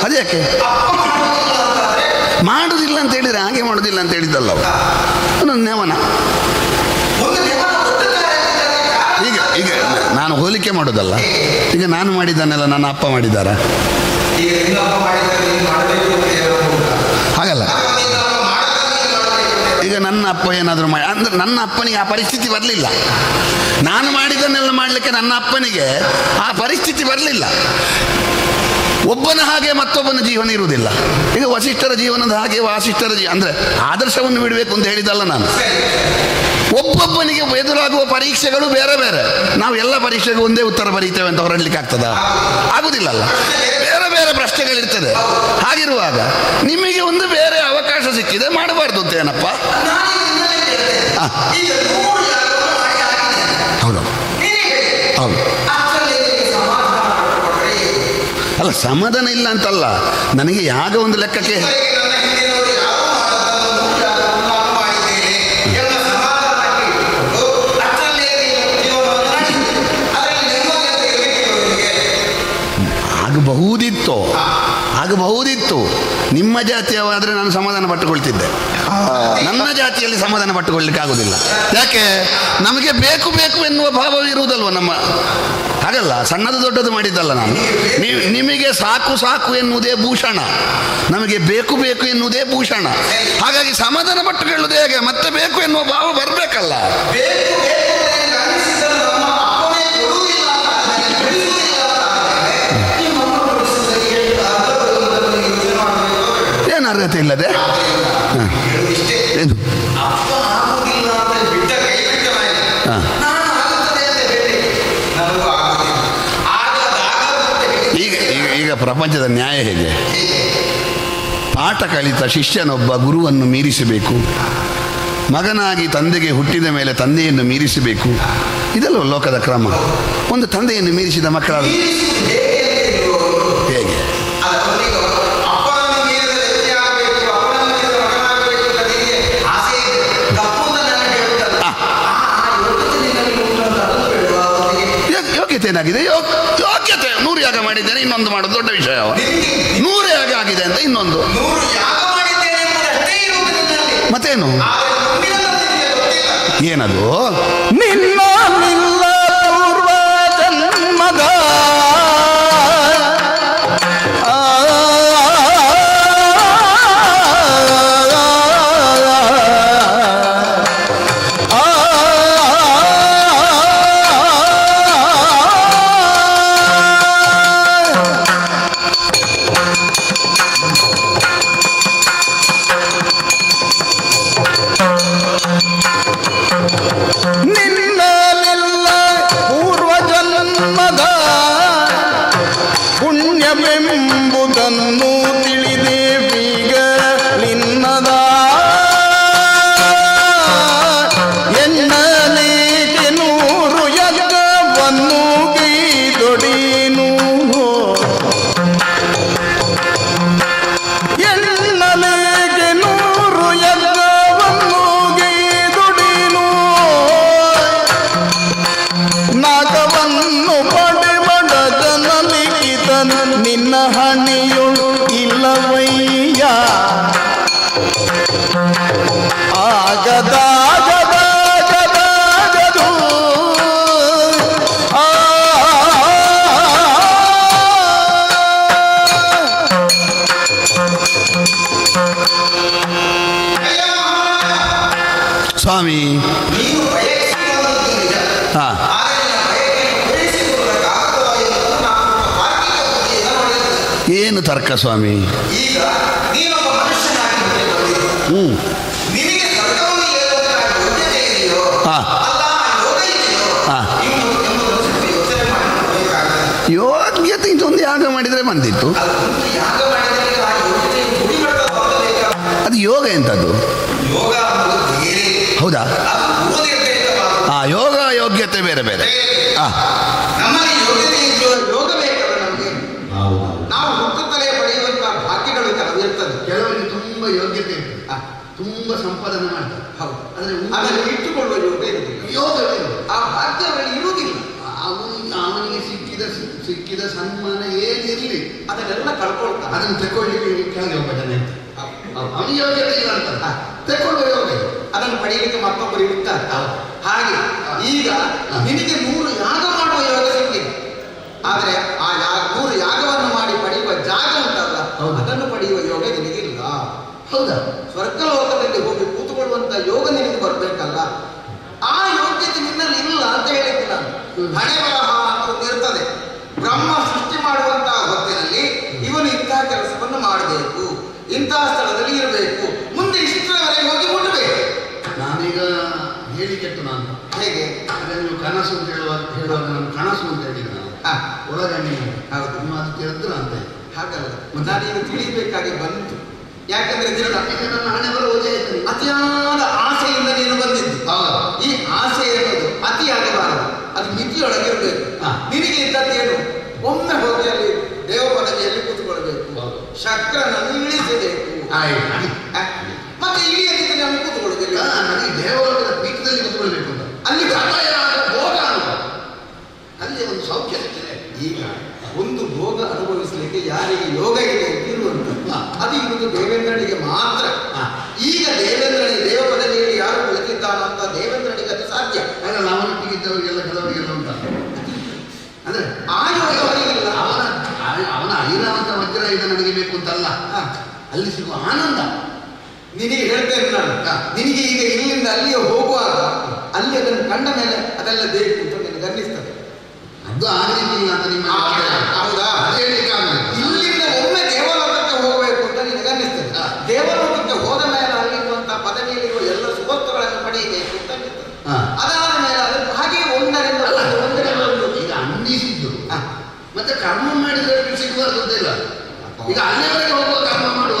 ಅದ್ಯಾಕೆ ಮಾಡುವುದಿಲ್ಲ ಅಂತ ಹೇಳಿದ್ರೆ ಹಾಗೆ ಮಾಡುವುದಿಲ್ಲ ಅಂತ ಹೇಳಿದ್ದಲ್ಲ ಒಂದೊಂದು ನೆವನ. ಈಗ ನಾನು ಹೋಲಿಕೆ ಮಾಡೋದಲ್ಲ, ಈಗ ನಾನು ಮಾಡಿದ್ದನ್ನೆಲ್ಲ ನನ್ನ ಅಪ್ಪ ಮಾಡಿದ್ದಾರ? ಹಾಗಲ್ಲ. ಈಗ ನನ್ನ ಅಪ್ಪ ಏನಾದರೂ ಮಾಡಿ ಅಂದರೆ ನನ್ನ ಅಪ್ಪನಿಗೆ ಆ ಪರಿಸ್ಥಿತಿ ಬರಲಿಲ್ಲ. ನಾನು ಮಾಡಿದ್ದನ್ನೆಲ್ಲ ಮಾಡಲಿಕ್ಕೆ ನನ್ನ ಅಪ್ಪನಿಗೆ ಆ ಪರಿಸ್ಥಿತಿ ಬರಲಿಲ್ಲ. ಒಬ್ಬನ ಹಾಗೆ ಮತ್ತೊಬ್ಬನ ಜೀವನ ಇರುವುದಿಲ್ಲ. ಈಗ ವಸಿಷ್ಠರ ಜೀವನದ ಹಾಗೆ ವಾಸಿಷ್ಠರ ಅಂದರೆ ಆದರ್ಶವನ್ನು ಬಿಡಬೇಕು ಅಂತ ಹೇಳಿದಲ್ಲ ನಾನು. ಒಬ್ಬೊಬ್ಬನಿಗೆ ಎದುರಾಗುವ ಪರೀಕ್ಷೆಗಳು ಬೇರೆ ಬೇರೆ. ನಾವು ಎಲ್ಲ ಪರೀಕ್ಷೆಗೂ ಒಂದೇ ಉತ್ತರ ಬರೀತೇವೆ ಅಂತ ಹೊರಡ್ಲಿಕ್ಕೆ ಆಗ್ತದಾ? ಆಗುದಿಲ್ಲಲ್ಲ. ಬೇರೆ ಬೇರೆ ಪ್ರಶ್ನೆಗಳಿರ್ತದೆ. ಹಾಗಿರುವಾಗ ನಿಮಗೆ ಒಂದು ಬೇರೆ ಅವಕಾಶ ಸಿಕ್ಕಿದೆ, ಮಾಡಬಾರ್ದು ಅಂತ ಏನಪ್ಪ? ಹೌದು ಹೌದು. ಅಲ್ಲ, ಸಮಾಧಾನ ಇಲ್ಲ ಅಂತಲ್ಲ, ನನಗೆ ಯಾಗ ಒಂದು ಲೆಕ್ಕಕ್ಕೆ ಆಗಬಹುದಿತ್ತು. ನಿಮ್ಮ ಜಾತಿಯವಾದರೆ ನಾನು ಸಮಾಧಾನ ಪಟ್ಟುಕೊಳ್ತಿದ್ದೆ. ನನ್ನ ಜಾತಿಯಲ್ಲಿ ಸಮಾಧಾನ ಪಟ್ಟುಕೊಳ್ಳಿಕ್ಕೆ ಆಗುದಿಲ್ಲ. ಯಾಕೆ? ನಮಗೆ ಬೇಕು ಎನ್ನುವ ಭಾವ ಇರುವುದಲ್ವ ನಮ್ಮ. ಹಾಗಲ್ಲ, ಸಣ್ಣದು ದೊಡ್ಡದು ಮಾಡಿದ್ದಲ್ಲ ನಾನು. ನಿಮಗೆ ಸಾಕು ಎನ್ನುವುದೇ ಭೂಷಣ, ನಮಗೆ ಬೇಕು ಎನ್ನುವುದೇ ಭೂಷಣ. ಹಾಗಾಗಿ ಸಮಾಧಾನ ಪಟ್ಟುಕೊಳ್ಳುವುದು ಹೇಗೆ? ಮತ್ತೆ ಬೇಕು ಎನ್ನುವ ಭಾವ ಬರಬೇಕಲ್ಲ. ಏನು ಅರ್ಹತೆ ಇಲ್ಲದೆ ಏನು ಪ್ರಪಂಚದ ನ್ಯಾಯ ಹೇಗೆ? ಪಾಠ ಕಲಿತ ಶಿಷ್ಯನೊಬ್ಬ ಗುರುವನ್ನು ಮೀರಿಸಬೇಕು, ಮಗನಾಗಿ ತಂದೆಗೆ ಹುಟ್ಟಿದ ಮೇಲೆ ತಂದೆಯನ್ನು ಮೀರಿಸಬೇಕು. ಇದೆಲ್ಲ ಲೋಕದ ಕ್ರಮ. ಒಂದು ತಂದೆಯನ್ನು ಮೀರಿಸಿದ ಮಕ್ಕಳ ಹೇಗೆ? ಯೋಗ್ಯತೆ ಏನಾಗಿದೆ? ಯೋಗ್ಯತೆ 100 ಯಾಗ ಮಾಡಿದ್ದೇನೆ, ಇನ್ನೊಂದು ಮಾಡೋದು ದೊಡ್ಡ ವಿಷಯ. 100 ಯಾಗ ಆಗಿದೆ ಅಂತ ಇನ್ನೊಂದು ಮತ್ತೇನು? ಏನದು? ನಿನ್ನ ನಿಲ್ಲ ಪೂರ್ವ ಜನ್ಮದ ಪುಣ್ಯವೆಂಬುದನ್ನು ತಿಳಿದೇವೀಗ ನಿನ್ನದ ಎನ್ನಲೇಕೆ 100 ಯಜ್ಞವನ್ನು ಗೈದೊಡೀನು, ಎನ್ನಲೇಕೆ 100 ಯಜ್ಞವನ್ನು ಗೈದೊಡೀನು, ನಾಗವನ್ನು ಪಡೆಬಡ ಜನಲಿಖಿತನು ನಿನ್ನ ಹಣಿಯೊಳು ಇಲ್ಲವಯ್ಯ. ಆಗದಾಗದಾಗದಾಗದು ಸ್ವಾಮಿ. ಹಾಂ, ಏನು ತರ್ಕ ಸ್ವಾಮಿ? ಈಗ ನೀನೊಬ್ಬ ಮನುಷ್ಯನಾಗಿ ನಿನಗೆ ಸ್ವರ್ಗವನ್ನು ಏರುವುದರ ಯೋಗ್ಯತೆ ಇದೆಯೋ ಅಲ್ಲ ಯೋಗ ಇದೆಯೋ ಎಂಬುದನ್ನು ಯೋಚನೆ ಮಾಡಬೇಕಾಗಿದೆ. ಯೋಗ್ಯತೆ ಇದೊಂದು ಯಾಗ ಮಾಡಿದರೆ ಬಂದಿತ್ತು. ಯಾಗ ಮಾಡಿದರೆ ಆ ಯೋಗ್ಯತೆ ಗುರಿಮಟ್ಟದ ಹೊಂದಬೇಕಾದ ಅದು ಯೋಗ ಎಂಥದ್ದು? ಯೋಗ ಅನ್ನೋದು ಬೇರೆ. ಹೌದಾ? ಅದು ಪೂರ್ವನಿರ್ಧರಿತವಾದ ಯೋಗ ಯೋಗ್ಯತೆ ಬೇರೆ ಬೇರೆ. ನಮ್ಮಲ್ಲಿ ಯೋಗ್ಯತೆ ಇದೆಯೋ? ಯೋಗ ಬೇಕಲ್ಲ ನಮಗೆ. ನಾವು ಹುಟ್ಟುತ್ತಲೇ ಪಡೆಯುವಂತಹ ಭಾಗ್ಯಗಳು ಕೆಲವಿರ್ತದೆ. ಕೆಲವರಿಗೆ ತುಂಬ ಯೋಗ್ಯತೆ ಇರ್ತದೆ, ತುಂಬ ಸಂಪಾದನೆ ಮಾಡ್ತಾರೆ. ಹೌದು, ಅದನ್ನು ಇಟ್ಟುಕೊಳ್ಳುವ ಯೋಗ ಇರುವುದಿಲ್ಲ. ಯೋಗ ಆ ಭಾಗ್ಯ ಅವರಲ್ಲಿ ಇರುವುದಿಲ್ಲ. ಅವನಿಗೆ ಸಿಕ್ಕಿದ ಸನ್ಮಾನ ಏನಿರಲಿ ಅದನ್ನೆಲ್ಲ ಕಳ್ಕೊಳ್ತಾರೆ. ಅದನ್ನು ತಗೊಳ್ಳಿಕ್ಕೆ ಕೆಳಗೆ ಒಬ್ಬ ಜನ ಇರ್ತಾರೆ. ಅವನಿಗೆ ಯೋಗ್ಯತೆ ಇಲ್ಲ ಅಂತ ತಗೊಳ್ಳುವ ಯೋಗ ಅದನ್ನು ಪಡೆಯಲಿಕ್ಕೆ ಮತ್ತೊಬ್ಬರು ಇರ್ತಾರೆ. ಹಾಗೆ ಈಗ ನಿನಗೆ 100 ಯಾಗ ಮಾಡುವ ಯೋಗ ಸಿಕ್ಕಿದೆ. ಆದರೆ ಆ 100 ಯಾಗವನ್ನು ಮಾಡಿ ಪಡೆಯುವ ಜಾಗ ಉಂಟಲ್ಲ, ಅದನ್ನು ಪಡೆಯುವ ಯೋಗ ನಿನಗಿಲ್ಲ. ಹೌದಾ? ಸ್ವರ್ಗಲೋಕದಲ್ಲಿ ಹೋಗಿ ಕೂತುಕೊಳ್ಳುವಂತ ಯೋಗ ನಿನಗೆ ಬರಬೇಕಲ್ಲ. ಆ ಯೋಗ್ಯತೆ ನಿನ್ನಲ್ಲಿ ಇಲ್ಲ ಅಂತ ಹೇಳಿದ್ದೆ ನಾನು. ಹಣೆ ಬರಹ ಅಂತ ಇರ್ತದೆ. ಬ್ರಹ್ಮ ಸೃಷ್ಟಿ ಮಾಡುವಂತಹ ಹೊತ್ತಿನಲ್ಲಿ ಇವನು ಇಂತಹ ಕೆಲಸವನ್ನು ಮಾಡಬೇಕು, ಇಂತಹ ಸ್ಥಳದಲ್ಲಿ ಇರಬೇಕು, ಮುಂದೆ ಇಷ್ಟರವರೆಗೆ ಹೋಗಿ ಮುಟ್ಟಬೇಕು. ನಾನೀಗ ಹೇಳಿ ಕೆಟ್ಟು ನಾನು ಹೇಗೆ ನೀವು ಕನಸು ಅಂತ ಹೇಳುವಾಗ ನಾನು ಕನಸು ಅಂತ ಹೇಳಿದ್ರೆ ನಾನು ಒಳಗಣ್ಣಿ ಹೌದು, ನೀವು ಅದು ತಿಳಿದ್ರ ಅಂತ ಹಾಗಲ್ಲ. ನಾನೀಗ ತಿಳಿಬೇಕಾಗಿ ಬಂತು. ಯಾಕಂದ್ರೆ ನನ್ನ ಹಣೆ ಬರುವುದೇ ಅತಿಯಾದ ಆಸೆಯಿಂದ ನೀನು ಬಂದಿದ್ದು. ಈ ಆಸೆ ಎನ್ನುವುದು ಅತಿಯಾಗಬಾರದು, ಅದು ಮಿತಿಯೊಳಗಿರಬೇಕು. ನಿನಗೆ ಇದ್ದದ್ದೇನು? ಒಮ್ಮೆ ಹೋಗಿ ಅಲ್ಲಿ ದೇವ ಪದವಿಯಲ್ಲಿ ಕೂತ್ಕೊಳ್ಬೇಕು, ಶಕ್ರನನ್ನು ಇಳಿಸಬೇಕು. ಮತ್ತೆ ಇಳಿಯದಿದ್ದರೆ ನಮಗೆ ಕೂತ್ಕೊಳ್ಳೋದಿಲ್ಲ. ನನಗೆ ದೇವಲೋಕದ ಪೀಠದಲ್ಲಿ ಕೂತ್ಕೊಳ್ಬೇಕು ಅಂತ ಅಲ್ಲಿ ಭೋಗ ಅಲ್ಲಿ ಒಂದು ಸೌಖ್ಯ ಸಿಗ್ತದೆ. ಈಗ ಒಂದು ಭೋಗ ಅನುಭವಿಸಲಿಕ್ಕೆ ಯಾರಿಗೆ ಯೋಗ ಇದೆ ಇರುವಂತ ಅದು ಇರುವುದು ದೇವೇಂದ್ರನಿಗೆ ಮಾತ್ರ. ಈಗ ದೇವೇಂದ್ರನಿಗೆ ದೇವ ಪದವಿಯಲ್ಲಿ ಯಾರು ಕುಳಿತಿದ್ದಾನೋ ಅಂತ ದೇವೇಂದ್ರನಿಗೆ ಅದು ಸಾಧ್ಯ. ಅವನೊಟ್ಟಿಗಿದ್ದವರಿಗೆಲ್ಲ ಕೆಲವರಿಗೆಲ್ಲ ಉಂಟ. ಅಂದ್ರೆ ಆ ಯೋಗ ಅವರಿಗಿಲ್ಲ. ಅವನ ಐರಾವತ ವಜ್ರ ಇದು ನನಗೆ ಬೇಕು ಅಂತಲ್ಲ, ಅಲ್ಲಿ ಸಿಗುವ ಆನಂದ ನಿನಗೆ ಹೇಳ್ತೇನೆ ನಾನು. ನಿನಗೆ ಈಗ ಇಲ್ಲಿಂದ ಅಲ್ಲಿಗೆ ಹೋಗುವಾಗ ಅಲ್ಲಿ ಅದನ್ನು ಕಂಡ ಮೇಲೆ ಅದೆಲ್ಲ ಬೇಕು ಅಂತ ನಿನಗೆ ಅನ್ನಿಸ್ತದೆ. ಅದು ಆಗಲಿಕ್ಕಿಲ್ಲ ಅಂತ ನಿಮ್ಮ ಹೌದಾ? ಇಲ್ಲಿಂದ ಒಮ್ಮೆ ದೇವಲೋಕಕ್ಕೆ ಹೋಗಬೇಕು ಅಂತ ನಿನಗೆ ಅನ್ನಿಸ್ತದೆ. ದೇವಲೋಕಕ್ಕೆ ಹೋದ ಮೇಲೆ ಅಲ್ಲಿರುವಂತಹ ಪದವಿಯಲ್ಲಿರುವ ಎಲ್ಲ ಸುವಸ್ತುಗಳನ್ನು ಪಡೆಯಬೇಕು ಅಂತ ಅನ್ನಿಸ್ತದೆ. ಅದಾದ ಮೇಲೆ ಅದನ್ನು ಹಾಗೆ ಒಂದರಿಂದ ಈಗ ಅನ್ನಿಸಿದ್ದು ಮತ್ತೆ ಕರ್ಮ ಮಾಡಿದ್ರೆ ಸಿಗುವಂತ ಇಲ್ಲ. ಈಗ ಅಲ್ಲಿವರೆಗೆ ಹೋಗುವ ಕರ್ಮ ಮಾಡುವ.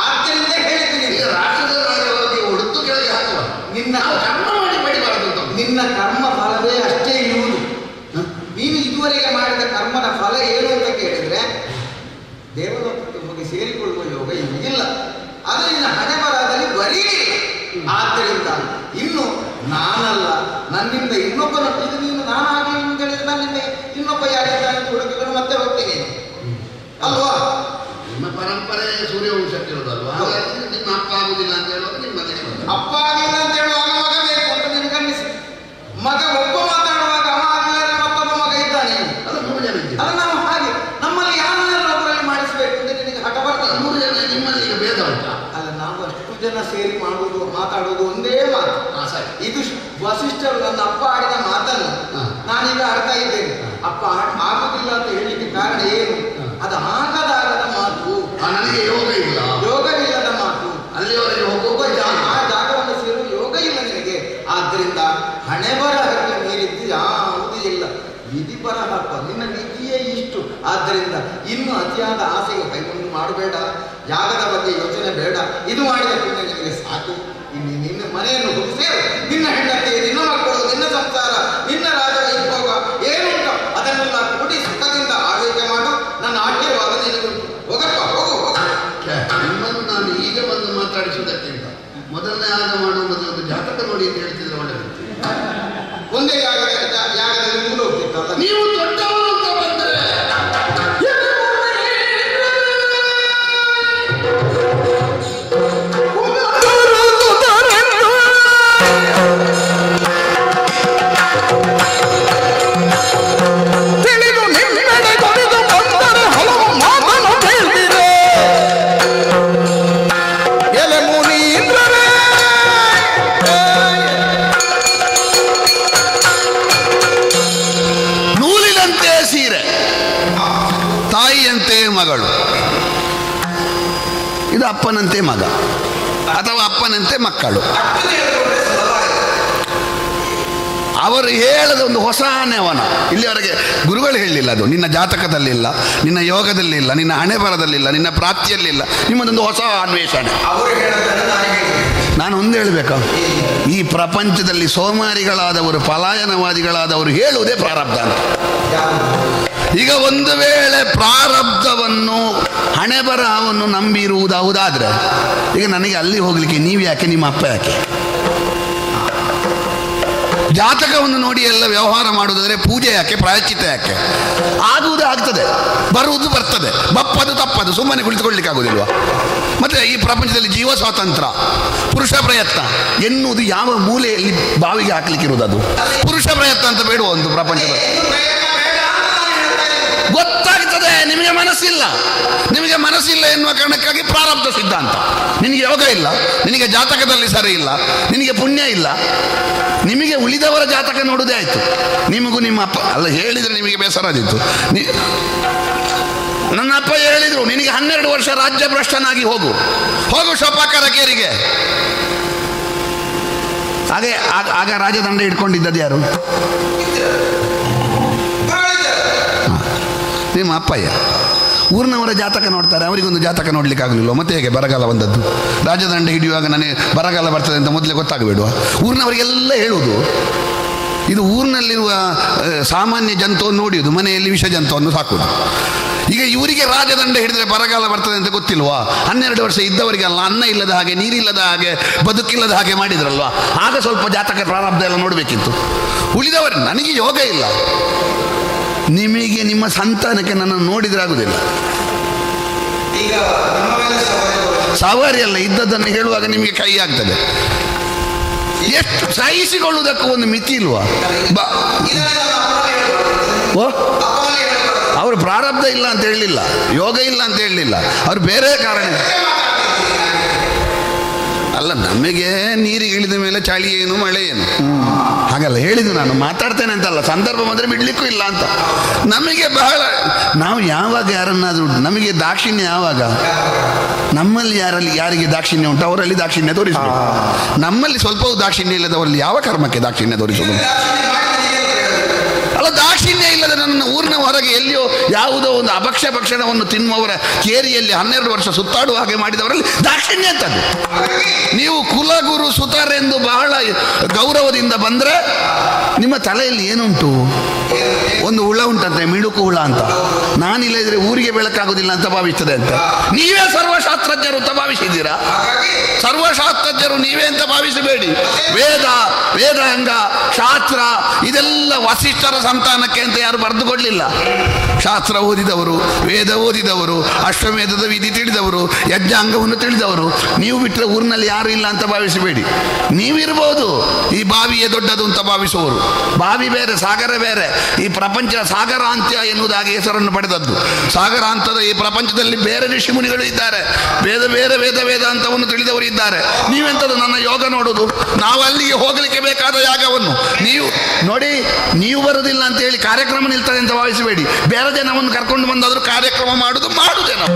ಆದ್ದರಿಂದ ಹೇಳ್ತೀನಿ, ಈಗ ರಾಷ್ಟ್ರದಲ್ಲಿ ಹೊಡೆದು ಕೆಳಗೆ ಹಾಕುವ. ನಿನ್ನ ಕರ್ಮ ಮಾಡಿ ಮಾಡಿಬಾರದು ಅಂತ. ನಿನ್ನ ಕರ್ಮ ಫಲವೇ ಅಷ್ಟೇ ಇರುವುದು. ನೀನು ಇದುವರೆಗೆ ಮಾಡಿದ ಕರ್ಮದ ಫಲ ಏನು ಅಂತ ಕೇಳಿದ್ರೆ ದೇವಲೋಕಕ್ಕೆ ಹೋಗಿ ಸೇರಿಕೊಳ್ಳುವ ಯೋಗ ಇಲ್ಲ. ಅದು ನಿನ್ನ ಹಣೆ ಬರಹದಲ್ಲಿ ಬರೀರಿ. ಆದ್ದರಿಂದ ಇನ್ನು ನಾನಲ್ಲ, ನನ್ನಿಂದ ಇನ್ನೊಬ್ಬನ ಇದು ನೀನು ನಾನಾಗಲಿ ಅಂತ ಹೇಳಿದ್ರೆ ನನ್ನಿಂದ ಇನ್ನೊಬ್ಬ ಯಾರಿದ್ದಾನೆ ಹುಡುಕಿಕೊಂಡು ಮತ್ತೆ ಹೋಗ್ತೀನಿ ಅಲ್ವಾ? ನಿಮ್ಮ ಪರಂಪರೆ ಸೂರ್ಯವಂಶಕ್ಕೆ ಇರೋದಲ್ವಾ? ಹಾಗಾಗಿ ನಿಮ್ಮ ಅಪ್ಪ ಆಗುದಿಲ್ಲ ಅಂತ ಹೇಳುವಾಗ ನಿಮ್ಮ ಮನೆಗೆ ಬಂದ. ಅಪ್ಪ ಆಗಿಲ್ಲ ಅಂತ ಹೇಳುವಾಗ ಮಗ ಬೇಕು ಅಂತ ನಿನಗೆ ಅನ್ನಿಸಿ, ಮಗ ಒಬ್ಬ ಮಾತಾಡುವಾಗ ಅವ ಆಗಲಿಲ್ಲ ಮತ್ತೊಬ್ಬ ಮಗ ಇದ್ದಾನೆ. ಅದು 3 ಜನ ಇದ್ದೀವಿ. ಅದು ನಾವು ಹಾಗೆ ನಮ್ಮಲ್ಲಿ ಯಾರನ್ನಾದ್ರೂ ಒಬ್ಬರಲ್ಲಿ ಮಾಡಿಸ್ಬೇಕು ಅಂತ ನಿನಗೆ ಹಠ ಬರ್ತದೆ. 3 ಜನ ನಿಮ್ಮಲ್ಲಿ ಈಗ ಭೇದ ಉಂಟಾ? ಅಲ್ಲ, ನಾವು ಅಷ್ಟು ಜನ ಸೇರಿ ಮಾಡುವುದು ಮಾತಾಡುವುದು ಒಂದೇ ಮಾತು. ಇದು ವಸಿಷ್ಠರು ನನ್ನ ಅಪ್ಪ ಆಡಿದ ಮಾತನ್ನು ನಾನೀಗ ಆಡ್ತಾ ಇದ್ದೇನೆ. ಅಪ್ಪ ಆಗುದಿಲ್ಲ ಅಂತ ಹೇಳಲಿಕ್ಕೆ ಕಾರಣ ಏನು? ಅದು ಆಗದಾಗದ ಮಾತು. ನನಗೆ ಯೋಗ ಇಲ್ಲ, ಯೋಗವಿಲ್ಲದ ಮಾತು. ಅಲ್ಲಿವರೆಗೆ ಹೋಗುವ ಆ ಜಾಗವನ್ನು ಸೇರುವ ಯೋಗ ಇಲ್ಲ ನಿನಗೆ. ಆದ್ದರಿಂದ ಹಣೆ ಬರಹಕ್ಕೆ ಮೀರಿದ್ದು ಯಾವುದೂ ಇಲ್ಲ. ವಿಧಿ ಬರಹಪ್ಪ, ನಿನ್ನ ವಿಧಿಯೇ ಇಷ್ಟು. ಆದ್ದರಿಂದ ಇನ್ನು ಅತಿಯಾದ ಆಸೆಗೆ ಕೈಗೊಂಡು ಮಾಡಬೇಡ. ಯಾಗದ ಬಗ್ಗೆ ಯೋಚನೆ ಬೇಡ. ಇದು ಮಾಡಿದ ಪುಣ್ಯ ನಿನಗೆ ಸಾಕು. ಇನ್ನು ನಿನ್ನ ಮನೆಯನ್ನು ಹುಡುಸೇರು. ನಿನ್ನ ಹೆಂಡತಿ, ನಿನ್ನ ಮಕ್ಕಳು, ನಿನ್ನ ಸಂಸಾರ, ನಿನ್ನ ರಾಜವೈಭೋಗ ಏನುಂಟು ಅದನ್ನೆಲ್ಲ ಕೂಡಿ ಸುಖದಿಂದ ಆಳ್ವಿಕೆ ಮಾಡು. ನನ್ನ ಆಶೀರ್ವಾದ ನಿನಗುಂಟು. ಹೋಗಪ್ಪ, ಹೋಗು ಹೋಗು. ನಿಮ್ಮನ್ನು ನಾನು ಈಗ ಬಂದು ಮಾತಾಡಿಸುವುದಕ್ಕಿಂತ ಮೊದಲನೇ ಯಾಗ ಮಾಡುವ ಮೊದಲು ಒಂದು ಜಾತಕ ನೋಡಿ ಅಂತ ಹೇಳ್ತಿದ್ರೆ ಒಳ್ಳೆದಿತ್ತು. ಒಂದೇ ಯಾಗದಲ್ಲಿ ಮೂಲ ಹೋಗ್ತಿತ್ತಲ್ಲ. ನೀವು ದೊಡ್ಡವರು ಅಂತ ಬಂದರೆ ತಿಳಿದು ನಿಮ್ಮೆಡೆ ಕೊನೆದು ಬಂದರೆ ಹಲವು ಮಾತನ್ನು ಕೇಳ್ತೀರೆ. ಎಲೆ ಮುನೀಂದ್ರರೇ, ನೂಲಿನಂತೆ ಸೀರೆ, ತಾಯಿಯಂತೆ ಮಗಳು, ಇದು ಅಪ್ಪನಂತೆ ಮಗ ಅಥವಾ ಅಪ್ಪನಂತೆ ಮಕ್ಕಳು. ಅವರು ಹೇಳದ ಒಂದು ಹೊಸ ನೆವನ ಇಲ್ಲಿವರೆಗೆ ಗುರುಗಳು ಹೇಳಲಿಲ್ಲ. ಅದು ನಿನ್ನ ಜಾತಕದಲ್ಲಿಲ್ಲ, ನಿನ್ನ ಯೋಗದಲ್ಲಿಲ್ಲ, ನಿನ್ನ ಹಣೆ ಬರದಲ್ಲಿಲ್ಲ, ನಿನ್ನ ಪ್ರಾಪ್ತಿಯಲ್ಲಿಲ್ಲ. ನಿಮ್ಮದೊಂದು ಹೊಸ ಅನ್ವೇಷಣೆ. ಅವರು ಹೇಳೋದನ್ನು ನಾನು ಒಂದು ಹೇಳಬೇಕಾ, ಈ ಪ್ರಪಂಚದಲ್ಲಿ ಸೋಮಾರಿಗಳಾದವರು, ಪಲಾಯನವಾದಿಗಳಾದವರು ಹೇಳುವುದೇ ಪ್ರಾರಬ್ಧ ಅಂತ. ಈಗ ಒಂದು ವೇಳೆ ಪ್ರಾರಬ್ಧವನ್ನು, ಹಣೆ ಬರಹವನ್ನು ನಂಬಿರುವುದಾದರೆ ಈಗ ನನಗೆ ಅಲ್ಲಿ ಹೋಗಲಿಕ್ಕೆ ನೀವು ಯಾಕೆ, ನಿಮ್ಮ ಅಪ್ಪ ಯಾಕೆ? ಜಾತಕವನ್ನು ನೋಡಿ ಎಲ್ಲ ವ್ಯವಹಾರ ಮಾಡುವುದಾದರೆ ಪೂಜೆ ಯಾಕೆ, ಪ್ರಾಯಶ್ಚಿತ್ತ ಯಾಕೆ? ಆಗುವುದು ಆಗ್ತದೆ, ಬರುವುದು ಬರ್ತದೆ, ಬಪ್ಪದು ತಪ್ಪದು, ಸುಮ್ಮನೆ ಕುಳಿತುಕೊಳ್ಳಿಕ್ಕೆ ಆಗುವುದಿಲ್ವಾ? ಮತ್ತೆ ಈ ಪ್ರಪಂಚದಲ್ಲಿ ಜೀವ ಸ್ವಾತಂತ್ರ್ಯ, ಪುರುಷ ಪ್ರಯತ್ನ ಎನ್ನುವುದು ಯಾವ ಮೂಲೆಯಲ್ಲಿ ಬಾವಿಗೆ ಹಾಕ್ಲಿಕ್ಕಿರುವುದು? ಅದು ಪುರುಷ ಪ್ರಯತ್ನ ಅಂತ ಬೇಡುವ ಒಂದು ಪ್ರಪಂಚದಲ್ಲಿ ಗೊತ್ತಾಗ್ತದೆ. ನಿಮಗೆ ಮನಸ್ಸಿಲ್ಲ, ನಿಮಗೆ ಮನಸ್ಸಿಲ್ಲ ಎನ್ನುವ ಕಾರಣಕ್ಕಾಗಿ ಪ್ರಾರಬ್ಧ ಸಿದ್ಧಾಂತ. ನಿನಗೆ ಯೋಗ ಇಲ್ಲ, ನಿನಗೆ ಜಾತಕದಲ್ಲಿ ಸರಿ ಇಲ್ಲ, ನಿನಗೆ ಪುಣ್ಯ ಇಲ್ಲ, ನಿಮಗೆ ಉಳಿದವರ ಜಾತಕ ನೋಡುವುದೇ ಆಯಿತು. ನಿಮಗೂ ನಿಮ್ಮ ಅಪ್ಪ ಅಲ್ಲ ಹೇಳಿದರೆ ನಿಮಗೆ ಬೇಸರದಿತ್ತು. ನನ್ನ ಅಪ್ಪ ಹೇಳಿದರು, ನಿನಗೆ 12 ವರ್ಷ ರಾಜ್ಯ ಭ್ರಷ್ಟನಾಗಿ ಹೋಗು ಶೋಪಾಕರ ಕೇರಿಗೆ. ಹಾಗೆ ಆಗ ರಾಜದಂಡ ಇಟ್ಕೊಂಡಿದ್ದದ್ದು ಯಾರು? ನಿಮ್ಮ ಅಪ್ಪಯ್ಯ. ಊರಿನವರ ಜಾತಕ ನೋಡ್ತಾರೆ, ಅವರಿಗೊಂದು ಜಾತಕ ನೋಡ್ಲಿಕ್ಕೆ ಆಗಲಿಲ್ಲ. ಮತ್ತೆ ಹೇಗೆ ಬರಗಾಲ ಬಂದದ್ದು? ರಾಜದಂಡ ಹಿಡಿಯುವಾಗ ನನಗೆ ಬರಗಾಲ ಬರ್ತದೆ ಅಂತ ಮೊದಲೇ ಗೊತ್ತಾಗಬೇಡುವ? ಊರಿನವರಿಗೆಲ್ಲ ಹೇಳುವುದು. ಇದು ಊರಿನಲ್ಲಿರುವ ಸಾಮಾನ್ಯ ಜಂತುವನ್ನು ನೋಡಿಯುವುದು, ಮನೆಯಲ್ಲಿ ವಿಷ ಜಂತುವನ್ನು ಸಾಕುವುದು. ಈಗ ಇವರಿಗೆ ರಾಜದಂಡ ಹಿಡಿದ್ರೆ ಬರಗಾಲ ಬರ್ತದೆ ಅಂತ ಗೊತ್ತಿಲ್ವಾ? 12 ವರ್ಷ ಇದ್ದವರಿಗೆಲ್ಲ ಅನ್ನ ಇಲ್ಲದ ಹಾಗೆ, ನೀರಿಲ್ಲದ ಹಾಗೆ, ಬದುಕಿಲ್ಲದ ಹಾಗೆ ಮಾಡಿದ್ರಲ್ವಾ? ಆಗ ಸ್ವಲ್ಪ ಜಾತಕ ಪ್ರಾರಬ್ಧ ಎಲ್ಲ ನೋಡಬೇಕಿತ್ತು. ಉಳಿದವರು ನನಗೆ ಯೋಗ ಇಲ್ಲ, ನಿಮಗೆ ನಿಮ್ಮ ಸಂತಾನಕ್ಕೆ ನನ್ನನ್ನು ನೋಡಿದ್ರೆ ಆಗುದಿಲ್ಲ. ಈಗ ನಮ್ಮ ಮೇಲೆ ಸವಾರಿ ಅಲ್ಲ, ಇದ್ದದ್ದನ್ನು ಹೇಳುವಾಗ ನಿಮಗೆ ಕೈ ಆಗ್ತದೆ. ಎಷ್ಟು ಸಹಿಸಿಕೊಳ್ಳುವುದಕ್ಕೂ ಒಂದು ಮಿತಿ ಇಲ್ವಾ? ಅವರು ಪ್ರಾರಬ್ಧ ಇಲ್ಲ ಅಂತ ಹೇಳಲಿಲ್ಲ, ಯೋಗ ಇಲ್ಲ ಅಂತ ಹೇಳಲಿಲ್ಲ, ಅವರು ಬೇರೆ ಕಾರಣ ಅಲ್ಲ. ನಮಗೆ ನೀರಿಗೆ ಇಳಿದ ಮೇಲೆ ಚಳಿ ಏನು ಮಳೆ ಏನು ಹಾಗಲ್ಲ ಹೇಳಿದ್ದು. ನಾನು ಮಾತಾಡ್ತೇನೆ ಅಂತಲ್ಲ, ಸಂದರ್ಭ ಬಂದರೆ ಬಿಡ್ಲಿಕ್ಕೂ ಇಲ್ಲ ಅಂತ. ನಮಗೆ ಬಹಳ, ನಾವು ಯಾವಾಗ ಯಾರನ್ನಾದರೂ, ನಮಗೆ ದಾಕ್ಷಿಣ್ಯ ಯಾವಾಗ? ನಮ್ಮಲ್ಲಿ ಯಾರಿಗೆ ದಾಕ್ಷಿಣ್ಯ ಉಂಟು ಅವರಲ್ಲಿ ದಾಕ್ಷಿಣ್ಯ ತೋರಿಸಬೇಕು. ನಮ್ಮಲ್ಲಿ ಸ್ವಲ್ಪವೂ ದಾಕ್ಷಿಣ್ಯ ಇಲ್ಲದವರಲ್ಲಿ ಯಾವ ಕರ್ಮಕ್ಕೆ ದಾಕ್ಷಿಣ್ಯ ತೋರಿಸೋದು? ಅಲ್ಲ, ದಾಕ್ಷಿಣ್ಯ ಇಲ್ಲ ಇಲ್ಲದೆ ನನ್ನ ಊರಿನ ಹೊರಗೆ ಎಲ್ಲಿಯೋ ಯಾವುದೋ ಒಂದು ಅಭಕ್ಷ್ಯ ಭಕ್ಷಣವನ್ನು ತಿನ್ನುವವರ ಕೇರಿಯಲ್ಲಿ 12 ವರ್ಷ ಸುತ್ತಾಡುವ ಹಾಗೆ ಮಾಡಿದವರಲ್ಲಿ ದಾಕ್ಷಿಣ್ಯ ಅಂತದ್ದು. ನೀವು ಕುಲಗುರು ಸುತರೆಂದು ಬಹಳ ಗೌರವದಿಂದ ಬಂದರೆ ನಿಮ್ಮ ತಲೆಯಲ್ಲಿ ಏನುಂಟು? ಒಂದು ಹುಳ ಉಂಟಂತೆ, ಮಿಡುಕು ಹುಳ ಅಂತ. ನಾನಿಲ್ಲದಿದ್ರೆ ಊರಿಗೆ ಬೆಳಕಾಗುವುದಿಲ್ಲ ಅಂತ ಭಾವಿಸ್ತದೆ ಅಂತ. ನೀವೇ ಸರ್ವಶಾಸ್ತ್ರಜ್ಞರು ಅಂತ ಭಾವಿಸಿದ್ದೀರಾ? ಸರ್ವಶಾಸ್ತ್ರಜ್ಞರು ನೀವೇ ಅಂತ ಭಾವಿಸಬೇಡಿ. ವೇದಾಂಗ ಶಾಸ್ತ್ರ ಇದೆಲ್ಲ ವಸಿಷ್ಠರ ಸಂತಾನಕ್ಕೆ ಅಂತ ಯಾರು ಬರೆದುಕೊಡ್ಲಿಲ್ಲ. ಶಾಸ್ತ್ರ ಓದಿದವರು, ವೇದ ಓದಿದವರು, ಅಶ್ವಮೇಧದ ವಿಧಿ ತಿಳಿದವರು, ಯಜ್ಞಾಂಗವನ್ನು ತಿಳಿದವರು. ನೀವು ಬಿಟ್ಟರೆ ಊರಿನಲ್ಲಿ ಯಾರು ಇಲ್ಲ ಅಂತ ಭಾವಿಸಬೇಡಿ. ನೀವಿರ್ಬೋದು ಈ ಬಾವಿಯೇ ದೊಡ್ಡದು ಅಂತ ಭಾವಿಸುವವರು. ಬಾವಿ ಬೇರೆ, ಸಾಗರ ಬೇರೆ. ಈ ಪ್ರಪಂಚ ಸಾಗರಾಂತ್ಯ ಎನ್ನುವುದಾಗಿ ಹೆಸರನ್ನು ಪಡೆದದ್ದು. ಸಾಗರಾಂತದ ಈ ಪ್ರಪಂಚದಲ್ಲಿ ಬೇರೆ ಋಷಿ ಮುನಿಗಳು ಇದ್ದಾರೆ, ವೇದಾಂತವನ್ನು ತಿಳಿದವರು ಇದ್ದಾರೆ. ನೀವೆಂಥದ್ದು ನನ್ನ ಯೋಗ ನೋಡುವುದು? ನಾವು ಅಲ್ಲಿಗೆ ಹೋಗಲಿಕ್ಕೆ ಬೇಕಾದ ಯಾಗವನ್ನು ನೀವು ನೋಡಿ. ನೀವು ಬರುವುದಿಲ್ಲ ಅಂತ ಹೇಳಿ ಕಾರ್ಯಕ್ರಮ ನಿಲ್ತದೆ ಅಂತ ಭಾವಿಸಬೇಡಿ. ಬೇರೆ ಜನವನ್ನು ಕರ್ಕೊಂಡು ಬಂದಾದರೂ ಕಾರ್ಯಕ್ರಮ ಮಾಡುವುದೇ ನಾವು ಮಾಡ್ತಾನೆ.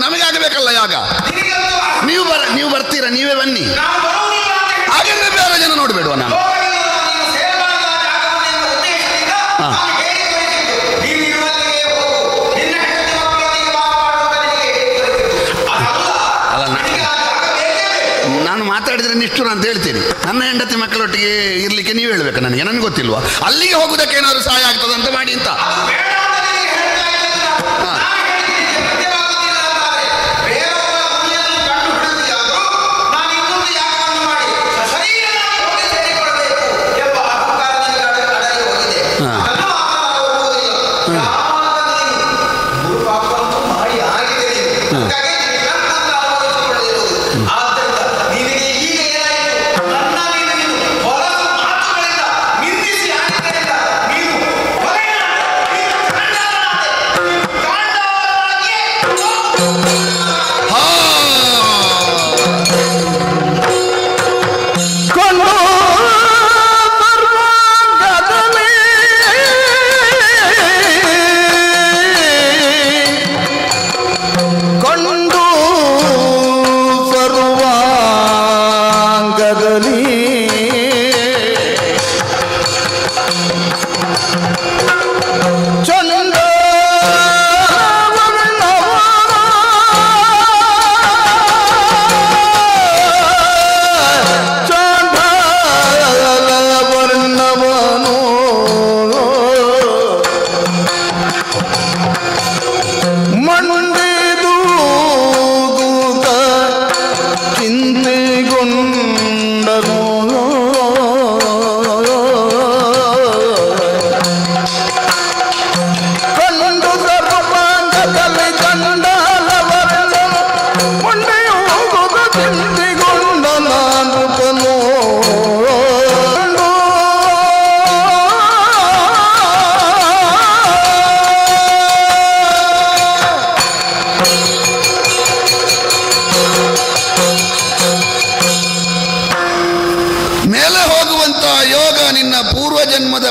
ನಮಗೆ ಆಗಬೇಕಲ್ಲ ಯಾಗ. ನೀವು ಬರ್ತೀರಾ, ನೀವೇ ಬನ್ನಿ. ಹಾಗೆಂದ್ರೆ ಬೇರೆ ಜನ ನೋಡ್ಬೇಡುವ ನಾನು. ನಾನು ಮಾತಾಡಿದ್ರೆ ನಿಷ್ಠುರ ಅಂತ ಹೇಳ್ತೀನಿ. ನನ್ನ ಹೆಂಡತಿ ಮಕ್ಕಳೊಟ್ಟಿಗೆ ಇರ್ಲಿಕ್ಕೆ ನೀವು ಹೇಳ್ಬೇಕು ನನಗೆ ಗೊತ್ತಿಲ್ವಾ? ಅಲ್ಲಿಗೆ ಹೋಗುದಕ್ಕೆ ಏನಾದ್ರು ಸಹಾಯ ಆಗ್ತದಂತ ಮಾಡಿ ಅಂತ.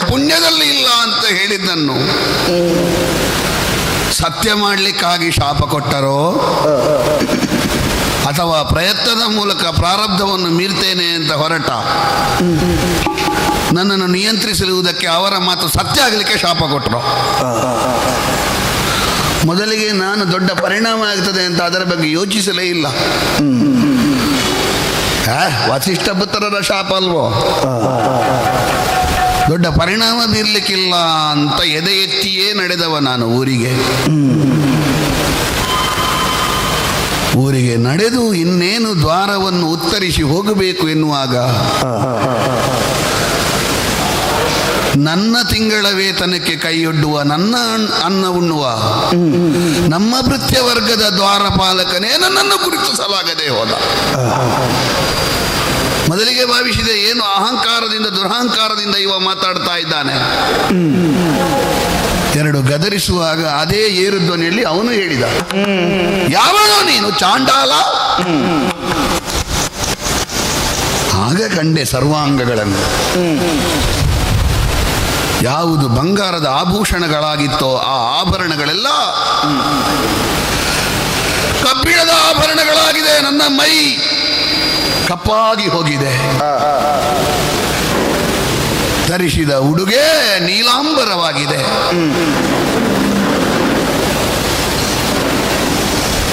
ಪುಣ್ಯದಲ್ಲಿ ಇಲ್ಲ ಅಂತ ಹೇಳಿದ್ದನ್ನು ಸತ್ಯ ಮಾಡಲಿಕ್ಕಾಗಿ ಶಾಪ ಕೊಟ್ಟರೋ ಅಥವಾ ಪ್ರಯತ್ನದ ಮೂಲಕ ಪ್ರಾರಬ್ಧವನ್ನು ಮೀರ್ತೇನೆ ಅಂತ ಹೊರಟ ನನ್ನನ್ನು ನಿಯಂತ್ರಿಸಿರುವುದಕ್ಕೆ ಅವರ ಮಾತು ಸತ್ಯ ಆಗಲಿಕ್ಕೆ ಶಾಪ ಕೊಟ್ಟರು. ಮೊದಲಿಗೆ ನಾನು ದೊಡ್ಡ ಪರಿಣಾಮ ಆಗ್ತದೆ ಅಂತ ಅದರ ಬಗ್ಗೆ ಯೋಚಿಸಲೇ ಇಲ್ಲ. ವಸಿಷ್ಠ ಪುತ್ರರ ಶಾಪ ಅಲ್ವೋ, ದೊಡ್ಡ ಪರಿಣಾಮ ಬೀರ್ಲಿಕ್ಕಿಲ್ಲ ಅಂತ ಎದೆ ಎತ್ತಿಯೇ ನಡೆದವ ನಾನು ಊರಿಗೆ ನಡೆದು ಇನ್ನೇನು ದ್ವಾರವನ್ನು ಉತ್ತರಿಸಿ ಹೋಗಬೇಕು ಎನ್ನುವಾಗ ನನ್ನ ತಿಂಗಳ ವೇತನಕ್ಕೆ ಕೈಯೊಡ್ಡುವ, ನನ್ನ ಅನ್ನ ಉಣ್ಣುವ ನಮ್ಮ ಭೃತ್ಯ ವರ್ಗದ ದ್ವಾರಪಾಲಕನೇ ನನ್ನನ್ನು ಗುರುತಿಸಲಾಗದೆ ಹೋದ. ಮೊದಲಿಗೆ ಭಾವಿಸಿದೆ ಏನು ಅಹಂಕಾರದಿಂದ ದುರಹಂಕಾರದಿಂದ ಇವ ಮಾತಾಡ್ತಾ ಇದ್ದಾನೆ. ಎರಡು ಗದರಿಸುವಾಗ ಅದೇ ಏರು ಧ್ವನಿಯಲ್ಲಿ ಅವನು ಹೇಳಿದ, ಯಾವನೋ ನೀನು ಚಾಂಡಾಲ. ಆಗ ಕಂಡೆ ಸರ್ವಾಂಗಗಳನ್ನು. ಯಾವುದು ಬಂಗಾರದ ಆಭೂಷಣಗಳಾಗಿತ್ತೋ ಆ ಆಭರಣಗಳೆಲ್ಲ ಕಬ್ಬಿಣದ ಆಭರಣಗಳಾಗಿದೆ. ನನ್ನ ಮೈ ಕಪ್ಪಾಗಿ ಹೋಗಿದೆ. ಧರಿಸಿದ ಉಡುಗೆ ನೀಲಾಂಬರವಾಗಿದೆ.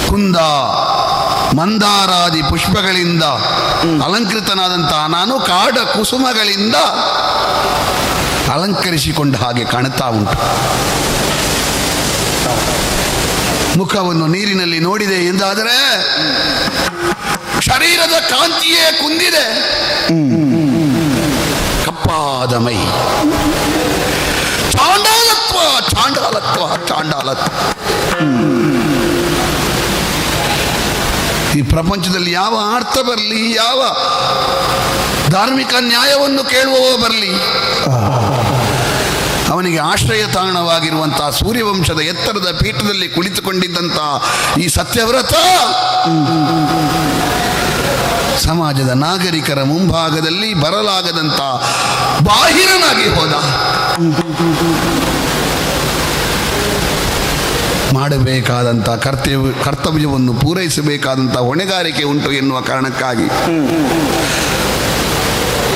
ಕುಂದ ಮಂದಾರಾದಿ ಪುಷ್ಪಗಳಿಂದ ಅಲಂಕೃತನಾದಂತಹ ನಾನು ಕಾಡ ಕುಸುಮಗಳಿಂದ ಅಲಂಕರಿಸಿಕೊಂಡ ಹಾಗೆ ಕಾಣುತ್ತಾ ಉಂಟು. ಮುಖವನ್ನು ನೀರಿನಲ್ಲಿ ನೋಡಿದೆ ಎಂದಾದರೆ ಶರೀರದ ಕಾಂತಿಯೇ ಕುಂದಿದೆ. ಕಪ್ಪಾದ ಮೈ. ಚಾಂಡಾಲತ್ವ ಚಾಂಡಾಲತ್ವ ಚಾಂಡಾಲತ್ವ. ಈ ಪ್ರಪಂಚದಲ್ಲಿ ಯಾವ ಅರ್ಥ ಬರಲಿ, ಯಾವ ಧಾರ್ಮಿಕ ನ್ಯಾಯವನ್ನು ಕೇಳುವವೋ ಬರಲಿ, ಅವನಿಗೆ ಆಶ್ರಯ ತಾಣವಾಗಿರುವಂತಹ ಸೂರ್ಯವಂಶದ ಎತ್ತರದ ಪೀಠದಲ್ಲಿ ಕುಳಿತುಕೊಂಡಿದ್ದಂತಹ ಈ ಸತ್ಯವ್ರತ ಸಮಾಜದ ನಾಗರಿಕರ ಮುಂಭಾಗದಲ್ಲಿ ಬರಲಾಗದಂತ ಬಾಹಿರನಾಗಿ ಹೋದ. ಮಾಡಬೇಕಾದಂಥ ಕರ್ತವ್ಯವನ್ನು ಪೂರೈಸಬೇಕಾದಂಥ ಹೊಣೆಗಾರಿಕೆ ಉಂಟು ಎನ್ನುವ ಕಾರಣಕ್ಕಾಗಿ,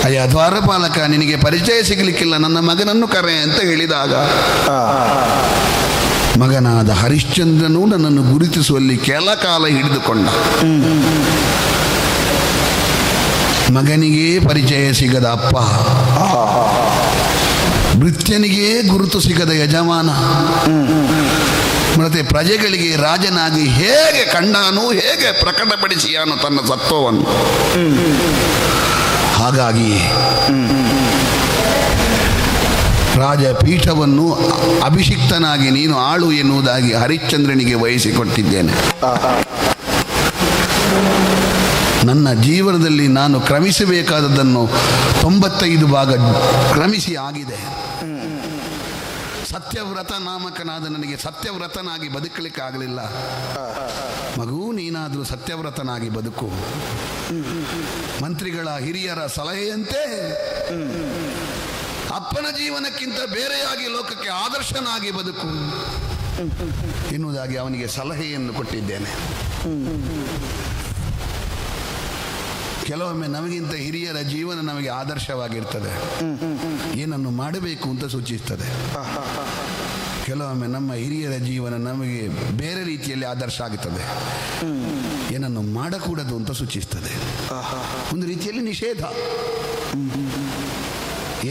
ಅಯ್ಯ ದ್ವಾರಪಾಲಕ, ನಿನಗೆ ಪರಿಚಯ ಸಿಗಲಿಕ್ಕಿಲ್ಲ, ನನ್ನ ಮಗನನ್ನು ಕರೆ ಅಂತ ಹೇಳಿದಾಗ ಮಗನಾದ ಹರಿಶ್ಚಂದ್ರನು ನನ್ನನ್ನು ಗುರುತಿಸುವಲ್ಲಿ ಕೆಲ ಕಾಲ ಹಿಡಿದುಕೊಂಡ. ಮಗನಿಗೇ ಪರಿಚಯ ಸಿಗದ ಅಪ್ಪ, ಭೃತ್ಯನಿಗೇ ಗುರುತು ಸಿಗದ ಯಜಮಾನ, ಮತ್ತೆ ಪ್ರಜೆಗಳಿಗೆ ರಾಜನಾಗಿ ಹೇಗೆ ಕಂಡಾನು, ಹೇಗೆ ಪ್ರಕಟಪಡಿಸಿಯಾನು ತನ್ನ ಸತ್ವವನ್ನು. ಹಾಗಾಗಿ ರಾಜಪೀಠವನ್ನು ಅಭಿಷಿಕ್ತನಾಗಿ ನೀನು ಆಳು ಎನ್ನುವುದಾಗಿ ಹರಿಶ್ಚಂದ್ರನಿಗೆ ವಹಿಸಿಕೊಟ್ಟಿದ್ದೇನೆ. ನನ್ನ ಜೀವನದಲ್ಲಿ ನಾನು ಕ್ರಮಿಸಬೇಕಾದದ್ದನ್ನು 95 ಭಾಗ ಕ್ರಮಿಸಿ ಆಗಿದೆ. ಸತ್ಯವ್ರತ ನಾಮಕನಾದ ನನಗೆ ಸತ್ಯವ್ರತನಾಗಿ ಬದುಕಲಿಕ್ಕೆ ಆಗಲಿಲ್ಲ. ಮಗು, ನೀನಾದರೂ ಸತ್ಯವ್ರತನಾಗಿ ಬದುಕು. ಮಂತ್ರಿಗಳ ಹಿರಿಯರ ಸಲಹೆಯಂತೆ ಅಪ್ಪನ ಜೀವನಕ್ಕಿಂತ ಬೇರೆಯಾಗಿ ಲೋಕಕ್ಕೆ ಆದರ್ಶನಾಗಿ ಬದುಕು ಎನ್ನುವುದಾಗಿ ಅವನಿಗೆ ಸಲಹೆಯನ್ನು ಕೊಟ್ಟಿದ್ದೇನೆ. ಕೆಲವೊಮ್ಮೆ ನಮಗಿಂತ ಹಿರಿಯರ ಜೀವನ ನಮಗೆ ಆದರ್ಶವಾಗಿರ್ತದೆ, ಏನನ್ನು ಮಾಡಬೇಕು ಅಂತ ಸೂಚಿಸ್ತದೆ. ಕೆಲವೊಮ್ಮೆ ನಮ್ಮ ಹಿರಿಯರ ಜೀವನ ನಮಗೆ ಬೇರೆ ರೀತಿಯಲ್ಲಿ ಆದರ್ಶ ಆಗುತ್ತದೆ, ಏನನ್ನು ಮಾಡಕೂಡದು ಅಂತ ಸೂಚಿಸ್ತದೆ. ಒಂದು ರೀತಿಯಲ್ಲಿ ನಿಷೇಧ.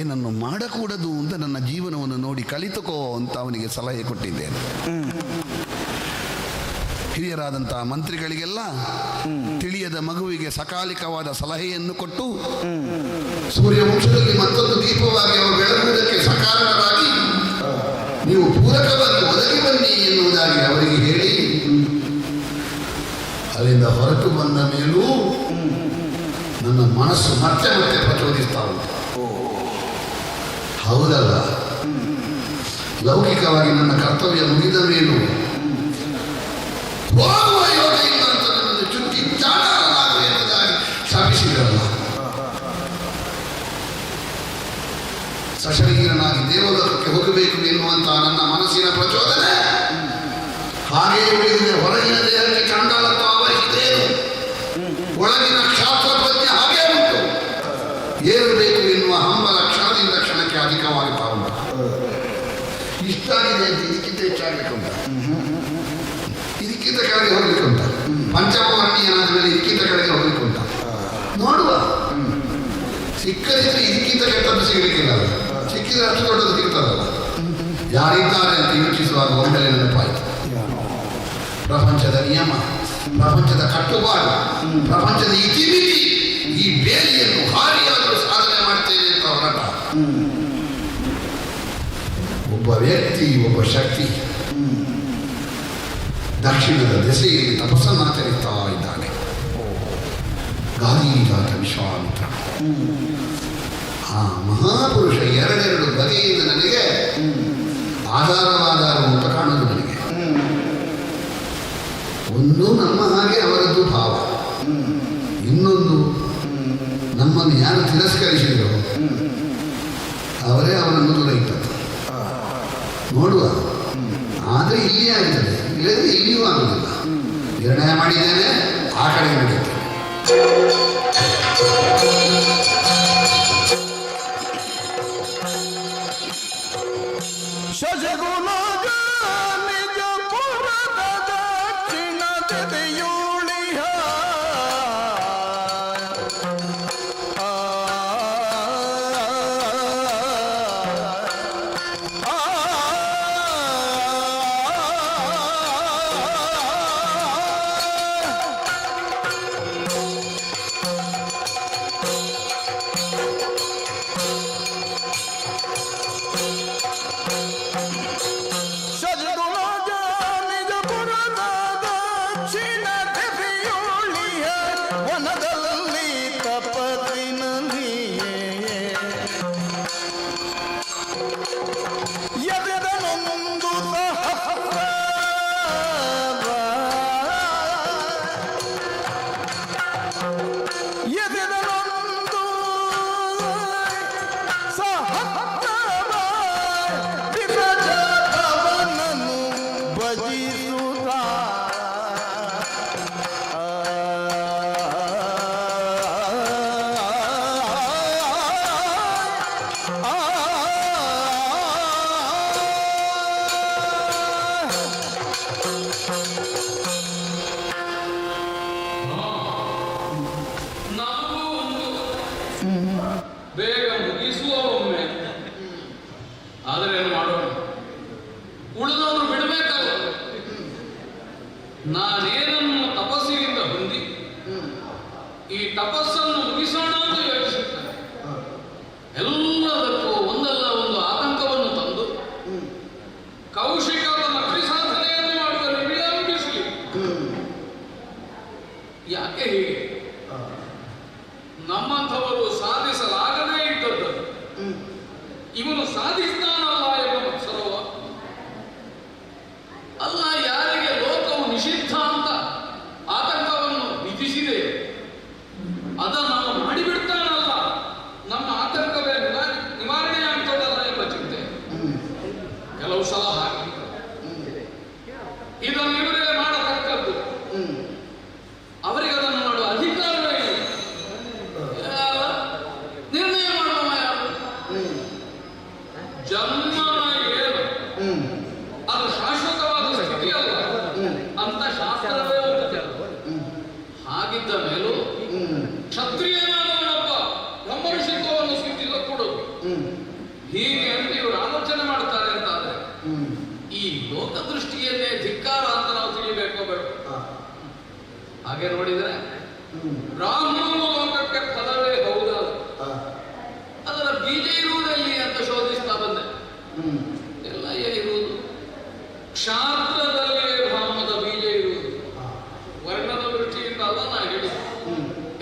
ಏನನ್ನು ಮಾಡಕೂಡದು ಅಂತ ನನ್ನ ಜೀವನವನ್ನು ನೋಡಿ ಕಲಿತುಕೋ ಅಂತ ಅವನಿಗೆ ಸಲಹೆ ಕೊಟ್ಟಿದ್ದೇನೆ. ಹಿರಿಯರಾದಂತಹ ಮಂತ್ರಿಗಳಿಗೆಲ್ಲ ತಿಳಿಯದ ಮಗುವಿಗೆ ಸಕಾಲಿಕವಾದ ಸಲಹೆಯನ್ನು ಕೊಟ್ಟು ಸೂರ್ಯವಂಶದಲ್ಲಿ ಮತ್ತೊಂದು ದೀಪವಾಗಿ ಅವರು ಬೆಳಗುವುದಕ್ಕೆ ಸಕಾರಣರಾಗಿ ನೀವು ಪೂರಕವಾಗಿ ಒದಗಿ ಬನ್ನಿ ಎನ್ನುವುದಾಗಿ ಅವರಿಗೆ ಹೇಳಿ ಅಲ್ಲಿಂದ ಹೊರಟು ಬಂದ ಮೇಲೂ ನನ್ನ ಮನಸ್ಸು ಮತ್ತೆ ಮತ್ತೆ ಪ್ರಚೋದಿಸ್ತಾ ಉಂಟು. ಹೌದಲ್ಲ, ಲೌಕಿಕವಾಗಿ ನನ್ನ ಕರ್ತವ್ಯ ಮುಗಿದ ಮೇಲೂ ಹೋಗುವ ಯೋಗ ಇಲ್ಲ ಅಂತ ನನ್ನನ್ನು ಚುಟ್ಟಿ ಚಾಡಲಾಗು ಎಂಬುದಾಗಿ ಶಪಿಸಿದರಲ್ಲ. ಸಶರೀರನಾಗಿ ದೇವಲೋಕಕ್ಕೆ ಹೋಗಬೇಕು ಎನ್ನುವಂತಹ ನನ್ನ ಮನಸ್ಸಿನ ಪ್ರಚೋದನೆ ಹಾಗೇ ಉಳಿದಿದೆ. ಹೊರಗಿನ ದೇಹಕ್ಕೆ ಚಾಂಡಾಲತ್ವ ಆವರಿಸಿದೇನು, ಒಳಗಿನ ಕ್ಷಾತ್ರ ಪ್ರಜ್ಞೆ ಹಾಗೇ ಉಂಟು. ಏರಬೇಕು ಎನ್ನುವ ಹಂಬಲ ಕ್ಷಣದಿಂದ ಇಷ್ಟಾಗಿದೆ ಅಂತ ಇದಕ್ಕಿಂತ ಹೆಚ್ಚಾಗಬೇಕು ಅಂತ, ಇದಕ್ಕಿಂತ ಕೆಳಗೆ ಹೋಗ್ಲಿಕ್ಕೆ ಉಂಟ, ಪಂಚಮವರ್ಣೀಯನಾದ ಮೇಲೆ ಇದಕ್ಕಿಂತ ಕೆಳಗೆ ಹೋಗ್ಲಿಕ್ಕೆ ಉಂಟ. ನೋಡುವ, ಸಿಕ್ಕದಿದ್ರೆ ಇದಕ್ಕಿಂತ ಕೆಟ್ಟದ್ದು ಸಿಗಲಿಕ್ಕಿಲ್ಲ, ಸಿಕ್ಕಿದ್ರೆ ಅಷ್ಟು ದೊಡ್ಡದು ಸಿಗ್ತದಲ್ಲ. ಯಾರಿದ್ದಾರೆ ಅಂತ ಯೋಚಿಸುವಾಗ ಒಮ್ಮೆಲೆ ನೆನಪಾಯಿತು ಪ್ರಪಂಚದ ನಿಯಮ, ಪ್ರಪಂಚದ ಕಟ್ಟುಪಾಡು, ಪ್ರಪಂಚದ ಇತಿಮಿತಿ. ಈ ಬೇಲಿಯನ್ನು ಹಾರಿಯಾದರೂ ಸಾಧನೆ ಮಾಡ್ತೇನೆ ಅಂತ ಹೊರಟ ಒಬ್ಬ ವ್ಯಕ್ತಿ, ಒಬ್ಬ ಶಕ್ತಿ ದಕ್ಷಿಣದ ದೆಸೆಯಲ್ಲಿ ತಪಸ್ಸನ್ನಾಚರಿಸ್ತಾ ಇದ್ದಾನೆ. ಗಾದೀಜಾತ ವಿಶ್ವಾಮಿತ್ರ. ಆ ಮಹಾಪುರುಷ ಎರಡೆರಡು ಬಗೆಯಿಂದ ನನಗೆ ಆಧಾರವಾಧಾರ ಅಂತ ಕಾಣೋದು ನನಗೆ. ಒಂದು ನಮ್ಮ ಹಾಗೆ ಅವರದ್ದು ಭಾವ, ಇನ್ನೊಂದು ನಮ್ಮನ್ನು ಯಾರು ತಿರಸ್ಕರಿಸಿದರು ಅವರೇ ಅವರನ್ನು ದೂರೈತದ್ದು. ನೋಡುವ, ಆದರೆ ಇಲ್ಲಿಯೇ ಆಗ್ತದೆ, ಇಲ್ಲದ್ರೆ ಇಲ್ಲಿಯೂ ಆಗುವುದಿಲ್ಲ. ನಿರ್ಣಯ ಮಾಡಿದ್ದೇನೆ, ಆ ಕಡೆ ನಡೆಯುತ್ತೇನೆ. ಬೇಗ ಮುಗಿಸುವ ಒಮ್ಮೆ. ಆದರೆ ಏನು ಮಾಡೋಣ, ಉಳಿದವರು ಬಿಡಬೇಕಲ್ಲ. ನಾನೇನನ್ನು ತಪಸ್ಸಿನಿಂದ ಹೊಂದಿ ಈ ತಪಸ್ಸನ್ನು ಮುಗಿಸೋಣ ಅಂತ ಯೋಚಿಸುತ್ತೇನೆ. ಎಲ್ಲದಕ್ಕೂ ಒಂದಲ್ಲ ಒಂದು ಆತಂಕವನ್ನು ತಂದು ಕೌಶಿಕದ ನಕಲಿ ಸಾಧನೆಯನ್ನು ಮಾಡುವಲ್ಲಿ ವಿಳಂಬಿಸಲಿ. ಯಾಕೆ ಹೀಗೆ? ನಮ್ಮಂಥವರು ಸಾಧಿಸಲಾಗದೇ ಇದ್ದದ್ದು ಇವನು ಸಾಧಿಸ್ತಾನಲ್ಲ ಎಂಬ ಮತ್ಸರವ ಅಲ್ಲ. ಯಾರಿಗೆ ಲೋಕವು ನಿಷಿದ್ಧ ಅಂತ ಆತಂಕವನ್ನು ವಿಧಿಸಿದೆ ಅದನ್ನು ನಾವು ಮಾಡಿಬಿಡ್ತಾನಲ್ಲ, ನಮ್ಮ ಆತಂಕವೇ ನಿವಾರಣೆ ಆಗ್ತದಲ್ಲ ಎಂಬ ಚಿಂತೆ ಕೆಲವು ಸಲ ಹಾಗೆ. ಇದನ್ನು ಇವರೇ ಮಾಡತಕ್ಕದ್ದು, ಅವರಿಗೆ ಅದನ್ನು ಮಾಡುವ ಅಧಿಕಾರವೇ ಇಲ್ಲ. ನಿರ್ಣಯ ಮಾಡುವ ಯಾರು? ಜನ್ಮ ಏನು ಅದು ಶಾಶ್ವತವಾದ ಸ್ಥಿತಿಯಲ್ಲ ಅಂತ ಶಾಸ್ತ್ರವೇ ಒಪ್ಪುತ್ತದೆ. ಹಾಗಿದ್ದ ಮೇಲೂ ಕ್ಷತ್ರಿಯನಾದವನೊಬ್ಬ ಬ್ರಹ್ಮಋಷಿತ್ವವನ್ನು ಸಿದ್ಧಿಸಕೊಡುವುದು ಹೀಗೆ ಅಂತ ಇವರು ಆಲೋಚನೆ ಮಾಡ್ತಾರೆ ಅಂತಾದ್ರೆ ಈ ಲೋಕದೃಷ್ಟಿಯನ್ನೇ ಧಿಕ್ಕಾರ ಅಂತ ನಾವು ತಿಳಿಬೇಕೋ ಬೇಡ? ಹಾಗೆ ನೋಡಿದರೆ ಬ್ರಾಹ್ಮಣ ಲೋಕಕ್ಕೆ ಫಲವೇ ಹೌದಲ್ಲ, ಅದರ ಬೀಜ ಇರುವುದಲ್ಲಿ ಅಂತ ಶೋಧಿಸ್ತಾ ಬಂದೆ. ಎಲ್ಲ ಇರುವುದು ಕ್ಷಾತ್ರದಲ್ಲೇ ಬ್ರಾಹ್ಮಣದ ಬೀಜ ಇರುವುದು, ವರ್ಣದ ದೃಷ್ಟಿಯಿಂದ ಅಲ್ಲ. ನಾ ಹೇಳಿ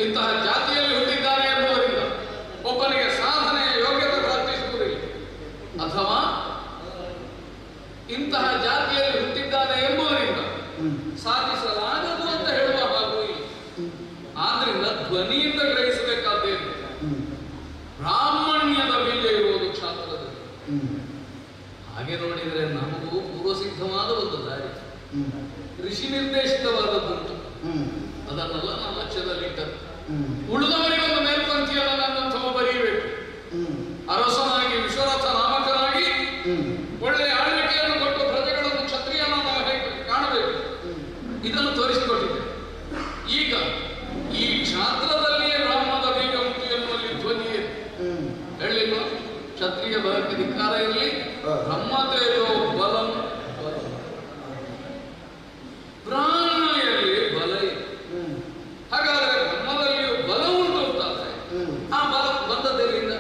ಇಂತಹ ಜಾತಿಯಲ್ಲಿ ಹುಟ್ಟಿದ್ದಾರೆ ಎಂಬುವರಿಂದ ಒಬ್ಬನಿಗೆ ಸಾಧನೆಯ ಯೋಗ್ಯತೆ ಪ್ರಾರ್ಥಿಸುವುದಿಲ್ಲ, ಅಥವಾ ಇಂತಹ ಜಾತಿಯಲ್ಲಿ ಹುಟ್ಟಿದ್ದಾನೆ ಎಂಬುವರಿಂದ ಸಾಧಿಸಲಾಗದು ಅಂತ ಹೇಳುವ ಹಾಗೂ ಇಲ್ಲ. ಆದ್ರಿಂದ ಧ್ವನಿಯಿಂದ ಗ್ರಹಿಸಬೇಕಾದ್ದೇನು? ಬ್ರಾಹ್ಮಣ್ಯದ ಬೀಜ ಇರುವುದು ಕ್ಷಾತ್ರದಲ್ಲಿ. ಹಾಗೆ ನೋಡಿದರೆ ನಮಗೂ ಪೂರ್ವಸಿದ್ಧವಾದ ಒಂದು ದಾರಿ, ಋಷಿ ನಿರ್ದೇಶಿತವಾದದ್ದುಂಟು. ಅದನ್ನೆಲ್ಲ ನಾವು ಲಕ್ಷ್ಯದಲ್ಲಿಟ್ಟದ್ದು. ಉಳಿದವರಿಗೊಂದು ಮೇಲ್ಪಂಕ್ತಿಯನ್ನು ನನ್ನಂಥವ ಬರೀಬೇಕು. ಅರಸನಾಗಿ ವಿಶ್ವರಥ ನಾಮಕನಾಗಿ ಹೇಳಿಲ್ವ? ಕ್ಷತ್ರಿಯ ಬಲಕ್ಕೆ ಧಿಕ್ಕಾರ ಇರಲಿ, ಬ್ರಹ್ಮತೇಜೋ ಬಲಂ ಬ್ರಾಹ್ಮಣೆಯಲ್ಲಿ ಬಲ ಇದೆ. ಹಾಗಾದರೆ ಬ್ರಹ್ಮದಲ್ಲಿಯೂ ಬಲ ಉಂಟು ಅಂತಾದ್ರೆ ಆ ಬಲ ಬಂದದ್ದೆಲ್ಲಿಂದ?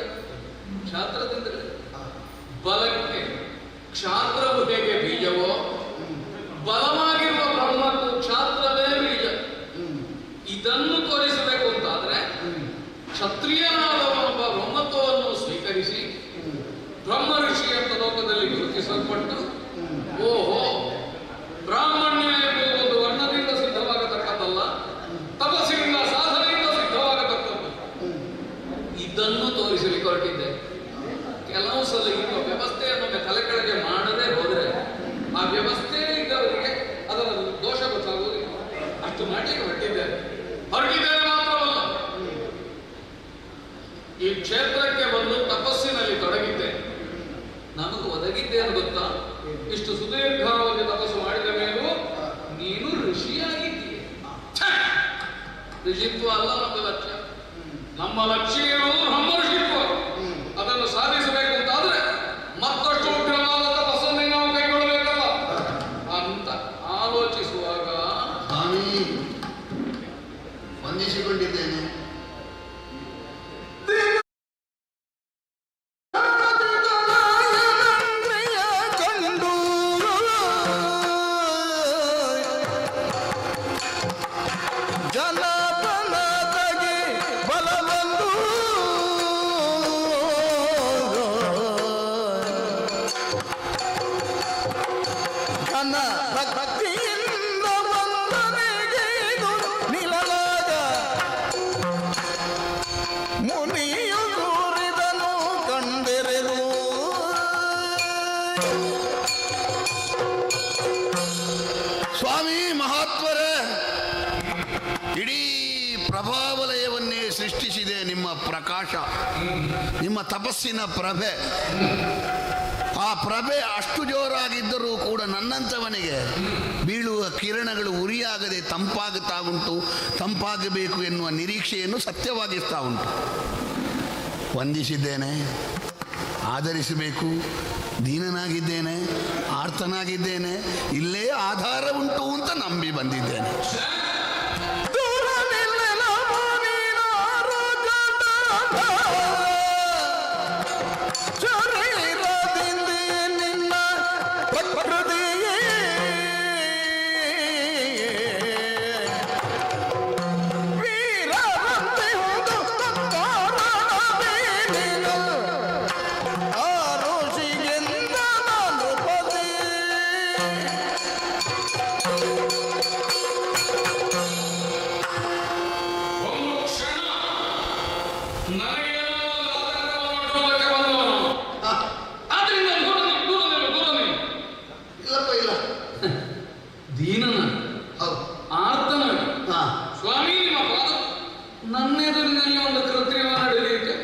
ಕ್ಷಾತ್ರದಿಂದಲೇ. ಬಲಕ್ಕೆ ಕ್ಷಾತ್ರವು ಹೇಗೆ ಬೀಜವೋ, ಬಲವಾಗಿರುವ ಬ್ರಹ್ಮಕ್ಕೂ ಕ್ಷಾತ್ರವೇ ಬೀಜ. ಇದನ್ನು ತೋರಿಸಬೇಕು ಅಂತಾದ್ರೆ ಕ್ಷತ್ರಿಯನಾದವನೊಬ್ಬ ಬ್ರಹ್ಮತ್ವವನ್ನು ಸ್ವೀಕರಿಸಿ ಬ್ರಹ್ಮ ಋಷಿ ಅಂತ ಲೋಕದಲ್ಲಿ ಗುರುತಿಸಲ್ಪಟ್ಟು, ಓಹೋ ಬ್ರಾಹ್ಮಣ್ಯ ಎಂಬುದು ಒಂದು ವರ್ಣದಿಂದ ಸಿದ್ಧವಾಗತಕ್ಕದ್ದಲ್ಲ, ತಪಸ್ಸಿನಿಂದ ಸಾಧನೆಯಿಂದ ಸಿದ್ಧವಾಗತಕ್ಕದ್ದು. ಇದನ್ನು ತೋರಿಸಲಿಕ್ಕೆ ಹೊರಟಿದ್ದೆ. ಕೆಲವು ಸಲ ಇರುವ ವ್ಯವಸ್ಥೆಯನ್ನು ತಲೆ ಕೆಳಗೆ ಮಾಡದೆ ಹೋದರೆ ಆ ವ್ಯವಸ್ಥೆ ಇದ್ದವರಿಗೆ ಅದರ ದೋಷ ಗೊತ್ತಾಗುವುದಿಲ್ಲ. ಅಷ್ಟು ಮಾಡಲಿಕ್ಕೆ ಹೊರಟಿದ್ದೇನೆ ಮಾತ್ರವಲ್ಲ, ಈ ಕ್ಷೇತ್ರಕ್ಕೆ ಬಂದು ತಪಸ್ಸಿನಲ್ಲಿ ತೊಡಗಿದ್ದೆ. ನಮಗೆ ಒದಗಿದ್ದೇನು ಗೊತ್ತಾ? ಇಷ್ಟು ಸುದೀರ್ಘವಾಗಿ ತಪಸ್ಸು ಮಾಡಿದ ಮೇಲೂ ನೀನು ಋಷಿಯಾಗಿದ್ದೀಯ. ಋಷಿತ್ವ ಅಲ್ಲ ನಮ್ಮ ಲಕ್ಷ್ಯ. ನಮ್ಮ ಲಕ್ಷ್ಯ ಇರುವುದು ಬ್ರಹ್ಮ ಋಷಿತ್ವ. ಅದನ್ನು ಸಾಧಿಸಬೇಕು ಅಂತಾದ್ರೆ ಮತ್ತಷ್ಟು ಉಗ್ರವಾದ ತಪಸ್ಸನ್ನೇ ನಾವು ಕೈಗೊಳ್ಳಬೇಕಲ್ಲ ಅಂತ ಆಲೋಚಿಸುವಾಗ ಸ್ವಾಮಿ ವಂದಿಸಿಕೊಂಡಿದ್ದೇನೆ. ಸ್ವಾಮಿ ಮಹಾತ್ಮರೇ, ಇಡೀ ಪ್ರಭಾವಲಯವನ್ನೇ ಸೃಷ್ಟಿಸಿದೆ ನಿಮ್ಮ ಪ್ರಕಾಶ, ನಿಮ್ಮ ತಪಸ್ಸಿನ ಪ್ರಭೆ. ಆ ಪ್ರಭೆ ಅಷ್ಟು ಜೋರಾಗಿದ್ದರೂ ಕೂಡ ನನ್ನಂಥವನಿಗೆ ಬೀಳುವ ಕಿರಣಗಳು ಉರಿಯಾಗದೆ ತಂಪಾಗುತ್ತಾ ಉಂಟು. ತಂಪಾಗಬೇಕು ಎನ್ನುವ ನಿರೀಕ್ಷೆಯನ್ನು ಸತ್ಯವಾಗಿಸ್ತಾ ಉಂಟು. ವಂದಿಸಿದ್ದೇನೆ, ಆಧರಿಸಬೇಕು. ದೀನನಾಗಿದ್ದೇನೆ, ಆರ್ತನಾಗಿದ್ದೇನೆ, ಇಲ್ಲೇ ಆಧಾರ ಉಂಟು ಅಂತ ನಂಬಿ ಬಂದಿದ್ದೇನೆ. ನನ್ನೆದುರಿನಲ್ಲಿ ಒಂದು ಕೃತ್ರಿಮ ನಡೆಯಲಿಕ್ಕೆ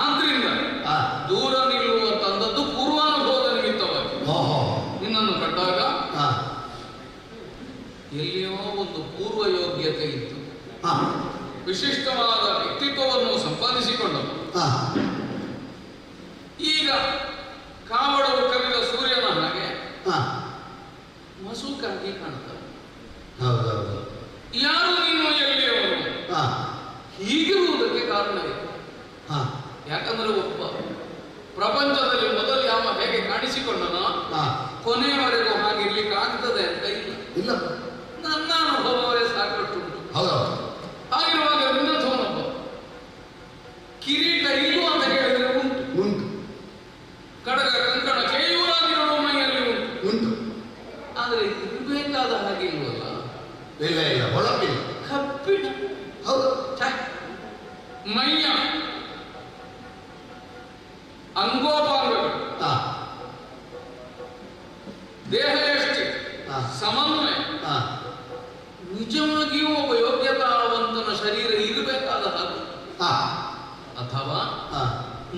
ಆದ್ರಿಂದ ದೂರ ನಿಲ್ಲುವ ತಂದದ್ದು ಪೂರ್ವಾನುಭವದ ನಿಮಿತ್ತವಾಗಿ. ನಿನ್ನನ್ನು ಕಂಡಾಗ ಎಲ್ಲಿಯೋ ಒಂದು ಪೂರ್ವ ಯೋಗ್ಯತೆ ಇತ್ತು, ವಿಶಿಷ್ಟವಾದ ವ್ಯಕ್ತಿತ್ವವನ್ನು ಸಂಪಾದಿಸಿಕೊಂಡನು. ಈಗ ಕಾವಡವು ಕವಿದ ಸೂರ್ಯನ ಹಾಗೆ ಮಸುಕಾಗಿ ಕಾಣ್ತಾರೆ. ಯಾರು ನೀನು, ಎಲ್ಲಿಯವರು? ಹೀಗಿರುವುದಕ್ಕೆ ಕಾರಣವಿದೆ. ಯಾಕಂದ್ರೆ ಒಬ್ಬ ಪ್ರಪಂಚದಲ್ಲಿ ಮೊದಲು ಯಾವ ಹೇಗೆ ಕಾಣಿಸಿಕೊಂಡನೋ ಕೊನೆಯವರೆಗೂ ಹಾಗಿರ್ಲಿಕ್ಕೆ ಆಗ್ತದೆ ಅಂತ ಇಲ್ಲ. ನನ್ನ ಅನುಭವವೇ ಸಾಕಷ್ಟು ಉಂಟು. ಹಾಗಿರುವಾಗ ನಿನ್ನಥವನೊಬ್ಬ ಕಿರೀಟ ಇಲ್ಲು ಅಂತ ಹೇಳಿದ್ರೆ ಉಂಟು, ಕಡಗ ಕಂಕಣ ಕೇಯೂರಾದಿಗಳು ಮೈಯಲ್ಲಿ ಉಂಟು. ಆದ್ರೆ ಇರಬೇಕಾದ ಹಾಗೆ ಇಲ್ವಲ್ಲ. ಇಲ್ಲ ಹೊಳಪಿಲ್ಲ, ಕಪ್ಪಿಣ. ಮೈಯ ಅಂಗೋಪಾಂಗಗಳು, ದೇಹ ಎಷ್ಟು ಸಮನ್ವಯ, ನಿಜವಾಗಿಯೂ ಒಬ್ಬ ಯೋಗ್ಯತಾವಂತನ ಶರೀರ ಇರಬೇಕಾದ ಹಾಗೆ, ಅಥವಾ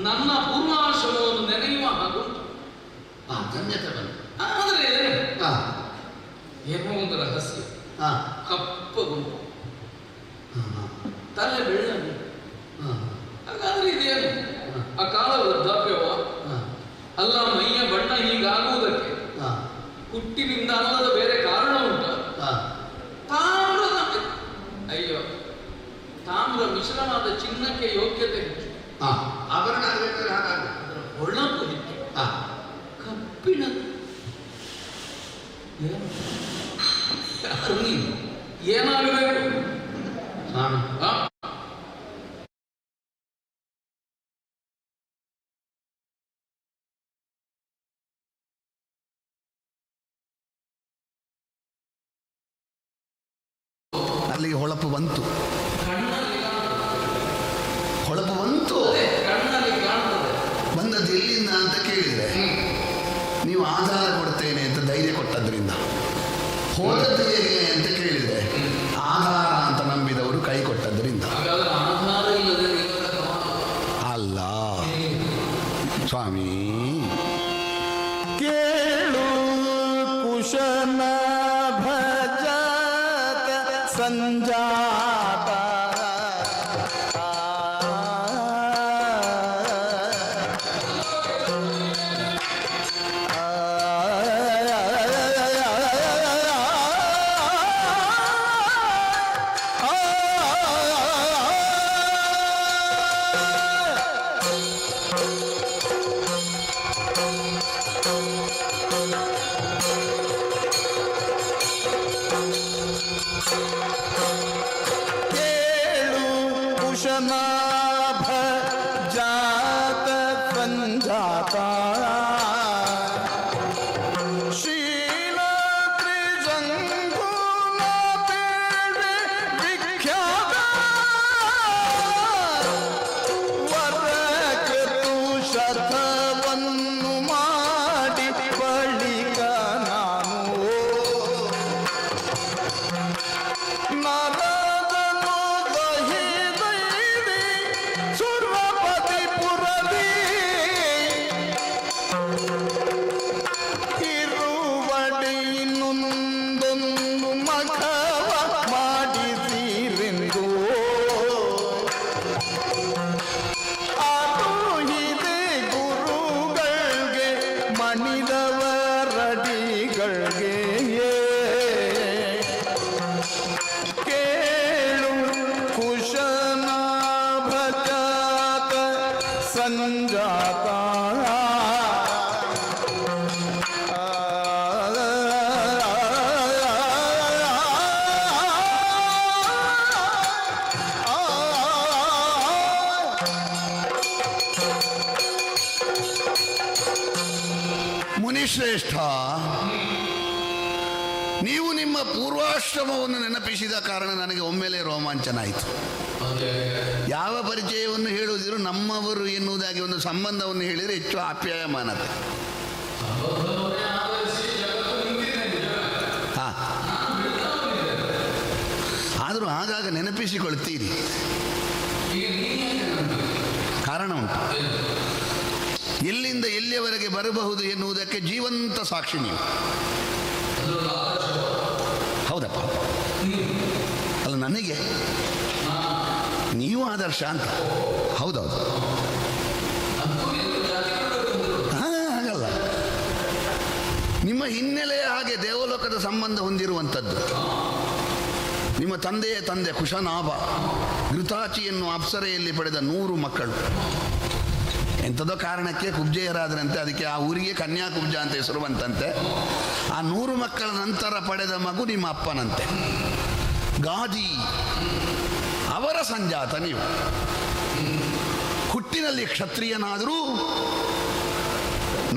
ನನ್ನ ಪೂರ್ವಾಶ್ರಮವನ್ನು ನೆನೆಯುವ ಹಾಗುಂಟು. ಆದರೆ ಏನೋ ಒಂದು ರಹಸ್ಯ. ಕಪ್ಪಗುಂಟು, ತಲೆ ಬೆಳ್ಳನು. ಹಾಗಾದ್ರೆ ಇದು ಅಕಾಲ ವೃದ್ಧಾಪ್ಯವ ಅಲ್ಲ ಮೈಯ ಬಣ್ಣ ಹೀಗಾಗುವುದಕ್ಕೆ ಹುಟ್ಟಿನಿಂದ ಅಲ್ಲದ ಬೇರೆ ಕಾರಣ ಉಂಟ? ತಾಮ್ರದ ಅಯ್ಯೋ ತಾಮ್ರ ಮಿಶ್ರವಾದ ಚಿನ್ನಕ್ಕೆ ಯೋಗ್ಯತೆ ಹೆಚ್ಚು, ಆಭರಣ ಹೊಳಪು ಹೆಚ್ಚು, ಕಬ್ಬಿಣ ಏನಾಗಬೇಕು? ಅಲ್ಲಿಗೆ ಹೊಳಪು ಬಂತು, ಹೊಳಪು ಬಂತು. ಬಂದದ್ದು ಎಲ್ಲಿಂದ ಅಂತ ಕೇಳಿದರೆ ನೀವು ಆಧಾರ ಕೊಡ್ತೇನೆ ಅಂತ ಧೈರ್ಯ ಕೊಟ್ಟದ್ರಿಂದ. ಹೋದದ್ದು ಹೇಗೆ ಅಂತ ಕೇಳಿದರೆ ಆಧಾರ ಅಂತ ನಂಬಿದವರು ಕೈ ಕೊಟ್ಟದ್ರಿಂದ. ಅಲ್ಲ ಸ್ವಾಮಿ, ಕೇಳು ಕುಶನ ಭಜತ ಸಂಜಾತ ಕುಶನಾಭ ಜಾತ ಸಂಜಾತ ಶೀಲ ತ್ರಿಜಂಗುನ ಪೇಡೆ ವಿಖ್ಯಾತ ವರಕೃತು ಶತವನ್ನು ಮಾಡಿ ಬಳಿಕ ನಾನು ನರದನು ದಹಿ ದೈದಿ ಸುರಪತಿ ಪುರದಿ ಇರುವಡಿ ಇನ್ನೊಂದೊಂದು ಮಖವ ಮಾಡಿಸಿರೆಂದು ಅದು ಇದೆ ಗುರುಗಳಿಗೆ ಮಣಿದವರಡಿಗಳಿಗೆ. ಕೇಳು ಕುಶನಾಭ ಜಾತ ಸಂಜಾತ ಮುನಿಶ್ರೇಷ್ಠ, ನೀವು ನಿಮ್ಮ ಪೂರ್ವಾಶ್ರಮವನ್ನು ನೆನಪಿಸಿದ ಕಾರಣ ನನಗೆ ಒಮ್ಮೆಲೆ ರೋಮಾಂಚನ ಆಯಿತು. ಯಾವ ಪರಿಚಯವನ್ನು ಹೇಳುವುದಿರು ನಮ್ಮವರು ಎನ್ನುವುದಾಗಿ ಒಂದು ಸಂಬಂಧವನ್ನು ಹೇಳಿದರೆ ಹೆಚ್ಚು ಆಪ್ಯಾಯಮಾನತೆ. ಆದರೂ ಆಗಾಗ ನೆನಪಿಸಿಕೊಳ್ತೀರಿ, ಕಾರಣ ಉಂಟು. ಎಲ್ಲಿಂದ ಎಲ್ಲಿಯವರೆಗೆ ಬರಬಹುದು ಎನ್ನುವುದಕ್ಕೆ ಜೀವಂತ ಸಾಕ್ಷಿ ನೀವು. ಹೌದಪ್ಪ, ಅಲ್ಲ ನನಗೆ ನೀವು ಆದರ್ಶ ಅಂತ. ಹೌದೌದು, ಹಾಗಲ್ಲ, ನಿಮ್ಮ ಹಿನ್ನೆಲೆಯ ಹಾಗೆ ದೇವಲೋಕದ ಸಂಬಂಧ ಹೊಂದಿರುವಂಥದ್ದು. ನಿಮ್ಮ ತಂದೆಯ ತಂದೆ ಕುಶನಾಭ ಘೃತಾಚಿಯನ್ನು ಅಪ್ಸರೆಯಲ್ಲಿ ಪಡೆದ 100 ಮಕ್ಕಳು. ಎಂಥದೋ ಕಾರಣಕ್ಕೆ ಕುಬ್ಜೆಯರಾದ್ರಂತೆ, ಅದಕ್ಕೆ ಆ ಊರಿಗೆ ಕನ್ಯಾಕುಬ್ಜ ಅಂತ ಹೆಸರು ಬಂತಂತೆ. ಆ 100 ಮಕ್ಕಳ ನಂತರ ಪಡೆದ ಮಗು ನಿಮ್ಮ ಅಪ್ಪನಂತೆ, ಗಾದಿ. ಅವರ ಸಂಜಾತ ನೀವು. ಹುಟ್ಟಿನಲ್ಲಿ ಕ್ಷತ್ರಿಯನಾದರೂ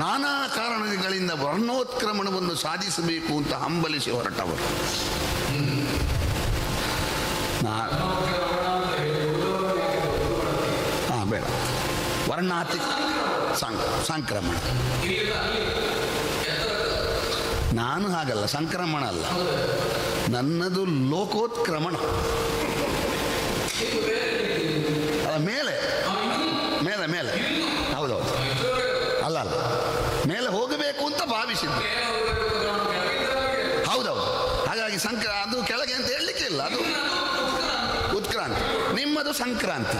ನಾನಾ ಕಾರಣಗಳಿಂದ ವರ್ಣೋತ್ಕ್ರಮಣವನ್ನು ಸಾಧಿಸಬೇಕು ಅಂತ ಹಂಬಲಿಸಿ ಹೊರಟವರು. ಬೇಡ, ವರ್ಣಾತಿ ಸಂಕ್ರಮಣ. ನಾನು ಹಾಗಲ್ಲ, ಸಂಕ್ರಮಣ ಅಲ್ಲ, ನನ್ನದು ಲೋಕೋತ್ಕ್ರಮಣ. ಮೇಲೆ ಮೇಲೆ ಮೇಲೆ ಹೌದೌದು, ಅಲ್ಲ ಅಲ್ಲ, ಮೇಲೆ ಹೋಗಬೇಕು ಅಂತ ಭಾವಿಸಿದ್ದು. ಹೌದೌದು, ಹಾಗಾಗಿ ಅದು ಕೆಳಗೆ ಅಂತ ಹೇಳಲಿಕ್ಕೆ ಇಲ್ಲ, ಅದು ಉತ್ಕ್ರಾಂತಿ. ನಿಮ್ಮದು ಸಂಕ್ರಾಂತಿ.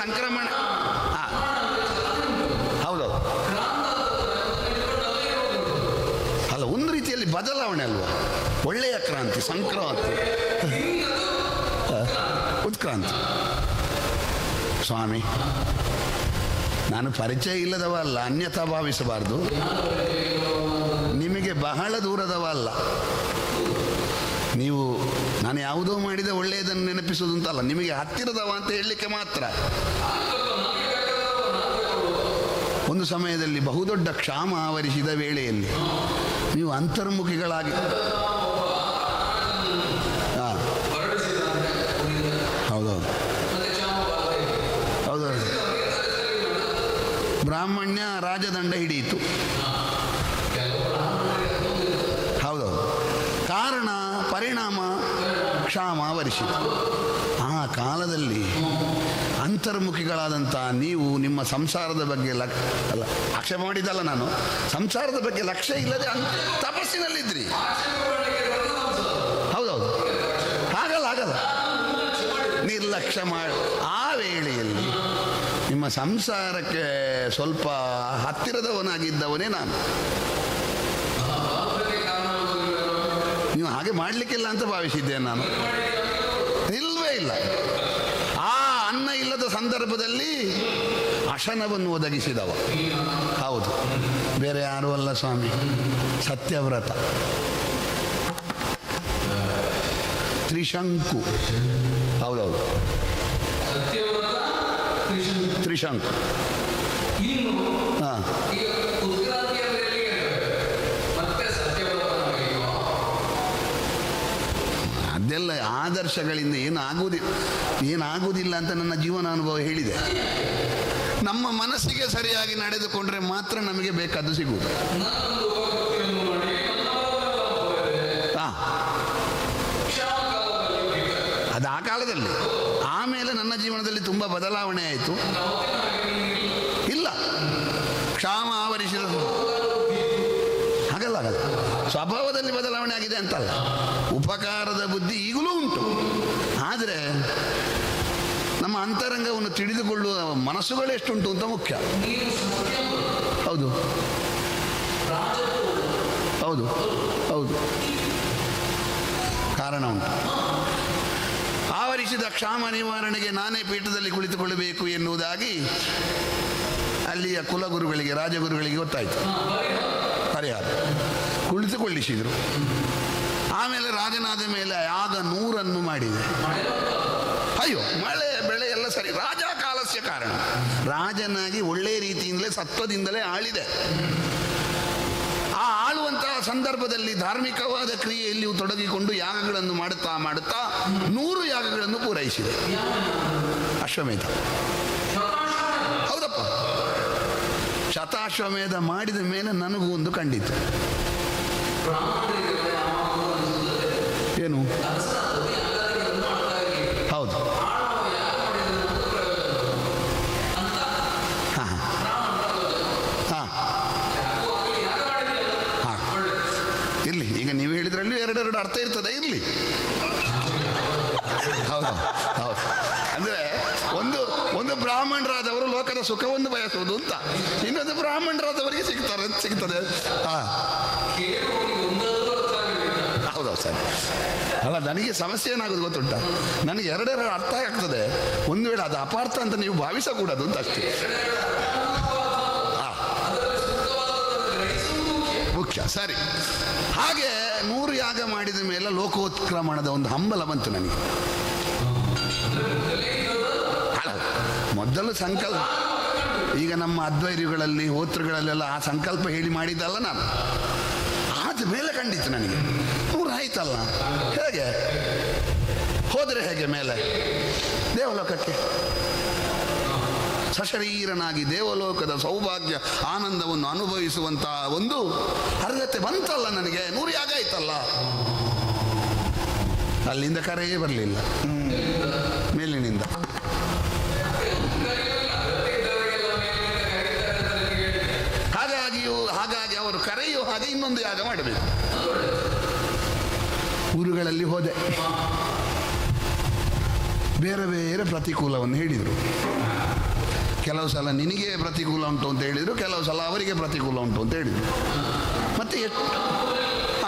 ಸಂಕ್ರಮಣ. ಹೌದೌದು, ಅಲ್ಲ ಒಂದು ರೀತಿಯಲ್ಲಿ ಬದಲಾವಣೆ ಅಲ್ವಾ, ಒಳ್ಳೆಯ ಕ್ರಾಂತಿ, ಸಂಕ್ರಾಂತಿ, ಉತ್ಕ್ರಾಂತಿ. ಸ್ವಾಮಿ, ನಾನು ಪರಿಚಯ ಇಲ್ಲದವ ಅಲ್ಲ, ಅನ್ಯಥಾ ಭಾವಿಸಬಾರ್ದು. ನಿಮಗೆ ಬಹಳ ದೂರದವ ಅಲ್ಲ. ನೀವು ನಾನು ಯಾವುದೋ ಮಾಡಿದ ಒಳ್ಳೆಯದನ್ನು ನೆನಪಿಸೋದು ಅಂತಲ್ಲ, ನಿಮಗೆ ಹತ್ತಿರದವ ಅಂತ ಹೇಳಲಿಕ್ಕೆ ಮಾತ್ರ. ಒಂದು ಸಮಯದಲ್ಲಿ ಬಹುದೊಡ್ಡ ಕ್ಷಾಮ ಆವರಿಸಿದ ವೇಳೆಯಲ್ಲಿ ನೀವು ಅಂತರ್ಮುಖಿಗಳಾಗಿ, ಹೌದೌದು ಹೌದೌದು, ಬ್ರಾಹ್ಮಣ್ಯ ರಾಜದಂಡ ಹಿಡಿಯಿತು. ಹೌದೌದು, ಕಾರಣ ಪರಿಣಾಮ ಕ್ಷಾಮ ಆವರಿಸಿತು. ಆ ಕಾಲದಲ್ಲಿ ಅಂತರ್ಮುಖಿಗಳಾದಂಥ ನೀವು ನಿಮ್ಮ ಸಂಸಾರದ ಬಗ್ಗೆ ಅಲ್ಲ, ಆಕ್ಷೇಪ ಮಾಡಿದ್ದಲ್ಲ ನಾನು, ಸಂಸಾರದ ಬಗ್ಗೆ ಲಕ್ಷ್ಯ ಇಲ್ಲದೆ ತಪಸ್ಸಿನಲ್ಲಿದ್ರಿ. ಹೌದೌದು, ಆಗಲ್ಲ ನಿರ್ಲಕ್ಷ್ಯ ಮಾಡಿ ಆ ವೇಳೆಯಲ್ಲಿ ನಿಮ್ಮ ಸಂಸಾರಕ್ಕೆ ಸ್ವಲ್ಪ ಹತ್ತಿರದವನಾಗಿದ್ದವನೇ ನಾನು. ನೀವು ಹಾಗೆ ಮಾಡಲಿಕ್ಕಿಲ್ಲ ಅಂತ ಭಾವಿಸಿದ್ದೇನೆ ನಾನು. ಇಲ್ಲವೇ ಇಲ್ಲ. ಆ ಅನ್ನ ಇಲ್ಲದ ಸಂದರ್ಭದಲ್ಲಿ ಅಶನವನ್ನು ಒದಗಿಸಿದವ, ಹೌದು, ಬೇರೆ ಯಾರೂ ಅಲ್ಲ ಸ್ವಾಮಿ, ಸತ್ಯವ್ರತ ತ್ರಿಶಂಕು. ಹೌದೌದು, ತ್ರಿಶಂಕು. ಹಾಂ, ಅದೆಲ್ಲ ಆದರ್ಶಗಳಿಂದ ಏನಾಗುವುದಿಲ್ಲ ಅಂತ ನನ್ನ ಜೀವನ ಅನುಭವ ಹೇಳಿದೆ. ನಮ್ಮ ಮನಸ್ಸಿಗೆ ಸರಿಯಾಗಿ ನಡೆದುಕೊಂಡ್ರೆ ಮಾತ್ರ ನಮಗೆ ಬೇಕಾದ್ದು ಸಿಗುವುದು. ಅದು ಆ ಕಾಲದಲ್ಲಿ. ಆಮೇಲೆ ನನ್ನ ಜೀವನದಲ್ಲಿ ತುಂಬ ಬದಲಾವಣೆ ಆಯಿತು. ಇಲ್ಲ, ಕ್ಷಾಮ ಆವರಿಸಿದ ಹಾಗಲ್ಲ, ಸ್ವಭಾವದಲ್ಲಿ ಬದಲಾವಣೆ ಆಗಿದೆ ಅಂತಲ್ಲ, ಉಪಕಾರದ ಬುದ್ಧಿ ಈಗಲೂ ಉಂಟು. ಆದರೆ ನಮ್ಮ ಅಂತರಂಗವನ್ನು ತಿಳಿದುಕೊಳ್ಳುವ ಮನಸ್ಸುಗಳು ಎಷ್ಟುಂಟು ಅಂತ ಮುಖ್ಯ. ಹೌದು ಹೌದು ಹೌದು, ಕಾರಣ ಉಂಟು. ಆವರಿಸಿದ ಕ್ಷಾಮ ನಿವಾರಣೆಗೆ ನಾನೇ ಪೀಠದಲ್ಲಿ ಕುಳಿತುಕೊಳ್ಳಬೇಕು ಎನ್ನುವುದಾಗಿ ಅಲ್ಲಿಯ ಕುಲಗುರುಗಳಿಗೆ, ರಾಜಗುರುಗಳಿಗೆ ಗೊತ್ತಾಯಿತು. ಪರಿಹಾರ ಕುಳಿತುಕೊಳ್ಳಿಸಿದರು. ಆಮೇಲೆ ರಾಜನಾದ ಮೇಲೆ ಆಗ 100 ಮಾಡಿದೆ. ಅಯ್ಯೋ, ಮಳೆ ಬೆಳೆ ಎಲ್ಲ ಸರಿ, ರಾಜ ಕಾಲಸ್ಯ ಕಾರಣ. ರಾಜನಾಗಿ ಒಳ್ಳೆಯ ರೀತಿಯಿಂದಲೇ ಸತ್ವದಿಂದಲೇ ಆಳಿದೆ. ಆ ಆಳುವಂತಹ ಸಂದರ್ಭದಲ್ಲಿ ಧಾರ್ಮಿಕವಾದ ಕ್ರಿಯೆಯಲ್ಲಿ ತೊಡಗಿಕೊಂಡು ಯಾಗಗಳನ್ನು ಮಾಡುತ್ತಾ 100 ಯಾಗಗಳನ್ನು ಪೂರೈಸಿದೆ. ಅಶ್ವಮೇಧ, ಹೌದಪ್ಪ, ಶತಾಶ್ವಮೇಧ ಮಾಡಿದ ಮೇಲೆ ನನಗೂ ಒಂದು ಕಂಡಿತು. ಏನು? ಹೌದು, ಹಾಂ ಹಾಂ ಹಾಂ, ಇರಲಿ. ಈಗ ನೀವು ಹೇಳಿದ್ರಲ್ಲಿ 2 ಅರ್ಥ ಇರ್ತದೆ, ಇರಲಿ. ಹೌದು ಹೌದು, ಅಂದರೆ ಒಂದು ಬ್ರಾಹ್ಮಣರಾದವರು ಲೋಕದ ಸುಖವನ್ನು ಬಯಸುವುದು ಅಂತ, ಇನ್ನೊಂದು ಬ್ರಾಹ್ಮಣರಾದವರಿಗೆ ಸಿಗ್ತದೆ. ಹಾಂ, ಹೌದೌದು ಸರಿ. ಅಲ್ಲ, ನನಗೆ ಸಮಸ್ಯೆ ಏನಾಗೋದು ಗೊತ್ತುಂಟ, ನನಗೆ 2 ಅರ್ಥ ಆಗ್ತದೆ. ಒಂದು ವೇಳೆ ಅದು ಅಪಾರ್ಥ ಅಂತ ನೀವು ಭಾವಿಸಕೂಡದು ಅಂತ ಅಷ್ಟೇ. ಮುಖ್ಯ, ಸರಿ. ಹಾಗೆ 100 ಯಾಗ ಮಾಡಿದ ಮೇಲೆ ಲೋಕೋತ್ಕ್ರಮಣದ ಒಂದು ಹಂಬಲ ಬಂತು ನನಗೆ. ಮೊದಲು ಸಂಕಲ್ಪ, ಈಗ ನಮ್ಮ ಅದ್ವೈರಿಗಳಲ್ಲಿ ಹೋತೃಗಳಲ್ಲೆಲ್ಲ ಆ ಸಂಕಲ್ಪ ಹೇಳಿ ಮಾಡಿದ್ದಲ್ಲ ನಾನು. ಆದಮೇಲೆ ಕಂಡಿತ್ತು ನನಗೆ 100 ಆಯ್ತಲ್ಲ, ಹೇಗೆ ಹೋದರೆ ಹೇಗೆ ಮೇಲೆ ದೇವಲೋಕಕ್ಕೆ ಸಶರೀರನಾಗಿ ದೇವಲೋಕದ ಸೌಭಾಗ್ಯ ಆನಂದವನ್ನು ಅನುಭವಿಸುವಂತಹ ಒಂದು ಅರ್ಹತೆ ಬಂತಲ್ಲ ನನಗೆ. 100 ಯಾಗ ಆಯ್ತಲ್ಲ. ಅಲ್ಲಿಂದ ಕರೆಯೇ ಬರಲಿಲ್ಲ, ಮೇಲಿನಿಂದ. ಹಾಗಾಗಿ ಅವರು ಕರೆಯೋ ಹಾಗೆ ಇನ್ನೊಂದು ಯಾಗ ಮಾಡಬೇಕು. ಊರುಗಳಲ್ಲಿ ಹೋದೆ, ಬೇರೆ ಬೇರೆ ಪ್ರತಿಕೂಲವನ್ನು ಹೇಳಿದರು. ಕೆಲವು ಸಲ ನಿನಗೆ ಪ್ರತಿಕೂಲ ಉಂಟು ಅಂತ ಹೇಳಿದರು, ಕೆಲವು ಸಲ ಅವರಿಗೆ ಪ್ರತಿಕೂಲ ಉಂಟು ಅಂತ ಹೇಳಿದರು. ಮತ್ತೆ ಎಷ್ಟು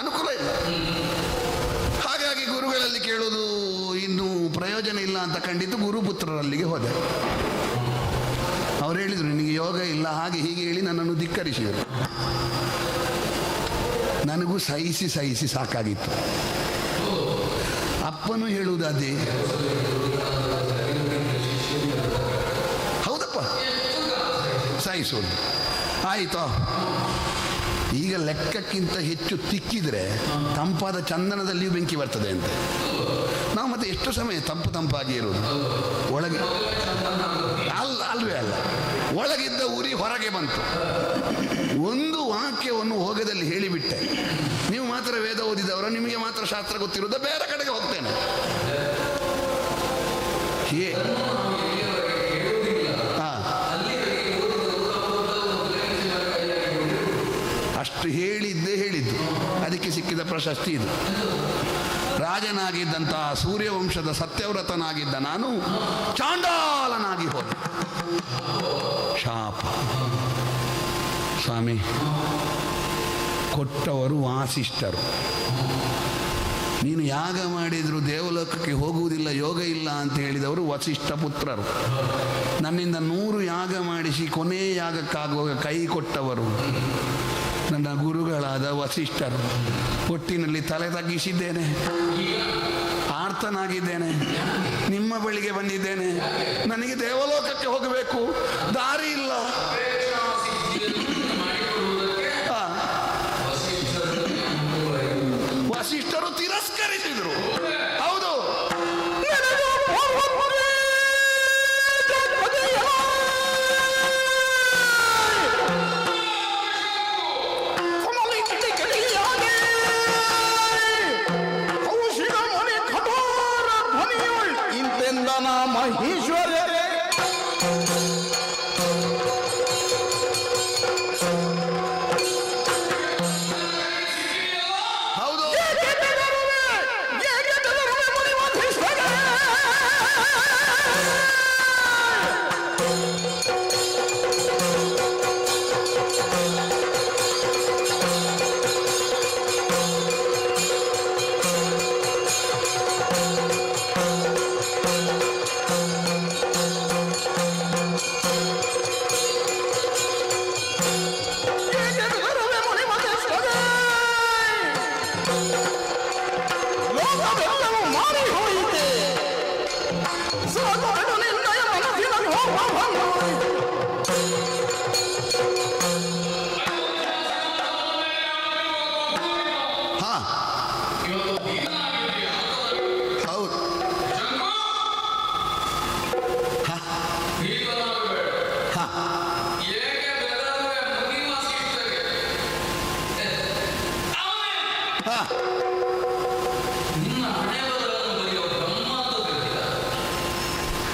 ಅನುಕೂಲ ಇಲ್ಲ. ಹಾಗಾಗಿ ಗುರುಗಳಲ್ಲಿ ಕೇಳೋದು ಇನ್ನು ಪ್ರಯೋಜನ ಇಲ್ಲ ಅಂತ ಕಂಡಿದ್ದು ಗುರುಪುತ್ರರಲ್ಲಿಗೆ ಹೋದೆ. ಅವ್ರು ಹೇಳಿದರು ನಿನಗೆ ಯೋಗ ಇಲ್ಲ ಹಾಗೆ ಹೀಗೆ ಹೇಳಿ ನನ್ನನ್ನು ಧಿಕ್ಕರಿಸಿದರು. ನನಗೂ ಸಹಿಸಿ ಸಹಿಸಿ ಸಾಕಾಗಿತ್ತು. ಅಪ್ಪನೂ ಹೇಳುವುದಾದೆ, ಹೌದಪ್ಪ ಸಹಿಸೋದು ಆಯಿತೋ. ಈಗ ಲೆಕ್ಕಕ್ಕಿಂತ ಹೆಚ್ಚು ತಿಕ್ಕಿದರೆ ತಂಪಾದ ಚಂದನದಲ್ಲಿಯೂ ಬೆಂಕಿ ಬರ್ತದೆ ಅಂತ. ನಾವು ಮತ್ತೆ ಎಷ್ಟು ಸಮಯ ತಂಪಾಗಿ ಇರೋದು, ಒಳಗೆ ಅಲ್ವೇ ಅಲ್ಲ, ಒಳಗಿದ್ದ ಉರಿ ಹೊರಗೆ ಬಂತು. ಒಂದು ವಾಕ್ಯವನ್ನು ಹೋಗದಲ್ಲಿ ಹೇಳಿಬಿಟ್ಟೆ, ನೀವು ಮಾತ್ರ ವೇದ ಓದಿದವರು, ನಿಮಗೆ ಮಾತ್ರ ಶಾಸ್ತ್ರ ಗೊತ್ತಿರೋದು, ಬೇರೆ ಕಡೆಗೆ ಹೋಗ್ತೇನೆ. ಅಷ್ಟು ಹೇಳಿದ್ದು ಅದಕ್ಕೆ ಸಿಕ್ಕಿದ ಪ್ರಶಸ್ತಿ ಇದು. ರಾಜನಾಗಿದ್ದಂತಹ ಸೂರ್ಯವಂಶದ ಸತ್ಯವ್ರತನಾಗಿದ್ದ ನಾನು ಚಾಂಡಾಲನಾಗಿ ಹೋದೆ. ಶಾಪ. ಸ್ವಾಮಿ ಕೊಟ್ಟವರು ವಾಸಿಷ್ಠರು. ನೀನು ಯಾಗ ಮಾಡಿದ್ರು ದೇವಲೋಕಕ್ಕೆ ಹೋಗುವುದಿಲ್ಲ, ಯೋಗ ಇಲ್ಲ ಅಂತ ಹೇಳಿದವರು ವಸಿಷ್ಠ ಪುತ್ರರು. ನನ್ನಿಂದ 100 ಯಾಗ ಮಾಡಿಸಿ ಕೊನೆ ಯಾಗಕ್ಕಾಗುವಾಗ ಕೈ ಕೊಟ್ಟವರು ನನ್ನ ಗುರುಗಳಾದ ವಸಿಷ್ಠರು. ಒಟ್ಟಿನಲ್ಲಿ ತಲೆ ತಗ್ಗಿಸಿದ್ದೇನೆ, ಆರ್ತನಾಗಿದ್ದೇನೆ, ನಿಮ್ಮ ಬಳಿಗೆ ಬಂದಿದ್ದೇನೆ. ನನಗೆ ದೇವಲೋಕಕ್ಕೆ ಹೋಗಬೇಕು, ದಾರಿ ಇಲ್ಲ. ವಸಿಷ್ಠರು ತಿರಸ್ಕರಿಸಿದರು. ಹೌದು, ಮಹೇಶ್ವರರೇ ಹೌದು.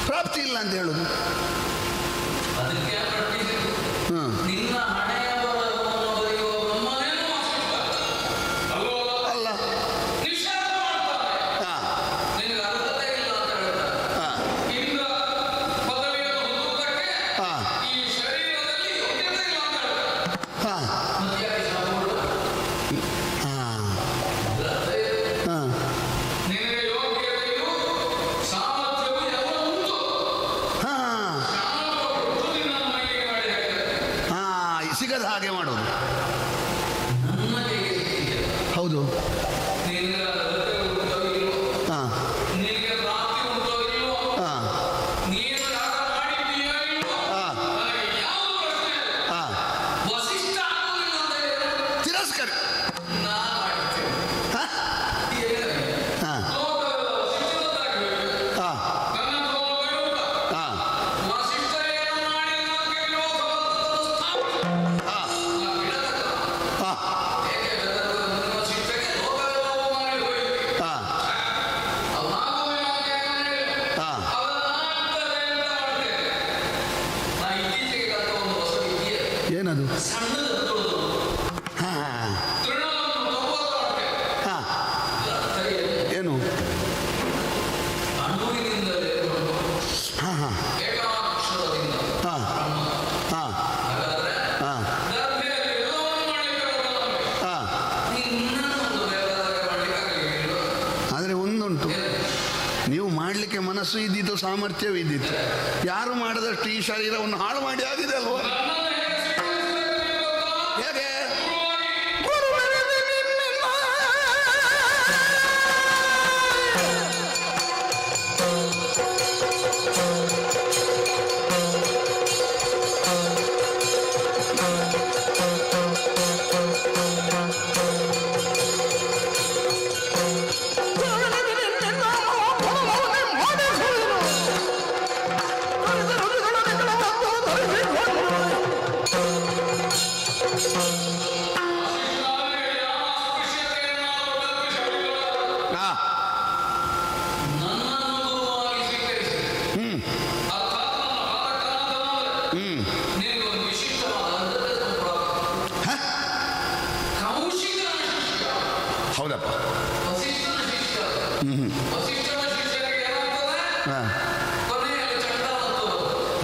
ಪ್ರಾಪ್ತಿ ಇಲ್ಲ ಅಂತ ಹೇಳುದು. ಅಲ್ಲ, ಮಾಡಲಿಕ್ಕೆ ಮನಸ್ಸು ಇದ್ದಿತ್ತು, ಸಾಮರ್ಥ್ಯವೂ ಇದ್ದಿತ್ತು. ಯಾರು ಮಾಡದಷ್ಟು ಈ ಶರೀರವನ್ನು ಹಾಳು ಮಾಡಿ ಆಗಿದೆ ಅಲ್ವಾ? ಹೇಗೆ? ಹೌದಪ್ಪ.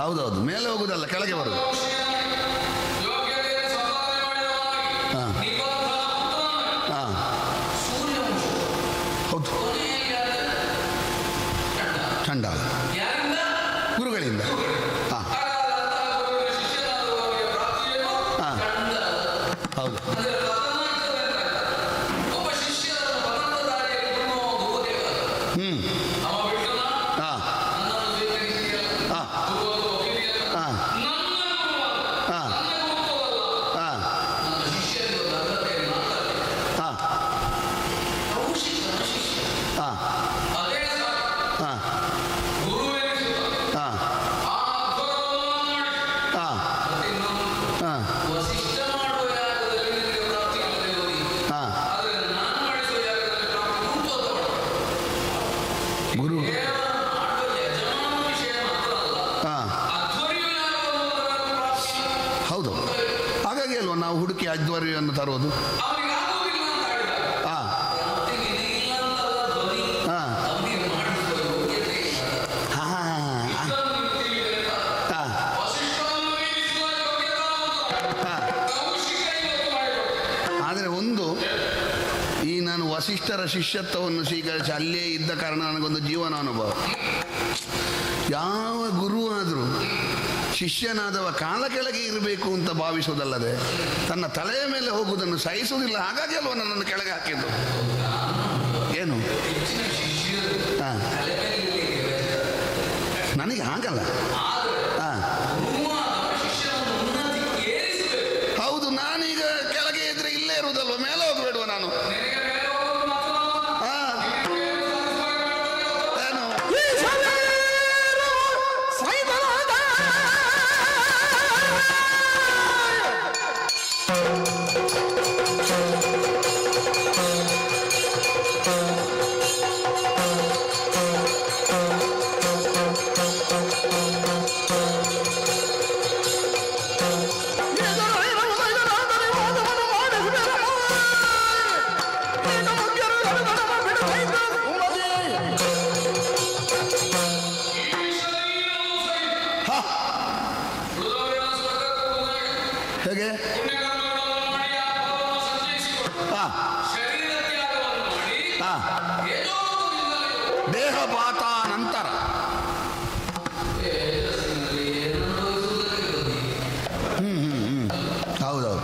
ಹೌದೌದು, ಮೇಲೆ ಹೋಗುದಲ್ಲ ಕೆಳಗೆ ಬರುದು. ಹೌದು, ಚಂಡಾಲ ಗುರುಗಳಿಂದ. ಹೌದು. ಗುರು ಹೌದು, ಹಾಗಾಗಿ ಅಲ್ವಾ ನಾವು ಹುಡುಕಿ ಅದ್ವರ್ಯವನ್ನು ತರೋದು. ಆದರೆ ಒಂದು, ಈ ನಾನು ವಸಿಷ್ಠರ ಶಿಷ್ಯತ್ವವನ್ನು ಸ್ವೀಕರಿಸಿ ಅಲ್ಲೇ ಇದ್ದ ಕಾರಣ ನನಗೊಂದು ಜೀವನ ಅನುಭವ. ಯಾವ ಗುರು ಆದರೂ ಶಿಷ್ಯನಾದವ ಕಾಲ ಕೆಳಗೆ ಇರಬೇಕು ಅಂತ ಭಾವಿಸುವುದಲ್ಲದೆ ತನ್ನ ತಲೆಯ ಮೇಲೆ ಹೋಗುವುದನ್ನು ಸಹಿಸುವುದಿಲ್ಲ. ಹಾಗಾಗಿ ಅಲ್ವ ನನ್ನನ್ನು ಕೆಳಗೆ ಹಾಕಿದ್ದು. ಏನು ನನಗೆ ಹಾಗಲ್ಲ. ಹೌದು, ನಾನೀಗ ಕೆಳಗೆ ಇದ್ರೆ ಇಲ್ಲೇ ಇರುವುದಲ್ವ, ಮೇಲೆ ಹೋಗ್ಬೇಡುವ ನಾನು. ಹೇಗೆ? ದೇಹಪಾತ ನಂತರ ಹೌದೌದು.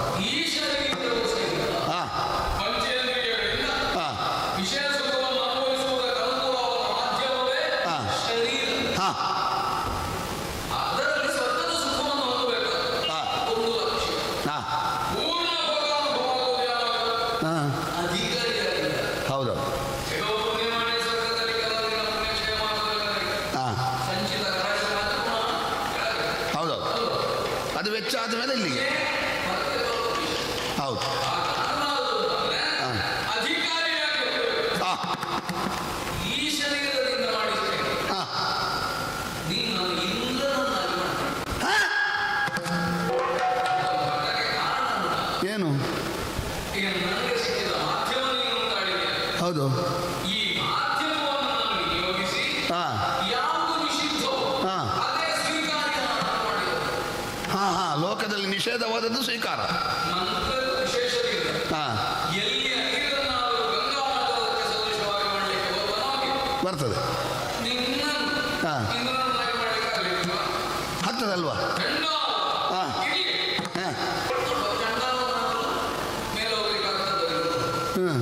ಹೌದೌದು. ಹೌದೌದು, ಅದು ವೆಚ್ಚ ಆದಮೇಲೆ ಇಲ್ಲಿಗೆ. ಹೌದು. ಏನು? ಹೌದು. ಈ ಮಾಧ್ಯಮವನ್ನು ನಾನು ವಿನಿಯೋಗಿಸಿ ಯಾವುದು ನಿಷಿದ್ಧವೋ ಅದೇ ಸ್ವೀಕಾರ ಮಾಡಿದೆ. ಲೋಕದಲ್ಲಿ ನಿಷೇಧವಾದದ್ದು ಸ್ವೀಕಾರ. ವಿಶೇಷದಿಂದ ಎಲ್ಲಿಯ ನೀರನ್ನಾದರೂ ಗಂಗಾ ಮಾತಾದಕ್ಕೆ ಸದೃಶವಾಗಿ ಮಾಡಲಿಕ್ಕೆ ಬರ್ತದೆ. ಹಾ. ಇಂದ್ರನನ್ನಾಗಿ ಮಾಡಲಿಕ್ಕಾಗಲಿಲ್ವಾ? ಹತ್ತದಲ್ವಾ? ಚಂಡ ಹಾ. ಇಲ್ಲಿ ಹಾ. ಚಂಡಾಲನಾದರೂ ಮೇಲೆ ಹೋಗ್ಲಿಕ್ಕೆ ಆಗ್ತದಲ್ಲ? ಹ್ಮ್.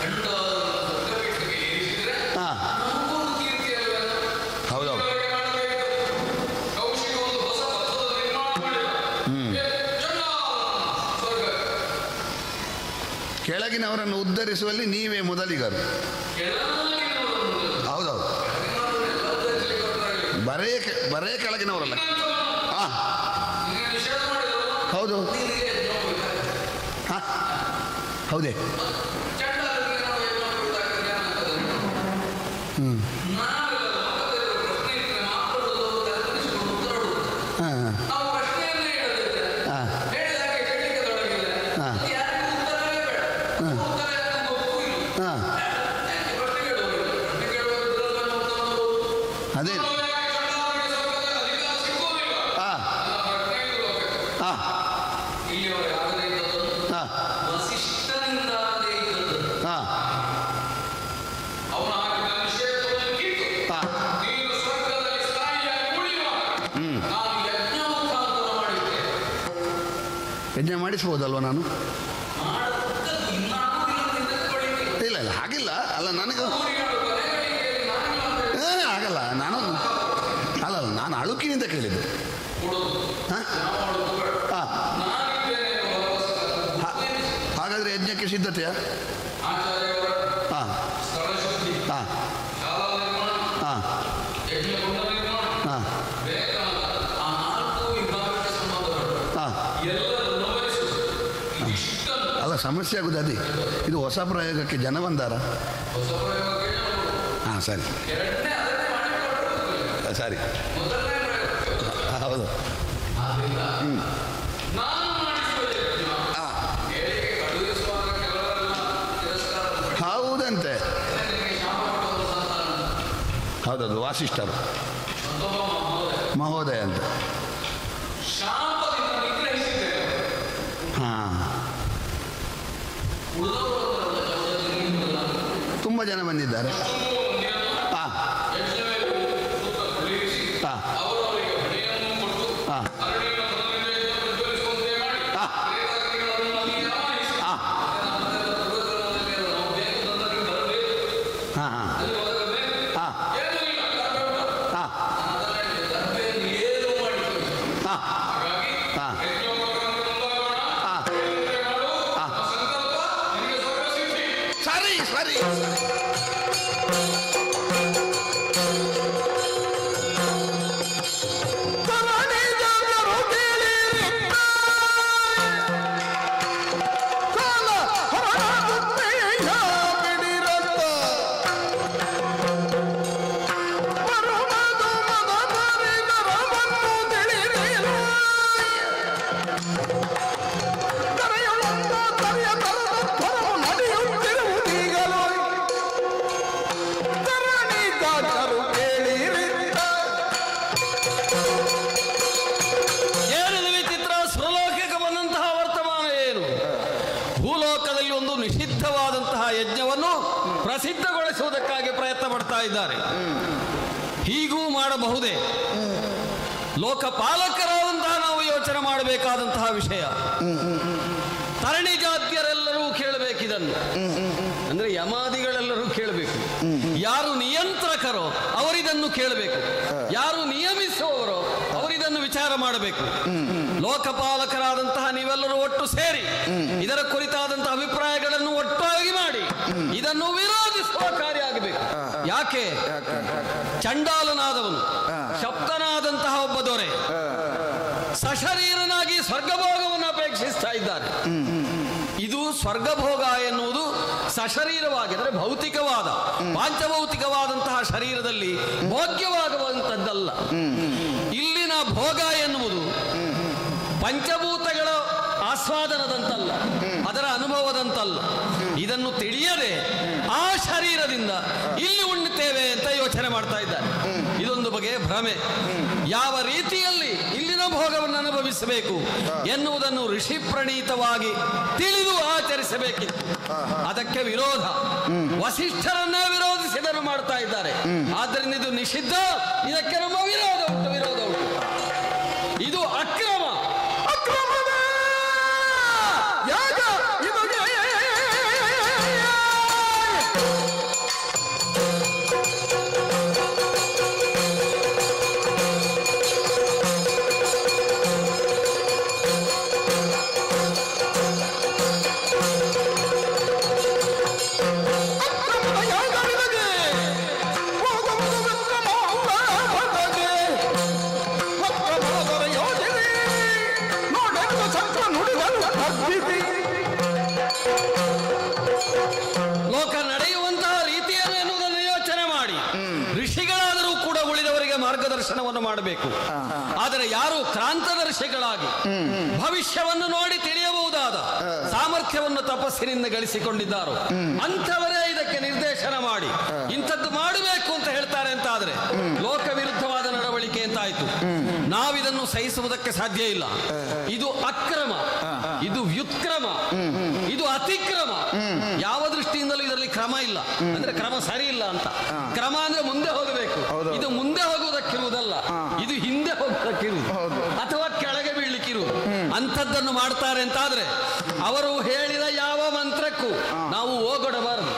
ಚಂಡಾಲನ ಸ್ವರ್ಗಪೀಠಕ್ಕೆ ಏರಿಸಿದ್ರೆ ಹಾ. ನಮಗೂ ಒಂದು ಕೀರ್ತಿ ಅಲ್ವೇನೋ? ಹೌದೌದು. ಇದುವರೆಗೆ ಮಾಡಬೇಕಾದದ್ದು ಕೌಶಿಕ ಒಂದು ಹೊಸ ಪಥದ ನಿರ್ಮಾಣ ಮಾಡಿದ. ಚಂಡಾಲನ ಸ್ವರ್ಗ ಕೆಳಗಿನವರನ್ನು ಉದ್ಧರಿಸುವಲ್ಲಿ ನೀವೇ ಮೊದಲಿಗರು. ಹೌದೌದು. ಬರೇ ಕೆಳಗಿನವರಲ್ಲ. ಹಾ, ಹೌದು. ಹಾ, ಹೌದೇ? ಹ್ಞೂ. ಹಾಂ ಹಾಂ ಹಾಂ ಹಾಂ. ಅದೇ. ಹಾಂ ಹಾಂ ಹಾಂ ಹಾಂ ಯಜ್ಞ ಮಾಡಿಸ್ಬೋದಲ್ವ ನಾನು? ಇಲ್ಲ ಇಲ್ಲ, ಹಾಗಿಲ್ಲ. ಅಲ್ಲ, ನನಗೆ ಆಗಲ್ಲ. ನಾನು ಅಳುಕಿನಿಂದ ಕೇಳಿದ್ದು. ಹಾಂ ಹಾಂ. ಹಾಗಾದರೆ ಯಜ್ಞಕ್ಕೆ ಸಿದ್ಧತೆಯಾ? ಹಾಂ ಹಾಂ ಹಾಂ ಹಾಂ ಹಾಂ. ಅಲ್ಲ, ಸಮಸ್ಯೆ ಆಗುದು ಅದೇ. ಇದು ಹೊಸ ಪ್ರಯೋಗಕ್ಕೆ ಜನ ಬಂದಾರ? ಹಾಂ, ಸರಿ ಸರಿ. ಹೌದು. ಹೌದಂತೆ. ಹೌದೌದು, ವಾಸಿಷ್ಠರು ಮಹೋದಯ ಅಂತ. ಹಾಂ, ತುಂಬ ಜನ ಬಂದಿದ್ದಾರೆ. ಹಾಂ ಹಾಂ ಹಾಂ ಹಾಂ ಹಾಂ ಹಾಂ ಹಾಂ ಸರಿ ಸರಿ. ಯಜ್ಞವನ್ನು ಪ್ರಸಿದ್ಧಗೊಳಿಸುವುದಕ್ಕಾಗಿ ಪ್ರಯತ್ನ ಪಡ್ತಾ ಇದ್ದಾರೆ. ಹೀಗೂ ಮಾಡಬಹುದೇ? ಲೋಕಪಾಲಕರಾದಂತಹ ನಾವು ಯೋಚನೆ ಮಾಡಬೇಕಾದಂತಹ ವಿಷಯ. ತರಣಿ ಜಾತಿಯರೆಲ್ಲರೂ ಕೇಳಬೇಕಿದನ್ನು. ಅಂದ್ರೆ ಯಮಾದಿಗಳೆಲ್ಲರೂ ಕೇಳಬೇಕು. ಯಾರು ನಿಯಂತ್ರಕರೋ ಅವರಿದನ್ನು ಕೇಳಬೇಕು, ಯಾರು ನಿಯಮಿಸುವವರೋ ಅವರಿದನ್ನು ವಿಚಾರ ಮಾಡಬೇಕು. ಲೋಕಪಾಲಕರಾದಂತಹ ನೀವೆಲ್ಲರೂ ಒಟ್ಟು ಸೇರಿ ಇದರ ಕುರಿತಾದಂತಹ ಅಭಿಪ್ರಾಯಗಳನ್ನು ಒಟ್ಟಾಗಿ ಮಾಡಿ ಇದನ್ನು ವಿರೋಧಿಸುವ ಕಾರ್ಯ ಆಗಬೇಕು. ಯಾಕೆ? ಚಂಡಾಲನಾದವನು, ಶಬ್ದನಾದಂತಹ ಒಬ್ಬ ದೊರೆ ಸಶರೀರನಾಗಿ ಸ್ವರ್ಗಭೋಗವನ್ನು ಅಪೇಕ್ಷಿಸ್ತಾ ಇದ್ದಾರೆ. ಇದು ಸ್ವರ್ಗಭೋಗ ಎನ್ನುವುದು ಸಶರೀರವಾಗಿದ್ದರೆ ಭೌತಿಕವಾದ ಪಾಂಚಭೌತಿಕವಾದಂತಹ ಶರೀರದಲ್ಲಿ ಭೋಗ್ಯವಾಗುವಂಥದ್ದಲ್ಲ. ಇಲ್ಲಿನ ಭೋಗ ಎನ್ನುವುದು ಪಂಚಭೂತಗಳ ಆಸ್ವಾದನದಂತಲ್ಲ, ಅದರ ಅನುಭವದಂತಲ್ಲ. ಇದನ್ನು ತಿಳಿಯದೆ ಆ ಶರೀರದಿಂದ ಇಲ್ಲಿ ಉಣ್ಣುತ್ತೇವೆ ಅಂತ ಯೋಚನೆ ಮಾಡ್ತಾ ಇದ್ದಾರೆ. ಇದೊಂದು ಬಗೆಯ ಭ್ರಮೆ. ಯಾವ ರೀತಿಯಲ್ಲಿ ಇಲ್ಲಿನ ಭೋಗವನ್ನು ಅನುಭವಿಸಬೇಕು ಎನ್ನುವುದನ್ನು ಋಷಿ ಪ್ರಣೀತವಾಗಿ ತಿಳಿದು ಆಚರಿಸಬೇಕಿತ್ತು. ಅದಕ್ಕೆ ವಿರೋಧ, ವಸಿಷ್ಠರನ್ನೇ ವಿರೋಧಿಸಿದನ್ನು ಮಾಡ್ತಾ ಇದ್ದಾರೆ. ಆದ್ದರಿಂದ ಇದು ನಿಷಿದ್ಧ, ಇದಕ್ಕೆ ನಮ್ಮ ವಿರೋಧ ಉಂಟು. ಇದು ಅಕ್ರಮ. ಲೋಕ ನಡೆಯುವಂತಹ ರೀತಿಯನ್ನು ಎನ್ನುವುದನ್ನು ಯೋಚನೆ ಮಾಡಿ ಋಷಿಗಳಾದರೂ ಕೂಡ ಉಳಿದವರಿಗೆ ಮಾರ್ಗದರ್ಶನವನ್ನು ಮಾಡಬೇಕು. ಆದರೆ ಯಾರು ಕ್ರಾಂತದರ್ಶಿಗಳಾಗಿ ಭವಿಷ್ಯವನ್ನು ನೋಡಿ ತಿಳಿಯಬಹುದಾದ ಸಾಮರ್ಥ್ಯವನ್ನು ತಪಸ್ಸಿನಿಂದ ಗಳಿಸಿಕೊಂಡಿದ್ದಾರೋ ಅಂಥವರೇ ಇದಕ್ಕೆ ನಿರ್ದೇಶನ ಮಾಡಿ ಇಂಥದ್ದು ಮಾಡಬೇಕು ಅಂತ ಹೇಳ್ತಾರೆ ಅಂತಾದ್ರೆ ಲೋಕ ವಿರುದ್ಧವಾದ ನಡವಳಿಕೆ ಅಂತಾಯ್ತು. ನಾವಿದನ್ನು ಸಹಿಸುವುದಕ್ಕೆ ಸಾಧ್ಯ ಇಲ್ಲ. ಇದು ಅಕ್ರಮ, ಇದು ವ್ಯುತ್ಕ್ರಮ, ಇದು ಅತಿಕ್ರಮ. ಯಾವ ದೃಷ್ಟಿಯಿಂದಲೂ ಇದರಲ್ಲಿ ಕ್ರಮ ಇಲ್ಲ. ಅಂದ್ರೆ ಕ್ರಮ ಸರಿ ಇಲ್ಲ ಅಂತ. ಕ್ರಮ ಅಂದ್ರೆ ಮುಂದೆ ಹೋಗಬೇಕು. ಇದು ಮುಂದೆ ಹೋಗುವುದಕ್ಕಿರುವುದಲ್ಲ, ಇದು ಹಿಂದೆ ಹೋಗುವುದಕ್ಕಿರುವುದು ಅಥವಾ ಕೆಳಗೆ ಬೀಳ್ಲಿಕ್ಕಿರುವುದು. ಅಂಥದ್ದನ್ನು ಮಾಡ್ತಾರೆ ಅಂತಾದ್ರೆ ಅವರು ಹೇಳಿದ ಯಾವ ಮಂತ್ರಕ್ಕೂ ನಾವು ಹೋಗೊಡಬಾರದು.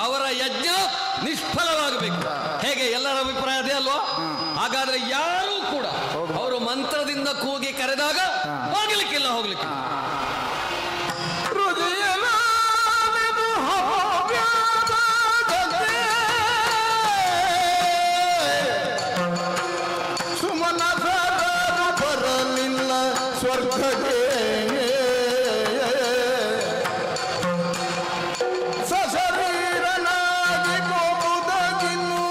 ಅವರ ಯಜ್ಞ ನಿಷ್ಫಲವಾಗಬೇಕು. ಹೇಗೆ ಎಲ್ಲರ ಅಭಿಪ್ರಾಯ ಅದೇ ಅಲ್ವಾ? ಹಾಗಾದ್ರೆ ಯಾರೂ ಕೂಡ ಅವರು ಮಂತ್ರದಿಂದ ಕೂಗಿ ಕರೆದಾಗ ಹೋಗ್ಲಿಕ್ಕಿಲ್ಲ. ಬರಲಿಲ್ಲ ಸ್ವರ್ಗಕ್ಕೆ ಸಶರೀರನಾಗಿ ಹೋಗುವುದಾಗಿನ್ನು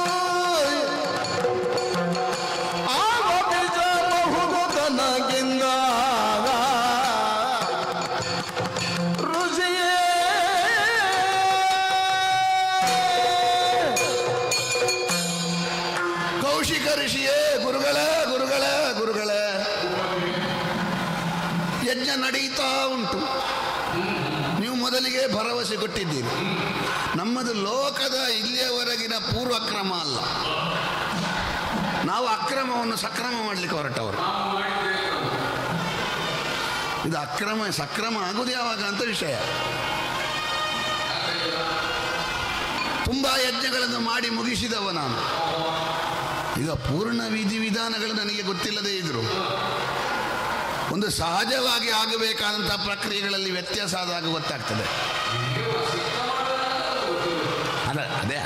ಆಗ ಬೀಜ ಬಹುಗುತನಗಿಂದ ಋಷಿಯೇ ಕೌಶಿಕ ಋಷಿಯೇ, ಗುರುಗಳೇ ಯಜ್ಞ ನಡೀತಾ ಉಂಟು. ನೀವು ಮೊದಲಿಗೆ ಭರವಸೆ ಕೊಟ್ಟಿದ್ದೀರಿ. ನಮ್ಮದು ಲೋಕದ ಇಲ್ಲಿಯವರೆಗಿನ ಪೂರ್ವಕ್ರಮ ಅಲ್ಲ. ನಾವು ಅಕ್ರಮವನ್ನು ಸಕ್ರಮ ಮಾಡಲಿಕ್ಕೆ ಹೊರಟವರು. ಇದು ಅಕ್ರಮ ಸಕ್ರಮ ಆಗುವುದು ಯಾವಾಗ ಅಂತ ವಿಷಯ. ತುಂಬಾ ಯಜ್ಞಗಳನ್ನು ಮಾಡಿ ಮುಗಿಸಿದವ ನಾನು. ಈಗ ಪೂರ್ಣ ವಿಧಿವಿಧಾನಗಳು ನನಗೆ ಗೊತ್ತಿಲ್ಲದೆ ಇದ್ರು. ಒಂದು ಸಹಜವಾಗಿ ಆಗಬೇಕಾದಂತಹ ಪ್ರಕ್ರಿಯೆಗಳಲ್ಲಿ ವ್ಯತ್ಯಾಸ ಆದಾಗ ಗೊತ್ತಾಗ್ತದೆ.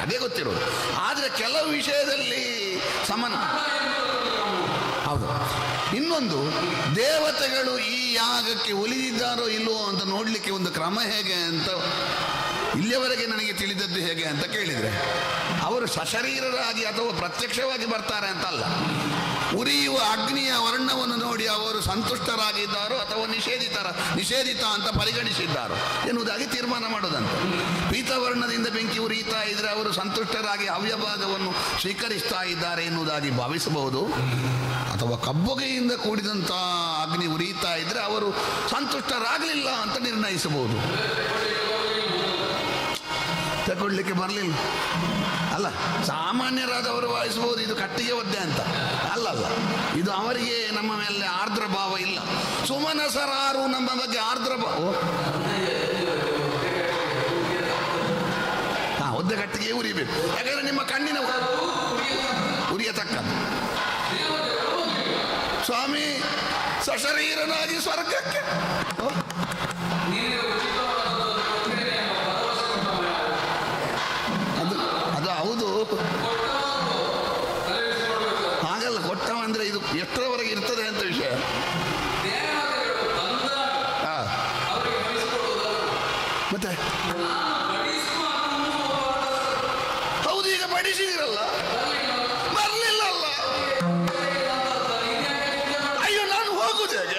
ಅದೇ ಗೊತ್ತಿರೋದು. ಆದರೆ ಕೆಲವು ವಿಷಯದಲ್ಲಿ ಸಮಾನ. ಹೌದು. ಇನ್ನೊಂದು, ದೇವತೆಗಳು ಈ ಯಾಗಕ್ಕೆ ಒಲಿದಿದ್ದಾರೋ ಇಲ್ಲವೋ ಅಂತ ನೋಡಲಿಕ್ಕೆ ಒಂದು ಕ್ರಮ ಹೇಗೆ ಅಂತ ಇಲ್ಲಿಯವರೆಗೆ ನನಗೆ ತಿಳಿದದ್ದು ಹೇಗೆ ಅಂತ ಕೇಳಿದರೆ, ಅವರು ಸಶರೀರರಾಗಿ ಅಥವಾ ಪ್ರತ್ಯಕ್ಷವಾಗಿ ಬರ್ತಾರೆ ಅಂತಲ್ಲ. ಉರಿಯುವ ಅಗ್ನಿಯ ವರ್ಣವನ್ನು ನೋಡಿ ಅವರು ಸಂತುಷ್ಟರಾಗಿದ್ದಾರೋ ಅಥವಾ ನಿಷೇಧಿತ ಅಂತ ಪರಿಗಣಿಸಿದ್ದಾರೋ ಎನ್ನುವುದಾಗಿ ತೀರ್ಮಾನ ಮಾಡೋದಂತೆ. ಪೀತವರ್ಣದಿಂದ ಬೆಂಕಿ ಉರಿಯುತ್ತಾ ಇದ್ರೆ ಅವರು ಸಂತುಷ್ಟರಾಗಿ ಅವ್ಯಭಾಗವನ್ನು ಸ್ವೀಕರಿಸ್ತಾ ಇದ್ದಾರೆ ಎನ್ನುವುದಾಗಿ ಭಾವಿಸಬಹುದು. ಅಥವಾ ಕಬ್ಬೊಗೆಯಿಂದ ಕೂಡಿದಂಥ ಅಗ್ನಿ ಉರಿಯುತ್ತಾ ಇದ್ರೆ ಅವರು ಸಂತುಷ್ಟರಾಗಲಿಲ್ಲ ಅಂತ ನಿರ್ಣಯಿಸಬಹುದು. ತಗೊಳ್ಳಿಕ್ಕೆ ಬರಲಿಲ್ಲ ಅಲ್ಲ, ಸಾಮಾನ್ಯರಾದವರು ಭಾವಿಸಬಹುದು ಇದು ಕಟ್ಟಿಗೆ ಒದ್ದೆ ಅಂತ. ಅಲ್ಲಲ್ಲ, ಇದು ಅವರಿಗೆ ನಮ್ಮ ಮೇಲೆ ಆರ್ದ್ರ ಭಾವ ಇಲ್ಲ. ಸುಮನಸರಾರು ನಮ್ಮ ಬಗ್ಗೆ ಆರ್ದ್ರ ಭಾವ. ಒದ್ದೆ ಕಟ್ಟಿಗೆ ಉರಿಬೇಕು, ಯಾಕಂದ್ರೆ ನಿಮ್ಮ ಕಣ್ಣಿನ ಉರಿಯತಕ್ಕದ್ದು. ಸ್ವಾಮಿ ಸಶರೀರನಾಗಿ ಸ್ವರ್ಗಕ್ಕೆ ಅದು ಹೌದು. ಹಾಗಲ್ಲ, ಕೊಟ್ಟವ ಅಂದ್ರೆ ಇದು ಎಷ್ಟರವರೆಗೆ ಇರ್ತದೆ ಅಂತ ವಿಷಯ. ಮತ್ತೆ ಹೌದು, ಈಗ ಬಡಿಸಿದಿರಲ್ಲ, ಬರ್ಲಿಲ್ಲ ಅಲ್ಲ. ಅಯ್ಯೋ, ನಾನು ಹೋಗುದು ಹೇಗೆ?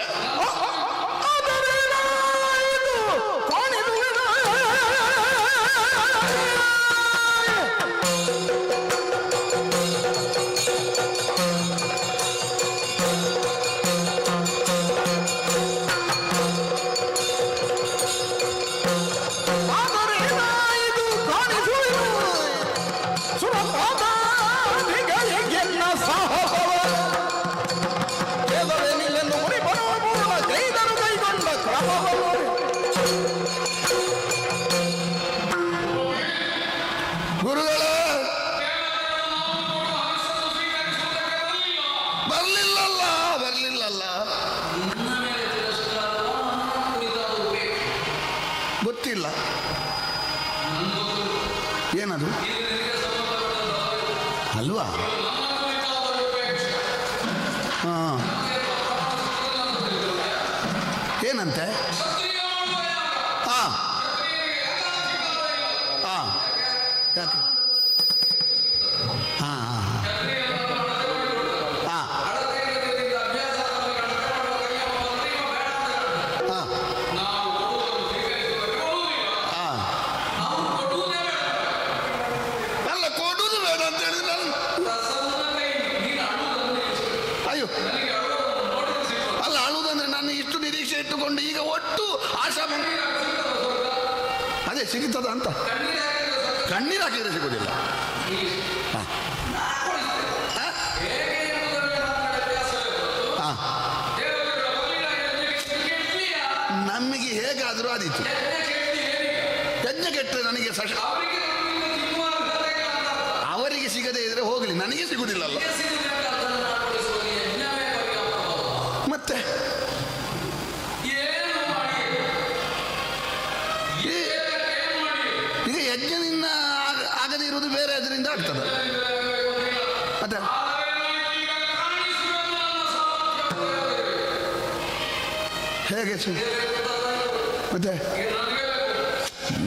ಅಲ್ವಾ? ಹಾಂ, ಏನಂತೆ? ಹಾಂ ಹಾಂ, ಯಾಕೆ? ಹಾಂ ಹಾಂ ಹಾಂ ಅಲ್ಲ, ಕೊಡುವುದು ಬೇಡ ಅಂತ ಹೇಳಿದ್ರೆ ಅಯ್ಯೋ ಅಲ್ಲ, ಅಳುವುದಂದ್ರೆ ನಾನು ಇಷ್ಟು ನಿರೀಕ್ಷೆ ಇಟ್ಟುಕೊಂಡು ಈಗ ಒಟ್ಟು ಆಶಾ ಅದೇ ಸಿಗುತ್ತದ ಅಂತ. ಕಣ್ಣೀರು ಹಾಕಿದ್ರೆ ಸಿಗೋದಿಲ್ಲ. ನಮಗೆ ಹೇಗಾದರೂ ಆದೀತು. ಯಜ್ಞ ಕೆಟ್ಟರೆ ನನಗೆ ಅವರಿಗೆ ಸಿಗದೇ ಇದ್ರೆ ಹೋಗಲಿ, ನನಗೆ ಸಿಗುವುದಿಲ್ಲಲ್ಲ. ಮತ್ತೆ ಈಗ ಯಜ್ಞದಿಂದ ಆಗದೇ ಇರುವುದು ಬೇರೆ ಅದರಿಂದ ಆಗ್ತದೆ. ಮತ್ತೆ ಹೇಗೆ ಮತ್ತೆ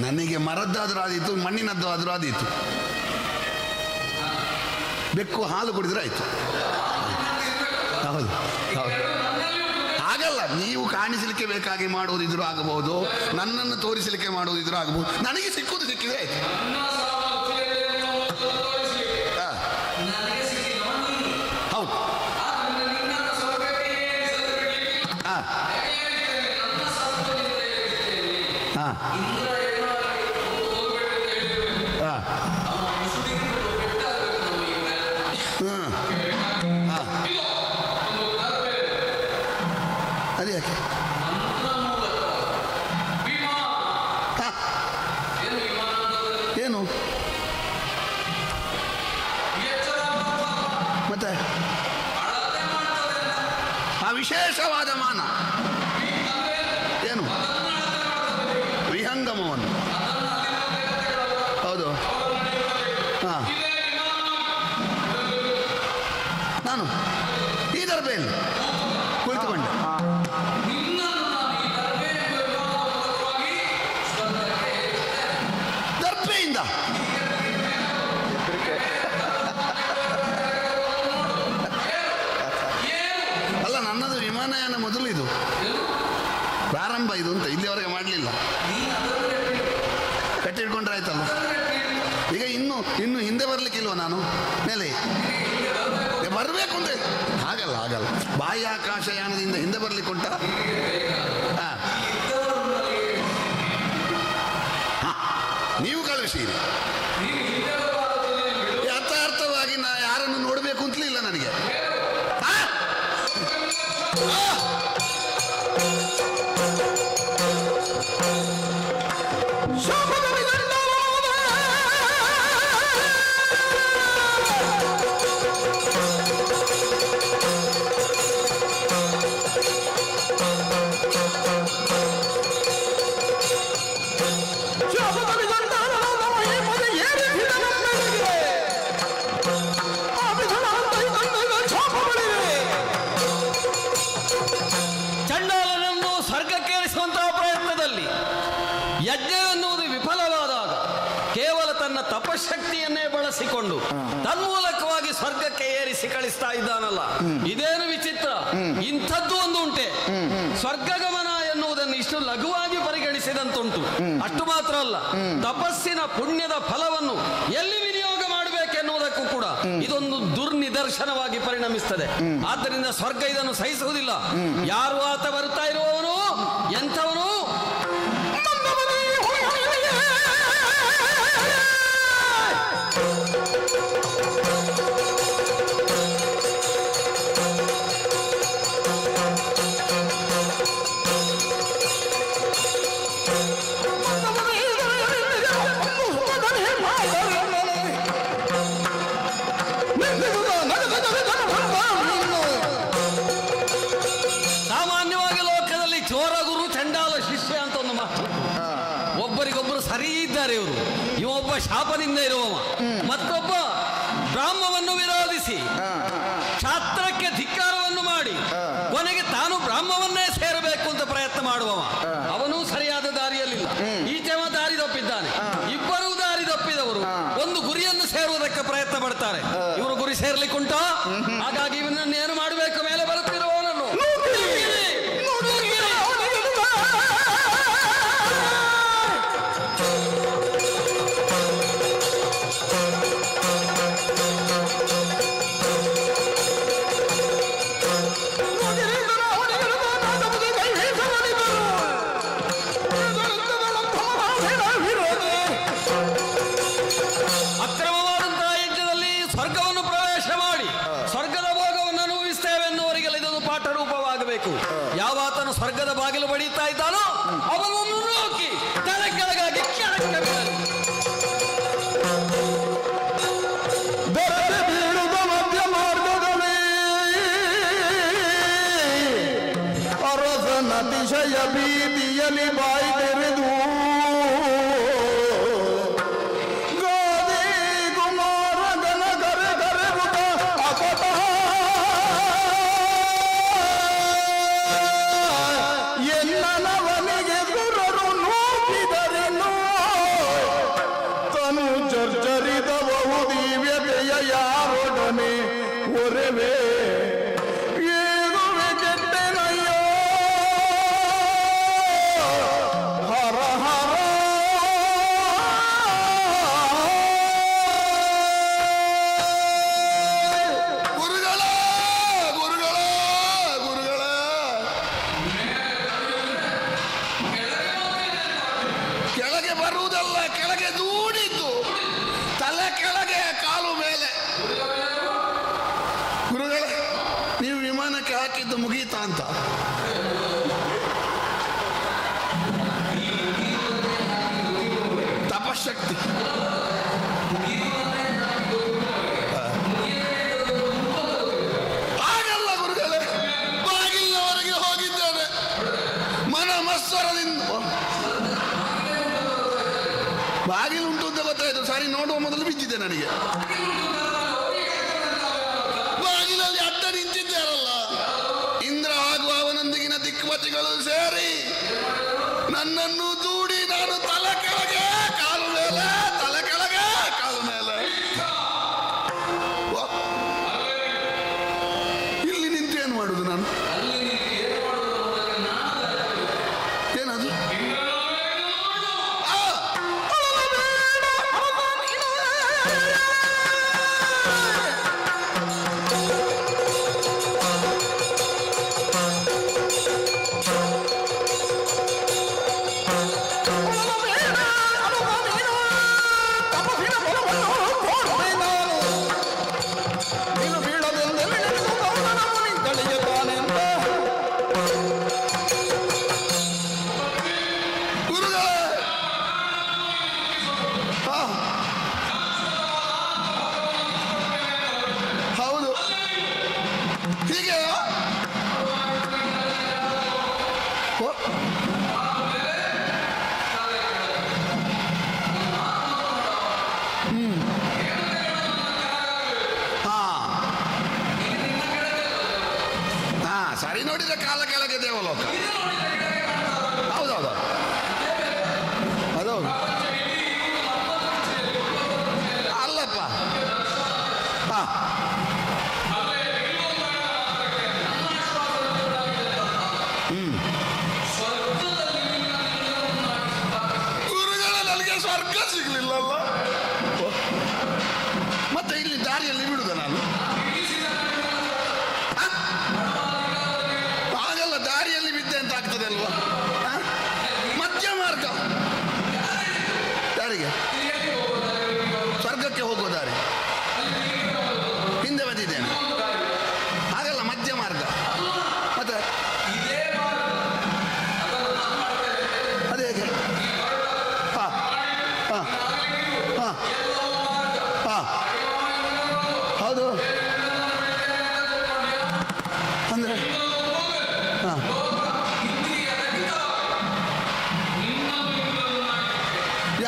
ನನಗೆ ಮರದ್ದಾದ್ರೂ ಆದೀತು, ಮಣ್ಣಿನದ್ದು ಆದರೂ ಆದೀತು. ಬೆಕ್ಕು ಹಾಲು ಕುಡಿದ್ರೆ ಆಯ್ತು. ಹೌದು ಹೌದು, ಹಾಗಲ್ಲ. ನೀವು ಕಾಣಿಸಲಿಕ್ಕೆ ಬೇಕಾಗಿ ಮಾಡುವುದಿದ್ರು ಆಗಬಹುದು, ನನ್ನನ್ನು ತೋರಿಸಲಿಕ್ಕೆ ಮಾಡುವುದಿದ್ರು ಆಗಬಹುದು. ನನಗೆ ಸಿಕ್ಕುವುದು ಸಿಕ್ಕಿದ್ರೆ ಆಯ್ತು. ಹೌದು. ಅದೇ ಯಾಕೆ? ಏನು ಮತ್ತೆ ಆ ವಿಶೇಷವಾದ ಮಾನ ಏನು? ವಿಹಂಗಮವನ್ನು. ಹೌದು. ಹಾಂ, ನಾನು ಈ ದರ್ಬೆಯಲ್ಲಿ ಕುಳಿತುಕೊಂಡೆ. ದರ್ಬೆಯಿಂದ ಅಲ್ಲ, ನನ್ನದು ವಿಮಾನಯಾನ ಮೊದಲು ಇದು ಪ್ರಾರಂಭ ಇದು ಅಂತ ಇಲ್ಲಿವರೆಗೆ ಮಾಡಲಿಲ್ಲ. ಕಟ್ಟಿಟ್ಕೊಂಡ್ರೆ ಆಯ್ತಲ್ಲ. ಈಗ ಇನ್ನು ಹಿಂದೆ ಬರ್ಲಿಕ್ಕಿಲ್ವ ನಾನು ಮೇಲೆ ಬರಬೇಕು ಅಂದ್ರೆ? ಹಾಗಲ್ಲ ಹಾಗಲ್ಲ, ಬಾಹ್ಯಾಕಾಶಯಾನದಿಂದ ಹಿಂದೆ ಬರ್ಲಿಕ್ಕೆ ಉಂಟ. ನೀವು ಕಳುಹಿಸಿರಿ. ಯಥಾರ್ಥವಾಗಿ ನಾ ಯಾರನ್ನು ನೋಡಬೇಕು ಅಂತಲೇ ಇಲ್ಲ ನನಗೆ. ಚಂಡಾಲನನ್ನು ಸ್ವರ್ಗಕ್ಕೇರಿಸುವಂತಹ ಪ್ರಯತ್ನದಲ್ಲಿ ಯಜ್ಞ ಎನ್ನುವುದು ವಿಫಲವಾದಾಗ ಕೇವಲ ತನ್ನ ತಪಶಕ್ತಿಯನ್ನೇ ಬಳಸಿಕೊಂಡು ತನ್ಮೂಲಕವಾಗಿ ಸ್ವರ್ಗಕ್ಕೆ ಏರಿಸಿ ಕಳಿಸ್ತಾ ಇದ್ದಾನಲ್ಲ, ಇದೇನು ವಿಚಿತ್ರ. ಇಂಥದ್ದು ಒಂದು ಉಂಟೆ. ಸ್ವರ್ಗಗಮನ ಎನ್ನುವುದನ್ನು ಇಷ್ಟು ಲಘುವಾಗಿ ಪರಿಗಣಿಸಿದಂತುಂಟು. ಅಷ್ಟು ಮಾತ್ರ ಅಲ್ಲ, ತಪಸ್ಸಿನ ಪುಣ್ಯದ ಫಲವನ್ನು ಎಲ್ಲಿ ವಿನಿಯೋಗ ಮಾಡಬೇಕೆನ್ನುವುದಕ್ಕೂ ಕೂಡ ಇದೊಂದು ದುರ್ನಿದರ್ಶನವಾಗಿ ಪರಿಣಮಿಸ್ತದೆ. ಆದ್ದರಿಂದ ಸ್ವರ್ಗ ಇದನ್ನು ಸಹಿಸುವುದಿಲ್ಲ. ಯಾರು ಆತ ಬರುತ್ತಾ ಇರುವವನು ಎಂಥವನು? ಸಾಮಾನ್ಯವಾಗಿ ಲೋಕದಲ್ಲಿ ಚೋರ ಗುರು ಚಂಡಾಲ ಶಿಷ್ಯ ಅಂತ ಒಂದು ಮಾತು. ಒಬ್ಬರಿಗೊಬ್ಬರು ಸರಿ ಇದ್ದಾರೆ. ಇವೊಬ್ಬ ಶಾಪದಿಂದ ಇರುವವ, ಮತ್ತೊಬ್ಬ ಬ್ರಾಹ್ಮವನ ಅವಮಾನಿಸಿ ಶಾಸ್ತ್ರಕ್ಕೆ ಧಿಕ್ಕಾರವನ್ನು ಮಾಡಿ ಕೊನೆಗೆ ತಾನು ಬ್ರಾಹ್ಮವನ್ನೇ ಸೇರಬೇಕು ಅಂತ ಪ್ರಯತ್ನ ಮಾಡುವವ ಅವನೂ ಸರಿಯಾದ ದಾರಿಯಲ್ಲಿಲ್ಲ. ಈಚೆವ ದಾರಿ ತಪ್ಪಿದ್ದಾನೆ. ಇಬ್ಬರೂ ದಾರಿ ತಪ್ಪಿದವರು ಒಂದು ಗುರಿಯನ್ನು ಸೇರುವುದಕ್ಕೆ ಪ್ರಯತ್ನ ಪಡ್ತಾರೆ. ಇವರು ಗುರಿ ಸೇರ್ಲಿಕ್ಕುಂಟೋ? ಹಾಗಾಗಿ ಇವನನ್ನು ಏನು ಮಾಡಬೇಕು? ಮೇಲೆ ಬರುತ್ತಿರುವವನನ್ನು ಅಕ್ರಮವಾದಂತಹ ಯಜ್ಞದಲ್ಲಿ ಸ್ವರ್ಗವನ್ನು ಪ್ರವೇಶ ಮಾಡಿ ಸ್ವರ್ಗದ ಭೋಗವನ್ನು ಅನುಭವಿಸ್ತೇವೆ ಎನ್ನುವರಿಗೆಲ್ಲ ಇದೊಂದು ಪಾಠ ರೂಪವಾಗಬೇಕು. ಯಾವಾತನು ಸ್ವರ್ಗದ ಬಾಗಿಲು ಬಡಿಯುತ್ತಾ ಇದ್ದಾನೋ ಅವನನ್ನು ನೋಕಿ ತಲೆ ಕೆಳಗಾಗಿ ಕೆಳಕ್ಕೆ ಬೀಳಲಿ. ಬೆರಕೆ ಬೀಳುವ ಮಧ್ಯ ಮಾರ್ಗದಲ್ಲಿ ಅರಸನ ಅತಿಶಯ ಭೀತಿಯಲ್ಲಿ ಬಾಯಿ ತೆರೆದು ಗೋಧಿ ಕುಮಾರಗನ ಕರೆ ಕರೆವುತ ಅಪಟ ಎನ್ನನವನಿಗೆ ದುರರು ನೋಡಿದರೆನು ತನು ಚರ್ಚರಿದವು ದಿವ್ಯತೆಯ ಯಾರೊಡನೆ ಒರೆವೆ ಏರುವೆ ಕೆಟ್ಟೆನಯ್ಯೋ ಹರ ಹರ ಗುರುಗಳ ಗುರುಗಳ ಗುರುಗಳ ಕೆಳಗೆ ಬರುವುದಲ್ಲ, ಕೆಳಗೆ ದೂಡಿದ್ದು. ತಲೆ ಕೆಳಗೆ ಕಾಲು ಮೇಲೆ. ಗುರುಗಳ ನೀವು ವಿಮಾನಕ್ಕೆ ಹಾಕಿದ್ದು ಮುಗೀತಾ ಅಂತ? ತಪಶಕ್ತಿ ಹಾಗಲ್ಲ ಗುರುಗಳೇ, ಬಾಗಿಲಿನವರೆಗೆ ಹೋಗಿದ್ದೇನೆ ಮನ ಮತ್ಸರದಿಂದ. ಬಾಗಿಲುಂಟು ಅಂತ ಗೊತ್ತಾಯ್ತು, ಸರಿ ನೋಡುವ ಮೊದಲು ಬಿದ್ದಿದೆ ನನಗೆ. ಬಾಗಿಲಲ್ಲಿ ಅಡ್ಡ ನಿಂತಿದ್ದಾರಲ್ಲ ಇಂದ್ರ ಹಾಗೂ ಅವನೊಂದಿಗಿನ ದಿಕ್ಪತಿಗಳು ಸೇರಿ ನನ್ನನ್ನು ದೂಡಿ ನಾನು ತಲೆ ಕೆಳಗೆ ಕಾಲು ಮೇಲೆ, ತಲೆ ಕೆಳಗೆ ಕಾಲು ಮೇಲೆ. ವಾ. ಇಲ್ಲಿ ನಿಂತು ಏನು ಮಾಡುದು ನಾನು? ಏನದು? ಆ! ಗುರುಗಳೇ, ಹೌದು ಹೀಗೆ ಸರಿ ನೋಡಿದ್ರೆ ಕಾಲ ಕೆಳಗೆ ದೇವಲೋಕ. ಹೌದೌದು ಅದೌದು. ಅಲ್ಲಪ್ಪ ಹಾ ಗುರುಗಳ ನನಗೆ ಸ್ವರ್ಗ ಸಿಗ್ಲಿಲ್ಲಲ್ಲ, ಮತ್ತೆ ಇಲ್ಲಿ ದಾರಿಯಲ್ಲಿ ಬಿಡುದ ನಾನು? ಹಾಗಲ್ಲ, ದಾರಿಯಲ್ಲಿ ಬಿದ್ದೆ ಅಂತ ಆಗ್ತದೆ ಅಲ್ವಾ? ಮಧ್ಯ ಮಾರ್ಗ ಯಾರಿಗೆ? ಸ್ವರ್ಗಕ್ಕೆ ಹೋಗುವ ದಾರಿ ಹಿಂದೆ ಬಂದಿದ್ದೇನೆ. ಹಾಗಲ್ಲ, ಮಧ್ಯ ಮಾರ್ಗ. ಮತ್ತೆ ಅದೇ ಹೇಗೆ? ಹಾ ಹಾ ಹಾ ಹಾ ಹೌದು. ಅಂದ್ರೆ ಹಾ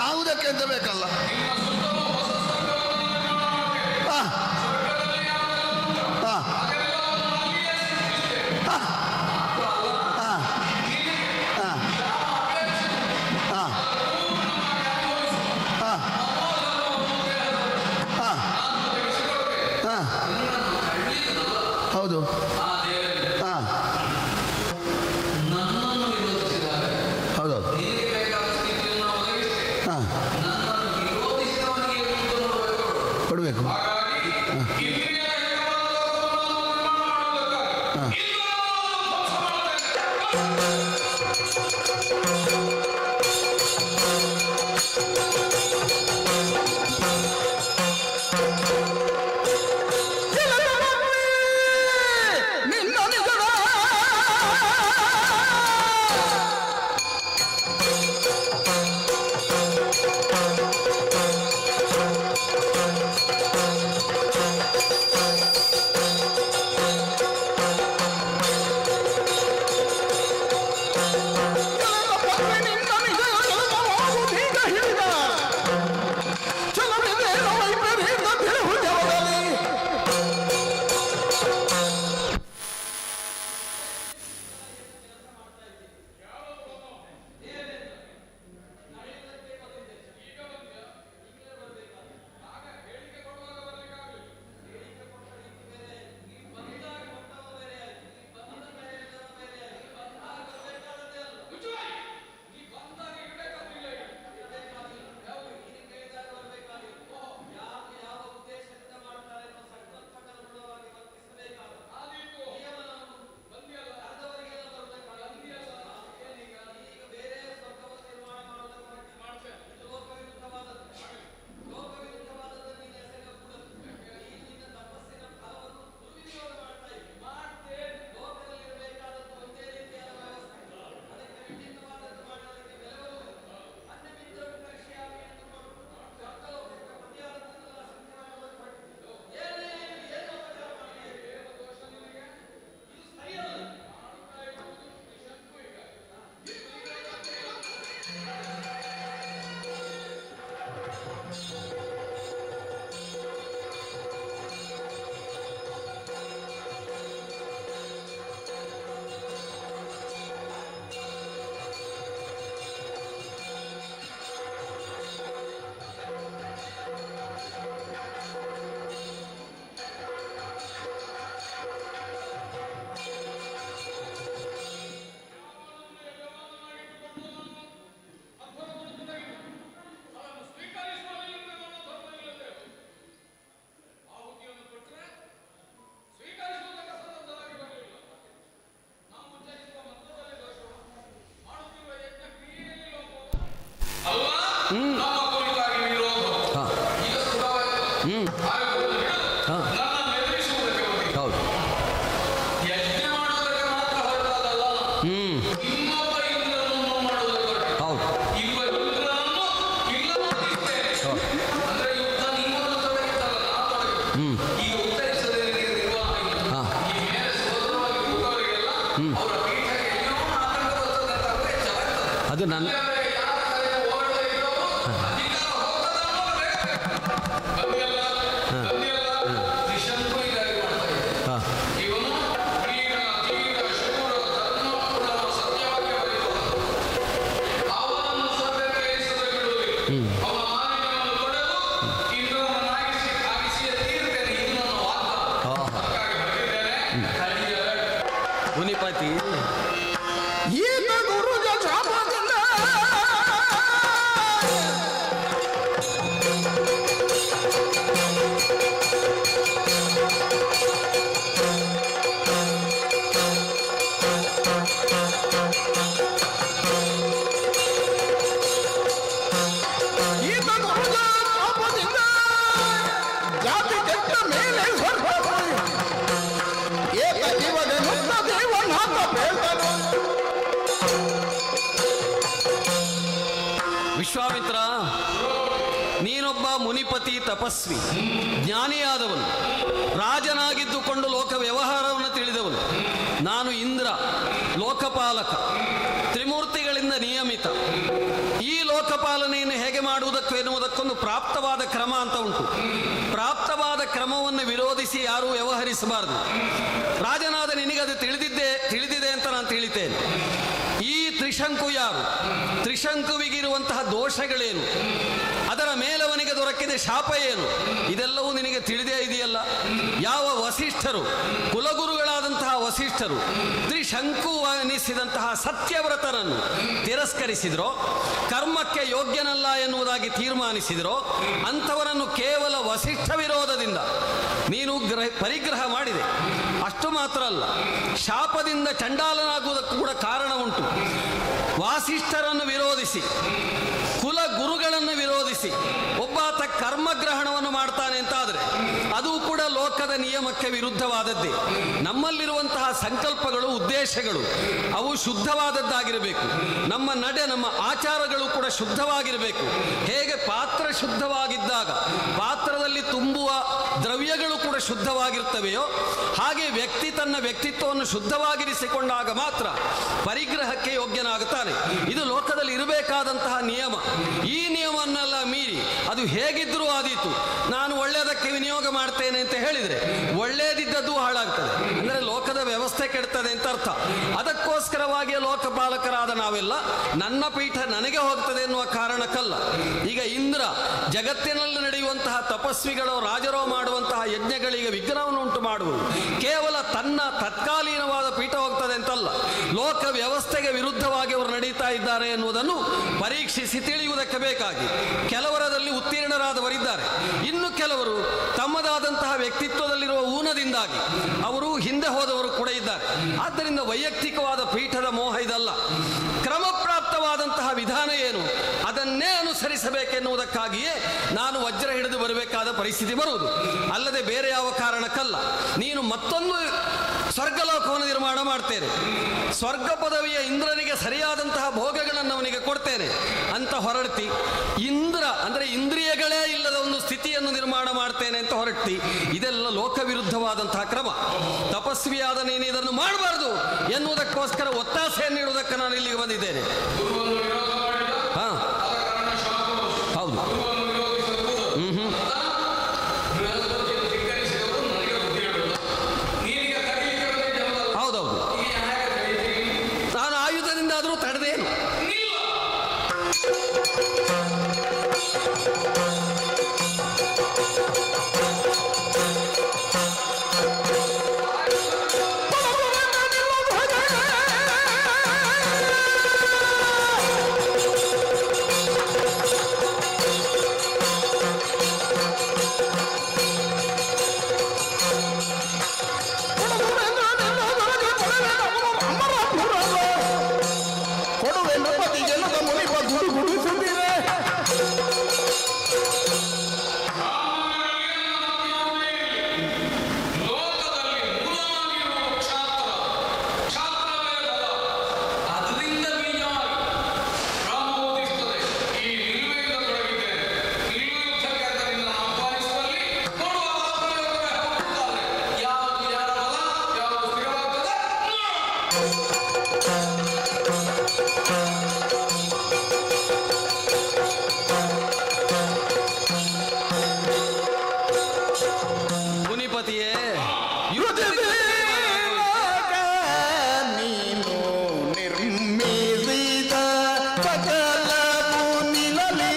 ಯಾವುದಕ್ಕೆ ಅಂತ ಬೇಕಲ್ಲ. ಹೌದು. ಆ ದೇವರಿಗೆ ಹಾಂ ನನ್ನನ್ನು ವಿರೋಧಿಸಿದಾಗ ಹೌದೌದು. ನಿನಗೆ ಬೇಕಾದ ಸ್ಥಿತಿಯನ್ನು ನಾವು ಒದಗಿಸ್ತೇವೆ. ಹಾಂ ನನ್ನನ್ನು ವಿರೋಧಿಸಿದವನಿಗೆ ಎಂದು ನೋಡಬೇಕು. ಕೊಡಬೇಕು. ಹಾಗಾಗಿ ಇಂದ್ರಿಯ ಹೇಗವಾದ ಲೋಕವನ್ನು ನಿರ್ಮಾಣ ಮಾಡುವುದಕ್ಕಾಗಿ ಇಂದ್ರಿಯವನ್ನು ಧ್ವಂಸ ಮಾಡುತ್ತೇನೆ. ನಮ್ಮ ಕುರಿತಾಗಿ ವಿರೋಧ ಈಗ ನನ್ನನ್ನು ಎದುರಿಸುವುದಕ್ಕೆ ಬಂದಿದೆ. ಹೌದು. ಯಜ್ಞ ಮಾಡುವುದಕ್ಕೆ ಮಾತ್ರ ಹೊರಟಾದಲ್ಲ, ಇನ್ನೊಬ್ಬ ಇಂದ್ರನನ್ನು ಮಾಡುವುದಕ್ಕೆ ಹೊರಟ. ಹೌದು. ಇಬ್ಬ ಇಂದ್ರನನ್ನು ಇಲ್ಲದಿದ್ದೇನೆ ಅಂದ್ರೆ ಯುದ್ಧ ನಿಮ್ಮನ್ನು ತೊಡಗಿದ್ದಲ್ಲ, ನಾನು ತೊಡಗಿದ್ದು. ಈಗ ಉತ್ತರಿಸದೆ ನಿರ್ವಾಹ ಇಲ್ಲ. ಈ ಮೇಲೆ ಸೋದರವಾಗಿ ಕೂತವರಿಗೆಲ್ಲ ಅವರ ಪೀಠಕ್ಕೆ ಏನೋ ಆತಂಕ ಬರ್ತದೆ ಅಂತ ಅರ್ಥ ಹೆಚ್ಚಾಗ್ತದೆ. ಅದು ನನ್ನ ಮುನಿಪತಿ ಈತ ಗುರುಜ ಶಾಪದಿಂದ ಈತ ಗುರುಜ ಶಾಪದಿಂದ ಜಾತಿ ಕೆಟ್ಟ ಮೇಲೆ ಸ್ವರ್ಗ ಏಕ ಜೀವನ ಮುಕ್ತ ದೇವನಾಥ ಬೇಡ್ತಾನೆ. ವಿಶ್ವಾಮಿತ್ರ, ನೀನೊಬ್ಬ ಮುನಿಪತಿ, ತಪಸ್ವಿ, ಜ್ಞಾನಿಯಾದವನು, ರಾಜನಾಗಿದ್ದುಕೊಂಡು ಲೋಕ ವ್ಯವಹಾರವನ್ನು ತಿಳಿದವನು. ನಾನು ಇಂದ್ರ, ಲೋಕಪಾಲಕ, ತ್ರಿಮೂರ್ತಿಗಳಿಂದ ನಿಯಮಿತ. ಈ ಲೋಕಪಾಲನೆಯನ್ನು ಹೇಗೆ ಮಾಡುವುದಕ್ಕೂ ಎನ್ನುವುದಕ್ಕೊಂದು ಪ್ರಾಪ್ತವಾದ ಕ್ರಮ ಅಂತ ಉಂಟು. ಪ್ರಾಪ್ತವಾದ ಕ್ರಮವನ್ನು ವಿರೋಧಿಸಿ ಯಾರೂ ವ್ಯವಹರಿಸಬಾರದು. ರಾಜನಾದ ನಿನಗದು ತಿಳಿದಿದೆ ಅಂತ ನಾನು ತಿಳಿತೇನೆ. ಈ ತ್ರಿಶಂಕು ಯಾರು? ತ್ರಿಶಂಕುವಿಗಿರುವಂತಹ ದೋಷಗಳೇನು? ಅದರ ಮೇಲವನಿಗೆ ದೊರಕ ದಕ್ಕಿದೆ ಶಾಪ ಏನು ಇದೆಲ್ಲವೂ ನಿನಗೆ ತಿಳಿದೇ ಇದೆಯಲ್ಲ. ಯಾವ ವಸಿಷ್ಠರು ಕುಲಗುರುಗಳಾದಂತಹ ವಸಿಷ್ಠರು ತ್ರಿಶಂಕು ಅನಿಸಿದಂತಹ ಸತ್ಯವ್ರತರನ್ನು ತಿರಸ್ಕರಿಸಿದ್ರೋ, ಕರ್ಮಕ್ಕೆ ಯೋಗ್ಯನಲ್ಲ ಎನ್ನುವುದಾಗಿ ತೀರ್ಮಾನಿಸಿದ್ರೋ, ಅಂಥವರನ್ನು ಕೇವಲ ವಸಿಷ್ಠ ವಿರೋಧದಿಂದ ನೀನು ಪರಿಗ್ರಹ ಮಾಡಿದೆ. ಅಷ್ಟು ಮಾತ್ರ ಅಲ್ಲ, ಶಾಪದಿಂದ ಚಂಡಾಲನಾಗುವುದಕ್ಕೂ ಕೂಡ ಕಾರಣ ಉಂಟು. ವಾಸಿಷ್ಠರನ್ನು ವಿರೋಧಿಸಿ, ಕುಲ ಗುರುಗಳನ್ನು ವಿರೋಧಿಸಿ ಒಬ್ಬಾತ ಕರ್ಮಗ್ರಹಣವನ್ನು ಮಾಡ್ತಾನೆ ಅಂತಾದರೆ ಅದು ಕೂಡ ಲೋಕದ ನಿಯಮಕ್ಕೆ ವಿರುದ್ಧವಾದದ್ದೇ. ನಮ್ಮಲ್ಲಿರುವಂತಹ ಸಂಕಲ್ಪಗಳು, ಉದ್ದೇಶಗಳು ಅವು ಶುದ್ಧವಾದದ್ದಾಗಿರಬೇಕು. ನಮ್ಮ ನಡೆ, ನಮ್ಮ ಆಚಾರಗಳು ಕೂಡ ಶುದ್ಧವಾಗಿರಬೇಕು. ಹೇಗೆ ಪಾತ್ರ ಶುದ್ಧವಾಗಿದ್ದಾಗ ಪಾತ್ರದಲ್ಲಿ ತುಂಬುವ ದ್ರವ್ಯಗಳು ಕೂಡ ಶುದ್ಧವಾಗಿರ್ತವೆಯೋ, ಹಾಗೆ ವ್ಯಕ್ತಿ ತನ್ನ ವ್ಯಕ್ತಿತ್ವವನ್ನು ಶುದ್ಧವಾಗಿರಿಸಿಕೊಂಡಾಗ ಮಾತ್ರ ಪರಿಗ್ರಹಕ್ಕೆ ಯೋಗ್ಯನಾಗುತ್ತಾನೆ. ಇದು ಲೋಕದಲ್ಲಿ ಇರಬೇಕಾದಂತಹ ನಿಯಮ. ಈ ನಿಯಮವನ್ನೆಲ್ಲ ಮೀರಿ ಅದು ಹೇಗಿದ್ರೂ ಆದೀತು, ನಾನು ಒಳ್ಳೆಯದಕ್ಕೆ ವಿನಿಯೋಗ ಮಾಡ್ತೇನೆ ಅಂತ ಹೇಳಿದರೆ ಒಳ್ಳೆಯದಿದ್ದದ್ದು ಹಾಳಾಗ್ತದೆ, ಅಂದರೆ ಲೋಕದ ವ್ಯವಸ್ಥೆ ಕೆಡ್ತದೆ ಅಂತ ಅರ್ಥ. ಅದಕ್ಕೋಸ್ಕರವಾಗಿ ಲೋಕಪಾಲಕರಾದ ನಾವೆಲ್ಲ ನನ್ನ ಪೀಠ ನನಗೆ ಹೋಗ್ತದೆ ಎನ್ನುವ ಕಾರಣಕ್ಕಲ್ಲ. ಈಗ ಇಂದ್ರ ಜಗತ್ತಿನಲ್ಲಿ ನಡೆಯುವಂತಹ ತಪಸ್ವಿಗಳು, ರಾಜರೋ ಮಾಡುವಂತಹ ಯಜ್ಞಗಳಿಗೆ ವಿಘ್ನವನ್ನು ಉಂಟು ಮಾಡುವುದು ಕೇವಲ ತನ್ನ ತತ್ಕಾಲೀನವಾದ ಪೀಠ ಹೋಗ್ತದೆ ಅಂತಲ್ಲ, ಲೋಕ ವ್ಯವಸ್ಥೆಗೆ ವಿರುದ್ಧವಾಗಿ ಅವರು ನಡೀತಾ ಇದ್ದಾರೆ ಎನ್ನುವುದನ್ನು ಪರೀಕ್ಷಿಸಿ ತಿಳಿಯುವುದಕ್ಕೆ ಬೇಕಾಗಿ ಕೆಲವರದಲ್ಲಿ ಉತ್ತೀರ್ಣರಾದವರಿದ್ದಾರೆ. ಇನ್ನು ಕೆಲವರು ತಮ್ಮದಾದಂತಹ ವ್ಯಕ್ತಿತ್ವದಲ್ಲಿರುವ ಊನದಿಂದಾಗಿ ಅವರು ಹಿಂದೆ ಹೋದವರು ಕೂಡ ಇದ್ದಾರೆ. ಆದ್ದರಿಂದ ವೈಯಕ್ತಿಕವಾದ ಪೀಠದ ಮೋಹ ಇದಲ್ಲ. ಕ್ರಮಪ್ರಾಪ್ತವಾದಂತಹ ವಿಧಾನ ಏನು ಅದನ್ನೇ ಅನುಸರಿಸಬೇಕೆನ್ನುವುದಕ್ಕಾಗಿಯೇ ನಾನು ವಜ್ರ ಹಿಡಿದು ಬರಬೇಕಾದ ಪರಿಸ್ಥಿತಿ ಬರುವುದು, ಅಲ್ಲದೆ ಬೇರೆ ಯಾವ ಕಾರಣಕ್ಕಲ್ಲ. ನೀನು ಮತ್ತೊಂದು ಸ್ವರ್ಗಲೋಕವನ್ನು ನಿರ್ಮಾಣ ಮಾಡ್ತೇನೆ, ಸ್ವರ್ಗ ಪದವಿಯ ಇಂದ್ರನಿಗೆ ಸರಿಯಾದಂತಹ ಭೋಗಗಳನ್ನು ಅವನಿಗೆ ಕೊಡ್ತೇನೆ ಅಂತ ಹೊರಡ್ತಿ. ಇಂದ್ರ ಅಂದರೆ ಇಂದ್ರಿಯಗಳೇ ಇಲ್ಲದ ಒಂದು ಸ್ಥಿತಿಯನ್ನು ನಿರ್ಮಾಣ ಮಾಡ್ತೇನೆ ಅಂತ ಹೊರಡ್ತಿ. ಇದೆಲ್ಲ ಲೋಕವಿರುದ್ಧವಾದಂತಹ ಕ್ರಮ. ತಪಸ್ವಿಯಾದ ನೀನು ಇದನ್ನು ಮಾಡಬಾರ್ದು ಎನ್ನುವುದಕ್ಕೋಸ್ಕರ ಒತ್ತಾಸೆಯನ್ನು ನೀಡುವುದಕ್ಕೆ ನಾನು ಇಲ್ಲಿಗೆ ಬಂದಿದ್ದೇನೆ. ಹಾ, ಹೌದು. ಹೌದೌದು, ನಾನು ಆಯುಧದಿಂದ ಆದರೂ ತಡೆದೇನು. ಮುನಿಪತಿಯೇ, ನೀನು ನಿರ್ಮಿಸಿದ ಸಕಲ ಮುನಿಲಲಿ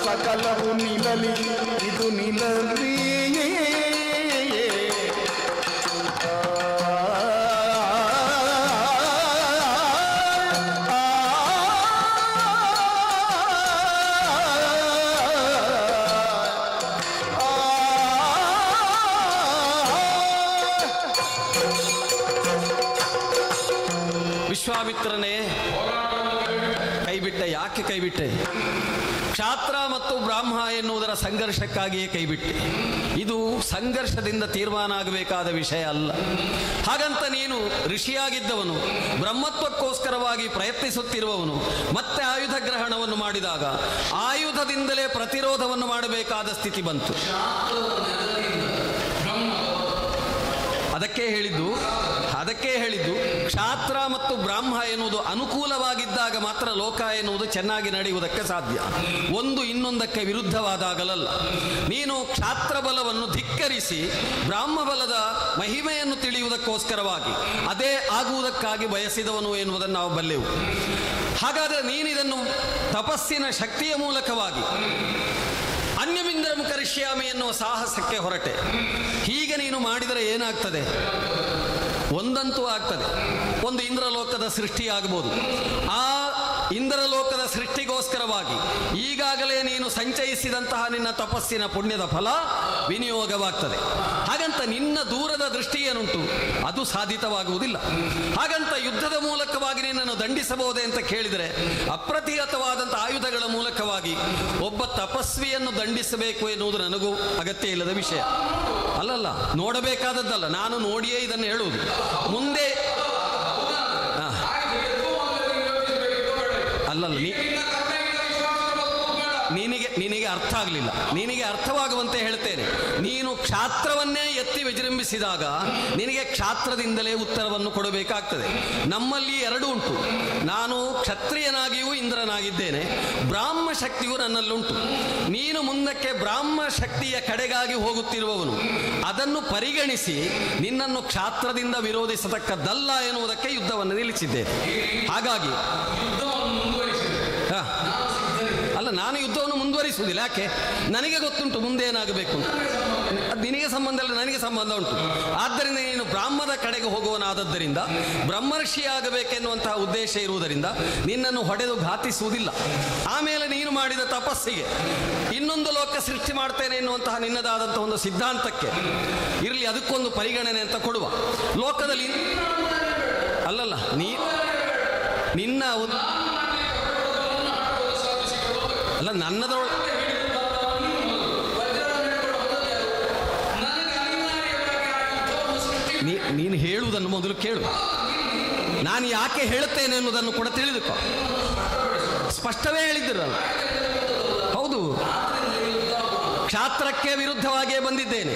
ಸಕಲವು ನಿಲಲಿ ಇದು ನಿಲಲಿ ವಿಶ್ವಾಮಿತ್ರನೇ, ಕೈಬಿಟ್ಟೆ. ಯಾಕೆ ಕೈಬಿಟ್ಟೆ? ಕ್ಷಾತ್ರ ಮತ್ತು ಬ್ರಾಹ್ಮ ಎನ್ನುವುದರ ಸಂಘರ್ಷಕ್ಕಾಗಿಯೇ ಕೈಬಿಟ್ಟೆ. ಇದು ಸಂಘರ್ಷದಿಂದ ತೀರ್ಮಾನ ಆಗಬೇಕಾದ ವಿಷಯ ಅಲ್ಲ. ಹಾಗಂತ ನೀನು ಋಷಿಯಾಗಿದ್ದವನು, ಬ್ರಹ್ಮತ್ವಕ್ಕೋಸ್ಕರವಾಗಿ ಪ್ರಯತ್ನಿಸುತ್ತಿರುವವನು, ಮತ್ತೆ ಆಯುಧ ಗ್ರಹಣವನ್ನು ಮಾಡಿದಾಗ ಆಯುಧದಿಂದಲೇ ಪ್ರತಿರೋಧವನ್ನು ಮಾಡಬೇಕಾದ ಸ್ಥಿತಿ ಬಂತು. ಅದಕ್ಕೆ ಹೇಳಿದ್ದು ಕ್ಷಾತ್ರ ಮತ್ತು ಬ್ರಾಹ್ಮ ಎನ್ನುವುದು ಅನುಕೂಲವಾಗಿದ್ದಾಗ ಮಾತ್ರ ಲೋಕ ಎನ್ನುವುದು ಚೆನ್ನಾಗಿ ನಡೆಯುವುದಕ್ಕೆ ಸಾಧ್ಯ. ಒಂದು ಇನ್ನೊಂದಕ್ಕೆ ವಿರುದ್ಧವಾದಾಗಲಲ್ಲ. ನೀನು ಕ್ಷಾತ್ರ ಬಲವನ್ನು ಧಿಕ್ಕರಿಸಿ ಬ್ರಾಹ್ಮ ಬಲದ ಮಹಿಮೆಯನ್ನು ತಿಳಿಯುವುದಕ್ಕೋಸ್ಕರವಾಗಿ ಅದೇ ಆಗುವುದಕ್ಕಾಗಿ ಬಯಸಿದವನು ಎನ್ನುವುದನ್ನು ನಾವು ಬಲ್ಲೆವು. ಹಾಗಾದರೆ ನೀನಿದನ್ನು ತಪಸ್ಸಿನ ಶಕ್ತಿಯ ಮೂಲಕವಾಗಿ ಅನ್ಯಮಿಂದ್ರಂ ಕರಿಷ್ಯಾಮಿ ಎನ್ನುವ ಸಾಹಸಕ್ಕೆ ಹೊರಟೆ. ಹೀಗೆ ನೀನು ಮಾಡಿದರೆ ಏನಾಗ್ತದೆ? ಒಂದಂತೂ ಆಗ್ತದೆ, ಒಂದು ಇಂದ್ರಲೋಕದ ಸೃಷ್ಟಿಯಾಗಬಹುದು. ಆ ಇಂದ್ರಲೋಕದ ಸೃಷ್ಟಿಗೋಸ್ಕರವಾಗಿ ಈಗಾಗಲೇ ನೀನು ಸಂಚಯಿಸಿದಂತಹ ನಿನ್ನ ತಪಸ್ಸಿನ ಪುಣ್ಯದ ಫಲ ವಿನಿಯೋಗವಾಗ್ತದೆ. ಹಾಗಂತ ನಿನ್ನ ದೂರದ ದೃಷ್ಟಿ ಏನುಂಟು ಅದು ಸಾಧಿತವಾಗುವುದಿಲ್ಲ. ಹಾಗಂತ ಯುದ್ಧದ ಮೂಲಕವಾಗಿ ನಿನ್ನನ್ನು ದಂಡಿಸಬಹುದೇ ಅಂತ ಕೇಳಿದರೆ, ಅಪ್ರತಿಹತವಾದಂಥ ಆಯುಧಗಳ ಮೂಲಕವಾಗಿ ಒಬ್ಬ ತಪಸ್ವಿಯನ್ನು ದಂಡಿಸಬೇಕು ಎನ್ನುವುದು ನನಗೂ ಅಗತ್ಯ ಇಲ್ಲದ ವಿಷಯ. ಅಲ್ಲಲ್ಲ, ನೋಡಬೇಕಾದದ್ದಲ್ಲ, ನಾನು ನೋಡಿಯೇ ಇದನ್ನು ಹೇಳುವುದು. ಮುಂದೆ ಅಲ್ಲಲ್ಲ, ನಿನಗೆ ಅರ್ಥ ಆಗಲಿಲ್ಲ. ನಿನಗೆ ಅರ್ಥವಾಗುವಂತೆ ಹೇಳ್ತೇನೆ. ನೀನು ಕ್ಷಾತ್ರವನ್ನೇ ಎತ್ತಿ ವಿಜೃಂಭಿಸಿದಾಗ ನಿನಗೆ ಕ್ಷಾತ್ರದಿಂದಲೇ ಉತ್ತರವನ್ನು ಕೊಡಬೇಕಾಗ್ತದೆ. ನಮ್ಮಲ್ಲಿ ಎರಡು ಉಂಟು. ನಾನು ಕ್ಷತ್ರಿಯನಾಗಿಯೂ ಇಂದ್ರನಾಗಿದ್ದೇನೆ, ಬ್ರಾಹ್ಮ ಶಕ್ತಿಯೂ ನನ್ನಲ್ಲುಂಟು. ನೀನು ಮುಂದಕ್ಕೆ ಬ್ರಾಹ್ಮ ಶಕ್ತಿಯ ಕಡೆಗಾಗಿ ಹೋಗುತ್ತಿರುವವನು. ಅದನ್ನು ಪರಿಗಣಿಸಿ ನಿನ್ನನ್ನು ಕ್ಷಾತ್ರದಿಂದ ವಿರೋಧಿಸತಕ್ಕದ್ದಲ್ಲ ಎನ್ನುವುದಕ್ಕೆ ಯುದ್ಧವನ್ನು ನಿಲ್ಲಿಸಿದ್ದೇನೆ. ಹಾಗಾಗಿ ಅಲ್ಲ, ನಾನು ಯುದ್ಧವನ್ನು ಮುಂದುವರಿಸುವುದಿಲ್ಲ. ಯಾಕೆ? ನನಗೆ ಗೊತ್ತುಂಟು ಮುಂದೆ ಏನಾಗಬೇಕು ಅಂತ. ಅದು ನಿನಗೆ ಸಂಬಂಧ ಇಲ್ಲ, ನನಗೆ ಸಂಬಂಧ ಉಂಟು. ಆದ್ದರಿಂದ ನೀನು ಬ್ರಾಹ್ಮದ ಕಡೆಗೆ ಹೋಗುವನಾದದ್ದರಿಂದ, ಬ್ರಹ್ಮರ್ಷಿ ಆಗಬೇಕೆನ್ನುವಂತಹ ಉದ್ದೇಶ ಇರುವುದರಿಂದ ನಿನ್ನನ್ನು ಹೊಡೆದು ಘಾತಿಸುವುದಿಲ್ಲ. ಆಮೇಲೆ ನೀನು ಮಾಡಿದ ತಪಸ್ಸಿಗೆ ಇನ್ನೊಂದು ಲೋಕ ಸೃಷ್ಟಿ ಮಾಡ್ತೇನೆ ಎನ್ನುವಂತಹ ನಿನ್ನದಾದಂತಹ ಒಂದು ಸಿದ್ಧಾಂತಕ್ಕೆ ಇರಲಿ, ಅದಕ್ಕೊಂದು ಪರಿಗಣನೆ ಅಂತ ಕೊಡುವ. ಲೋಕದಲ್ಲಿ ಅಲ್ಲಲ್ಲ, ನಿನ್ನ ಅಲ್ಲ, ನನ್ನದರೊಳಗೆ ನೀನು ಹೇಳುವುದನ್ನು ಮೊದಲು ಕೇಳು. ನಾನು ಯಾಕೆ ಹೇಳುತ್ತೇನೆ ಎನ್ನುವುದನ್ನು ಕೂಡ ತಿಳಿದುಕೋ. ಸ್ಪಷ್ಟವೇ ಹೇಳಿದ್ದಿರಲ್ಲ. ಹೌದು, ಕ್ಷಾತ್ರಕ್ಕೆ ವಿರುದ್ಧವಾಗಿಯೇ ಬಂದಿದ್ದೇನೆ.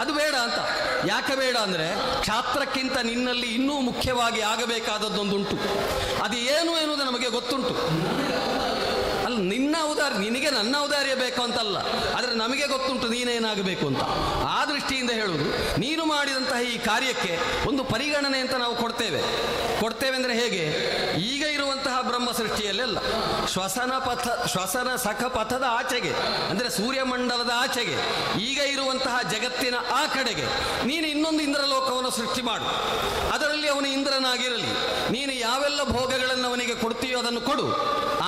ಅದು ಬೇಡ ಅಂತ. ಯಾಕೆ ಬೇಡ ಅಂದರೆ, ಕ್ಷಾತ್ರಕ್ಕಿಂತ ನಿನ್ನಲ್ಲಿ ಇನ್ನೂ ಮುಖ್ಯವಾಗಿ ಆಗಬೇಕಾದದ್ದೊಂದುಂಟು. ಅದು ಏನು ಎನ್ನುವುದು ನಮಗೆ ಗೊತ್ತುಂಟು. ಅಲ್ಲ, ನಿನ್ನ ಔದಾರ್ಯ, ನಿನಗೆ ನನ್ನ ಔದಾರ್ಯ ಬೇಕು ಅಂತಲ್ಲ, ಆದರೆ ನಮಗೆ ಗೊತ್ತುಂಟು ನೀನೇನಾಗಬೇಕು ಅಂತ. ಆ ದೃಷ್ಟಿಯಿಂದ ಹೇಳುವುದು, ನೀನು ಮಾಡಿದಂತಹ ಈ ಕಾರ್ಯಕ್ಕೆ ಒಂದು ಪರಿಗಣನೆ ಅಂತ ನಾವು ಕೊಡ್ತೇವೆ ಅಂದರೆ ಹೇಗೆ? ಈಗ ಇರುವಂತಹ ಬ್ರಹ್ಮ ಸೃಷ್ಟಿಯಲ್ಲೆಲ್ಲ ಶ್ವಸನ ಸಖ ಪಥದ ಆಚೆಗೆ, ಅಂದರೆ ಸೂರ್ಯಮಂಡಲದ ಆಚೆಗೆ, ಈಗ ಇರುವಂತಹ ಜಗತ್ತಿನ ಆ ಕಡೆಗೆ ನೀನು ಇನ್ನೊಂದು ಇಂದ್ರಲೋಕವನ್ನು ಸೃಷ್ಟಿ ಮಾಡು. ಅದರಲ್ಲಿ ಅವನು ಇಂದ್ರನಾಗಿರಲಿ. ನೀನು ಯಾವೆಲ್ಲ ಭೋಗಗಳನ್ನು ಅವನಿಗೆ ಕೊಡ್ತೀಯೋ ಅದನ್ನು ಕೊಡು.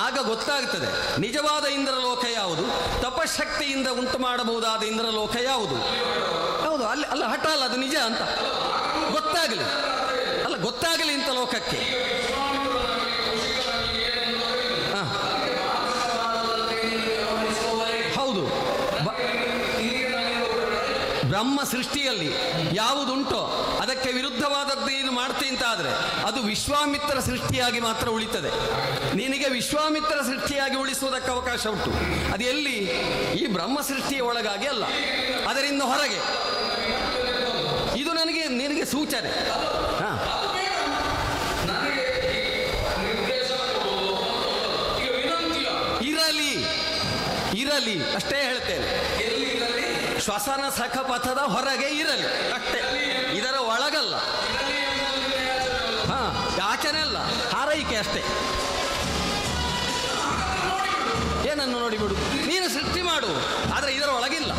ಆಗ ಗೊತ್ತಾಗ್ತದೆ ನಿಜವಾದ ಇಂದ್ರಲೋಕ ಯಾವುದು, ತಪಶಕ್ತಿಯಿಂದ ಉಂಟು ಮಾಡಬಹುದಾದ ಇಂದ್ರಲೋಕ ಯಾವುದು. ಹೌದು, ಅಲ್ಲ ಹಠ ಅಲ್ಲ, ಅದು ನಿಜ ಅಂತ ಗೊತ್ತಾಗಲಿ ಇಂಥ ಲೋಕಕ್ಕೆ. ಹೌದು, ಬ್ರಹ್ಮ ಸೃಷ್ಟಿಯಲ್ಲಿ ಯಾವುದುಂಟೋ ಅದಕ್ಕೆ ವಿರುದ್ಧವಾದದ್ದು ಏನು ಮಾಡ್ತೀನಿ ಅಂತ ಆದರೆ ಅದು ವಿಶ್ವಾಮಿತ್ರ ಸೃಷ್ಟಿಯಾಗಿ ಮಾತ್ರ ಉಳಿತದೆ. ನಿನಗೆ ವಿಶ್ವಾಮಿತ್ರ ಸೃಷ್ಟಿಯಾಗಿ ಉಳಿಸುವುದಕ್ಕೆ ಅವಕಾಶ ಉಂಟು. ಅದು ಎಲ್ಲಿ? ಈ ಬ್ರಹ್ಮ ಸೃಷ್ಟಿಯ ಒಳಗಾಗಿ ಅಲ್ಲ, ಅದರಿಂದ ಹೊರಗೆ. ಇದು ನಿನಗೆ ಸೂಚನೆ. ಇರಲಿ ಅಷ್ಟೇ ಹೇಳ್ತೇನೆ. ಶ್ವಸನ ಸಖ ಪಥದ ಹೊರಗೆ ಇರಲಿ ಅಷ್ಟೇ, ಇದರ ಒಳಗಲ್ಲ. ಯಾಚನೆ ಅಲ್ಲ, ಹಾರೈಕೆ ಅಷ್ಟೇ. ಜಗತ್ತನ್ನು ನೋಡಿಬಿಡು. ನೀನು ಸೃಷ್ಟಿ ಮಾಡು, ಆದರೆ ಇದರ ಒಳಗಿಲ್ಲ.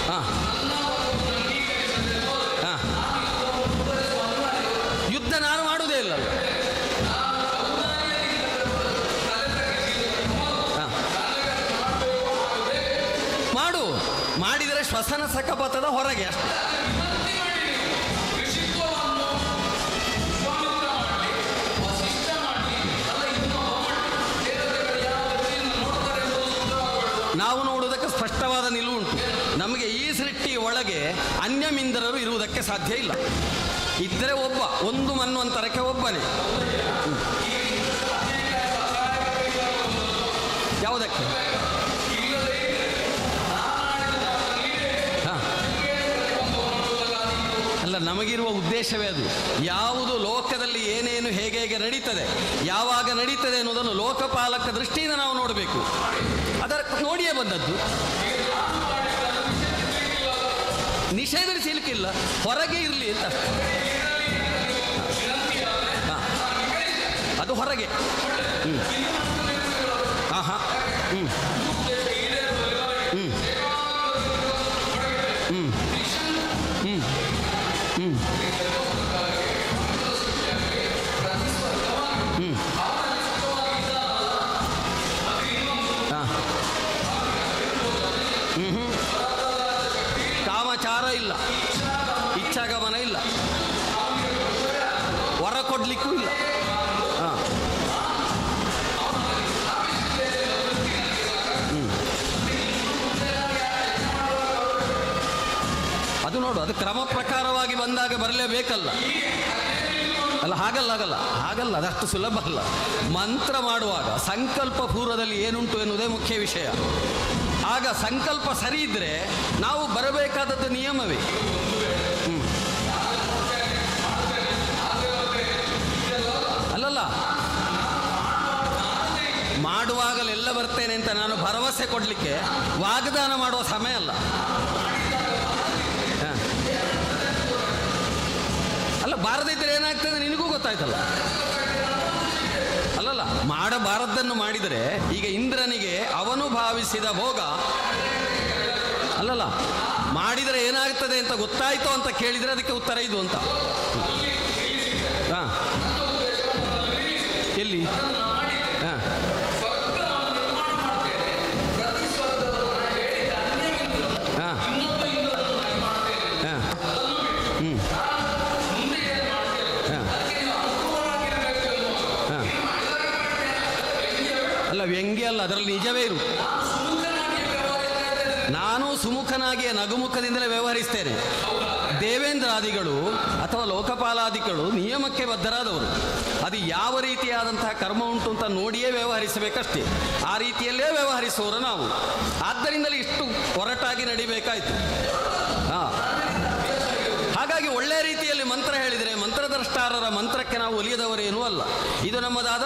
ಹಾಂ ಹಾಂ, ಯುದ್ಧ ನಾನು ಮಾಡುವುದೇ ಇಲ್ಲ. ಮಾಡು, ಮಾಡಿದರೆ ಶ್ವಸನ ಸಕಪಥದ ಹೊರಗೆ ಅಷ್ಟೇ. ನಾವು ನೋಡುವುದಕ್ಕೆ ಸ್ಪಷ್ಟವಾದ ನಿಲುವು ಉಂಟು. ನಮಗೆ ಈ ಸೃಷ್ಟಿಯ ಒಳಗೆ ಅನ್ಯಮಿಂದ್ರರು ಇರುವುದಕ್ಕೆ ಸಾಧ್ಯ ಇಲ್ಲ. ಇದ್ದರೆ ಒಬ್ಬ, ಒಂದು ಮನ್ವಂತರಕ್ಕೆ ಒಬ್ಬನೇ. ಯಾವುದಕ್ಕೆ? ಅಲ್ಲ, ನಮಗಿರುವ ಉದ್ದೇಶವೇ ಅದು. ಯಾವುದು ಲೋಕದಲ್ಲಿ ಏನೇನು ಹೇಗೆ ಹೇಗೆ ನಡೀತದೆ, ಯಾವಾಗ ನಡೀತದೆ ಅನ್ನೋದನ್ನು ಲೋಕಪಾಲಕ ದೃಷ್ಟಿಯಿಂದ ನಾವು ನೋಡಬೇಕು. ಅದರ ನೋಡಿಯೇ ಬಂದದ್ದು. ನಿಷೇಧಿಸಲಿಕ್ಕಿಲ್ಲ, ಹೊರಗೆ ಇರಲಿ ಅಂತ. ಅದು ಹೊರಗೆ. ಹಾಂ ಹಾಂ, ಹ್ಞೂ ಹ್ಞೂ ಹ್ಞೂ ಹ್ಞೂ ಹ್ಞೂ ಹ್ಞೂ ಹಾಂ ಹ್ಞೂ ಕಾಮಚಾರ ಇಲ್ಲ, ಇಚ್ಛಾಗಮನ ಇಲ್ಲ, ಹೊರ ಕೊಡ್ಲಿಕ್ಕೂ ಇಲ್ಲ. ಹಾಂ ಅದು ನೋಡು, ಅದು ಕ್ರಮ ಪ್ರಕಾರವಾಗಿ ಬಂದಾಗ ಬರಲೇಬೇಕಲ್ಲ. ಅಲ್ಲ, ಹಾಗಲ್ಲ, ಅದಷ್ಟು ಸುಲಭ ಅಲ್ಲ. ಮಂತ್ರ ಮಾಡುವಾಗ ಸಂಕಲ್ಪ ಪೂರ್ವದಲ್ಲಿ ಏನುಂಟು ಎನ್ನುವುದೇ ಮುಖ್ಯ ವಿಷಯ. ಆಗ ಸಂಕಲ್ಪ ಸರಿ ಇದ್ದರೆ ನಾವು ಬರಬೇಕಾದದ್ದು ನಿಯಮವೇ. ಅಲ್ಲಲ್ಲ, ಮಾಡುವಾಗಲೆಲ್ಲ ಬರ್ತೇನೆ ಅಂತ ನಾನು ಭರವಸೆ ಕೊಡಲಿಕ್ಕೆ ವಾಗ್ದಾನ ಮಾಡುವ ಸಮಯ ಅಲ್ಲ. ಅಲ್ಲ, ಬಾರದಿದ್ದರೆ ಏನಾಗ್ತದೆ ನಿನಗೂ ಗೊತ್ತಾಯ್ತಲ್ಲ. ಅಲ್ಲಲ್ಲ, ಮಾಡಬಾರದ್ದನ್ನು ಮಾಡಿದರೆ, ಈಗ ಇಂದ್ರನಿಗೆ ಅವನು ಭಾವಿಸಿದ ಭೋಗ ಅಲ್ಲಲ್ಲ, ಮಾಡಿದರೆ ಏನಾಗ್ತದೆ ಅಂತ ಗೊತ್ತಾಯ್ತು ಅಂತ ಕೇಳಿದರೆ ಅದಕ್ಕೆ ಉತ್ತರ ಇದು ಅಂತ. ಹಾಂ, ಎಲ್ಲಿ? ಹಾಂ ಹಾಂ ಹಾಂ ಹ್ಞೂ ಅಲ್ಲ, ವ್ಯಂಗ್ಯ ಅಲ್ಲ, ಅದರಲ್ಲಿ ನಿಜವೇ ಇರು. ನಾನು ಸುಮುಖನಾಗಿ ನಗುಮುಖದಿಂದಲೇ ವ್ಯವಹರಿಸ್ತೇನೆ. ದೇವೇಂದ್ರಾದಿಗಳು ಅಥವಾ ಲೋಕಪಾಲಾದಿಗಳು ನಿಯಮಕ್ಕೆ ಬದ್ಧರಾದವರು. ಅದು ಯಾವ ರೀತಿಯಾದಂತಹ ಕರ್ಮ ಉಂಟು ಅಂತ ನೋಡಿಯೇ ವ್ಯವಹರಿಸಬೇಕಷ್ಟೇ. ಆ ರೀತಿಯಲ್ಲೇ ವ್ಯವಹರಿಸುವವರು ನಾವು. ಆದ್ದರಿಂದಲೇ ಇಷ್ಟು ಹೊರಟಾಗಿ ನಡಿಬೇಕಾಯಿತು. ಹಾಂ, ಹಾಗಾಗಿ ಒಳ್ಳೆಯ ರೀತಿಯಲ್ಲಿ ಮಂತ್ರ ಹೇಳಿದರೆ ಮಂತ್ರದ್ರಷ್ಟಾರರ ಮಂತ್ರಕ್ಕೆ ನಾವು ಒಲಿಯದವರೇನೂ ಅಲ್ಲ. ಇದು ನಮ್ಮದಾದ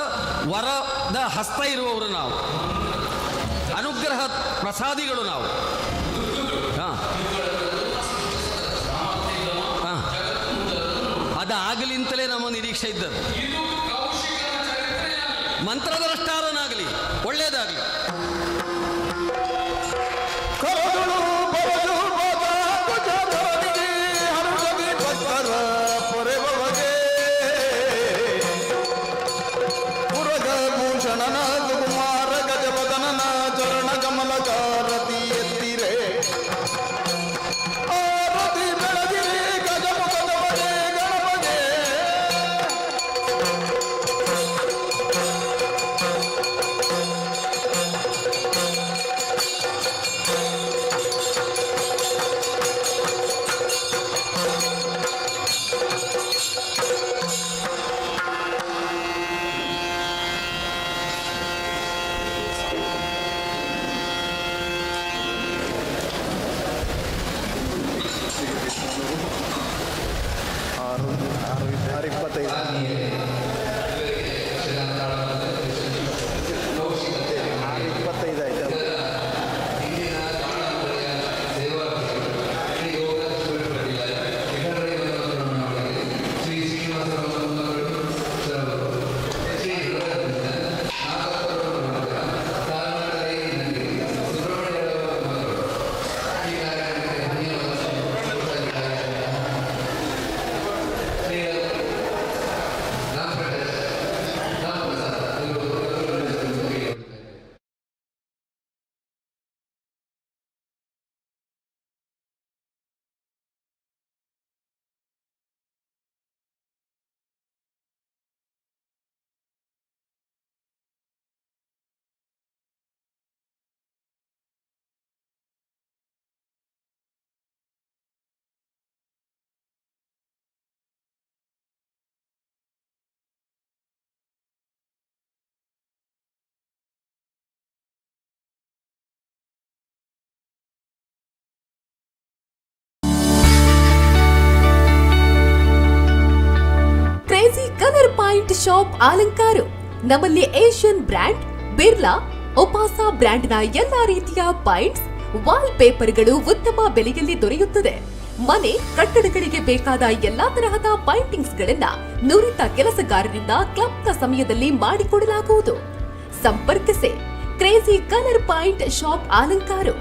ವರದ ಹಸ್ತ ಇರುವವರು ನಾವು, ಅನುಗ್ರಹ ಪ್ರಸಾದಿಗಳು ನಾವು. ಹಾಂ ಹಾಂ, ಅದಾಗಲಿಂತಲೇ ನಮ್ಮ ನಿರೀಕ್ಷೆ ಇದ್ದದ್ದು. ಮಂತ್ರದ್ರಷ್ಟಾರನಾಗಲಿ, ಒಳ್ಳೆಯದಾಗಲಿ. ಕುಮಾರ ಗಜವದನನ ಚರಣ ಕಮಲಕಾರತಿ ಎತ್ತಿರೆ ಆರತಿ ಬೆಳಗಿರಿ ಗಜಮುಖದ ಬಗೆ ಗಣಪಗೆ ಶ್ರೀ ಶ್ರೀನಿವಾಸ ಶಾಪ್ ಅಲಂಕಾರು. ನಮ್ಮಲ್ಲಿ ಏಷ್ಯನ್ ಬ್ರ್ಯಾಂಡ್, ಬಿರ್ಲಾ, ಒಪಾಸಾ ಬ್ರ್ಯಾಂಡ್ನ ಎಲ್ಲಾ ರೀತಿಯ ಪೈಂಟ್ಸ್, ವಾಲ್ ಪೇಪರ್ಗಳು ಉತ್ತಮ ಬೆಲೆಯಲ್ಲಿ ದೊರೆಯುತ್ತದೆ. ಮನೆ ಕಟ್ಟಡಗಳಿಗೆ ಬೇಕಾದ ಎಲ್ಲಾ ತರಹದ ಪೈಂಟಿಂಗ್ಸ್ ಗಳನ್ನ ನುರಿತ ಕೆಲಸಗಾರರಿಂದ ಕ್ಲಬ್ನ ಸಮಯದಲ್ಲಿ ಮಾಡಿಕೊಡಲಾಗುವುದು. ಸಂಪರ್ಕಿಸಿ crazy colour point shop Alankaru,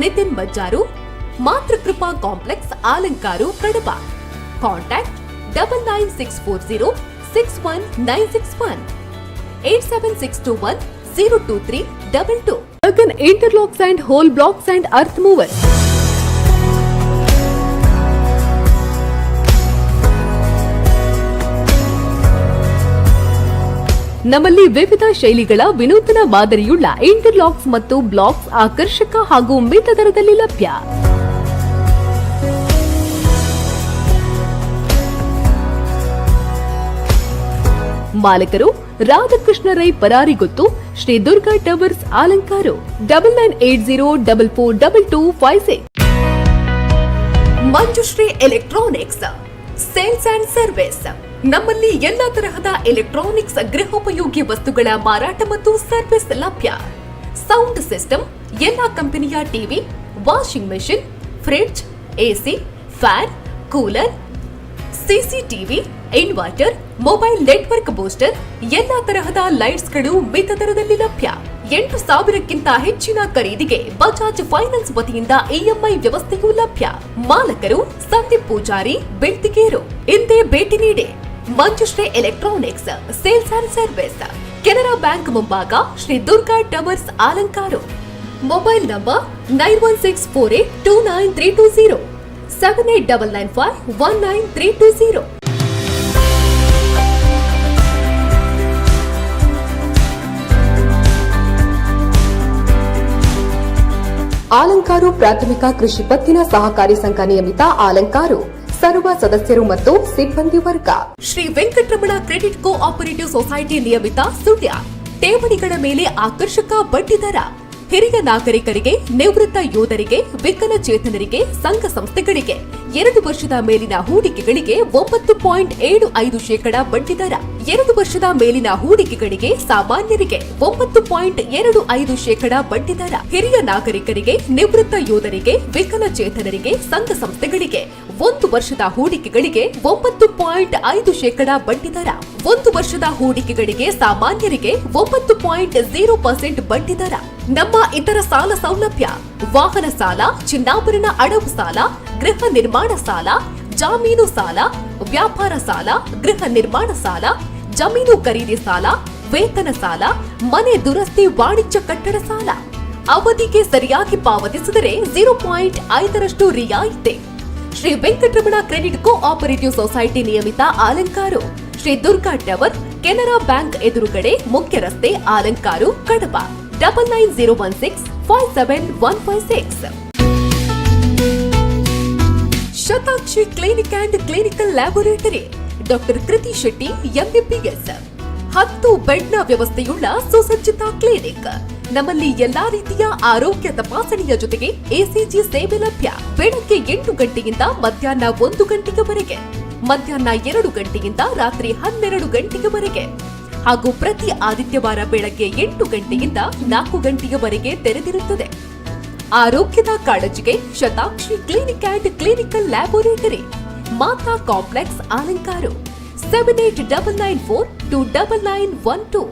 Nitin Majjaru, Matrukrupa complex Alankaru, Kadaba. Contact 9964061961 876210232. Again, interlocks and whole blocks and earth movers. ನಮ್ಮಲ್ಲಿ ವಿವಿಧ ಶೈಲಿಗಳ ವಿನೂತನ ಮಾದರಿಯುಳ್ಳ ಇಂಟರ್ಲಾಕ್ಸ್ ಮತ್ತು ಬ್ಲಾಕ್ಸ್ ಆಕರ್ಷಕ ಹಾಗೂ ಮಿತ ದರದಲ್ಲಿ ಲಭ್ಯ. ಮಾಲಕರು Radhakrishna Rai Pararigutthu, Shri Durga towers Alankaru. 9980442256. Manjushree electronics sales and service. ನಮ್ಮಲ್ಲಿ ಎಲ್ಲಾ ತರಹದ ಎಲೆಕ್ಟ್ರಾನಿಕ್ಸ್ ಗೃಹೋಪಯೋಗಿ ವಸ್ತುಗಳ ಮಾರಾಟ ಮತ್ತು ಸರ್ವಿಸ್ ಲಭ್ಯ. ಸೌಂಡ್ ಸಿಸ್ಟಮ್, ಎಲ್ಲಾ ಕಂಪನಿಯ TV, washing machine, fridge, AC, fan, cooler, CCTV, inverter, mobile network booster, ಎಲ್ಲಾ ತರಹದ ಲೈಟ್ಸ್ಗಳು ಮಿತ ದರದಲ್ಲಿ ಲಭ್ಯ. 8,000ಕ್ಕಿಂತ ಹೆಚ್ಚಿನ ಖರೀದಿಗೆ ಬಜಾಜ್ ಫೈನಾನ್ಸ್ ವತಿಯಿಂದ ಇಎಂಐ ವ್ಯವಸ್ಥೆಯೂ ಲಭ್ಯ. ಮಾಲಕರು ಸಂದೀಪ್ ಪೂಜಾರಿ, ಬೆಳ್ತಿಗೇರು. ಹಿಂದೆ ಭೇಟಿ ನೀಡಿ. Manjushree electronics sales and service, Canara bank ಮುಂಭಾಗ, Shri Durga towers Alankaru. Mobile number 9164829320 7899519320. Alankaru ಪ್ರಾಥಮಿಕ ಕೃಷಿ ಪತ್ತಿನ ಸಹಕಾರಿ ಸಂಘ ನಿಯಮಿತ ಅಲಂಕಾರು. ಸರ್ವ ಸದಸ್ಯರು ಮತ್ತು ಸಿಬ್ಬಂದಿ ವರ್ಗ. Shri Venkataramana credit cooperative society ನಿಯಮಿತ ಸುಳ್ಯ. ಠೇವಣಿಗಳ ಮೇಲೆ ಆಕರ್ಷಕ ಬಡ್ಡಿ ದರ. ಹಿರಿಯ ನಾಗರಿಕರಿಗೆ, ನಿವೃತ್ತ ಯೋಧರಿಗೆ, ವಿಕಲಚೇತನರಿಗೆ, ಸಂಘ ಸಂಸ್ಥೆಗಳಿಗೆ 2 ವರ್ಷದ ಮೇಲಿನ ಹೂಡಿಕೆಗಳಿಗೆ 9.75% ಬಡ್ಡಿ ದರ. 2 ವರ್ಷದ ಮೇಲಿನ ಹೂಡಿಕೆಗಳಿಗೆ ಸಾಮಾನ್ಯರಿಗೆ 9.25% ಬಡ್ಡಿ ದರ. ಹಿರಿಯ ನಾಗರಿಕರಿಗೆ, ನಿವೃತ್ತ ಯೋಧರಿಗೆ, ವಿಕಲಚೇತನರಿಗೆ, ಸಂಘ ಸಂಸ್ಥೆಗಳಿಗೆ 1 ವರ್ಷದ ಹೂಡಿಕೆಗಳಿಗೆ 9.5% ಬಡ್ಡಿ ದರ. 1 ವರ್ಷದ ಹೂಡಿಕೆಗಳಿಗೆ ಸಾಮಾನ್ಯರಿಗೆ 9.0% ಬಡ್ಡಿ ದರ. ನಮ್ಮ ಇತರ ಸಾಲ ಸೌಲಭ್ಯ: ವಾಹನ ಸಾಲ, ಚಿನ್ನಾಭರಣ ಅಡವು ಸಾಲ, ಗೃಹ ನಿರ್ಮಾಣ ಸಾಲ, ಜಾಮೀನು ಸಾಲ, ವ್ಯಾಪಾರ ಸಾಲ, ಗೃಹ ನಿರ್ಮಾಣ ಸಾಲ, ಜಮೀನು ಖರೀದಿ ಸಾಲ, ವೇತನ ಸಾಲ, ಮನೆ ದುರಸ್ತಿ, ವಾಣಿಜ್ಯ ಕಟ್ಟಡ ಸಾಲ. ಅವಧಿಗೆ ಸರಿಯಾಗಿ ಪಾವತಿಸಿದರೆ 0.5% ರಿಯಾಯಿತಿ. Shri Venkataramana credit cooperative society ನಿಯಮಿತ ಅಲಂಕಾರು. ಶ್ರೀ ದುರ್ಗಾ ಟವರ್, ಕೆನರಾ ಬ್ಯಾಂಕ್ ಎದುರುಗಡೆ, ಮುಖ್ಯ ರಸ್ತೆ, Alankaru, Kadaba. 9906575156. Shatakshi clinic and clinical laboratory. Doctor Kriti Shetty, MBBS. 10 ಬೆಡ್ನ ವ್ಯವಸ್ಥೆಯುಳ್ಳ ಸುಸಜ್ಜಿತ ಕ್ಲಿನಿಕ್. ನಮ್ಮಲ್ಲಿ ಎಲ್ಲಾ ರೀತಿಯ ಆರೋಗ್ಯ ತಪಾಸಣೆಯ ಜೊತೆಗೆ ಎಸಿಜಿ ಸೇವೆ ಲಭ್ಯ. ಬೆಳಗ್ಗೆ 8 ಗಂಟೆಯಿಂದ ಮಧ್ಯಾಹ್ನ 1 ಗಂಟೆಯವರೆಗೆ, ಮಧ್ಯಾಹ್ನ 2 ಗಂಟೆಯಿಂದ ರಾತ್ರಿ 12 ಗಂಟೆಯವರೆಗೆ ಹಾಗೂ ಪ್ರತಿ ಆದಿತ್ಯವಾರ ಬೆಳಗ್ಗೆ 8 ಗಂಟೆಯಿಂದ 4 ಗಂಟೆಯವರೆಗೆ ತೆರೆದಿರುತ್ತದೆ. ಆರೋಗ್ಯದ ಕಾಳಜಿಗೆ Shatakshi clinic and clinical laboratory, Mata complex, Alankaru. 7899429912.